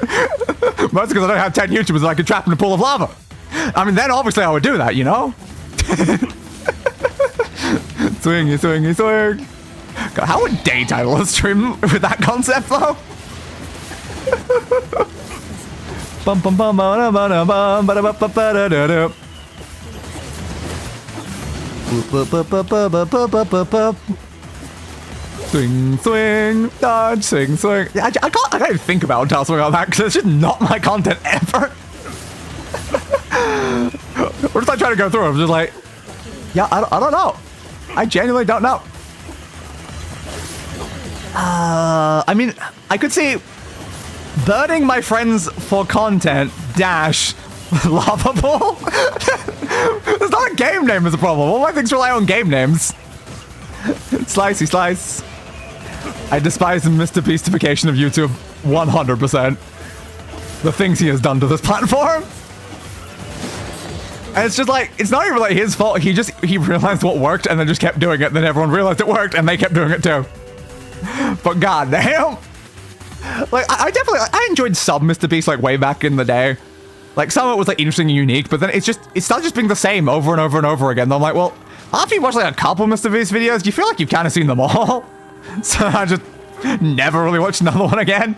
Mostly because I don't have 10 YouTubers that I could trap in a pool of lava. I mean, then obviously I would do that, you know? Swingy, swingy, swing. God, how would Day title a stream with that concept, though? Bum bum bum bum bum bum bum bum bum. Swing, swing, dodge, swing, swing. I can't even think about something like that because it's just not my content ever. Or just like trying to go through it, I'm just like, yeah, I don't know. I genuinely don't know. I mean, I could see burning my friends for content dash lava pool. It's not a game name is a problem. All my things rely on game names. Slicey slice. I despise the Mr. Beastification of YouTube 100%. The things he has done to this platform. And it's just like, it's not even like his fault. He realized what worked and then just kept doing it. Then everyone realized it worked and they kept doing it too. But goddamn. Like, I definitely, I enjoyed some Mr. Beast like way back in the day. Like, some of it was like interesting and unique, but then it started just being the same over and over and over again. And I'm like, well, after you watch like a couple Mr. Beast videos, you feel like you've kind of seen them all. So I just never really watched another one again.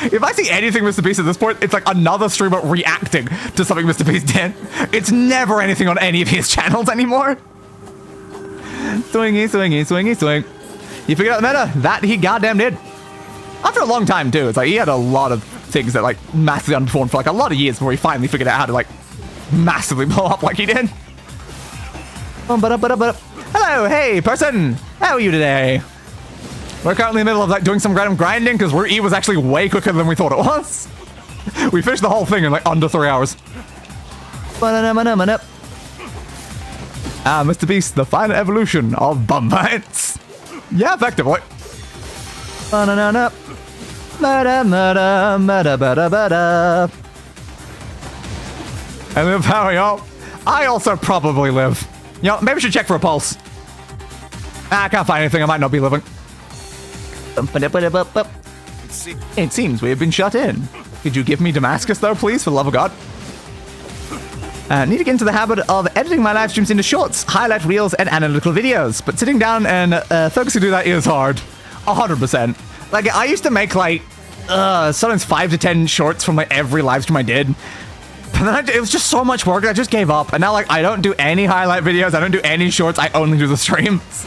If I see anything Mr. Beast at this point, it's like another streamer reacting to something Mr. Beast did. It's never anything on any of his channels anymore. Swingy, swingy, swingy, swing. You figured out the meta? That he goddamn did. After a long time too. It's like he had a lot of things that like massively underperformed for like a lot of years before he finally figured out how to like massively blow up like he did. Hello, hey person! How are you today? We're currently in the middle of like doing some random grinding because Realit-E was actually way quicker than we thought it was. We finished the whole thing in like under 3 hours. Mr. Beast, the final evolution of bum fights. Yeah, effectively. I live how y'all. I also probably live. You know, maybe we should check for a pulse. I can't find anything. I might not be living. It seems we have been shut in. Could you give me Damascus, though, please, for the love of God? Need to get into the habit of editing my live streams into shorts, highlight reels, and analytical videos. But sitting down and focusing to do that is hard. 100%. Like, I used to make, like, sometimes 5 to 10 shorts from, like, every live stream I did. But then it was just so much work, I just gave up. And now, like, I don't do any highlight videos, I don't do any shorts, I only do the streams.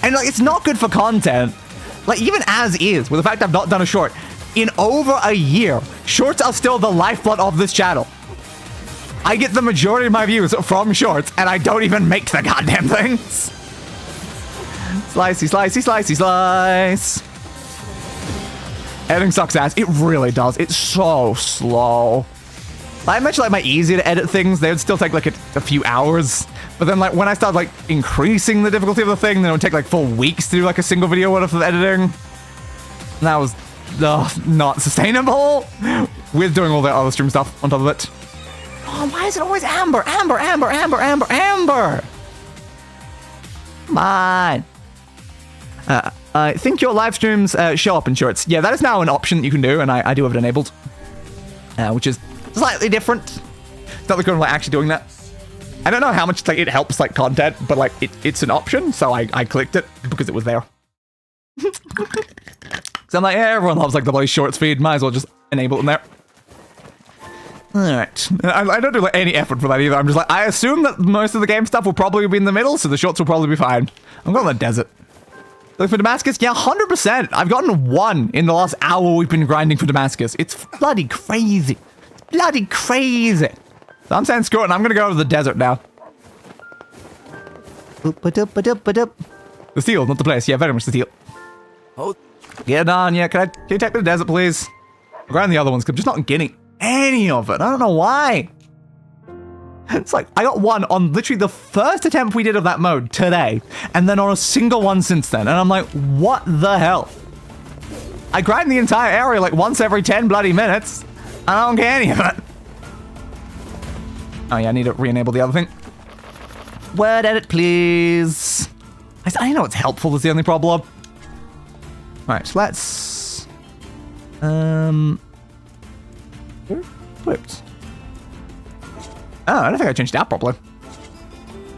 And, like, it's not good for content. Like, even as is, with the fact I've not done a short, in over a year, shorts are still the lifeblood of this channel. I get the majority of my views from shorts, and I don't even make the goddamn things. Slicey, slicey, slicey, slice. Editing sucks ass. It really does. It's so slow. I mentioned, like, my easy to edit things, they would still take, like, a few hours. But then, like, when I started, like, increasing the difficulty of the thing, then it would take, like, full weeks to do, like, a single video worth of editing. And that was not sustainable. With doing all that other stream stuff on top of it. Oh, why is it always Amber? Amber, Amber, Amber, Amber, Amber! Come on. I think your live streams show up in shorts. Yeah, that is now an option that you can do, and I do have it enabled. Which is slightly different. It's not like I'm like, actually doing that. I don't know how much like it helps like content, but like it's an option, so I clicked it because it was there. So I'm like, yeah, everyone loves like the bloody shorts feed. Might as well just enable it in there. Alright. I don't do like any effort for that either. I'm just like, I assume that most of the game stuff will probably be in the middle, so the shorts will probably be fine. I'm going to the desert. Look for Damascus? Yeah, 100%. I've gotten 1 in the last hour we've been grinding for Damascus. It's bloody crazy. It's bloody crazy. So I'm saying screw it, and I'm going to go to the desert now. The steel, not the place. Yeah, very much the steel. Oh, get on. Yeah, can you take me to the desert, please? I'll grind the other ones, because I'm just not getting any of it. I don't know why. It's like, I got 1 on literally the first attempt we did of that mode today, and then on a single one since then, and I'm like, what the hell? I grind the entire area like once every 10 bloody minutes, and I don't get any of it. Oh yeah, I need to re-enable the other thing. Word edit, please. I know it's helpful is the only problem. Alright, so let's... Equipped. Oh, I don't think I changed that properly.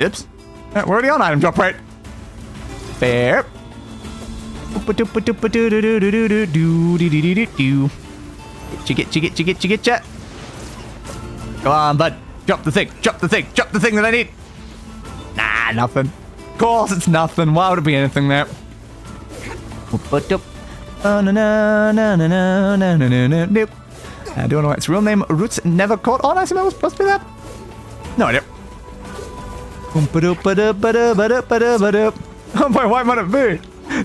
Oops. We're already on item drop rate. Fair. Get. Come on, bud. Drop the thing that I need. Nah, nothing. Of course it's nothing. Why would it be anything there? I don't know its real name. Roots never caught on. I assume it was supposed to be that. No idea. Oh boy, why might it be?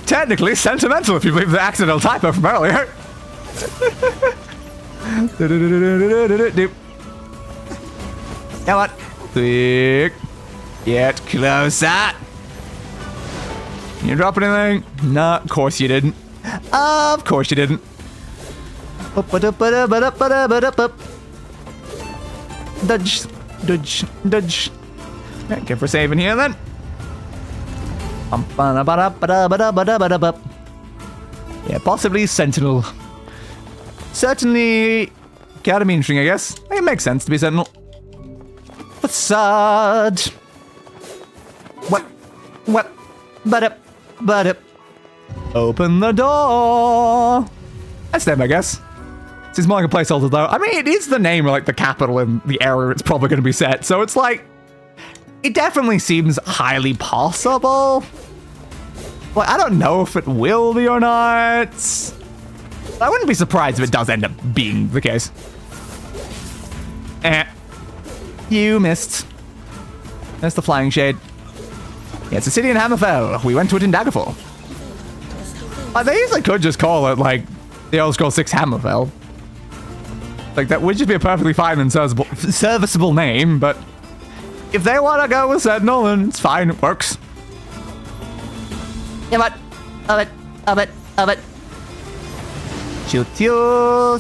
Technically sentimental if you believe the accidental typo from earlier. Come on. Quick. Get closer. You drop anything? No, of course you didn't. Of course you didn't. Dodge. Okay, for saving here then. Yeah, possibly Sentinel. Certainly gotta be interesting, I guess. It makes sense to be Sentinel. Facade. What? But open the door. That's them, I guess. Seems more like a placeholder, though. I mean, it is the name of, like, the capital in the area it's probably going to be set, so it's like... It definitely seems highly possible. Like, I don't know if it will be or not. I wouldn't be surprised if it does end up being the case. You missed. There's the flying shade. Yeah, it's a city in Hammerfell. We went to it in Daggerfall. They easily could just call it, like, the Elder Scrolls 6 Hammerfell. Like, that would just be a perfectly fine and serviceable name, but if they want to go with Sentinel, then it's fine, it works. Yeah, but, of it. Shoot you.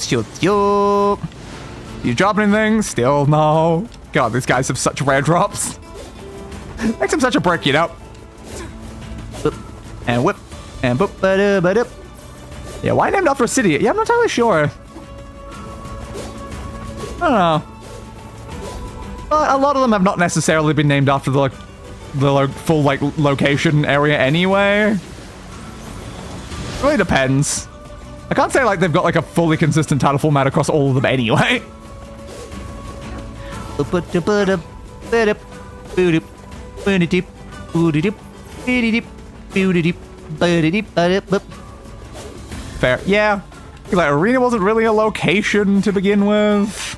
You drop anything? Still no. God, these guys have such rare drops. Makes him such a brick, you know. Boop, and whip, and boop, ba-da-ba-dip. Yeah, why named after a city? Yeah, I'm not entirely sure. I don't know. Well, a lot of them have not necessarily been named after the full like location area anyway. It really depends. I can't say like they've got like a fully consistent title format across all of them anyway. Fair. Yeah. Like, Arena wasn't really a location to begin with.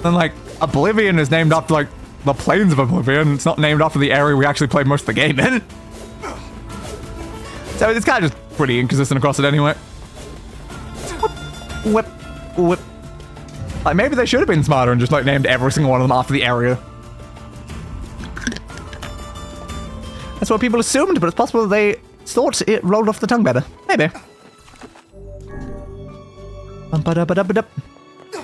And like, Oblivion is named after like the plains of Oblivion. It's not named after the area we actually played most of the game in. So it's kind of just pretty inconsistent across it anyway. Whip. Like, maybe they should have been smarter and just like named every single one of them after the area. That's what people assumed, but it's possible they thought it rolled off the tongue better. Maybe.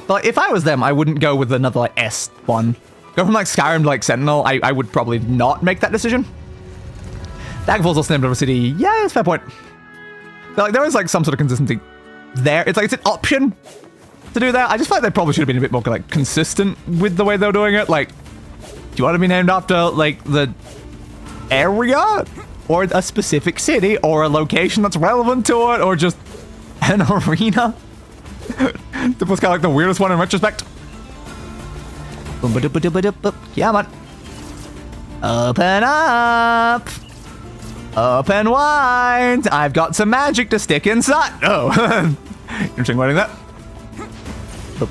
But if I was them, I wouldn't go with another like S one. Go from like Skyrim to like Sentinel, I would probably not make that decision. Daggerfall's also named after a city. Yeah, it's a fair point. But like there is like some sort of consistency there. It's like it's an option to do that. I just feel like they probably should have been a bit more like consistent with the way they were doing it. Like, do you want to be named after like the area or a specific city or a location that's relevant to it or just an arena? That was kind of like the weirdest one in retrospect. Yeah, man. Open up. Open wide. I've got some magic to stick inside. Oh. Interesting wording that. Come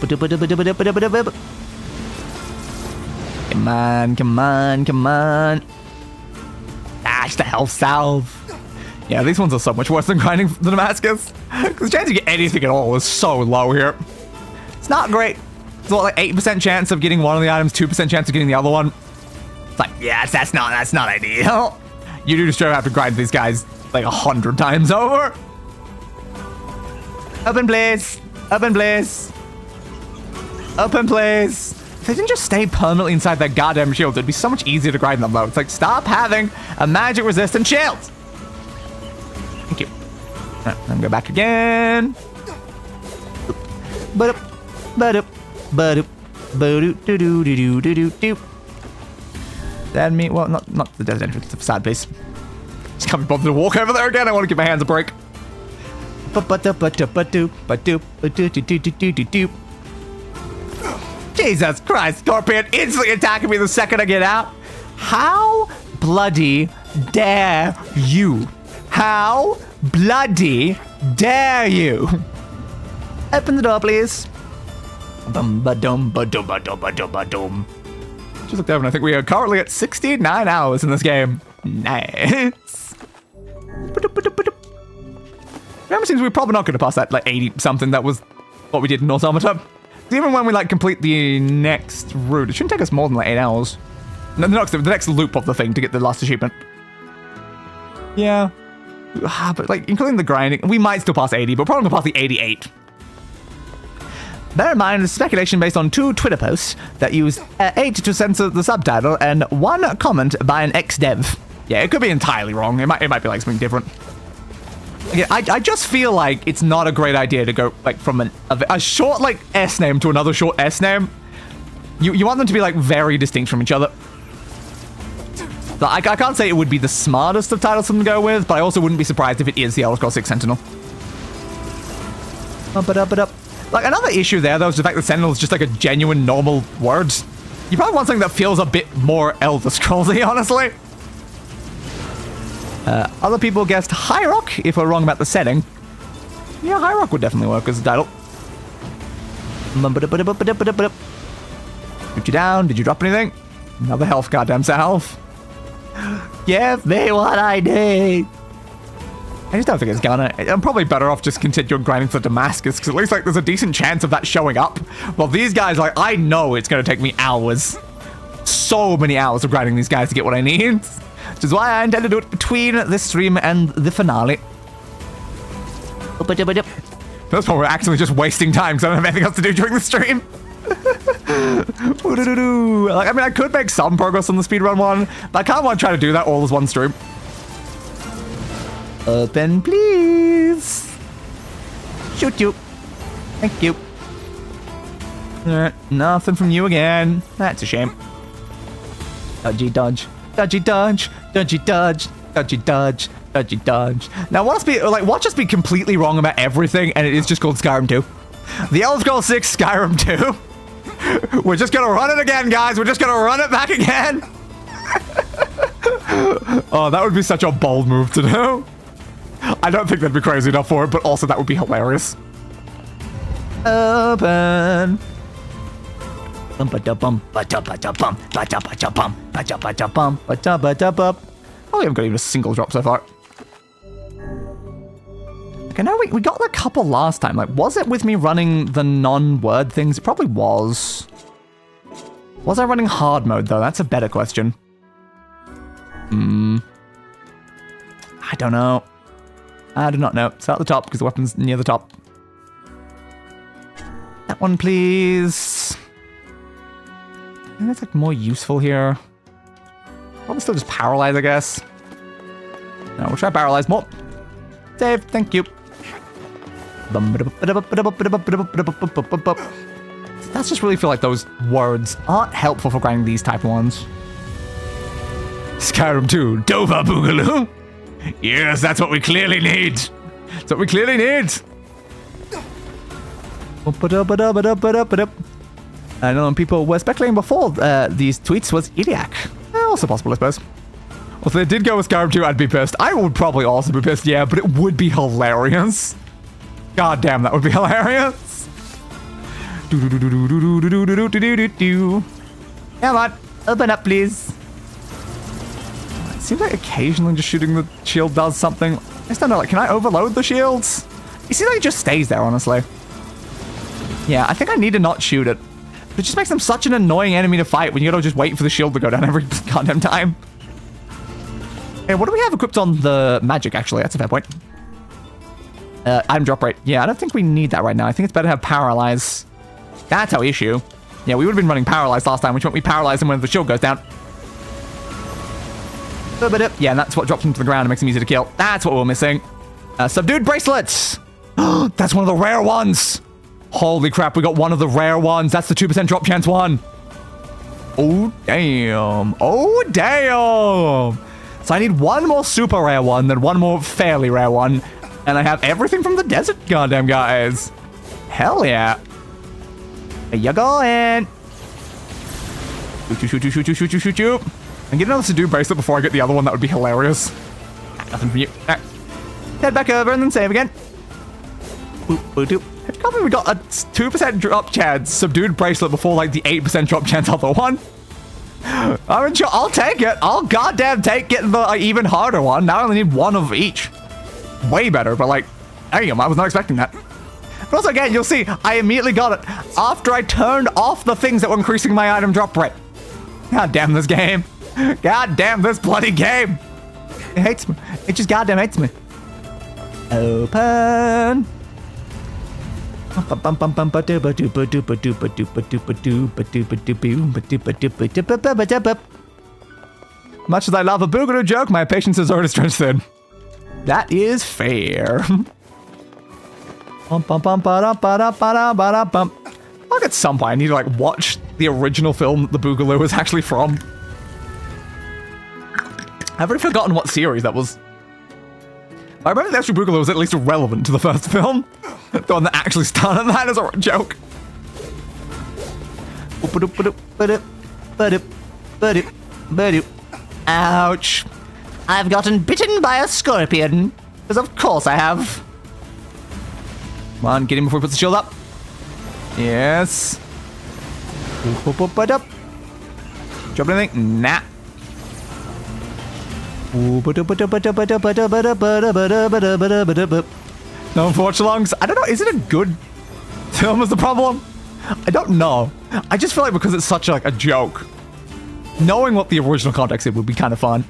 on. Ah, it's the health salve. Yeah, these ones are so much worse than grinding the Damascus. Because the chance you get anything at all is so low here. It's not great. It's like 8% chance of getting one of the items, 2% chance of getting the other one. It's like, yes, that's not ideal. You do just straight have to grind these guys like 100 times over. Open, please. Open, please. Open, please. If they didn't just stay permanently inside their goddamn shields, it'd be so much easier to grind them, though. It's like, stop having a magic-resistant shield! Thank you. Alright, I'm gonna go back again. Ba-dup, ba-dup, ba-dup, ba-doop-doo-doo-doo-doo-doo-doo. That mean, well, not the desert entrance, the facade base. Just can't be bothered to walk over there again. I want to give my hands a break. Jesus Christ, Scorpion instantly attacking me the second I get out. How bloody dare you? How bloody dare you? Open the door, please. Bum-ba-dum-ba-dum-ba-dum-ba-dum-ba-dum. Just looked over and I think we are currently at 69 hours in this game. Nice. It seems we're probably not going to pass that, like, 80-something. That was what we did in Automata. Even when we, like, complete the next route, it shouldn't take us more than, like, 8 hours. No, the next loop of the thing to get the last achievement. Yeah. But, like, including the grinding, we might still pass 80, but probably going to pass the 88. Bear in mind, it's speculation based on 2 Twitter posts that use 8 to censor the subtitle and 1 comment by an ex-dev. Yeah, it could be entirely wrong. It might be, like, something different. Again, I just feel like it's not a great idea to go, like, from a short, like, S name to another short S name. You want them to be, like, very distinct from each other. I can't say it would be the smartest of titles for them to go with, but I also wouldn't be surprised if it is the Elder Scrolls 6 Sentinel. Like, another issue there, though, is the fact that Sentinel is just, like, a genuine, normal word. You probably want something that feels a bit more Elder Scrolls-y, honestly. Other people guessed High Rock, if we're wrong about the setting. Yeah, High Rock would definitely work as a title. Put you down. Did you drop anything? Another health, goddamn self. Give me what I need. I just don't think it's gonna. I'm probably better off just continuing grinding for Damascus, because at least, like, there's a decent chance of that showing up. Well, these guys, like, I know it's gonna take me hours. So many hours of grinding these guys to get what I need. Which is why I intend to do it between this stream and the finale. That's why we're actually just wasting time, because I don't have anything else to do during the stream. Like, I mean, I could make some progress on the speedrun one, but I kind of want to try to do that all as one stream. Open, please. Shoot you. Thank you. Nothing from you again. That's a shame. Dodgy dodge. Dodgy dodge. Dodgy dodge. Dodgy dodge. Dodgy dodge. Now, watch us be completely wrong about everything, and it is just called Skyrim 2. The Elder Scrolls 6 Skyrim 2. We're just gonna run it again, guys. We're just gonna run it back again. Oh, that would be such a bold move to do. I don't think they'd be crazy enough for it, but also that would be hilarious. Open. Oh, we haven't got even a single drop so far. Okay, no, we got a couple last time. Like, was it with me running the non-word things? It probably was. Was I running hard mode, though? That's a better question. I don't know. I do not know. Start at the top, because the weapon's near the top. That one, please. I think that's, like, more useful here. Probably still just paralyze, I guess. No, we'll try paralyze more. Save, thank you. That's just really feel like those words aren't helpful for grinding these type of ones. Skyrim 2, Dova Boogaloo. Yes, that's what we clearly need. That's what we clearly need. I know people were speculating before these tweets was Iliac. Also possible, I suppose. Well, if they did go with Skyrim 2, I'd be pissed. I would probably also be pissed, yeah, but it would be hilarious. God damn, that would be hilarious. Come on, open up, please. It seems like occasionally just shooting the shield does something. I just don't know, like, can I overload the shields? It seems like it just stays there, honestly. Yeah, I think I need to not shoot it. But it just makes them such an annoying enemy to fight when you gotta just wait for the shield to go down every goddamn time. Hey, what do we have equipped on the magic, actually? That's a fair point. Item drop rate. Yeah, I don't think we need that right now. I think it's better to have paralyze. That's our issue. Yeah, we would have been running paralyzed last time, which meant we paralyze him when the shield goes down. Yeah, and that's what drops him to the ground and makes him easy to kill. That's what we're missing. Subdued bracelets. That's one of the rare ones. Holy crap, we got one of the rare ones. That's the 2% drop chance one. Oh, damn. Oh, damn. So I need one more super rare one, then one more fairly rare one. And I have everything from the desert, goddamn guys. Hell yeah. There you going. Shoot. And get another Subdued bracelet before I get the other one. That would be hilarious. Nothing from you. Right. Head back over and then save again. I can't believe we got a 2% drop chance Subdued bracelet before like the 8% drop chance other one. I'm sure I'll take it. I'll goddamn take getting the even harder one. Now I only need one of each. Way better, but like, damn, I was not expecting that. But also again, you'll see, I immediately got it after I turned off the things that were increasing my item drop rate. God damn this game. God damn this bloody game. It hates me. It just goddamn hates me. Open. Much as I love a boogaloo joke, my patience is already stretched thin. That is fair. Like at some point I need to like watch the original film that the boogaloo was actually from. I've already forgotten what series that was. I remember the actual boogaloo was at least relevant to the first film. The one that actually started that as a joke. Ouch. I've gotten bitten by a scorpion. Because of course I have. Come on, get him before he puts the shield up. Yes. Drop anything? Nah. No, unfortunately, I don't know, is it a good film is the problem? I don't know. I just feel like because it's such like a joke, knowing what the original context is would be kind of fun.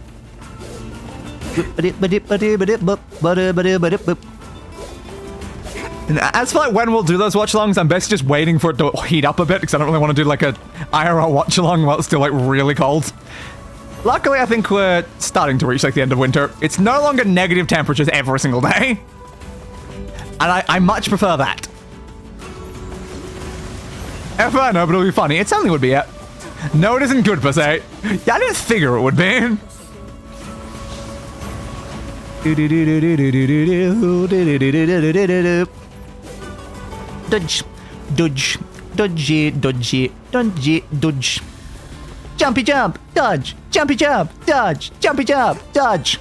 And as for like when we'll do those watch-alongs, I'm basically just waiting for it to heat up a bit because I don't really want to do like a IRL watch-along while it's still like really cold. Luckily, I think we're starting to reach like the end of winter. It's no longer negative temperatures every single day. And I much prefer that. If I know, but it'll be funny. It certainly would be, yeah. No, it isn't good per se. Yeah, I didn't figure it would be. Dodge. Dodge. Dodgy. Dodgy. Dodgy. Dodge. Jumpy jump. Dodge. Jumpy jump. Dodge. Jumpy jump. Dodge.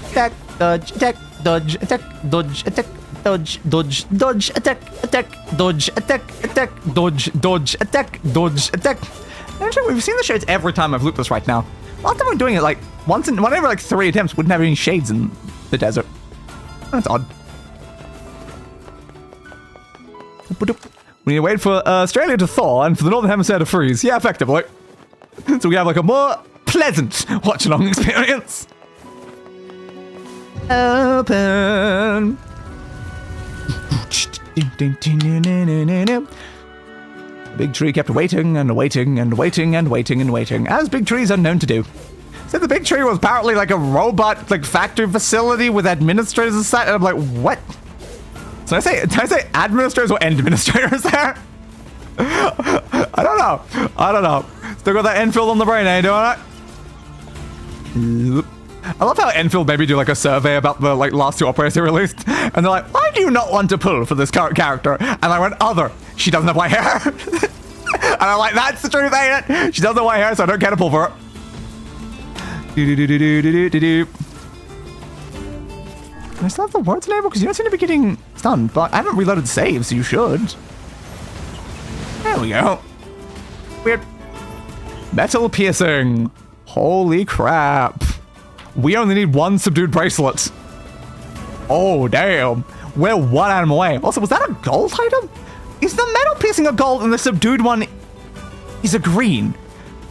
Attack, dodge, attack, dodge, attack, dodge, attack, dodge, dodge, dodge, attack, attack, dodge, attack, attack, dodge, dodge, attack, dodge, attack. Actually, we've seen the shades every time I've looped this right now. Last time we're doing it like one every like 3 attempts, wouldn't have any shades in the desert. That's odd. We need to wait for Australia to thaw and for the Northern Hemisphere to freeze. Yeah, effectively. So we have like a more pleasant watch-along experience. Open. Big tree kept waiting and waiting and waiting and waiting and waiting, as big trees are known to do. So the big tree was apparently like a robot like factory facility with administrators inside, and I'm like, what? So did I say administrators or administrators there? I don't know. I don't know. Still got that Enfield on the brain, eh? Doing it? I love how Enfield maybe do like a survey about the like last 2 operators they released, and they're like, why do you not want to pull for this current character? And I went, other. She doesn't have white hair. And I'm like, that's the truth, ain't it? She doesn't have white hair, so I don't care to pull for her. I still have the words enabled because you don't seem to be getting stunned, but I haven't reloaded saves, so you should. There we go. Weird. Metal piercing. Holy crap. We only need 1 subdued bracelet. Oh, damn. We're 1 item away. Also, was that a gold item? Is the metal piercing a gold and the subdued one is a green?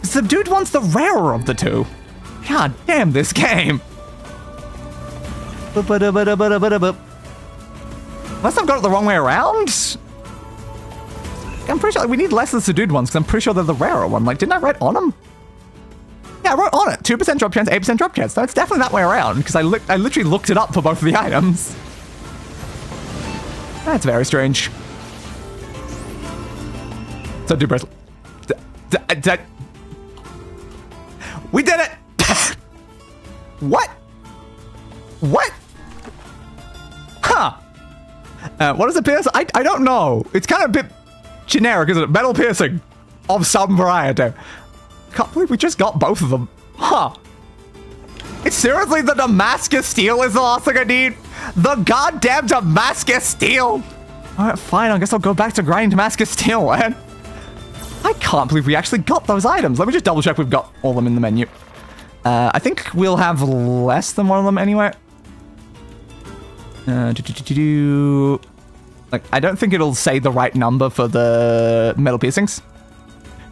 The subdued one's the rarer of the 2. God damn this game. Unless I've got it the wrong way around? I'm pretty sure we need less of the subdued ones, because I'm pretty sure they're the rarer one. Like, didn't I write on them? Yeah, I wrote on it. 2% drop chance, 8% drop chance. No, it's definitely that way around, because I literally looked it up for both of the items. That's very strange. So, do bristle. We did it! What? What? Huh. What is a pierce? I don't know. It's kind of a bit generic, isn't it? Metal piercing of some variety. Can't believe we just got both of them. Huh. It's seriously the Damascus steel is the last thing I need? The goddamn Damascus steel! Alright, fine. I guess I'll go back to grinding Damascus steel, man. I can't believe we actually got those items. Let me just double check we've got all of them in the menu. I think we'll have less than one of them anyway. Like, I don't think it'll say the right number for the metal piercings.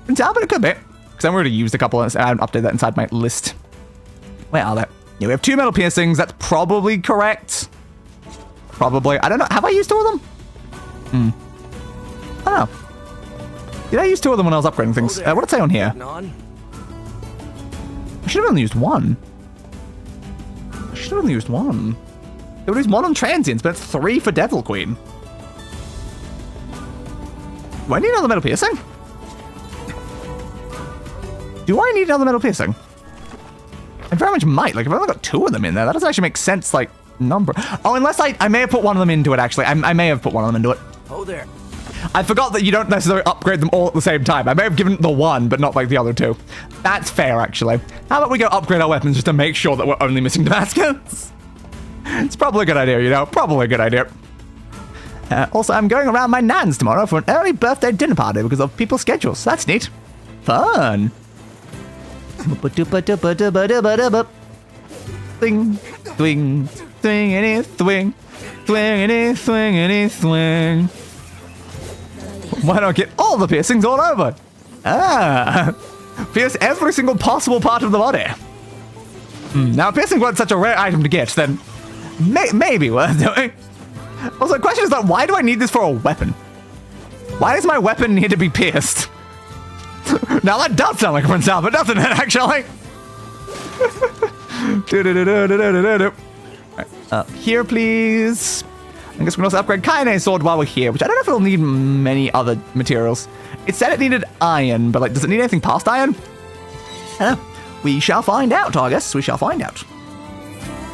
But it could be. Because I've already used a couple and I haven't updated that inside my list. Where are they? Yeah, we have 2 metal piercings. That's probably correct. Probably. I don't know. Have I used 2 of them? I don't know. Did I use 2 of them when I was upgrading things? What did it say on here? I should have only used 1. I should have only used 1. It would use 1 on transients, but it's 3 for Devil Queen. Do I need another metal piercing? Do I need another metal piercing? I very much might. Like, if I've only got 2 of them in there, that doesn't actually make sense, like, number. Oh, unless I may have put one of them into it, actually. I may have put one of them into it. Oh, there. I forgot that you don't necessarily upgrade them all at the same time. I may have given the 1, but not like the other 2. That's fair, actually. How about we go upgrade our weapons just to make sure that we're only missing Damascus? It's probably a good idea, you know? Probably a good idea. Also, I'm going around my nan's tomorrow for an early birthday dinner party because of people's schedules. That's neat. Fun. Swing, swing, swingity, swing, swingity, swingity, swing. Why not get all the piercings all over? Pierce every single possible part of the body. Now, if piercing wasn't such a rare item to get, then maybe worth doing. Also, the question is that why do I need this for a weapon? Why does my weapon need to be pierced? Now, that does sound like a Prince Albert, doesn't it, actually? Right, here, please. I guess we can also upgrade Kaine Sword while we're here, which I don't know if it'll need many other materials. It said it needed iron, but like, does it need anything past iron? I don't know. We shall find out, I guess. We shall find out.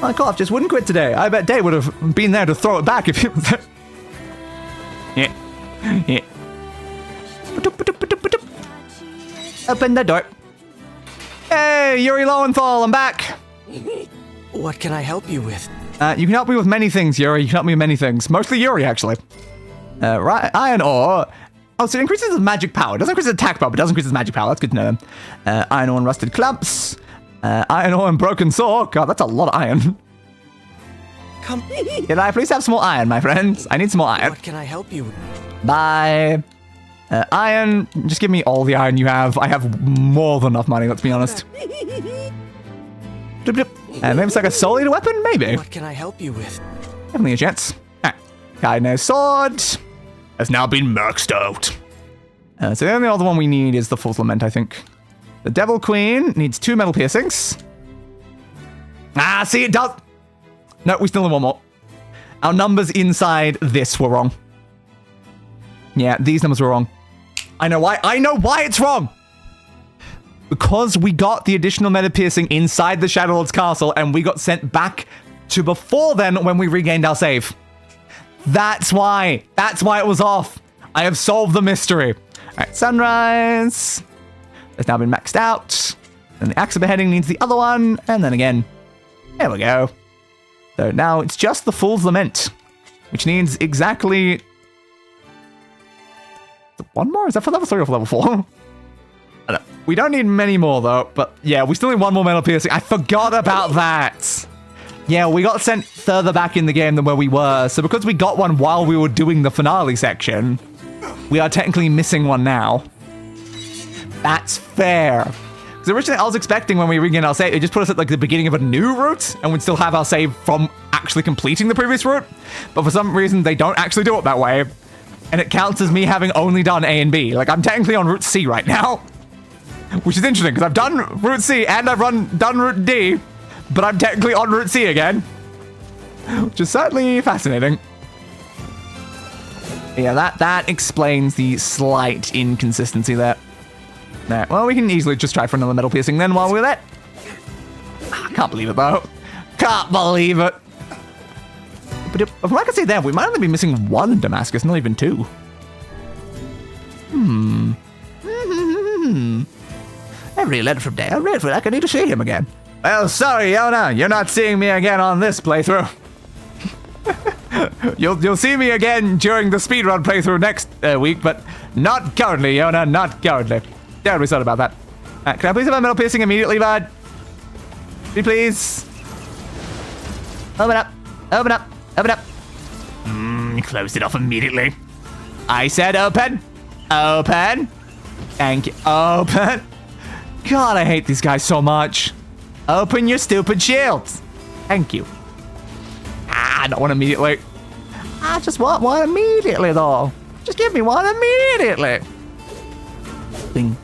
My cough just wouldn't quit today. I bet Dave would have been there to throw it back if he was there. Yeah. Yeah. Open the door. Hey, Yuri Lowenthal, I'm back. What can I help you with? You can help me with many things, Yuri. You can help me with many things. Mostly Yuri, actually. Right, iron ore. Oh, so it increases his magic power. It doesn't increase his attack power, but it does increase his magic power. That's good to know. Iron ore and rusted clumps. Iron ore and broken saw. God, that's a lot of iron. Come. Can I please have some more iron, my friends? I need some more iron. What can I help you with? Bye. Iron. Just give me all the iron you have. I have more than enough money, let's be honest. Maybe it's like a soul eater weapon? Maybe. What can I help you with? Definitely a chance. Kaine's sword has now been maxed out. So the only other one we need is the Fool's Lament, I think. The Devil Queen needs 2 metal piercings. See, it does. No, we still need 1 more. Our numbers inside this were wrong. Yeah, these numbers were wrong. I know why. I know why it's wrong. Because we got the additional meta piercing inside the Shadow Lord's castle and we got sent back to before then when we regained our save. That's why. That's why it was off. I have solved the mystery. All right, Sunrise has now been maxed out. And the Axe of Beheading needs the other one. And then again. There we go. So now it's just the Fool's Lament, which needs exactly... one more? Is that for level 3 or for level 4? I don't know. We don't need many more, though. But yeah, we still need 1 more metal piercing. I forgot about that. Yeah, we got sent further back in the game than where we were. So because we got one while we were doing the finale section, we are technically missing one now. That's fair. Because originally I was expecting when we begin our save, it just put us at like the beginning of a new route, and we'd still have our save from actually completing the previous route. But for some reason, they don't actually do it that way. And it counts as me having only done A and B. Like, I'm technically on Route C right now. Which is interesting, because I've done Route C and I've done Route D. But I'm technically on Route C again. Which is certainly fascinating. Yeah, that explains the slight inconsistency there. Nah, well, we can easily just try for another metal piercing then while we're there. I can't believe it, though. Can't believe it. But from what I can see there, we might only be missing one Damascus, not even two. Every letter from Dale, I really feel like I need to see him again. Well, sorry, Yonah, you're not seeing me again on this playthrough. You'll see me again during the speedrun playthrough next week, but not currently, Yonah, not currently. Terribly sorry about that. Can I please have a metal piercing immediately, bud? Please? Open up. Open up. Open up. Closed it off immediately. I said open. Open. Thank you. Open. God, I hate these guys so much. Open your stupid shields. Thank you. I don't want immediately. I just want one immediately, though. Just give me one immediately. Swing.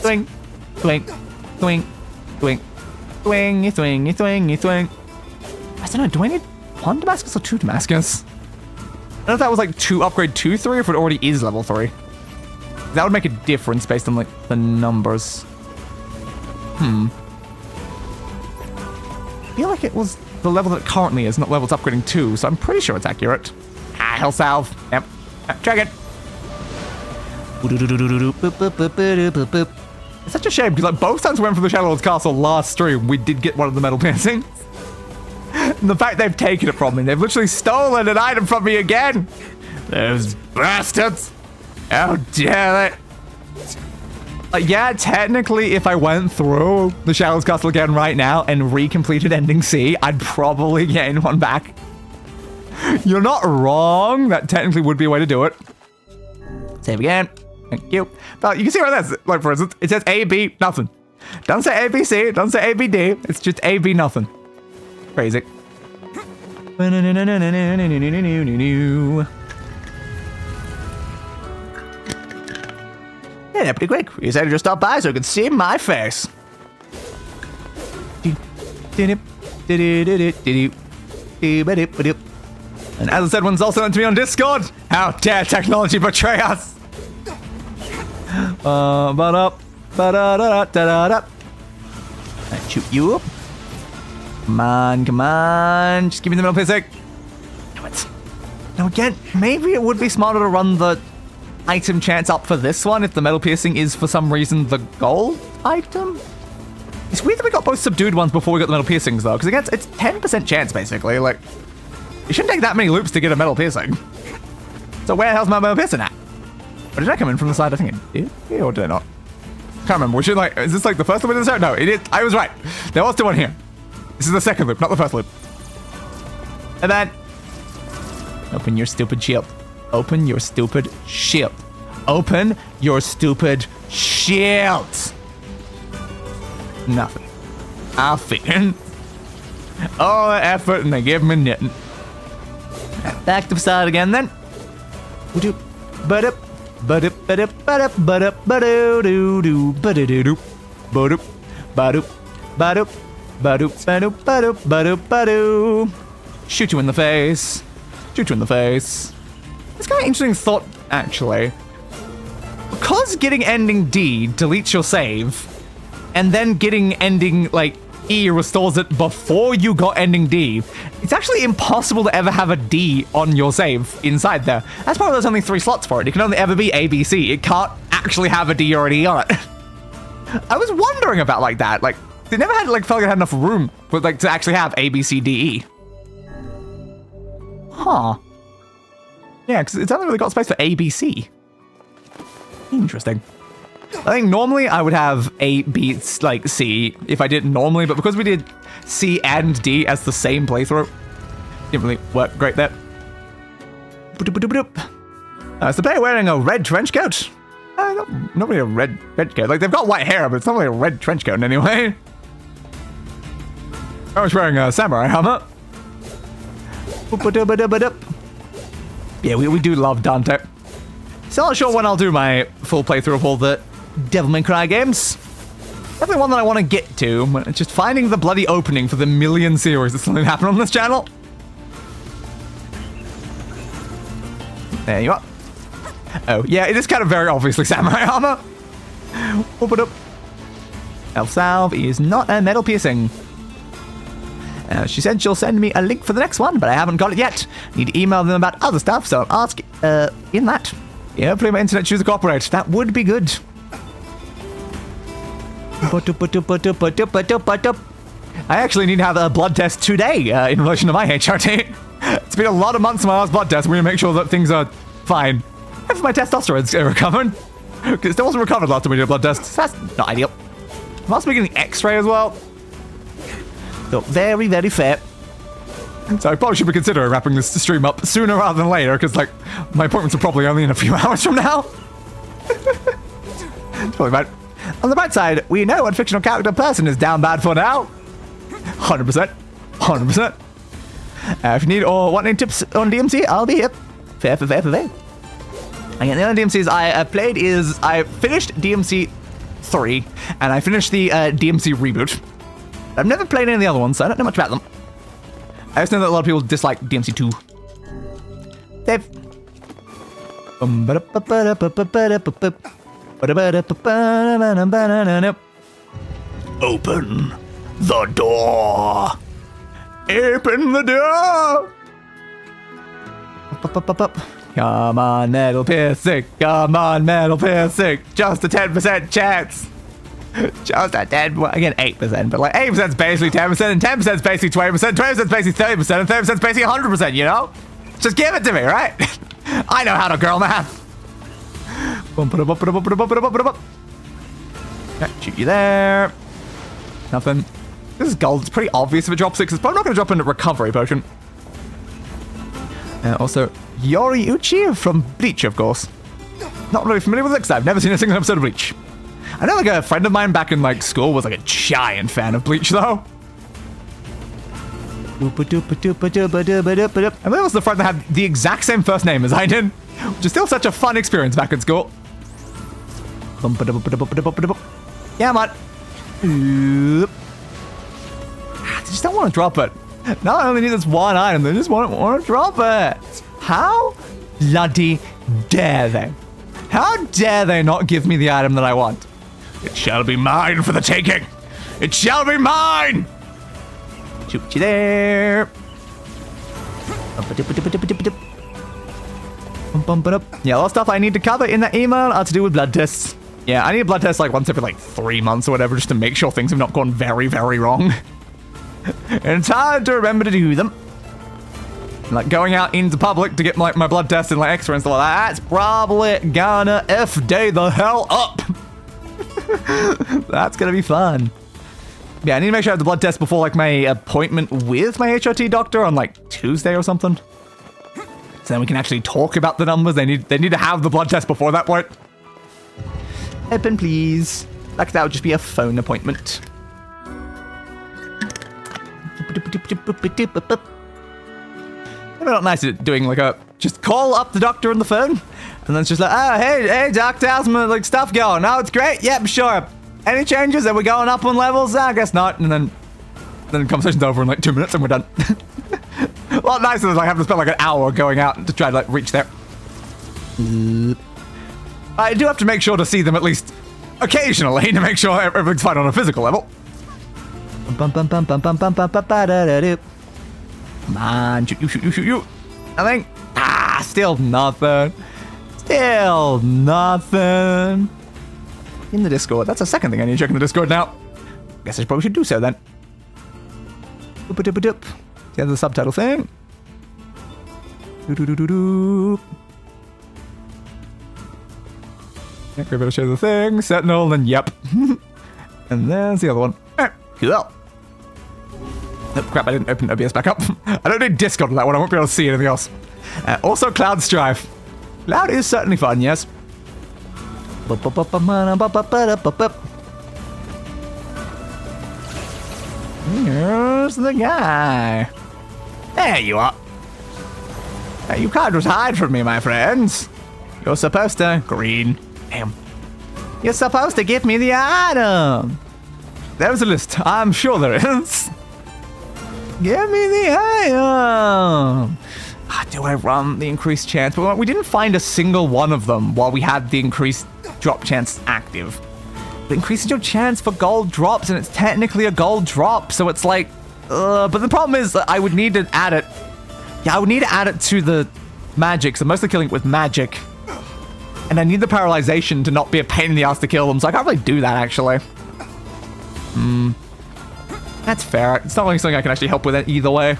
Swing. Swing. Swing. Swing. Swing. Swing. Swing. Swing. I don't know, do I need one Damascus or two Damascus? I don't know if that was like to upgrade to 3 or if it already is level 3. That would make a difference based on like the numbers. I feel like it was the level that it currently is, not level it's upgrading to, so I'm pretty sure it's accurate. Hell salve. Yep. Check it. It's such a shame, because like both times we went from the Shadow Lord's Castle last stream, we did get one of the metal piercings. And the fact they've taken it from me, they've literally stolen an item from me again. Those bastards. How dare they? Yeah, technically, if I went through the Shadow's Castle again right now and recompleted Ending C, I'd probably gain one back. You're not wrong. That technically would be a way to do it. Save again. Thank you. But you can see right there, like for instance, it says A, B, nothing. Doesn't say A, B, C, doesn't say A, B, D. It's just A, B, nothing. Crazy. Yeah, pretty quick. You said you just stop by so you could see my face. And as I said, one's also meant to be on Discord. How dare technology betray us? Shoot you up. Come on, come on. Just give me the metal piercing. Damn it. Now again, maybe it would be smarter to run the item chance up for this one if the metal piercing is for some reason the gold item. It's weird that we got both subdued ones before we got the metal piercings though, because again, it's 10% chance basically. Like, it shouldn't take that many loops to get a metal piercing. So where the hell's my metal piercing at? Or did I come in from the side? I think it did. Yeah, or did I not? Can't remember. We should like, is this like the first loop in the set? No, it is. I was right. There was still one here. This is the second loop, not the first loop. And then open your stupid shield. Open your stupid shield. Open your stupid shield. Nothing. I'll fit in. All the effort and they give me nothing. Back to the side again then. Ba-dup. Ba-dup. Ba-dup. Ba-dup. Ba-dup. Ba-do-do-do. Ba-do-do-do. Ba-dup. Ba-dup. Ba-dup. Ba-doop, ba-doop, ba-doop, ba-doop, ba-doop. Shoot you in the face. Shoot you in the face. It's kind of an interesting thought, actually. Because getting ending D deletes your save, and then getting ending, like, E restores it before you got ending D, it's actually impossible to ever have a D on your save inside there. That's probably there's only 3 slots for it. It can only ever be A, B, C. It can't actually have a D or an E on it. I was wondering about, like, that. Like, they never had, like, felt like it had enough room for, like, to actually have A, B, C, D, E. Huh. Yeah, because it's only really got space for A, B, C. Interesting. I think normally I would have A, B, like, C if I did it normally, but because we did C and D as the same playthrough, didn't really work great there. It's the player wearing a red trench coat. Not really a red coat. Like, they've got white hair, but it's not really a red trench coat in any way. I was wearing a samurai helmet. Yeah, we do love Dante. Still not sure when I'll do my full playthrough of all the Devil May Cry games. Definitely one that I want to get to. It's just finding the bloody opening for the million series that's something happen on this channel. There you are. Oh, yeah, it is kind of very obviously samurai armor. Open up. El Salve is not a metal piercing. She said she'll send me a link for the next one, but I haven't got it yet. Need to email them about other stuff, so I'll ask in that. Yeah, hopefully my internet chooses to cooperate. That would be good. I actually need to have a blood test today in relation to my HRT. It's been a lot of months since my last blood test. We're going to make sure that things are fine. If my testosterone's recovered. Because it still wasn't recovered last time we did a blood test. That's not ideal. I'm also getting X-ray as well. So very, very fair. So I probably should be considering wrapping this stream up sooner rather than later, because, like, my appointments are probably only in a few hours from now. Totally bad. On the bright side, we know what fictional character person is down bad for now. 100%. 100%. If you need or want any tips on DMC, I'll be here. Fair. Again, the only DMCs I have played is I finished DMC 3, and I finished the DMC reboot. I've never played any of the other ones, so I don't know much about them. I just know that a lot of people dislike DMC 2. Dave. Open the door. Open the door. Come on, metal piercing. Come on, metal piercing. Just a 10% chance. Just a 10, again 8%, but like 8% is basically 10%, and 10% is basically 20%, 20% is basically 30%, and 30% is basically 100%, you know? Just give it to me, right? I know how to girl math. Shoot you there. Nothing. This is gold. It's pretty obvious if it drops 6. It's probably not going to drop into recovery potion. Also, Yoriuchi from Bleach, of course. Not really familiar with it because I've never seen a single episode of Bleach. I know, like, a friend of mine back in, like, school was, like, a giant fan of Bleach, though. I believe it was the friend that had the exact same first name as I did, which is still such a fun experience back in school. Yeah, man. I just don't want to drop it. Now I only need this one item. They just want to drop it. How bloody dare they? How dare they not give me the item that I want? It shall be mine for the taking. It shall be mine. Shoot you there. Yeah, a lot of stuff I need to cover in that email are to do with blood tests. Yeah, I need a blood test like once every like 3 months or whatever, just to make sure things have not gone very, very wrong. And it's hard to remember to do them. Like going out into public to get like my blood test and like X-ray and stuff like that, that's probably gonna F-day the hell up. That's gonna be fun. Yeah, I need to make sure I have the blood test before like my appointment with my HRT doctor on like Tuesday or something. So then we can actually talk about the numbers. They need to have the blood test before that point. Open, please. Like that would just be a phone appointment. Maybe not nice at doing like a just call up the doctor on the phone, and then it's just like, oh hey doctor, how's my like stuff going? Oh, it's great. Yep, sure. Any changes? Are we going up on levels? I guess not. And then the conversation's over in like 2 minutes and we're done. A lot nicer than like having to spend like an hour going out to try to like reach there. I do have to make sure to see them at least occasionally to make sure everything's fine on a physical level. Come on, shoot. Nothing. Still nothing. Still nothing. In the Discord. That's the second thing I need to check in the Discord now. Guess I probably should do so then. Yeah, the subtitle thing. Yeah, we're able to show the thing. Sentinel, and yep. And there's the other one. Cool. Oh, crap, I didn't open OBS back up. I don't need Discord on that one. I won't be able to see anything else. Also, Cloud Strife. Cloud is certainly fun, yes. Here's the guy. There you are. You can't just hide from me, my friends. You're supposed to... Green. Damn. You're supposed to give me the item. There's a list. I'm sure there is. Give me the item. Do I run the increased chance? But we didn't find a single one of them while we had the increased drop chance active. It increases your chance for gold drops, and it's technically a gold drop, so it's like... but the problem is that I would need to add it. Yeah, I would need to add it to the magic, so I'm mostly killing it with magic. And I need the paralyzation to not be a pain in the ass to kill them, so I can't really do that, actually. That's fair. It's not like something I can actually help with it either way.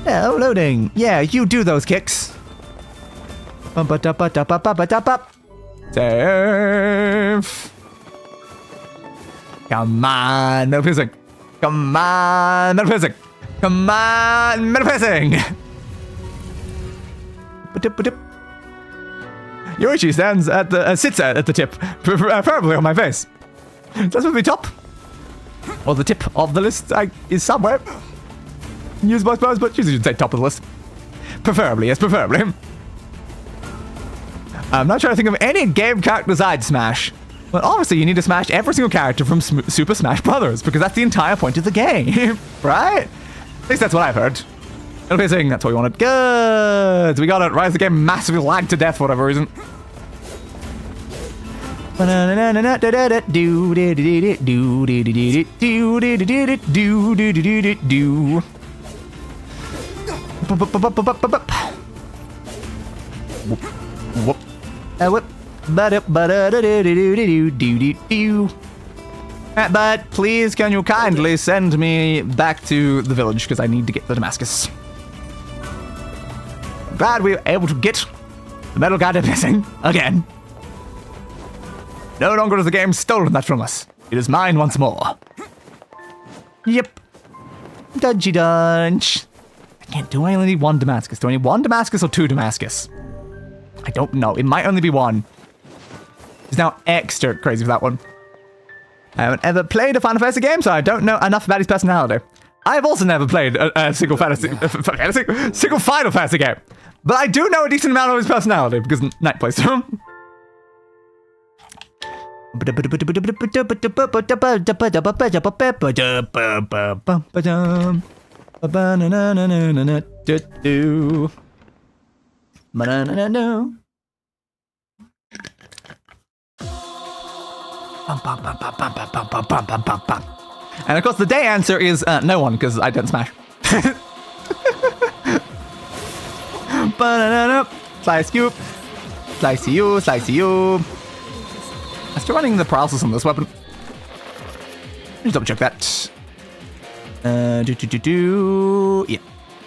Yeah, loading. Yeah, you do those kicks. Save. Come on, metal piercing. Come on, metal piercing. Come on, metal piercing. Yoichi stands at the sits at the tip, preferably on my face. That's with the top, or the tip of the list is somewhere. Use my suppose, but usually should say top of the list. Preferably, yes, preferably. I'm not trying to think of any game characters I'd smash. But obviously you need to smash every single character from Super Smash Brothers, because that's the entire point of the game, right? At least that's what I've heard. It'll be saying that's what we wanted. Good! We got it. Right, the game massively lagged to death for whatever reason. But please, can you kindly send me back to the village, because I need to get the Damascus. Glad we were able to get the metal guy missing again. No longer has the game stolen that from us. It is mine once more. Yep. Dodgy dunch. Do I only need one Damascus? Do I need one Damascus or two Damascus? I don't know. It might only be one. It's now extra crazy for that one. I haven't ever played a Final Fantasy game, so I don't know enough about his personality. I've also never played a single Final Fantasy game. But I do know a decent amount of his personality, because Knight plays him. And of course the day answer is no one, because I don't smash. Slice you. Slice you, slice you. I'm still running the paralysis on this weapon. Just double check that. Yeah.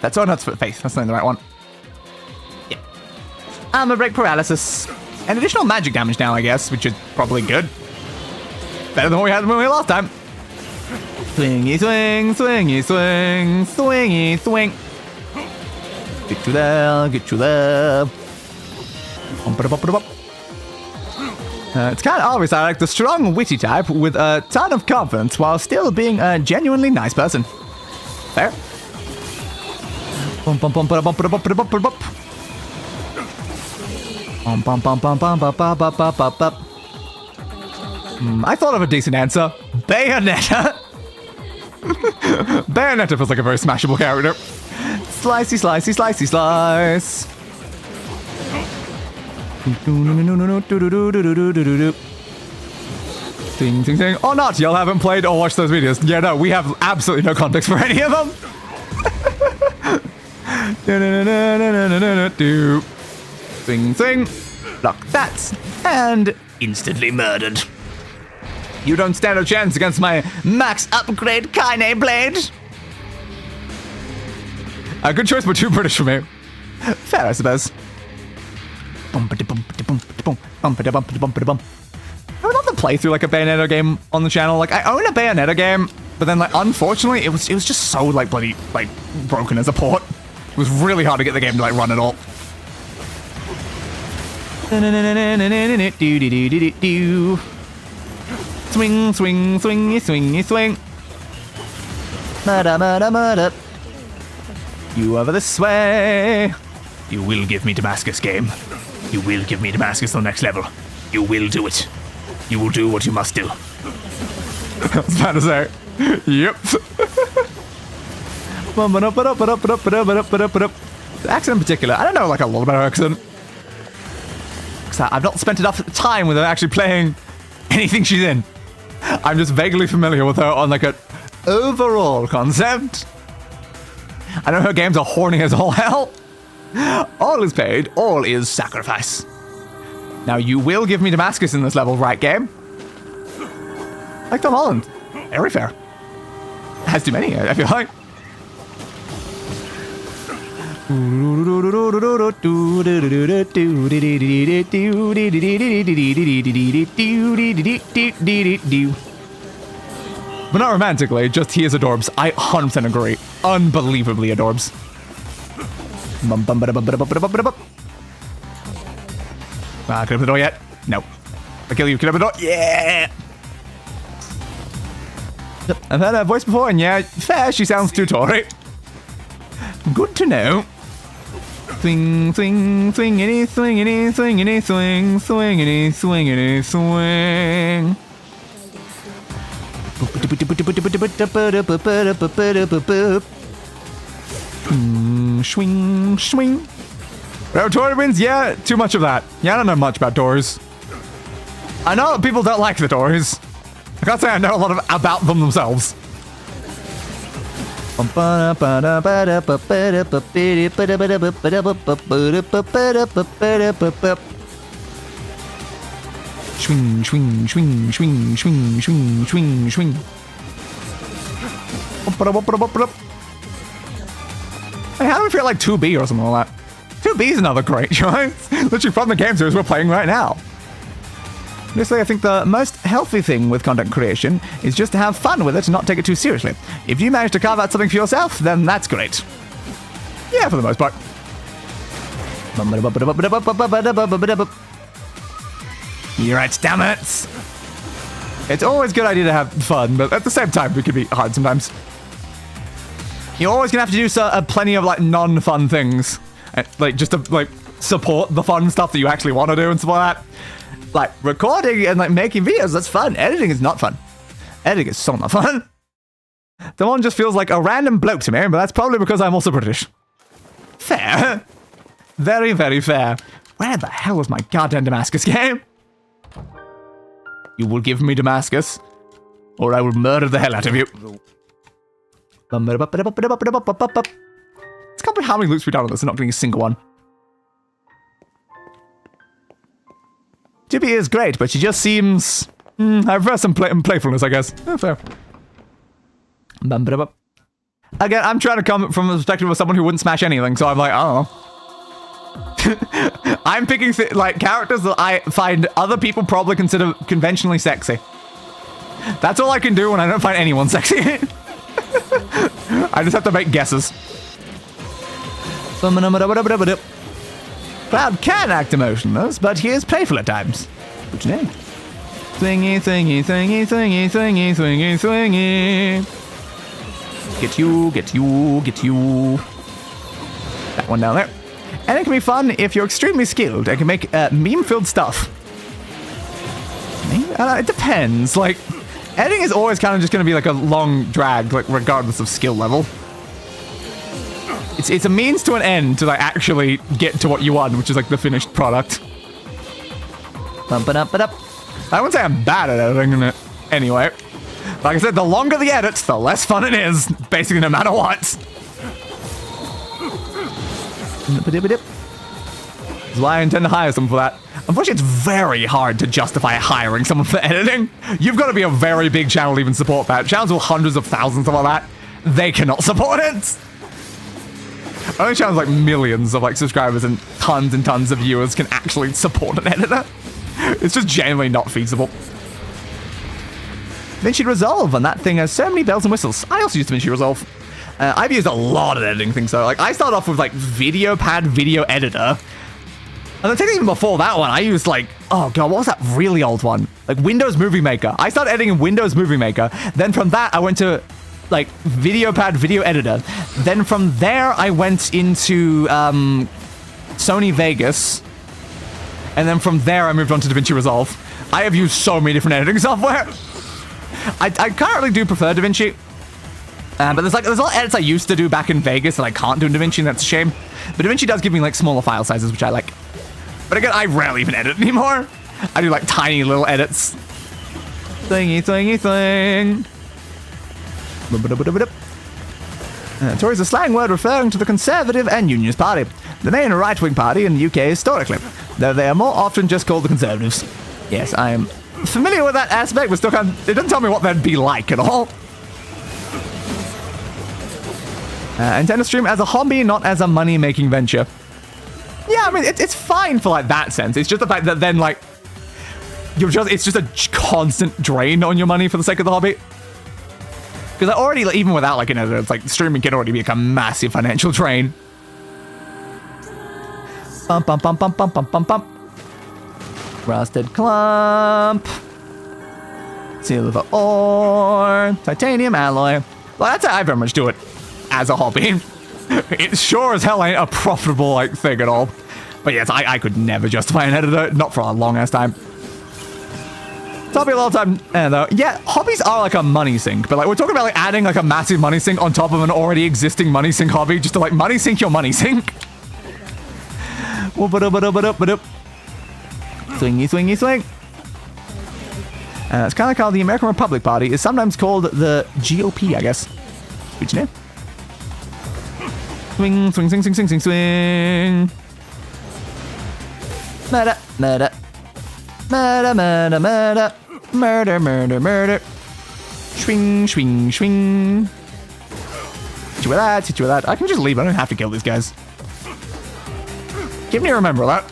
That's all nuts for the face. That's not the right one. Yeah. I'm gonna break paralysis. And additional magic damage now, I guess, which is probably good. Better than what we had when we last time. Swingy swing, swingy swing, swingy swing. Get you there, get you there. It's kind of obvious I like the strong, witty type with a ton of confidence while still being a genuinely nice person. Fair. I thought of a decent answer. Bayonetta. Bayonetta feels like a very smashable character. Slicey, slicey, slicey, slice. Ding, ding, ding. Or not, y'all haven't played or watched those videos. Yeah, no, we have absolutely no context for any of them. Sing, sing. Block that. And instantly murdered. You don't stand a chance against my max upgrade Kaine blade. A good choice, but too British for me. Fair, I suppose. I would love to play through like a Bayonetta game on the channel. Like I own a Bayonetta game, but then like unfortunately it was just so like bloody like broken as a port. It was really hard to get the game to like run at all. Swing, swing, swingy, swingy, swing. Murder, murder, murder. You over this way. You will give me Damascus, game. You will give me Damascus on the next level. You will do it. You will do what you must do. I was about to say. Yep. The accent in particular, I don't know like a lot about her accent. Because I've not spent enough time with her actually playing anything she's in. I'm just vaguely familiar with her on like an overall concept. I know her games are horny as all hell. All is paid, all is sacrifice. Now you will give me Damascus in this level, right, game? Like Tom Holland. Very fair. Has too many, I feel like. But not romantically, just he is adorbs. I 100% agree. Unbelievably adorbs. Can I open the door yet? No. I kill you, can I open the door? Yeah! I've heard her voice before, and yeah, fair, she sounds too Tory. Good to know. Swing, swing, swingity, swingity, swingity, swing, swingity, swingity, swing. Swing, swing. Tory wins? Yeah, too much of that. Yeah, I don't know much about doors. I know that people don't like the doors. I can't say I know a lot about them themselves. Swing, swing, swing, swing, swing, swing, swing, swing. Hey, how do we feel like 2B or something like that? 2B is another great choice. Literally from the game series we're playing right now. Honestly, I think the most healthy thing with content creation is just to have fun with it and not take it too seriously. If you manage to carve out something for yourself, then that's great. Yeah, for the most part. You're right, damn it! It's always a good idea to have fun, but at the same time, it can be hard sometimes. You're always gonna have to do plenty of like non-fun things, like just to like support the fun stuff that you actually want to do and stuff like that. Like recording and like making videos, that's fun. Editing is not fun. Editing is so not fun. The one just feels like a random bloke to me, but that's probably because I'm also British. Fair. Very, very fair. Where the hell is my goddamn Damascus game? You will give me Damascus, or I will murder the hell out of you. It's can't be how many loops we've done on this and not getting a single one. Jibby is great, but she just seems... I prefer some playfulness, I guess. Oh, fair. Again, I'm trying to come from the perspective of someone who wouldn't smash anything, so I'm like, I don't know. I'm picking like characters that I find other people probably consider conventionally sexy. That's all I can do when I don't find anyone sexy. I just have to make guesses. Cloud can act emotionless, but he is playful at times. What's your name? Swingy, swingy, swingy, swingy, swingy, swingy, swingy. Get you, get you, get you. That one down there. And it can be fun if you're extremely skilled and can make meme-filled stuff. It depends. Like, editing is always kind of just going to be like a long drag, like regardless of skill level. It's a means to an end to like actually get to what you want, which is like the finished product. I wouldn't say I'm bad at editing it anyway. Like I said, the longer the edits, the less fun it is, basically no matter what. That's why I intend to hire someone for that. Unfortunately, it's very hard to justify hiring someone for editing. You've got to be a very big channel to even support that. Channels with hundreds of thousands of all that, they cannot support it. Only channels like millions of like subscribers and tons of viewers can actually support an editor. It's just genuinely not feasible. Vinci Resolve, and that thing has so many bells and whistles. I also use Vinci Resolve. I've used a lot of editing things though. Like I started off with like VideoPad Video Editor. And I think even before that one, I used like, oh god, what was that really old one? Like Windows Movie Maker. I started editing in Windows Movie Maker. Then from that, I went to like VideoPad Video Editor. Then from there, I went into Sony Vegas. And then from there, I moved on to DaVinci Resolve. I have used so many different editing software. I currently do prefer DaVinci. But there's a lot of edits I used to do back in Vegas that I can't do in DaVinci, and that's a shame. But DaVinci does give me like smaller file sizes, which I like. But again, I rarely even edit anymore. I do like tiny little edits. Thingy, thingy, thing. Tory is a slang word referring to the Conservative and Unionist Party, the main right-wing party in the UK historically, though they are more often just called the Conservatives. Yes, I am familiar with that aspect, but still can't, it doesn't tell me what that'd be like at all. Intend to stream as a hobby, not as a money-making venture. Yeah, I mean, it's fine for, like, that sense. It's just the fact that then, like, it's just a constant drain on your money for the sake of the hobby. Because already, like, even without, like, you know, it's like, streaming can already be like a massive financial drain. Bump, bump, bump, bump, bump, bump, bump, bump. Rusted clump. Silver ore. Titanium alloy. Well, that's how I very much do it. As a hobby. It sure as hell ain't a profitable, like, thing at all. But yes, I could never justify an editor, not for a long-ass time. Topic a lot of time, though. Yeah, hobbies are like a money sink, but like, we're talking about like adding like a massive money sink on top of an already existing money sink hobby, just to like money sink your money sink. Swingy, swingy, swing. It's kind of called the American Republic Party. It's sometimes called the GOP, I guess. Which name? Swing, swing, swing, swing, swing, swing, swing. Murder, murder. Murder, murder, murder. Murder, murder, murder. Swing, swing, swing. Hit you with that, hit you with that. I can just leave. I don't have to kill these guys. Give me a remember that.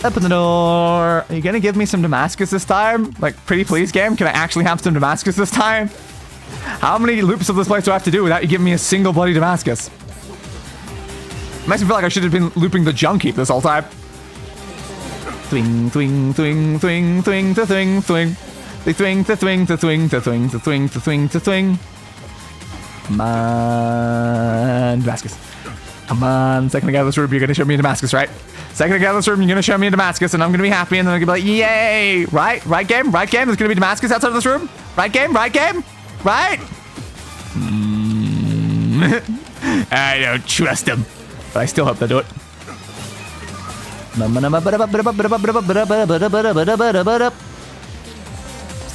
Open the door. Are you gonna give me some Damascus this time? Like, pretty please, game? Can I actually have some Damascus this time? How many loops of this place do I have to do without you giving me a single bloody Damascus? Makes me feel like I should have been looping the junk heap this whole time. Swing, swing, swing, swing, swing, to swing, swing. They swing, to swing, to swing, to swing, to swing, to swing, to swing. Come on, Damascus. Come on, second I get out of this room, you're gonna show me a Damascus, right? Second I get out of this room, you're gonna show me a Damascus, and I'm gonna be happy, and then I'm gonna be like, yay! Right? Right, game? Right, game? There's gonna be Damascus outside of this room? Right, game? Right, game? Right? I don't trust them, but I still hope they do it. Still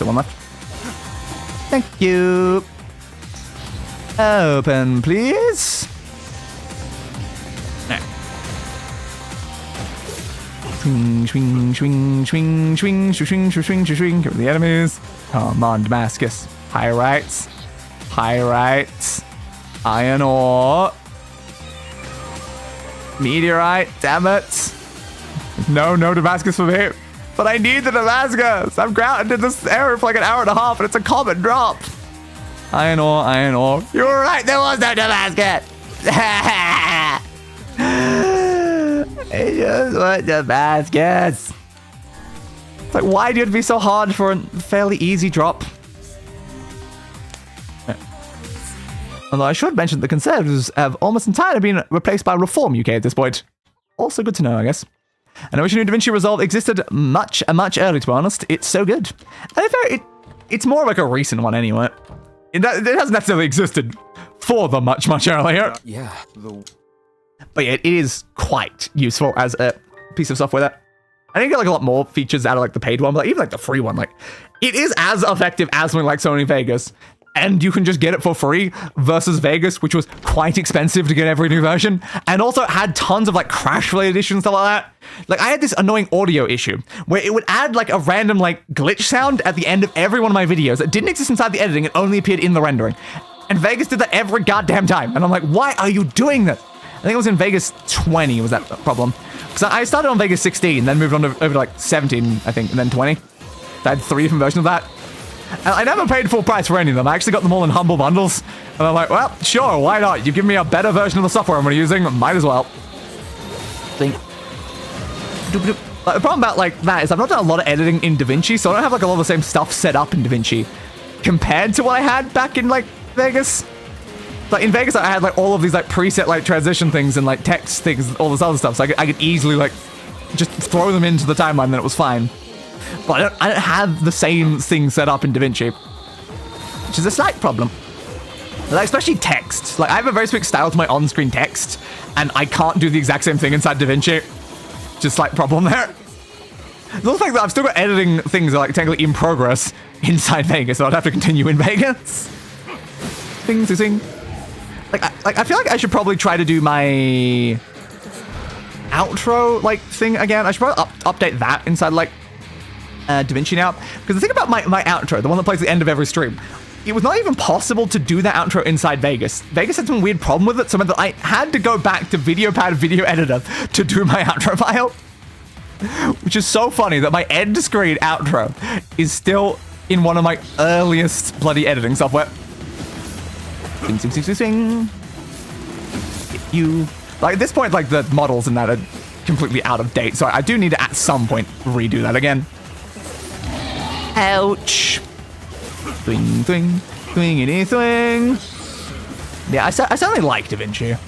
one left. Thank you. Open, please. Nah. Swing, swing, swing, swing, swing, swing, swing, swing, swing. Get rid of the enemies. Come on, Damascus. Pyrites. Pyrites. Iron ore. Meteorite. Damn it. No Damascus for me. But I need the Damascus. I'm grounded in this area for like an hour and a half, and it's a common drop. Iron ore, iron ore. You were right, there was no Damascus. I just want Damascus. It's like, why do you have to be so hard for a fairly easy drop? Although I should mention the Conservatives have almost entirely been replaced by Reform UK at this point. Also good to know, I guess. And I wish I knew DaVinci Resolve existed much earlier, to be honest. It's so good. And it's more like a recent one anyway. It hasn't necessarily existed for the much earlier. Yeah. But yeah, it is quite useful as a piece of software that I think get like a lot more features out of like the paid one, but like, even like the free one, like it is as effective as something like Sony Vegas. And you can just get it for free versus Vegas, which was quite expensive to get every new version. And also had tons of like crash-related issues and stuff like that. Like I had this annoying audio issue where it would add like a random like glitch sound at the end of every one of my videos that didn't exist inside the editing. It only appeared in the rendering. And Vegas did that every goddamn time. And I'm like, why are you doing this? I think it was in Vegas 20 was that problem. Because I started on Vegas 16, then moved on over to like 17, I think, and then 20. I had 3 different versions of that. And I never paid full price for any of them. I actually got them all in humble bundles. And I'm like, well, sure, why not? You've given me a better version of the software I'm using. Might as well. Think. Like, the problem about like that is I've not done a lot of editing in DaVinci, so I don't have like a lot of the same stuff set up in DaVinci compared to what I had back in like Vegas. Like in Vegas, I had like all of these like preset like transition things and like text things, all this other stuff, so I could easily like just throw them into the timeline and it was fine. But I don't have the same thing set up in DaVinci, which is a slight problem. Like, especially text. Like I have a very specific style to my on-screen text, and I can't do the exact same thing inside DaVinci. Just like problem there. The other fact that I've still got editing things that are like technically in progress inside Vegas, so I'd have to continue in Vegas. Thing. Like I feel like I should probably try to do my outro like thing again. I should probably update that inside like DaVinci now, because the thing about my outro, the one that plays at the end of every stream, it was not even possible to do that outro inside Vegas. Vegas had some weird problem with it, so that I had to go back to VideoPad Video Editor to do my outro file. Which is so funny that my end screen outro is still in one of my earliest bloody editing software. Sing. You. Like at this point, like the models and that are completely out of date, so I do need to at some point redo that again. Ouch. Swing. Yeah, I certainly like DaVinci.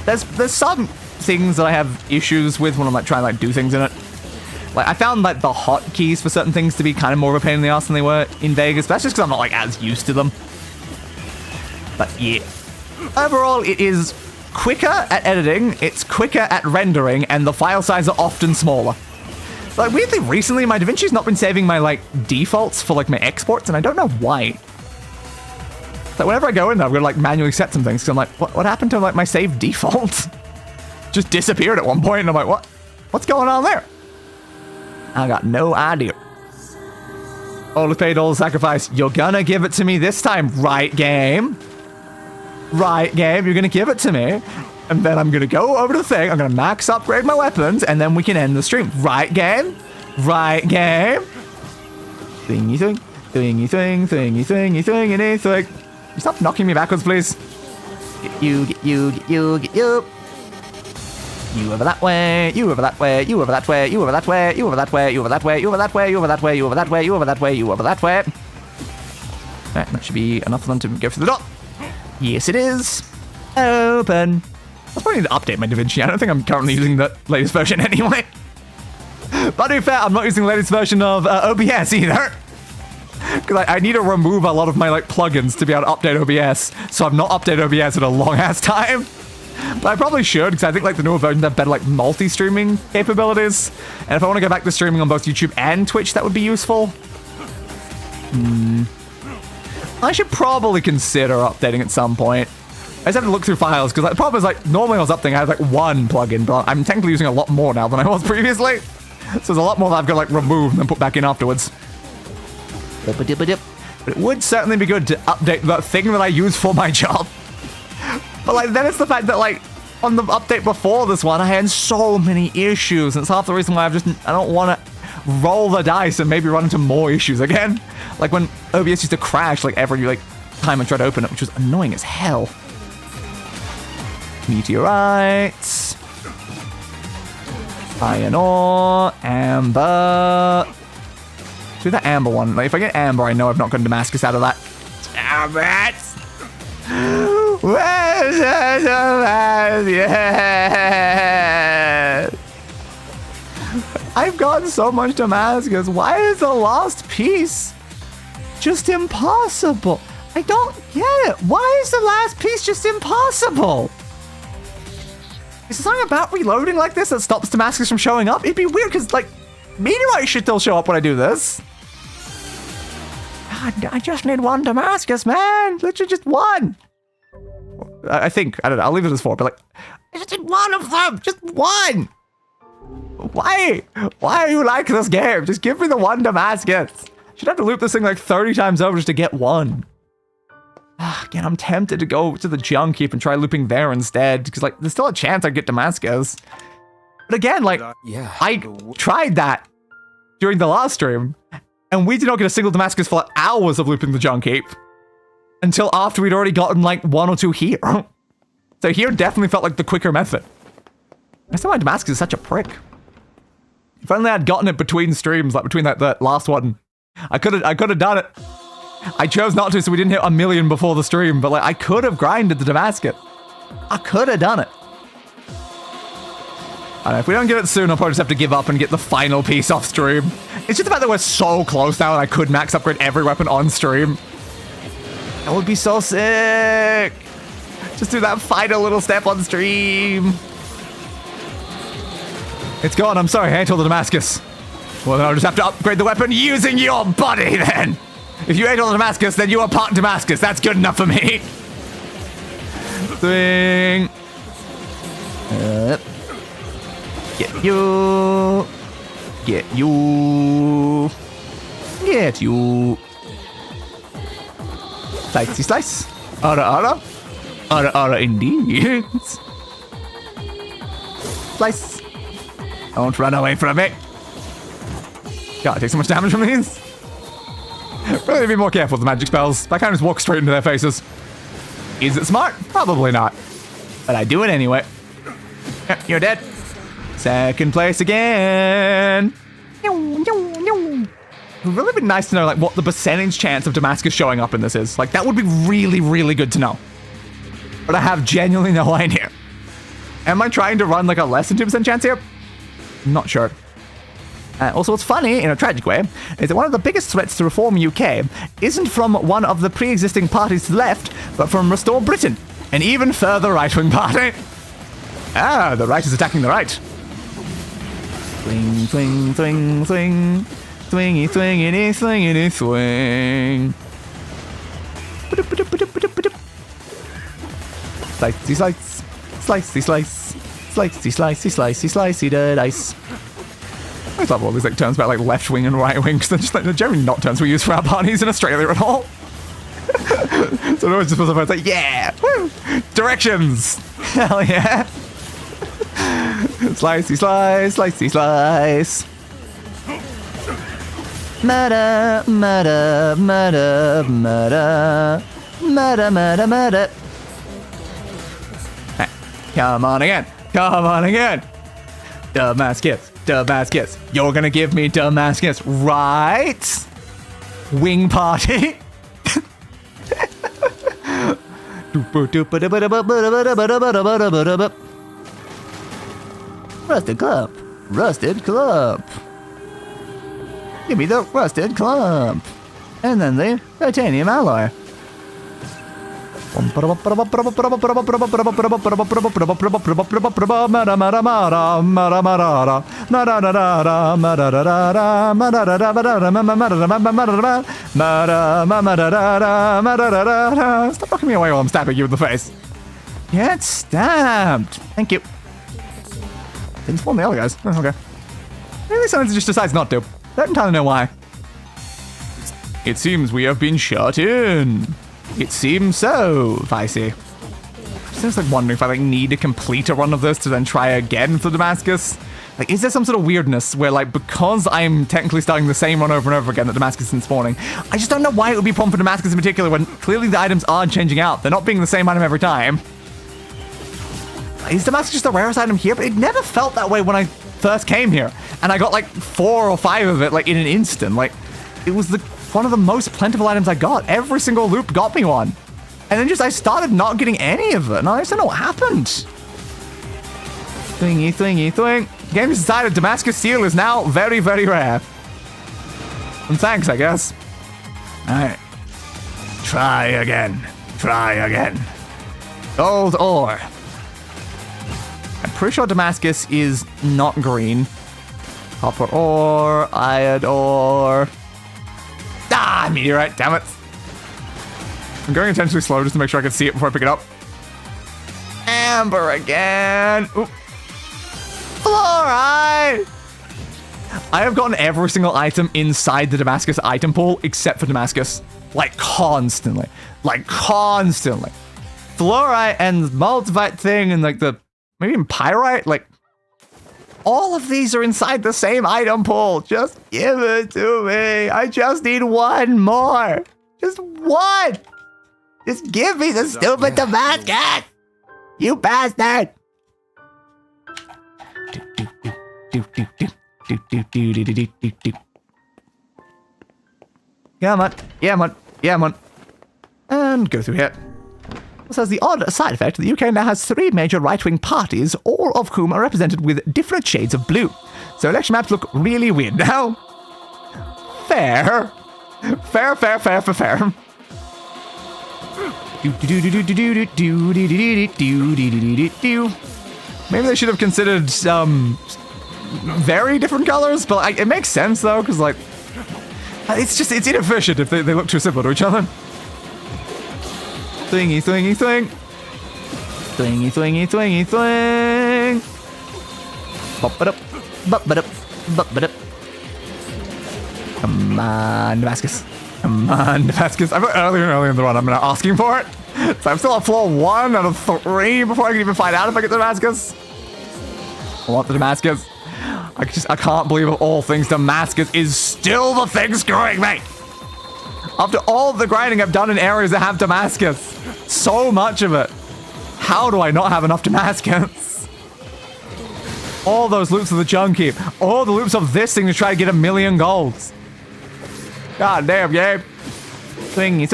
There's some things that I have issues with when I'm like trying to like do things in it. Like I found like the hotkeys for certain things to be kind of more of a pain in the ass than they were in Vegas, but that's just because I'm not like as used to them. But yeah, overall it is quicker at editing, it's quicker at rendering, and the file sizes are often smaller. Like weirdly recently, my DaVinci's not been saving my like defaults for like my exports, and I don't know why. Like whenever I go in there, I'm gonna like manually set some things, because I'm like, what happened to like my saved default? Just disappeared at one point, and I'm like, what's going on there? I got no idea. All paid, all sacrifice. You're gonna give it to me this time, right, game? Right, game, you're gonna give it to me. And then I'm gonna go over to the thing, I'm gonna max upgrade my weapons, and then we can end the stream. Right, game? Right, game? Thingy thing, anything. You stop knocking me backwards, please. Get you. You over that way, you over that way, you over that way, you over that way, you over that way, you over that way, you over that way, you over that way, you over that way, you over that way, you over that way. Alright, that should be enough for them to go through the door. Yes, it is. Open. I probably need to update my DaVinci. I don't think I'm currently using the latest version anyway. But to be fair, I'm not using the latest version of OBS either. Because I need to remove a lot of my like plugins to be able to update OBS. So I've not updated OBS in a long ass time. But I probably should, because I think like the newer versions have better like multi-streaming capabilities. And if I want to go back to streaming on both YouTube and Twitch, that would be useful. I should probably consider updating at some point. I just have to look through files, because like, the problem is like, normally I was updating, I had like one plugin, but I'm technically using a lot more now than I was previously. So there's a lot more that I've got to like remove and then put back in afterwards. But it would certainly be good to update that thing that I use for my job. But like, then it's the fact that like, on the update before this one, I had so many issues, and it's half the reason why I don't want to roll the dice and maybe run into more issues again. Like when OBS used to crash like every like time I tried to open it, which was annoying as hell. Meteorites. Iron ore. Amber. Do the amber one. Like if I get amber, I know I've not gotten Damascus out of that. Damn it! Where's the Damascus? I've gotten so much Damascus. Why is the last piece just impossible? I don't get it. Why is the last piece just impossible? Is there something about reloading like this that stops Damascus from showing up? It'd be weird because, like, meteorites should still show up when I do this. God, I just need one Damascus, man. Literally just one. I think. I don't know. I'll leave it as 4, but, like, I just need one of them. Just one. Why? Why are you like this game? Just give me the one Damascus. Should have to loop this thing like 30 times over just to get one. Again, I'm tempted to go to the junk heap and try looping there instead, because like there's still a chance I'd get Damascus. But again, like I tried that during the last stream, and we did not get a single Damascus for like hours of looping the junk heap until after we'd already gotten like 1 or 2 here. So here definitely felt like the quicker method. That's why Damascus is such a prick. If only I'd gotten it between streams, like between that last one. I could have done it. I chose not to, so we didn't hit 1 million before the stream, but like I could have grinded the Damascus. I could have done it. I don't know, if we don't get it soon, I'll probably just have to give up and get the final piece off stream. It's just the fact that we're so close now and I could max upgrade every weapon on stream. That would be so sick. Just do that final little step on stream. It's gone, I'm sorry, I ate all the Damascus. Well, then I'll just have to upgrade the weapon using your body then. If you ate all the Damascus, then you are part Damascus. That's good enough for me. Swing. Get you. Get you. Get you. Slicey slice. Ara. Ara indeed. Slice. Don't run away from it. God, I take so much damage from these. Really be more careful with the magic spells. I can't just walk straight into their faces. Is it smart? Probably not. But I do it anyway. Yep, you're dead. Second place again. It would really be nice to know like what the percentage chance of Damascus showing up in this is. Like that would be really, really good to know. But I have genuinely no idea. Am I trying to run like a less than 2% chance here? I'm not sure. Also, what's funny, in a tragic way, is that one of the biggest threats to Reform UK isn't from one of the pre-existing parties to the left, but from Restore Britain, an even further right-wing party. Ah, the right is attacking the right. Swing, swing, swing, swing. Swingy, swingity, swingity, swing. Slicey slice. Slicey slice. Slicey slicey slicey slicey the dice. I love all these like terms about like left wing and right wing because they're just like they're generally not terms we use for our parties in Australia at all. So it always just feels like yeah, woo, directions, hell yeah. Slicey slice, slicey slice. Murder, murder, murder, murder, murder, murder, murder. Hey, come on again, come on again. Damascus. Damascus. You're gonna give me Damascus, right? Wing party. Rusted club. Rusted club. Give me the rusted club. And then the titanium alloy. Stop knocking me away while I'm stabbing you in the face. Get stabbed. Thank you. Didn't spawn the other guys. Oh, okay. Maybe sometimes it just decides not to. Don't entirely know why. It seems we have been shut in. It seems so, Vicey. I'm just like wondering if I like need to complete a run of this to then try again for Damascus. Like, is there some sort of weirdness where like because I'm technically starting the same run over and over again that Damascus isn't spawning, I just don't know why it would be a problem for Damascus in particular when clearly the items are changing out. They're not being the same item every time. Is Damascus just the rarest item here? But it never felt that way when I first came here, and I got like 4 or 5 of it like in an instant. Like, it was one of the most plentiful items I got. Every single loop got me one. And then just I started not getting any of it. And I just don't know what happened. Thingy, thingy, thing. Game just decided Damascus Steel is now very, very rare. And thanks, I guess. Alright. Try again. Try again. Gold ore. I'm pretty sure Damascus is not green. Copper ore, iron ore. Ah, meteorite, damn it. I'm going intentionally slow just to make sure I can see it before I pick it up. Amber again. Ooh. Fluorite! I have gotten every single item inside the Damascus item pool except for Damascus. Like, constantly. Like, constantly. Fluorite and multivite thing and like the... Maybe even pyrite? Like... All of these are inside the same item pool. Just give it to me. I just need one more. Just one. Just give me the stupid Damascus. You bastard. Come on, come on. And go through here. This has the odd side effect that the UK now has 3 major right-wing parties, all of whom are represented with different shades of blue. So election maps look really weird now. Fair. Fair. Maybe they should have considered very different colors, but like, it makes sense though, because like it's inefficient if they look too similar to each other. Swingy. Bop it up. Come on, Damascus. I feel earlier in the run I'm not asking for it. So I'm still on floor 1 out of 3 before I can even find out if I get Damascus. I want the Damascus. I can't believe of all things Damascus is still the thing screwing me. After all the grinding I've done in areas that have Damascus. So much of it. How do I not have enough Damascus? All those loops of the Junkie. All the loops of this thing to try to get 1,000,000 golds. God damn, Gabe. Swing.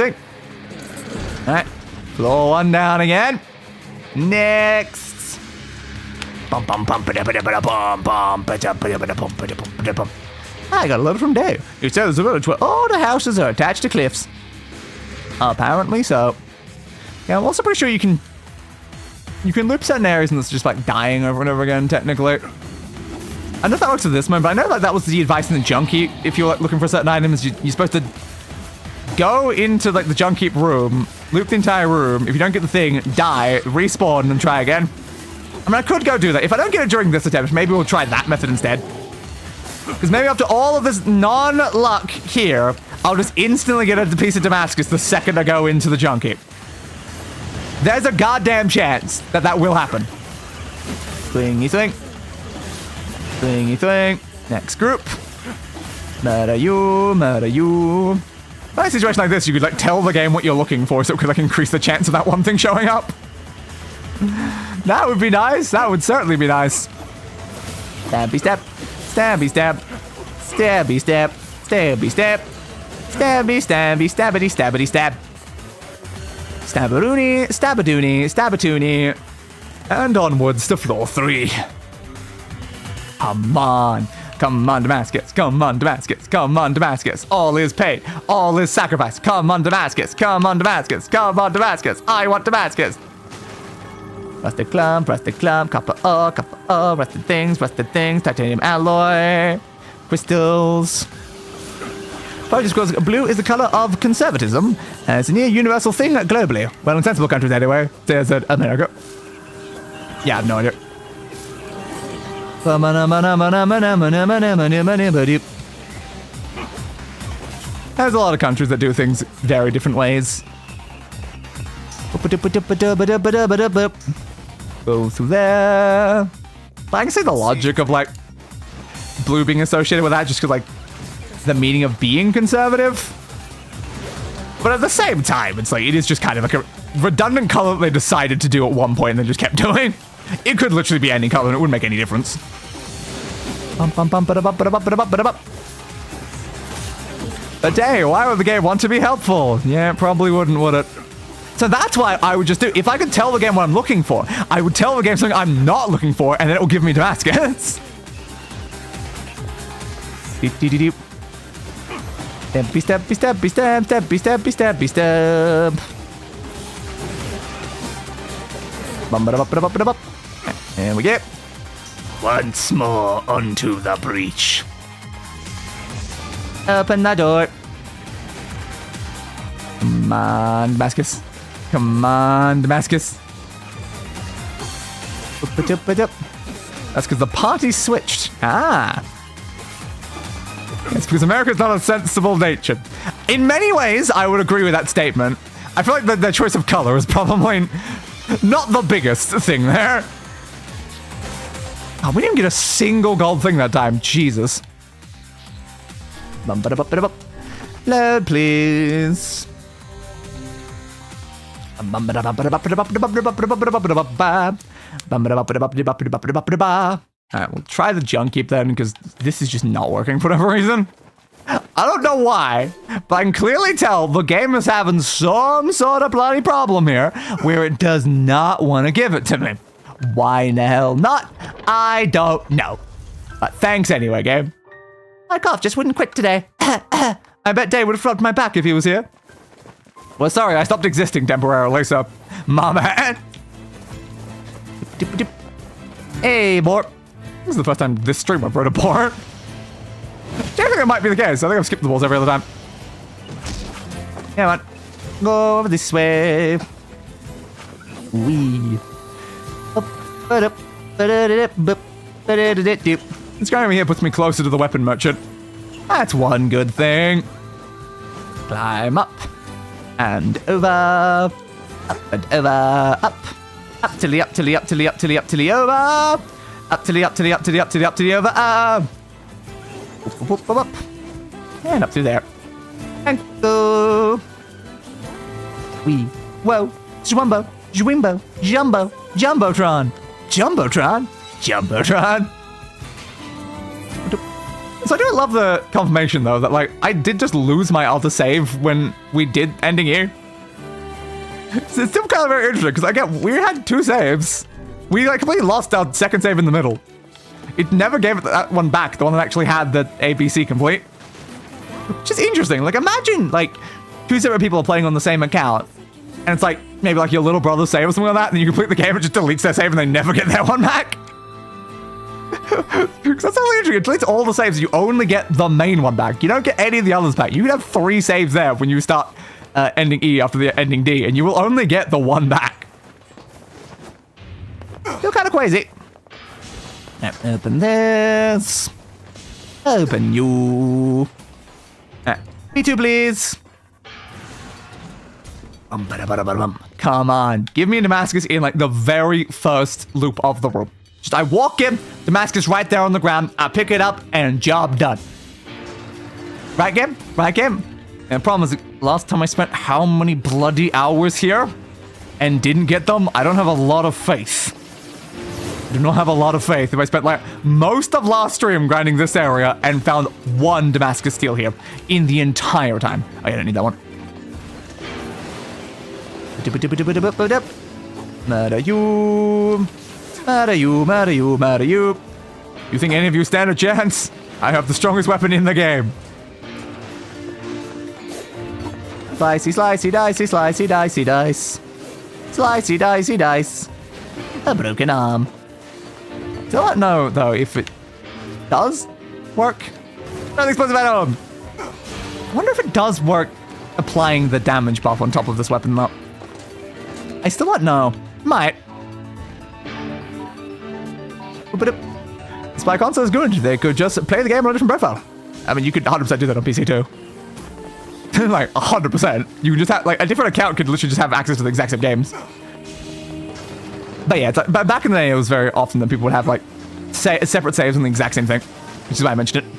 Alright. Floor 1 down again. Next. I got a letter from Deus. It says there's a village where all the houses are attached to cliffs. Apparently so. Yeah, I'm also pretty sure you can loop certain areas and it's just like dying over and over again, technically. I don't know if that works with this one, but I know like that was the advice in the Junkie. If you're like looking for certain items, you're supposed to go into like the Junkie room, loop the entire room. If you don't get the thing, die, respawn, and try again. I mean, I could go do that. If I don't get it during this attempt, maybe we'll try that method instead. Because maybe after all of this non-luck here, I'll just instantly get a piece of Damascus the second I go into the Junkie. There's a goddamn chance that will happen. Swingy. Next group. Murder you. In a situation like this, you could like tell the game what you're looking for so it could like increase the chance of that one thing showing up. That would be nice. That would certainly be nice. Stabby stab. Stabby stab. Stabby stab. Stabby stab. Stabby stabby stabbity stabbity stab. Stabberoonie, stabbadoony, stabbatoony. And onwards to floor 3. Come on, Damascus. Come on, Damascus. All is paid. All is sacrifice. Come on, Damascus. I want Damascus. Rusted club, copper ore, rusted things, titanium alloy, crystals. Project Squirrel's blue is the color of conservatism. It's a near universal thing globally. Well, in sensible countries anyway. There's America. Yeah, I have no idea. There's a lot of countries that do things very different ways. Go through there. But I can see the logic of like blue being associated with that just because like the meaning of being conservative. But at the same time, it's like it is just kind of like a redundant color that they decided to do at one point and then just kept doing. It could literally be any color and it wouldn't make any difference. But dang, why would the game want to be helpful? Yeah, it probably wouldn't, would it? So that's why I would just do, if I could tell the game what I'm looking for, I would tell the game something I'm not looking for, and then it will give me Damascus. Stabby. And we get once more onto the breach. Open the door. Come on, Damascus. That's because the party switched. It's because America's not a sensible nation. In many ways, I would agree with that statement. I feel like their choice of color is probably not the biggest thing there. Oh, we didn't get a single gold thing that time. Jesus. Load, please. Alright, we'll try the junk keep then, because this is just not working for whatever reason. I don't know why, but I can clearly tell the game is having some sort of bloody problem here where it does not want to give it to me. Why in the hell not? I don't know. But thanks anyway, game. My cough just wouldn't quit today. I bet Dave would have rubbed my back if he was here. Well, sorry, I stopped existing temporarily, so... My man. Hey, Bort. This is the first time this stream I've wrote a Bort. I think it might be the case. I think I've skipped the balls every other time. Come on. Go over this way. Wee. This guy over here puts me closer to the weapon merchant. That's one good thing. Climb up. And over. Up and over. Up. Up tilly, up tilly, up tilly, up tilly, up tilly, over. Up tilly, up tilly, up tilly, up tilly, up tilly, over. Up. And up through there. And go. Wee. Whoa. Zwumbo. Zwimbo. Jumbo. Jumbotron. Jumbotron. Jumbotron. So I do love the confirmation though that like I did just lose my autosave when we did ending here. It's still kind of very interesting because again we had 2 saves. We like completely lost our second save in the middle. It never gave it that one back, the one that actually had the ABC complete. Which is interesting. Like imagine like 2 separate people are playing on the same account and it's like maybe like your little brother save or something like that and then you complete the game and just deletes their save and they never get their one back. Because that's really interesting. It deletes all the saves. You only get the main one back. You don't get any of the others back. You can have 3 saves there when you start ending E after the ending D, and you will only get the one back. Still kind of crazy. Open this. Open you. V2, please. Come on. Give me Damascus in like the very first loop of the room. Just I walk in, Damascus right there on the ground, I pick it up, and job done. Right, game? Right, game? And the problem is, last time I spent how many bloody hours here and didn't get them? I don't have a lot of faith. I do not have a lot of faith if I spent like most of last stream grinding this area and found 1 Damascus steel here in the entire time. Oh, yeah, I don't need that one. Murder you. Murder you, murder you, murder you. You think any of you stand a chance? I have the strongest weapon in the game. Slicey, slicey, dicey, slicey, dicey, dice. Slicey, dicey, dice. A broken arm. Still don't know, though, if it does work. Nothing explosive at home. I wonder if it does work applying the damage buff on top of this weapon, though. I still don't know. Might. But the Spy console is good. They could just play the game on a different profile. I mean, you could 100% do that on PC too. Like 100%. You could just have like a different account could literally just have access to the exact same games. But yeah, it's like, but back in the day, it was very often that people would have like separate saves on the exact same thing, which is why I mentioned it.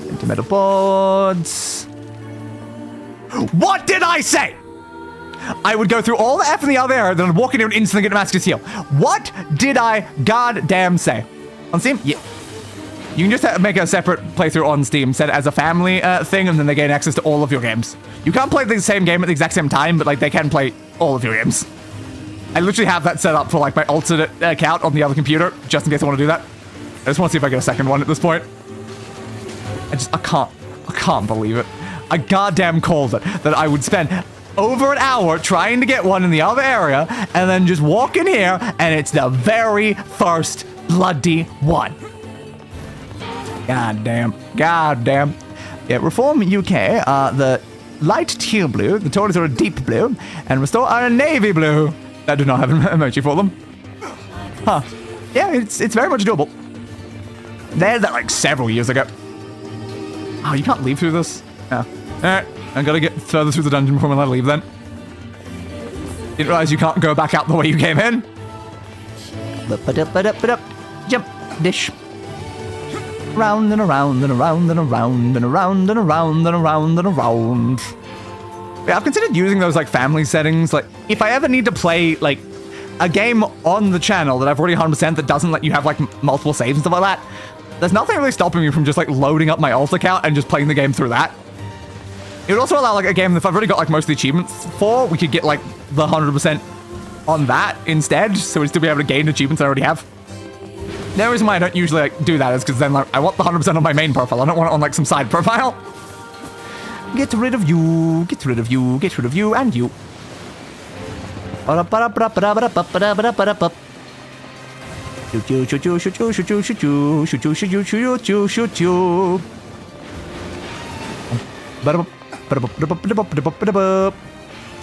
Into metal boards. What did I say? I would go through all the F in the other area, then I'd walk in and instantly get Damascus heal. What did I goddamn say? On Steam? Yeah. You can just make a separate playthrough on Steam, set it as a family thing, and then they gain access to all of your games. You can't play the same game at the exact same time, but like they can play all of your games. I literally have that set up for like my alternate account on the other computer, just in case I want to do that. I just want to see if I get a second one at this point. I can't believe it. I goddamn called it, that I would spend over an hour trying to get one in the other area, and then just walk in here, and it's the very first bloody one. Goddamn. Goddamn. Yeah, Reform UK are the light teal blue, the Tories are a deep blue, and Restore are a navy blue. That do not have an emoji for them. Huh. Yeah, it's very much doable. They had that like several years ago. Oh, you can't leave through this? Yeah. Alright, I gotta get further through the dungeon before we let leave then. Didn't realize you can't go back out the way you came in. Jump. Dish. Round and around and around and around and around and around and around and around. Yeah, I've considered using those like family settings. Like, if I ever need to play like a game on the channel that I've already 100% that doesn't let you have like multiple saves and stuff like that, there's nothing really stopping me from just like loading up my alt account and just playing the game through that. It would also allow like a game that if I've already got like most of the achievements for, we could get like the 100% on that instead, so we'd still be able to gain achievements I already have. The only reason why I don't usually like do that is because then like I want the 100% on my main profile. I don't want it on like some side profile. Get rid of you, get rid of you, get rid of you, and you.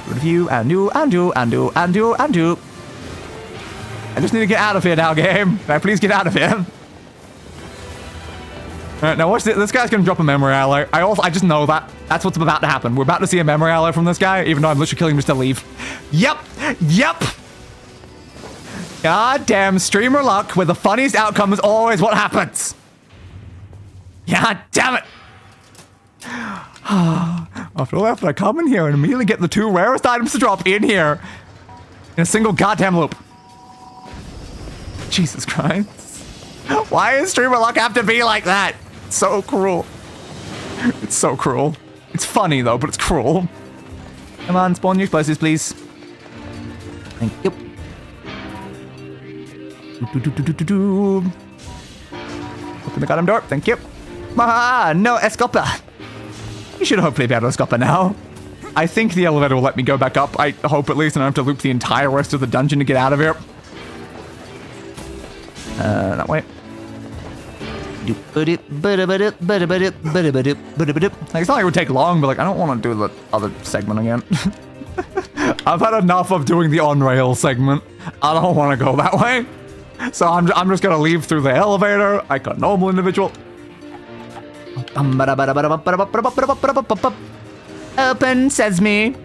Review and you and you and you and you and you. I just need to get out of here now, game. Can I please get out of here? Alright, now watch this. This guy's gonna drop a memory alloy. I just know that. That's what's about to happen. We're about to see a memory alloy from this guy, even though I'm literally killing him just to leave. Yep! Yep! God damn streamer luck, where the funniest outcome is always what happens. God damn it! After all effort, I come in here and immediately get the 2 rarest items to drop in here in a single goddamn loop. Jesus Christ. Why does streamer luck have to be like that? It's so cruel. It's so cruel. It's funny though, but it's cruel. Come on, spawn new places, please. Thank you. Open the goddamn door. Thank you. Ah, no escopa. You should hopefully be able to escopa now. I think the elevator will let me go back up. I hope at least, and I don't have to loop the entire rest of the dungeon to get out of here. That way. Like, it's not like it would take long, but like I don't want to do the other segment again. I've had enough of doing the on-rail segment. I don't want to go that way. So I'm just gonna leave through the elevator like a normal individual. Open says me.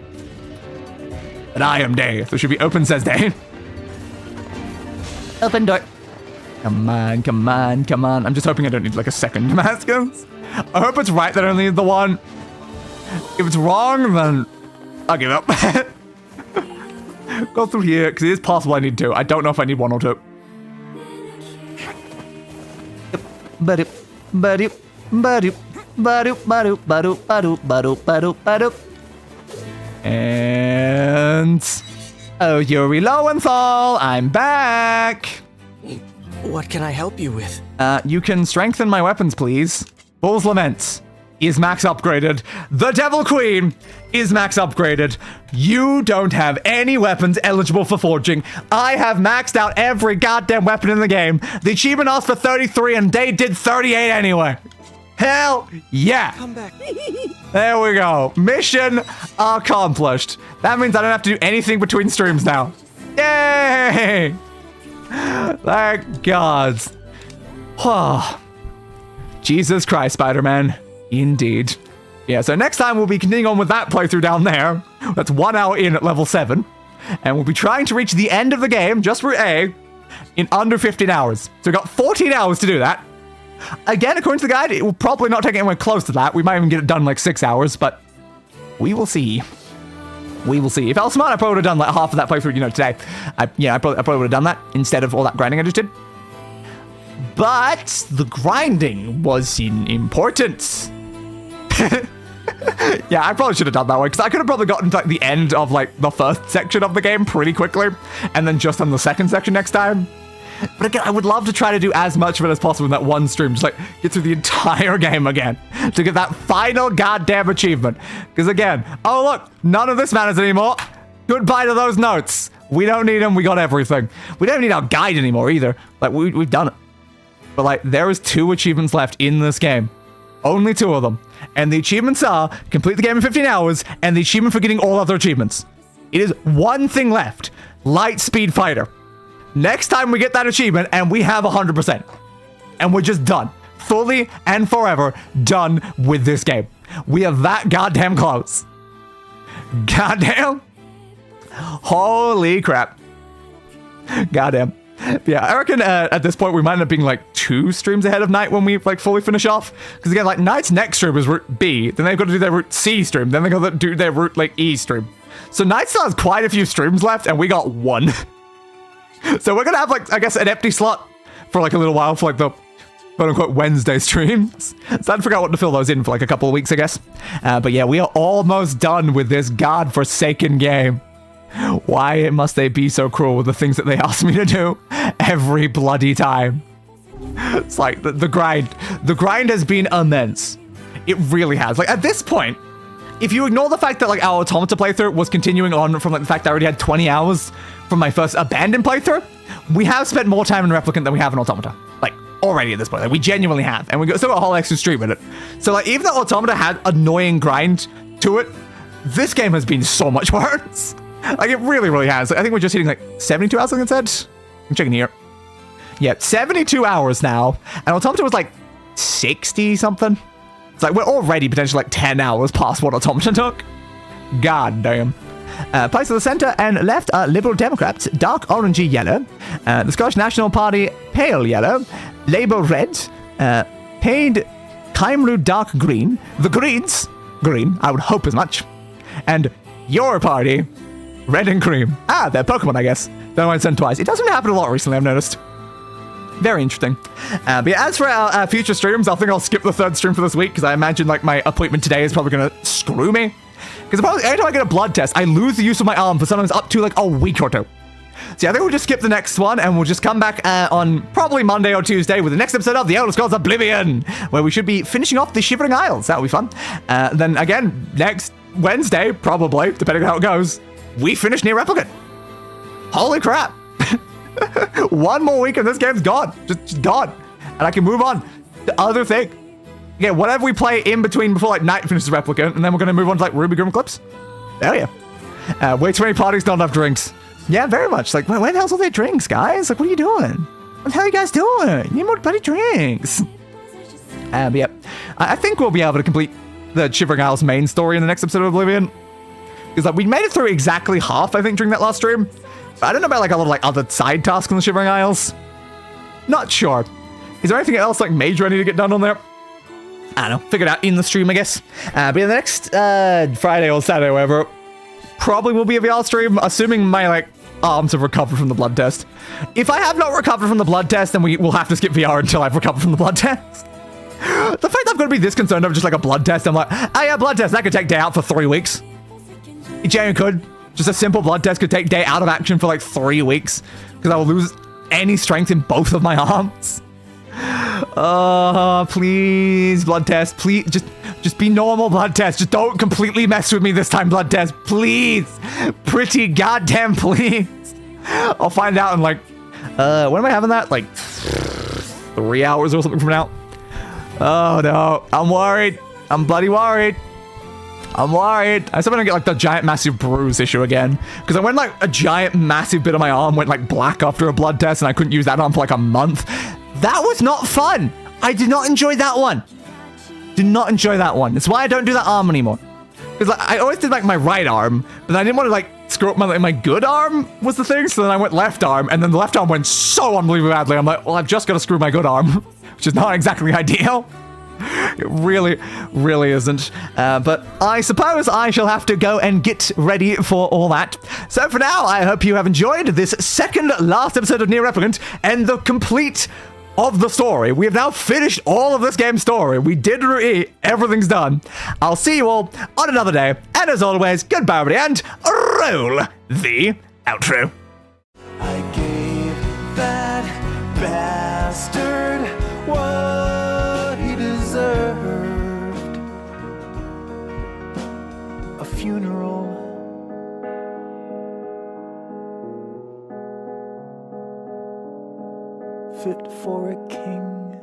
But I am day. So it should be open says day. Open door. Come on, come on, come on. I'm just hoping I don't need like a second Damascus. I hope it's right that I only need the one. If it's wrong, then I'll give up. Go through here, because it is possible I need 2. I don't know if I need 1 or 2. And oh, Yuri Lowenthal, I'm back. What can I help you with? You can strengthen my weapons, please. Bull's Lament is max upgraded. The Devil Queen is max upgraded. You don't have any weapons eligible for forging. I have maxed out every goddamn weapon in the game. The achievement asked for 33 and they did 38 anyway. Hell yeah. Come back. There we go. Mission accomplished. That means I don't have to do anything between streams now. Yay! Thank God. Jesus Christ, Spider-Man. Indeed. Yeah, so next time we'll be continuing on with that playthrough down there. That's 1 hour in at level 7. And we'll be trying to reach the end of the game, just Route A, in under 15 hours. So we've got 14 hours to do that. Again, according to the guide, it will probably not take anywhere close to that. We might even get it done in like 6 hours, but we will see. We will see. If I was smart, I probably would have done like half of that playthrough, today. I probably would have done that instead of all that grinding I just did. But the grinding was important. Yeah, I probably should have done that way, because I could have probably gotten to like the end of like the first section of the game pretty quickly, and then just on the second section next time. But again, I would love to try to do as much of it as possible in that one stream, just like get through the entire game again to get that final goddamn achievement. Because again, oh look, none of this matters anymore. Goodbye to those notes. We don't need them. We got everything. We don't need our guide anymore either. Like we've done it. But like there is 2 achievements left in this game. Only 2 of them. And the achievements are complete the game in 15 hours and the achievement for getting all other achievements. It is one thing left. Light Speed Fighter. Next time we get that achievement and we have 100%. And we're just done. Fully and forever done with this game. We are that goddamn close. Goddamn. Holy crap. Goddamn. Yeah, I reckon at this point we might end up being like 2 streams ahead of Night when we like fully finish off. Because again, like Night's next stream is Route B. Then they've got to do their Route C stream. Then they've got to do their Route like E stream. So Night still has quite a few streams left and we got 1. So we're gonna have like, I guess, an empty slot for like a little while for like the quote-unquote Wednesday streams. So I had to figure out what to fill those in for like a couple of weeks, I guess. But yeah, we are almost done with this godforsaken game. Why must they be so cruel with the things that they ask me to do every bloody time? It's like the grind. The grind has been immense. It really has. Like at this point, if you ignore the fact that like our Automata playthrough was continuing on from like the fact that I already had 20 hours from my first abandoned playthrough, we have spent more time in Replicant than we have in Automata. Like already at this point, like we genuinely have, and we still got a whole extra stream in it. So like even though Automata had annoying grind to it, this game has been so much worse. Like it really, really has. Like, I think we're just hitting like 72 hours, like I said. I'm checking here. Yeah, 72 hours now, and Automata was like 60 something. It's like we're already potentially like 10 hours past what Automata took. God damn. Place to the center and left are Liberal Democrats, dark orangey yellow. The Scottish National Party, pale yellow. Labour red. Paid Kaimru dark green. The Greens, green, I would hope as much. And your party, red and cream. Ah, they're Pokemon, I guess. Don't want to send twice. It doesn't happen a lot recently, I've noticed. Very interesting. But yeah, as for our future streams, I think I'll skip the third stream for this week because I imagine like my appointment today is probably going to screw me. Because every time I get a blood test, I lose the use of my arm for sometimes up to like a week or two. So yeah, I think we'll just skip the next one and we'll just come back on probably Monday or Tuesday with the next episode of The Elder Scrolls Oblivion, where we should be finishing off the Shivering Isles. That'll be fun. Then again, next Wednesday, probably, depending on how it goes, we finish NieR Replicant. Holy crap. 1 more week and this game's gone. Just gone. And I can move on to other things. Yeah, whatever we play in between before like night finishes Replicant, and then we're going to move on to like Ruby Grim Clips. Hell yeah. Way too many parties, not enough drinks. Yeah, very much. Like, where the hell's all their drinks, guys? Like, what are you doing? What the hell are you guys doing? You need more bloody drinks. But yeah, I think we'll be able to complete the Shivering Isles main story in the next episode of Oblivion. Because like we made it through exactly half, I think, during that last stream. But I don't know about like a lot of like other side tasks in the Shivering Isles. Not sure. Is there anything else like major I need to get done on there? I don't know. Figure it out in the stream, I guess. But yeah, the next Friday or Saturday or whatever probably will be a VR stream, assuming my like arms have recovered from the blood test. If I have not recovered from the blood test, then we will have to skip VR until I've recovered from the blood test. The fact I'm going to be this concerned over just like a blood test, I'm like, oh yeah, blood test, that could take day out for 3 weeks. It genuinely could. Just a simple blood test could take day out of action for like 3 weeks because I will lose any strength in both of my arms. Please, blood test, please, just be normal, blood test. Just don't completely mess with me this time, blood test, please. Pretty goddamn please. I'll find out in like, when am I having that? Like 3 hours or something from now. Oh no, I'm worried. I'm bloody worried. I'm worried. I still don't get like the giant massive bruise issue again. Because I went like a giant massive bit of my arm went like black after a blood test and I couldn't use that arm for like a month. That was not fun. I did not enjoy that one. Did not enjoy that one. That's why I don't do that arm anymore. Because like, I always did like my right arm, but I didn't want to like screw up my good arm was the thing. So then I went left arm and then the left arm went so unbelievably badly. I'm like, well, I've just got to screw my good arm, which is not exactly ideal. It really, really isn't. But I suppose I shall have to go and get ready for all that. So for now, I hope you have enjoyed this second last episode of NieR Replicant and the complete of the story. We have now finished all of this game's story. We did Realit-E. Everything's done. I'll see you all on another day. And as always, goodbye everybody and roll the outro. I gave that bastard what he deserved. A funeral. Fit for a king.